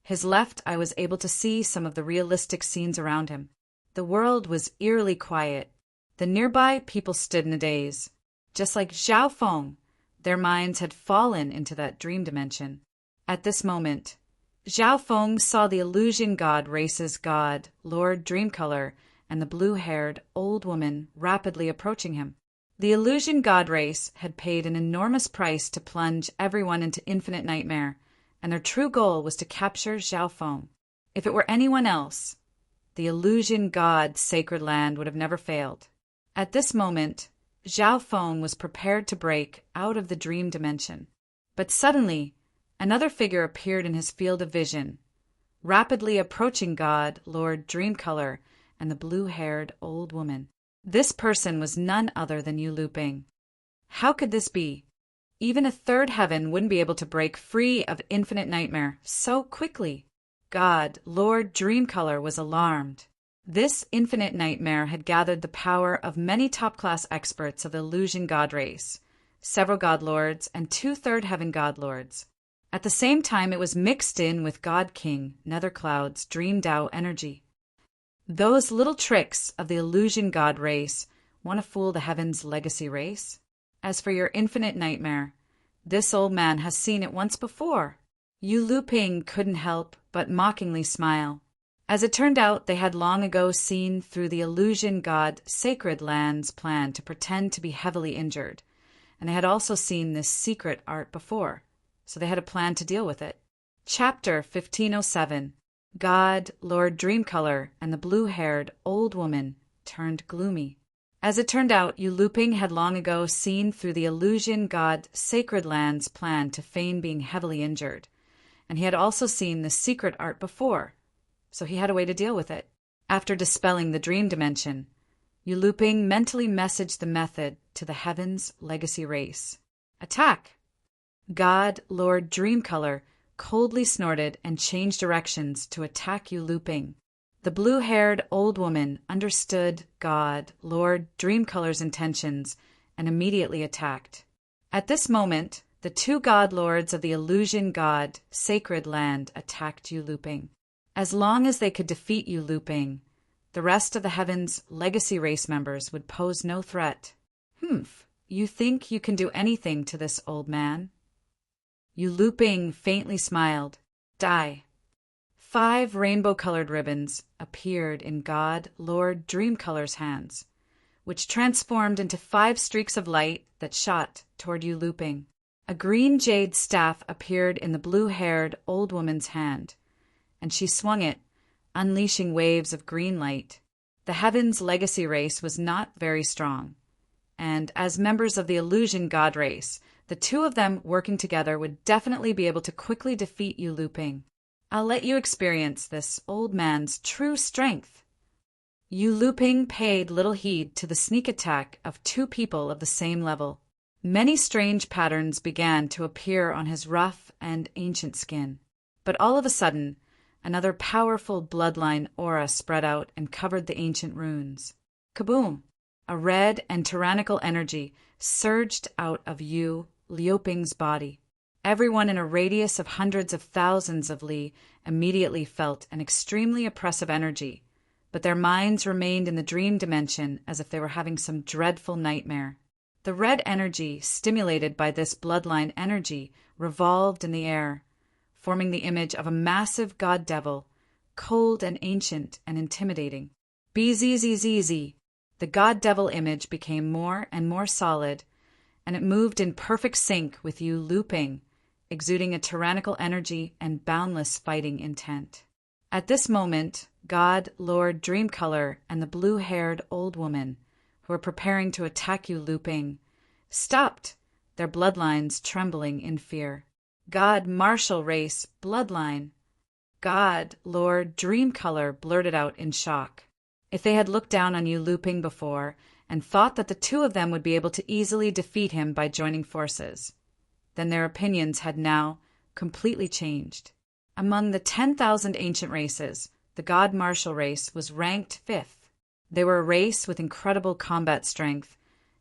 his left eye was able to see some of the realistic scenes around him. The world was eerily quiet. The nearby people stood in a daze. Just like Zhao Feng, their minds had fallen into that dream dimension. At this moment, Zhao Feng saw the illusion god race's god, Lord Dreamcolor, and the blue-haired old woman rapidly approaching him. The illusion god race had paid an enormous price to plunge everyone into infinite nightmare, and their true goal was to capture Zhao Feng. If it were anyone else, the illusion god Sacred Land would have never failed. At this moment, Zhao Feng was prepared to break out of the dream dimension. But suddenly, another figure appeared in his field of vision, rapidly approaching God, Lord Dreamcolor, and the blue-haired old woman. This person was none other than Yu Luping. How could this be? Even a third heaven wouldn't be able to break free of infinite nightmare so quickly. God, Lord Dreamcolor, was alarmed. This infinite nightmare had gathered the power of many top-class experts of the illusion god race, several god lords, and 2 third heaven god lords. At the same time, it was mixed in with God King, Nethercloud's Dream Dao energy. Those little tricks of the illusion god race want to fool the heavens' legacy race? As for your infinite nightmare, this old man has seen it once before. Yu Luping couldn't help but mockingly smile. As it turned out, they had long ago seen through the illusion god Sacred Land's plan to pretend to be heavily injured, and they had also seen this secret art before, so they had a plan to deal with it. Chapter 1507. God, Lord Dreamcolor, and the blue-haired old woman turned gloomy. As it turned out, Yu Luping had long ago seen through the illusion god Sacred Land's plan to feign being heavily injured, and he had also seen the secret art before, so he had a way to deal with it. After dispelling the dream dimension, Yu Luping mentally messaged the method to the heavens' legacy race. Attack! God, Lord Dreamcolor, coldly snorted and changed directions to attack Yu Luping. The blue-haired old woman understood God, Lord Dreamcolor's intentions and immediately attacked. At this moment, the 2 god lords of the illusion god Sacred Land attacked Yu Luping. As long as they could defeat Yu Luping, the rest of the heavens' legacy race members would pose no threat. You think you can do anything to this old man? Yu Luping faintly smiled. Die. 5 rainbow-colored ribbons appeared in God, Lord Dreamcolor's hands, which transformed into 5 streaks of light that shot toward Yu Luping. A green jade staff appeared in the blue-haired old woman's hand, and she swung it, unleashing waves of green light. The heavens' legacy race was not very strong, and as members of the illusion god race, the 2 of them working together would definitely be able to quickly defeat Yu Luping. I'll let you experience this old man's true strength. Yu Luping paid little heed to the sneak attack of 2 people of the same level. Many strange patterns began to appear on his rough and ancient skin. But all of a sudden, another powerful bloodline aura spread out and covered the ancient runes. Kaboom! A red and tyrannical energy surged out of Yu Luping's body. Everyone in a radius of hundreds of thousands of li immediately felt an extremely oppressive energy, but their minds remained in the dream dimension as if they were having some dreadful nightmare. The red energy, stimulated by this bloodline energy, revolved in the air, forming the image of a massive god devil, cold and ancient and intimidating. Bzzz. The god devil image became more and more solid, and it moved in perfect sync with Yu Luping, exuding a tyrannical energy and boundless fighting intent. At this moment, God, Lord Dreamcolor, and the blue-haired old woman, who were preparing to attack Yu Luping, stopped, their bloodlines trembling in fear. God, Martial Race, Bloodline. God, Lord Dreamcolor blurted out in shock. If they had looked down on Yu Luping before and thought that the 2 of them would be able to easily defeat him by joining forces, then their opinions had now completely changed. Among the 10,000 ancient races, the God Martial Race was ranked 5th. They were a race with incredible combat strength,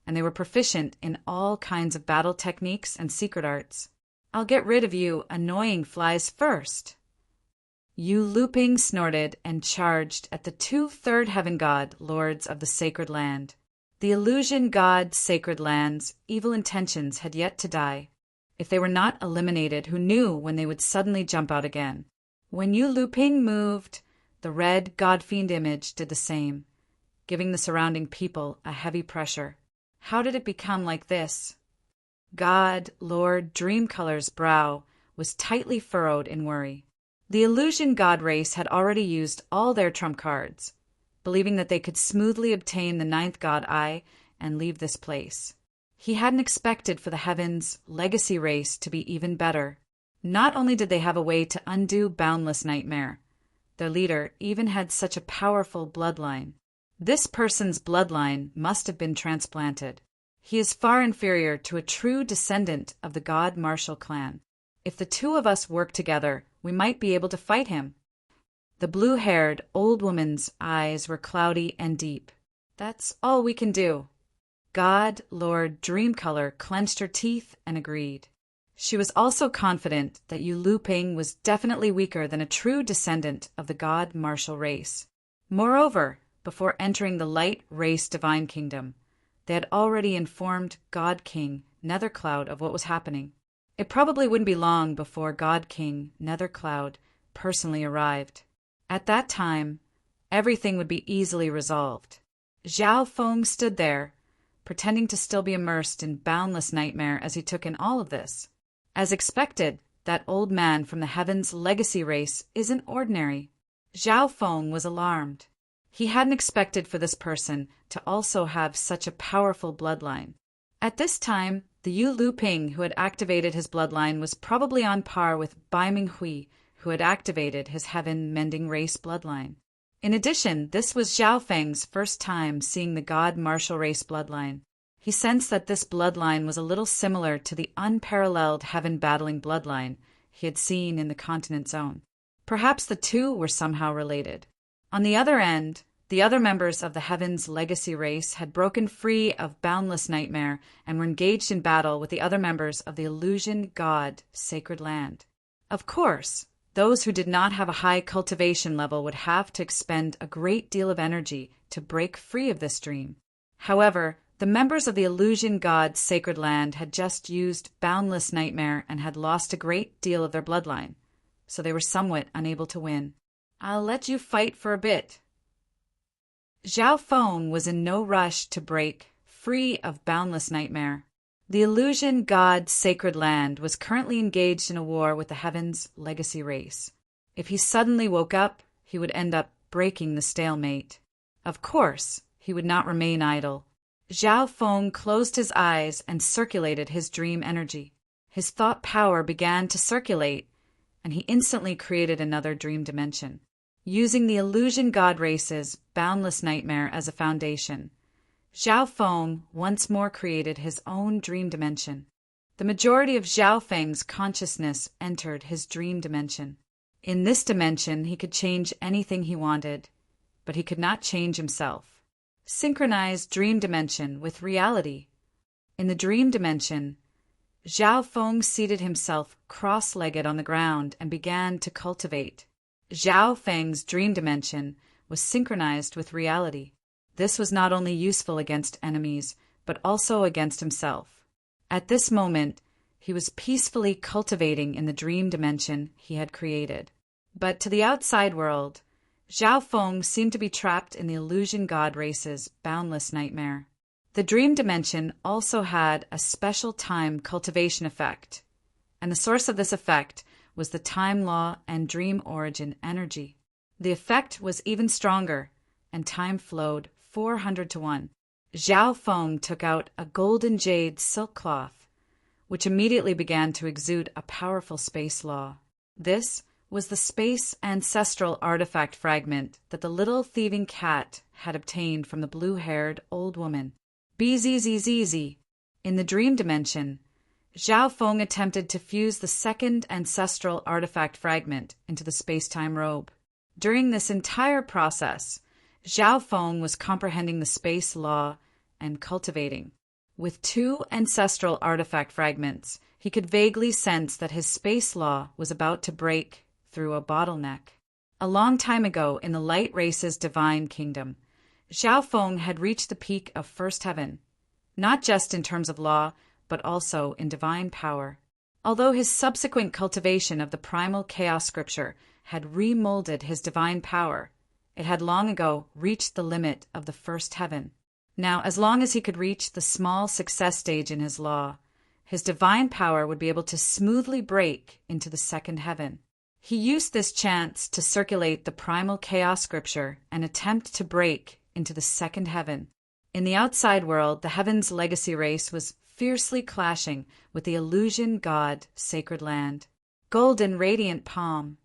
and they were proficient in all kinds of battle techniques and secret arts. I'll get rid of you annoying flies first. Yu Luping snorted and charged at the 2 third heaven god lords of the Sacred Land. The illusion god Sacred Land's evil intentions had yet to die. If they were not eliminated, who knew when they would suddenly jump out again? When Yu Luping moved, the red god-fiend image did the same, giving the surrounding people a heavy pressure. How did it become like this? God, Lord Dreamcolor's brow was tightly furrowed in worry. The illusion god race had already used all their trump cards, believing that they could smoothly obtain the 9th god eye and leave this place. He hadn't expected for the Heaven's legacy race to be even better. Not only did they have a way to undo boundless nightmare, their leader even had such a powerful bloodline. This person's bloodline must have been transplanted. He is far inferior to a true descendant of the god Marshall clan. If the two of us work together, we might be able to fight him. The blue-haired old woman's eyes were cloudy and deep. That's all we can do. God Lord Dreamcolor clenched her teeth and agreed. She was also confident that Yu Luping was definitely weaker than a true descendant of the god Marshall race. Moreover, before entering the light race divine kingdom, they had already informed God King Nethercloud of what was happening. It probably wouldn't be long before God King Nethercloud personally arrived. At that time, everything would be easily resolved. Zhao Feng stood there, pretending to still be immersed in boundless nightmare as he took in all of this. As expected, that old man from the Heaven's legacy race isn't ordinary. Zhao Feng was alarmed. He hadn't expected for this person to also have such a powerful bloodline. At this time, the Yu Luping who had activated his bloodline was probably on par with Bai Minghui, who had activated his heaven-mending race bloodline. In addition, this was Zhao Feng's first time seeing the god martial race bloodline. He sensed that this bloodline was a little similar to the unparalleled heaven-battling bloodline he had seen in the continent zone. Perhaps the two were somehow related. On the other end, the other members of the Heaven's legacy race had broken free of boundless nightmare and were engaged in battle with the other members of the illusion god Sacred Land. Of course, those who did not have a high cultivation level would have to expend a great deal of energy to break free of this dream. However, the members of the illusion god Sacred Land had just used boundless nightmare and had lost a great deal of their bloodline, so they were somewhat unable to win. I'll let you fight for a bit. Zhao Feng was in no rush to break free of boundless nightmare. The illusion god Sacred Land was currently engaged in a war with the Heaven's legacy race. If he suddenly woke up, he would end up breaking the stalemate. Of course, he would not remain idle. Zhao Feng closed his eyes and circulated his dream energy. His thought power began to circulate, and he instantly created another dream dimension. Using the illusion god race's boundless nightmare as a foundation, Zhao Feng once more created his own dream dimension. The majority of Zhao Feng's consciousness entered his dream dimension. In this dimension, he could change anything he wanted, but he could not change himself. Synchronize dream dimension with reality. In the dream dimension, Zhao Feng seated himself cross-legged on the ground and began to cultivate. Zhao Feng's dream dimension was synchronized with reality. This was not only useful against enemies, but also against himself. At this moment, he was peacefully cultivating in the dream dimension he had created. But to the outside world, Zhao Feng seemed to be trapped in the illusion god race's boundless nightmare. The dream dimension also had a special time cultivation effect, and the source of this effect was the time law and dream origin energy. The effect was even stronger, and time flowed 400 to 1. Zhao Feng took out a golden jade silk cloth, which immediately began to exude a powerful space law. This was the space ancestral artifact fragment that the little thieving cat had obtained from the blue-haired old woman. BZZZZ. In the dream dimension, Zhao Feng attempted to fuse the second ancestral artifact fragment into the space-time robe. During this entire process, Zhao Feng was comprehending the space law and cultivating. With 2 ancestral artifact fragments, he could vaguely sense that his space law was about to break through a bottleneck. A long time ago, in the light race's divine kingdom, Zhao Feng had reached the peak of first heaven, not just in terms of law, but also in divine power. Although his subsequent cultivation of the primal chaos scripture had remolded his divine power, it had long ago reached the limit of the first heaven. Now, as long as he could reach the small success stage in his law, his divine power would be able to smoothly break into the second heaven. He used this chance to circulate the primal chaos scripture and attempt to break into the second heaven. In the outside world, the Heaven's legacy race was fiercely clashing with the illusion god Sacred Land. Golden radiant palm.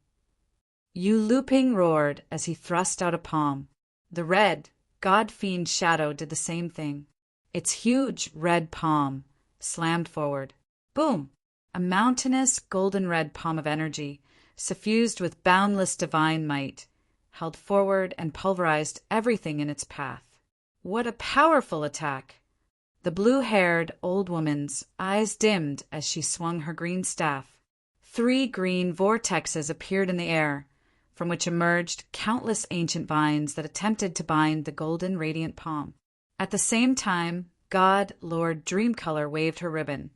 Yu Luping roared as he thrust out a palm. The red, god-fiend shadow did the same thing. Its huge red palm slammed forward. Boom! A mountainous golden red palm of energy, suffused with boundless divine might, held forward and pulverized everything in its path. What a powerful attack! The blue-haired old woman's eyes dimmed as she swung her green staff. 3 green vortexes appeared in the air, from which emerged countless ancient vines that attempted to bind the golden radiant palm. At the same time, God Lord Dreamcolor waved her ribbon,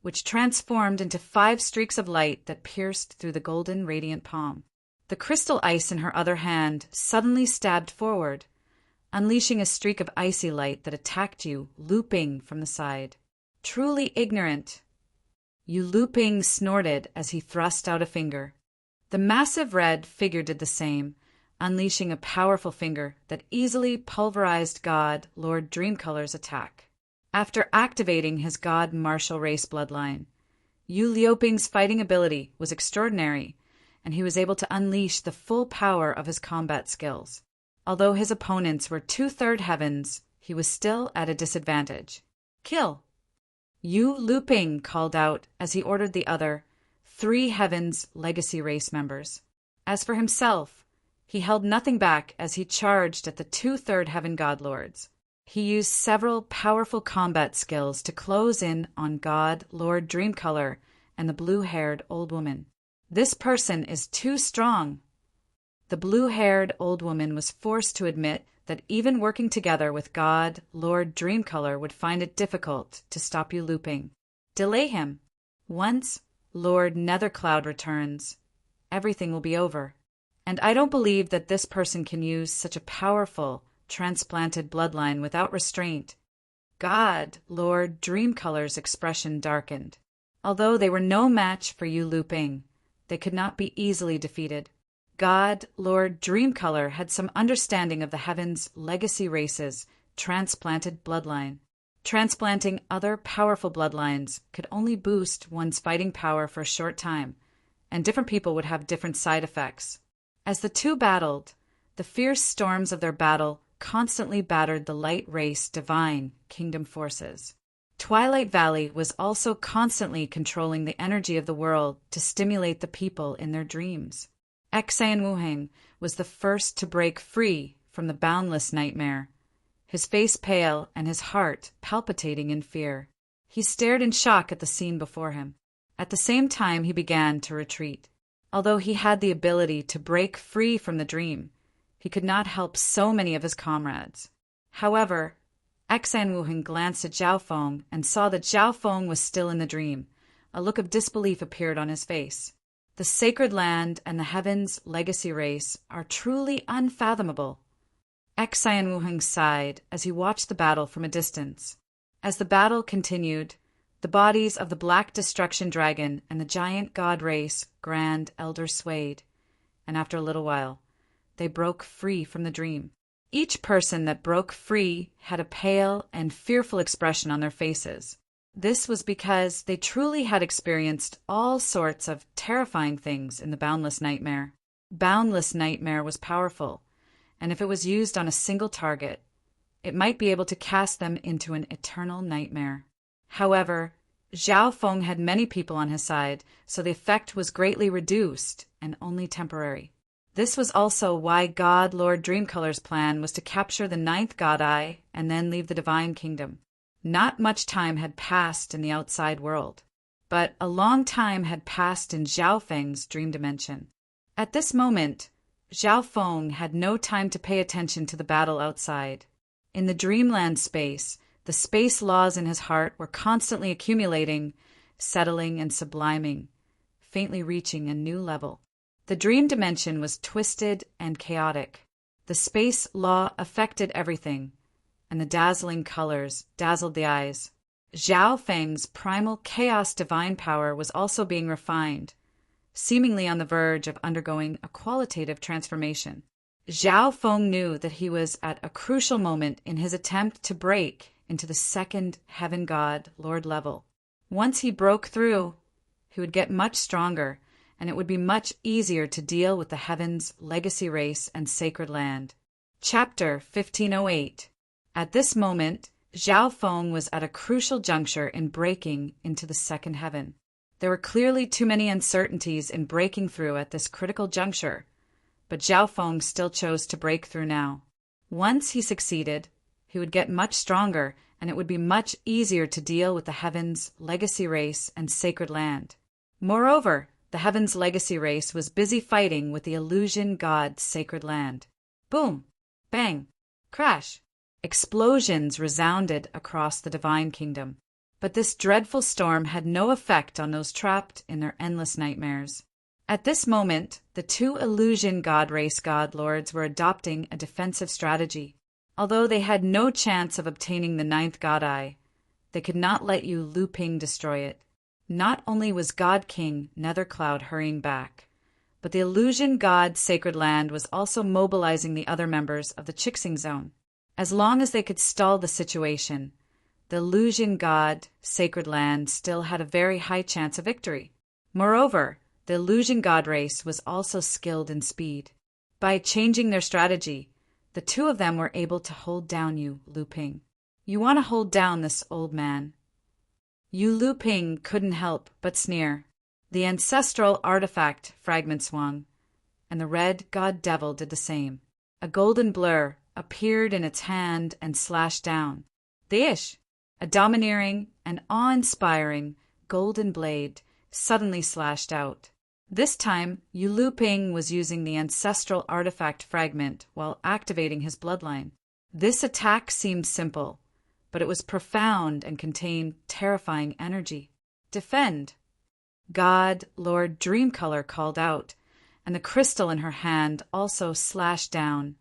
which transformed into 5 streaks of light that pierced through the golden radiant palm. The crystal ice in her other hand suddenly stabbed forward, unleashing a streak of icy light that attacked you, looping from the side. Truly ignorant. Yu Luping snorted as he thrust out a finger. The massive red figure did the same, unleashing a powerful finger that easily pulverized God Lord Dreamcolor's attack. After activating his god martial race bloodline, Yu Liuping's fighting ability was extraordinary, and he was able to unleash the full power of his combat skills. Although his opponents were 2/3 heavens, he was still at a disadvantage. Kill! Yu Luping called out as he ordered the other 3 heavens legacy race members. As for himself, he held nothing back as he charged at the 2/3 heaven godlords. He used several powerful combat skills to close in on God Lord Dreamcolor and the blue-haired old woman. This person is too strong. The blue-haired old woman was forced to admit that even working together with God Lord Dreamcolor would find it difficult to stop Yu Luping. Delay him. Once Lord Nethercloud returns, everything will be over. And I don't believe that this person can use such a powerful, transplanted bloodline without restraint. God Lord Dreamcolor's expression darkened. Although they were no match for Yu Luping, they could not be easily defeated. God Lord Dreamcolor had some understanding of the heavens' legacy race's transplanted bloodline. Transplanting other powerful bloodlines could only boost one's fighting power for a short time, and different people would have different side effects. As the two battled, the fierce storms of their battle constantly battered the light race divine kingdom forces. Twilight Valley was also constantly controlling the energy of the world to stimulate the people in their dreams. Xan Wuheng was the first to break free from the boundless nightmare, his face pale and his heart palpitating in fear. He stared in shock at the scene before him. At the same time, he began to retreat. Although he had the ability to break free from the dream, he could not help so many of his comrades. However, Xan Wuheng glanced at Zhao Feng and saw that Zhao Feng was still in the dream. A look of disbelief appeared on his face. The Sacred Land and the Heavens legacy race are truly unfathomable. Xan Wuheng sighed as he watched the battle from a distance. As the battle continued, the bodies of the Black Destruction Dragon and the giant god race Grand Elder swayed, and after a little while, they broke free from the dream. Each person that broke free had a pale and fearful expression on their faces. This was because they truly had experienced all sorts of terrifying things in the Boundless Nightmare. Boundless Nightmare was powerful, and if it was used on a single target, it might be able to cast them into an eternal nightmare. However, Zhao Feng had many people on his side, so the effect was greatly reduced and only temporary. This was also why God Lord Dreamcolor's plan was to capture the 9th God Eye and then leave the Divine Kingdom. Not much time had passed in the outside world, but a long time had passed in Zhao Feng's dream dimension. At this moment, Zhao Feng had no time to pay attention to the battle outside. In the dreamland space, the space laws in his heart were constantly accumulating, settling and subliming, faintly reaching a new level. The dream dimension was twisted and chaotic. The space law affected everything, and the dazzling colors dazzled the eyes. Zhao Feng's primal chaos divine power was also being refined, seemingly on the verge of undergoing a qualitative transformation. Zhao Feng knew that he was at a crucial moment in his attempt to break into the second heaven god lord level. Once he broke through, he would get much stronger, and it would be much easier to deal with the heavens' legacy race and sacred land. Chapter 1508. At this moment, Zhao Feng was at a crucial juncture in breaking into the second heaven. There were clearly too many uncertainties in breaking through at this critical juncture, but Zhao Feng still chose to break through now. Once he succeeded, he would get much stronger, and it would be much easier to deal with the heavens' legacy race and sacred land. Moreover, the heavens' legacy race was busy fighting with the illusion god's sacred land. Boom! Bang! Crash! Explosions resounded across the divine kingdom. But this dreadful storm had no effect on those trapped in their endless nightmares. At this moment, the two illusion god race god lords were adopting a defensive strategy. Although they had no chance of obtaining the ninth god eye, they could not let you Lu Ping destroy it. Not only was God King Nethercloud hurrying back, but the illusion god Sacred Land was also mobilizing the other members of the Chixing Zone. As long as they could stall the situation, the illusion god Sacred Land still had a very high chance of victory. Moreover, the illusion god race was also skilled in speed. By changing their strategy, the two of them were able to hold down you, Lu Ping. You want to hold down this old man. Yu Lu Ping couldn't help but sneer. The ancestral artifact fragment swung, and the red god devil did the same. A golden blur appeared in its hand and slashed down. The Ish, a domineering and awe-inspiring golden blade, suddenly slashed out. This time, Yu Lu Ping was using the ancestral artifact fragment while activating his bloodline. This attack seemed simple, but it was profound and contained terrifying energy. Defend! God Lord Dreamcolor called out, and the crystal in her hand also slashed down,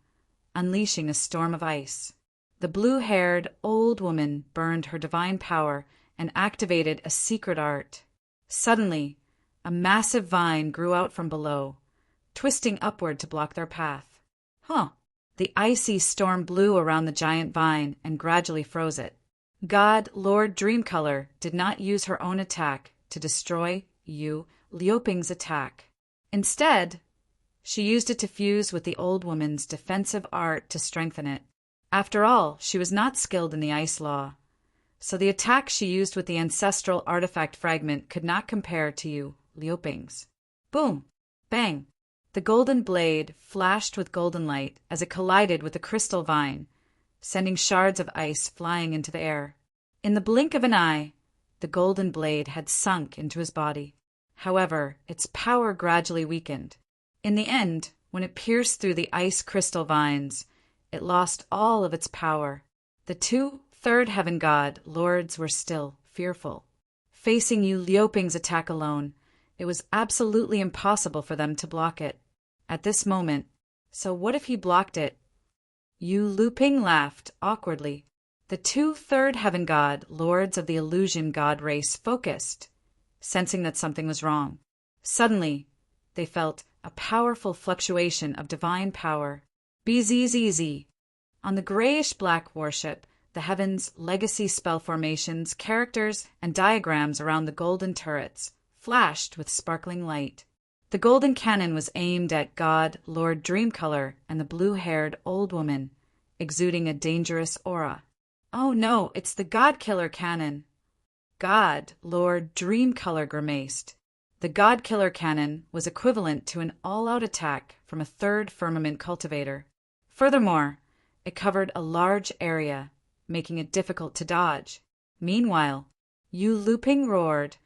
unleashing a storm of ice. The blue-haired old woman burned her divine power and activated a secret art. Suddenly, a massive vine grew out from below, twisting upward to block their path. The icy storm blew around the giant vine and gradually froze it. God Lord Dreamcolor did not use her own attack to destroy Yu Liuping's attack. Instead, she used it to fuse with the old woman's defensive art to strengthen it. After all, she was not skilled in the ice law, so the attack she used with the ancestral artifact fragment could not compare to Yu Liuping's. Boom! Bang! The golden blade flashed with golden light as it collided with the crystal vine, sending shards of ice flying into the air. In the blink of an eye, the golden blade had sunk into his body. However, its power gradually weakened. In the end, when it pierced through the ice crystal vines, it lost all of its power. The two third heaven god lords were still fearful. Facing Yu Liuping's attack alone, it was absolutely impossible for them to block it. At this moment, so what if he blocked it? Yu Liuping laughed awkwardly. The two third heaven god lords of the illusion god race focused, sensing that something was wrong. Suddenly, they felt a powerful fluctuation of divine power. BZZZ. On the grayish-black warship, the heavens' legacy spell formations, characters, and diagrams around the golden turrets flashed with sparkling light. The golden cannon was aimed at God Lord Dreamcolor and the blue-haired old woman, exuding a dangerous aura. Oh no, it's the God-Killer cannon! God Lord Dreamcolor grimaced. The God-Killer cannon was equivalent to an all-out attack from a third firmament cultivator. Furthermore, it covered a large area, making it difficult to dodge. Meanwhile, Yu Liuping roared,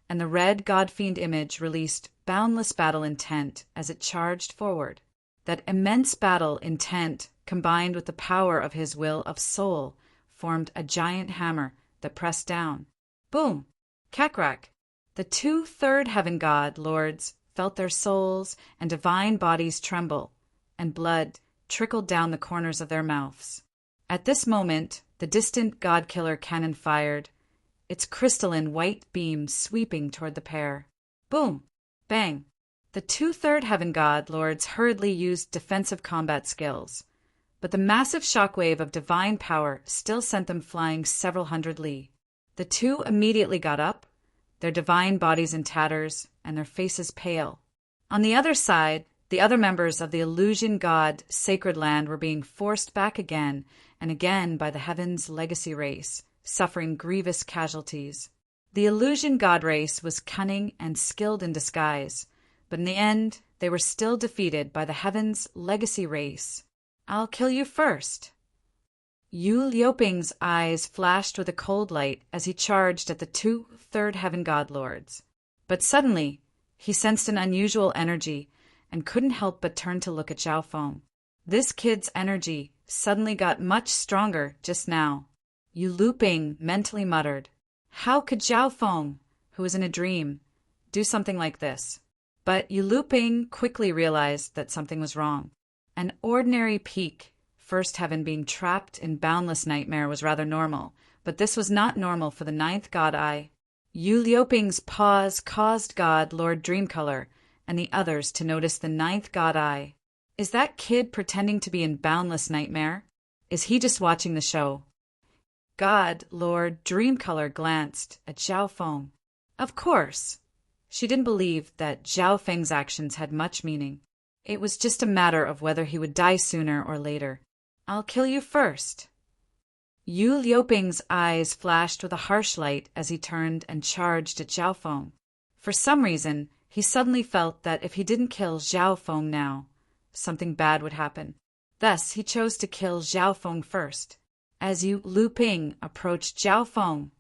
and the red God-Fiend image released boundless battle intent as it charged forward. That immense battle intent, combined with the power of his will of soul, formed a giant hammer that pressed down. Boom! Cackrack! The two third heaven god lords felt their souls and divine bodies tremble, and blood trickled down the corners of their mouths. At this moment, the distant God-Killer cannon fired, its crystalline white beam sweeping toward the pair. Boom! Bang! The two-third Heaven God Lords hurriedly used defensive combat skills, but the massive shockwave of divine power still sent them flying several hundred li. The two immediately got up, their divine bodies in tatters and their faces pale. On the other side, the other members of the illusion god Sacred Land were being forced back again and again by the Heaven's legacy race, suffering grievous casualties. The illusion god race was cunning and skilled in disguise, but in the end, they were still defeated by the Heaven's legacy race. I'll kill you first. Yu Liuping's eyes flashed with a cold light as he charged at the two-third Heaven God Lords. But suddenly, he sensed an unusual energy and couldn't help but turn to look at Zhao Feng. This kid's energy suddenly got much stronger just now. Yu Liuping mentally muttered, "How could Zhao Feng, who was in a dream, do something like this?" But Yu Liuping quickly realized that something was wrong. An ordinary peak, First Heaven being trapped in boundless nightmare, was rather normal, but this was not normal for the ninth God Eye. Yu Liuping's pause caused God Lord Dreamcolor and the others to notice the ninth God Eye. Is that kid pretending to be in boundless nightmare? Is he just watching the show? God Lord Dreamcolor glanced at Zhao Feng. Of course. She didn't believe that Zhao Feng's actions had much meaning. It was just a matter of whether he would die sooner or later. I'll kill you first. Yu Liuping's eyes flashed with a harsh light as he turned and charged at Zhao Feng. For some reason, he suddenly felt that if he didn't kill Zhao Feng now, something bad would happen. Thus, he chose to kill Zhao Feng first. As Yu Liuping approached Zhao Feng,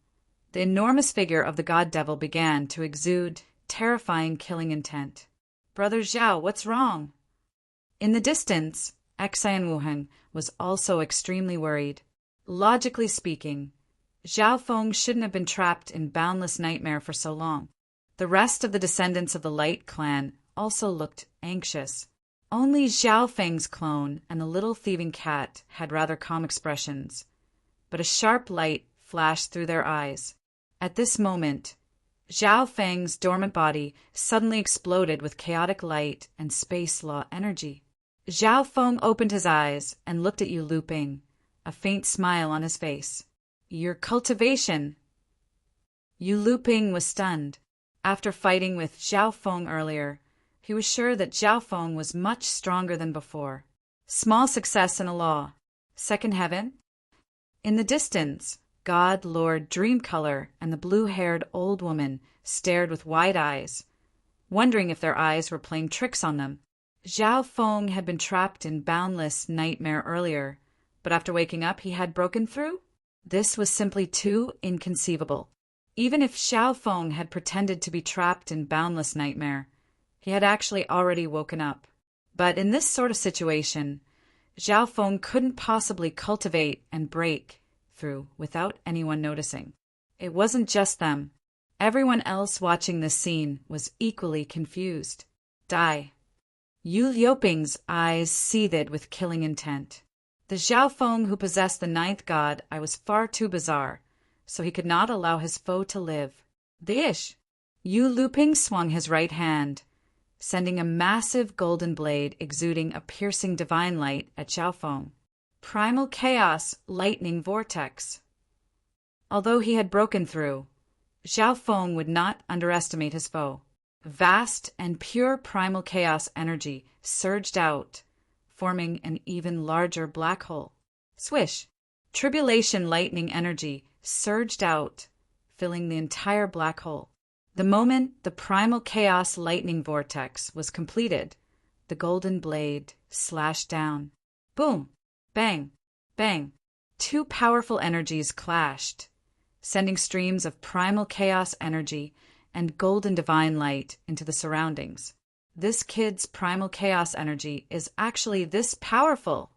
the enormous figure of the god devil began to exude terrifying killing intent. Brother Zhao, what's wrong? In the distance, Xian Wuheng was also extremely worried. Logically speaking, Zhao Feng shouldn't have been trapped in boundless nightmare for so long. The rest of the descendants of the Light Clan also looked anxious. Only Zhao Feng's clone and the little thieving cat had rather calm expressions, but a sharp light flashed through their eyes. At this moment, Zhao Feng's dormant body suddenly exploded with chaotic light and space law energy. Zhao Feng opened his eyes and looked at Yu Liuping, a faint smile on his face. Your cultivation. Yu Liuping was stunned. After fighting with Zhao Feng earlier, he was sure that Zhao Feng was much stronger than before. Small success in a law. Second Heaven? In the distance, God Lord Dreamcolor and the blue-haired old woman stared with wide eyes, wondering if their eyes were playing tricks on them. Zhao Feng had been trapped in boundless nightmare earlier, but after waking up he had broken through? This was simply too inconceivable. Even if Zhao Feng had pretended to be trapped in boundless nightmare, he had actually already woken up. But in this sort of situation, Zhao Feng couldn't possibly cultivate and break through without anyone noticing. It wasn't just them. Everyone else watching this scene was equally confused. Die. Yu Liuping's eyes seethed with killing intent. The Zhao Feng who possessed the ninth god Eye was far too bizarre, so he could not allow his foe to live. Dish! Yu Liuping swung his right hand, sending a massive golden blade exuding a piercing divine light at Zhao Feng. Primal Chaos Lightning Vortex. Although he had broken through, Zhao Feng would not underestimate his foe. Vast and pure primal chaos energy surged out, forming an even larger black hole. Swish! Tribulation lightning energy surged out, filling the entire black hole. The moment the primal chaos lightning vortex was completed, the golden blade slashed down. Boom! Bang! Bang! Two powerful energies clashed, sending streams of primal chaos energy and golden divine light into the surroundings. This kid's primal chaos energy is actually this powerful.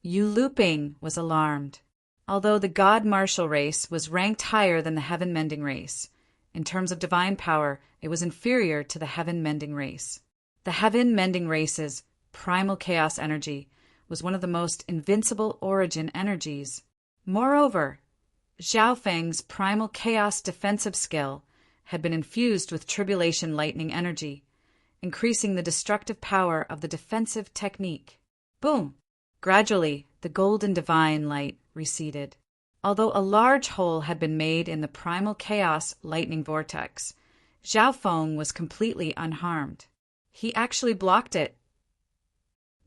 Yu Liuping was alarmed. Although the God Martial race was ranked higher than the Heaven Mending race, in terms of divine power, it was inferior to the Heaven Mending race. The Heaven Mending race's primal chaos energy was one of the most invincible origin energies. Moreover, Zhao Feng's primal chaos defensive skill had been infused with tribulation lightning energy, increasing the destructive power of the defensive technique. Boom! Gradually, the golden divine light receded. Although a large hole had been made in the primal chaos lightning vortex, Zhao Feng was completely unharmed. He actually blocked it.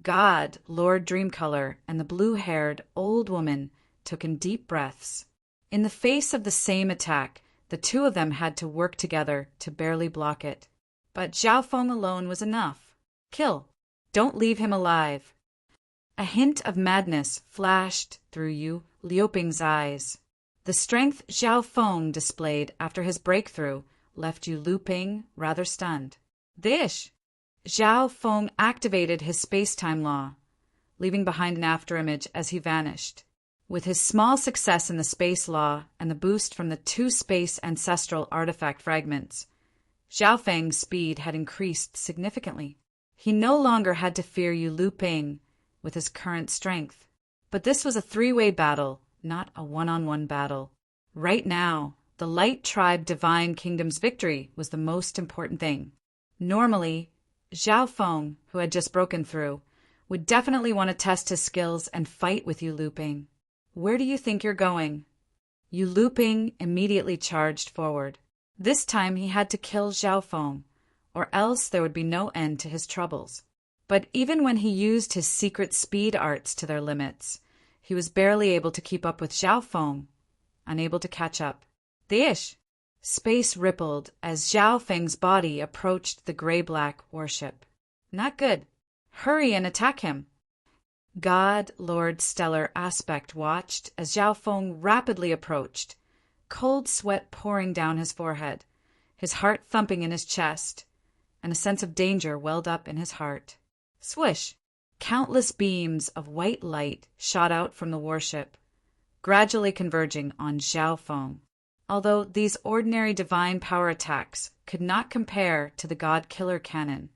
God, Lord Dreamcolor, and the blue-haired old woman took in deep breaths. In the face of the same attack, the two of them had to work together to barely block it. But Zhao Feng alone was enough. Kill. Don't leave him alive. A hint of madness flashed through Liu Ping's eyes. The strength Zhao Feng displayed after his breakthrough left Liu Ping rather stunned. Dish! Zhao Feng activated his space-time law, leaving behind an afterimage as he vanished. With his small success in the space law and the boost from the 2 space ancestral artifact fragments, Zhao Feng's speed had increased significantly. He no longer had to fear Liu Ping with his current strength. But this was a 3-way battle, not a one-on-one battle. Right now, the Light Tribe Divine Kingdom's victory was the most important thing. Normally, Zhao Feng, who had just broken through, would definitely want to test his skills and fight with Liu Ping. Where do you think you're going? Liu Ping immediately charged forward. This time he had to kill Zhao Feng, or else there would be no end to his troubles. But even when he used his secret speed arts to their limits, he was barely able to keep up with Zhao Feng, unable to catch up. Dish! Space rippled as Zhao Feng's body approached the gray-black warship. Not good. Hurry and attack him. God Lord Stellar Aspect watched as Zhao Feng rapidly approached, cold sweat pouring down his forehead, his heart thumping in his chest, and a sense of danger welled up in his heart. Swish! Countless beams of white light shot out from the warship, gradually converging on Zhao Feng. Although these ordinary divine power attacks could not compare to the God Killer cannon,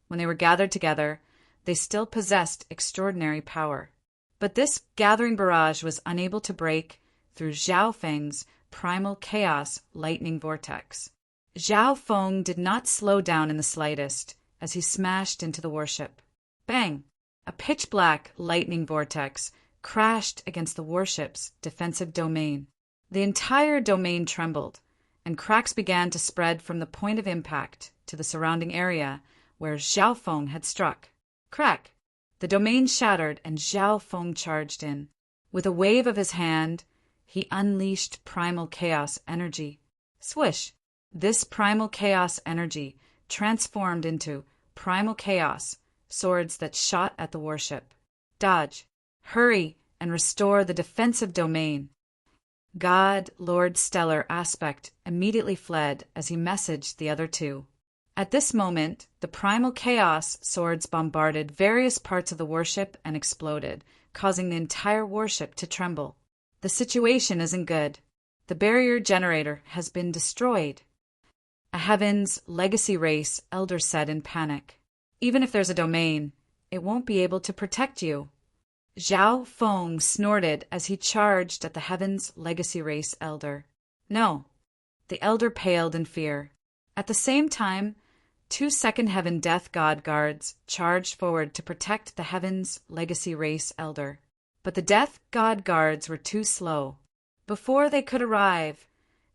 when they were gathered together, they still possessed extraordinary power. But this gathering barrage was unable to break through Zhao Feng's primal chaos lightning vortex. Zhao Feng did not slow down in the slightest as he smashed into the warship. Bang! A pitch-black lightning vortex crashed against the warship's defensive domain. The entire domain trembled, and cracks began to spread from the point of impact to the surrounding area where Zhao Feng had struck. Crack! The domain shattered and Zhao Feng charged in. With a wave of his hand, he unleashed primal chaos energy. Swish! This primal chaos energy transformed into primal chaos swords that shot at the warship. Dodge! Hurry and restore the defensive domain. God Lord Stellar Aspect immediately fled as he messaged the other two. At this moment, the primal chaos swords bombarded various parts of the warship and exploded, causing the entire warship to tremble. The situation isn't good. The barrier generator has been destroyed. A Heaven's legacy race elder said in panic. Even if there's a domain, it won't be able to protect you. Zhao Feng snorted as he charged at the Heaven's legacy race elder. No. The elder paled in fear. At the same time, 2 Second Heaven Death God guards charged forward to protect the Heaven's legacy race elder. But the Death God guards were too slow. Before they could arrive,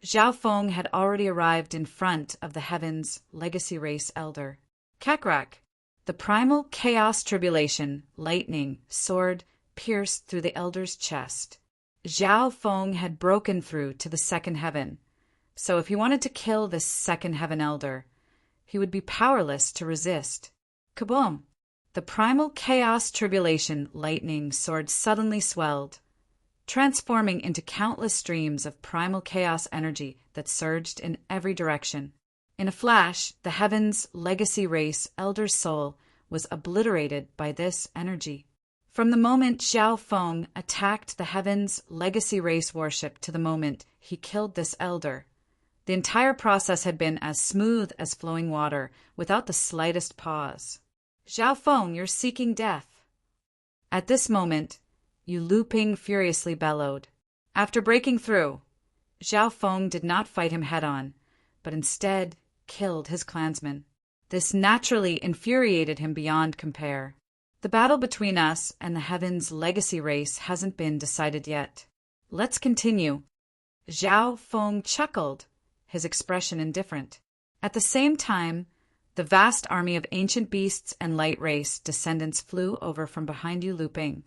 Zhao Feng had already arrived in front of the Heaven's legacy race elder. Kakrak! The primal chaos tribulation, lightning, sword pierced through the elder's chest. Zhao Feng had broken through to the Second Heaven, so if he wanted to kill this Second Heaven elder, he would be powerless to resist. Kaboom! The primal chaos tribulation lightning sword suddenly swelled, transforming into countless streams of primal chaos energy that surged in every direction. In a flash, the Heaven's legacy race elder's soul was obliterated by this energy. From the moment Zhao Feng attacked the Heaven's legacy race warship to the moment he killed this elder, the entire process had been as smooth as flowing water, without the slightest pause. Zhao Feng, you're seeking death. At this moment, Liu Ping furiously bellowed. After breaking through, Zhao Feng did not fight him head-on, but instead killed his clansman. This naturally infuriated him beyond compare. The battle between us and the Heaven's legacy race hasn't been decided yet. Let's continue. Zhao Feng chuckled, his expression indifferent. At the same time, the vast army of ancient beasts and light race descendants flew over from behind you, Lu Ping.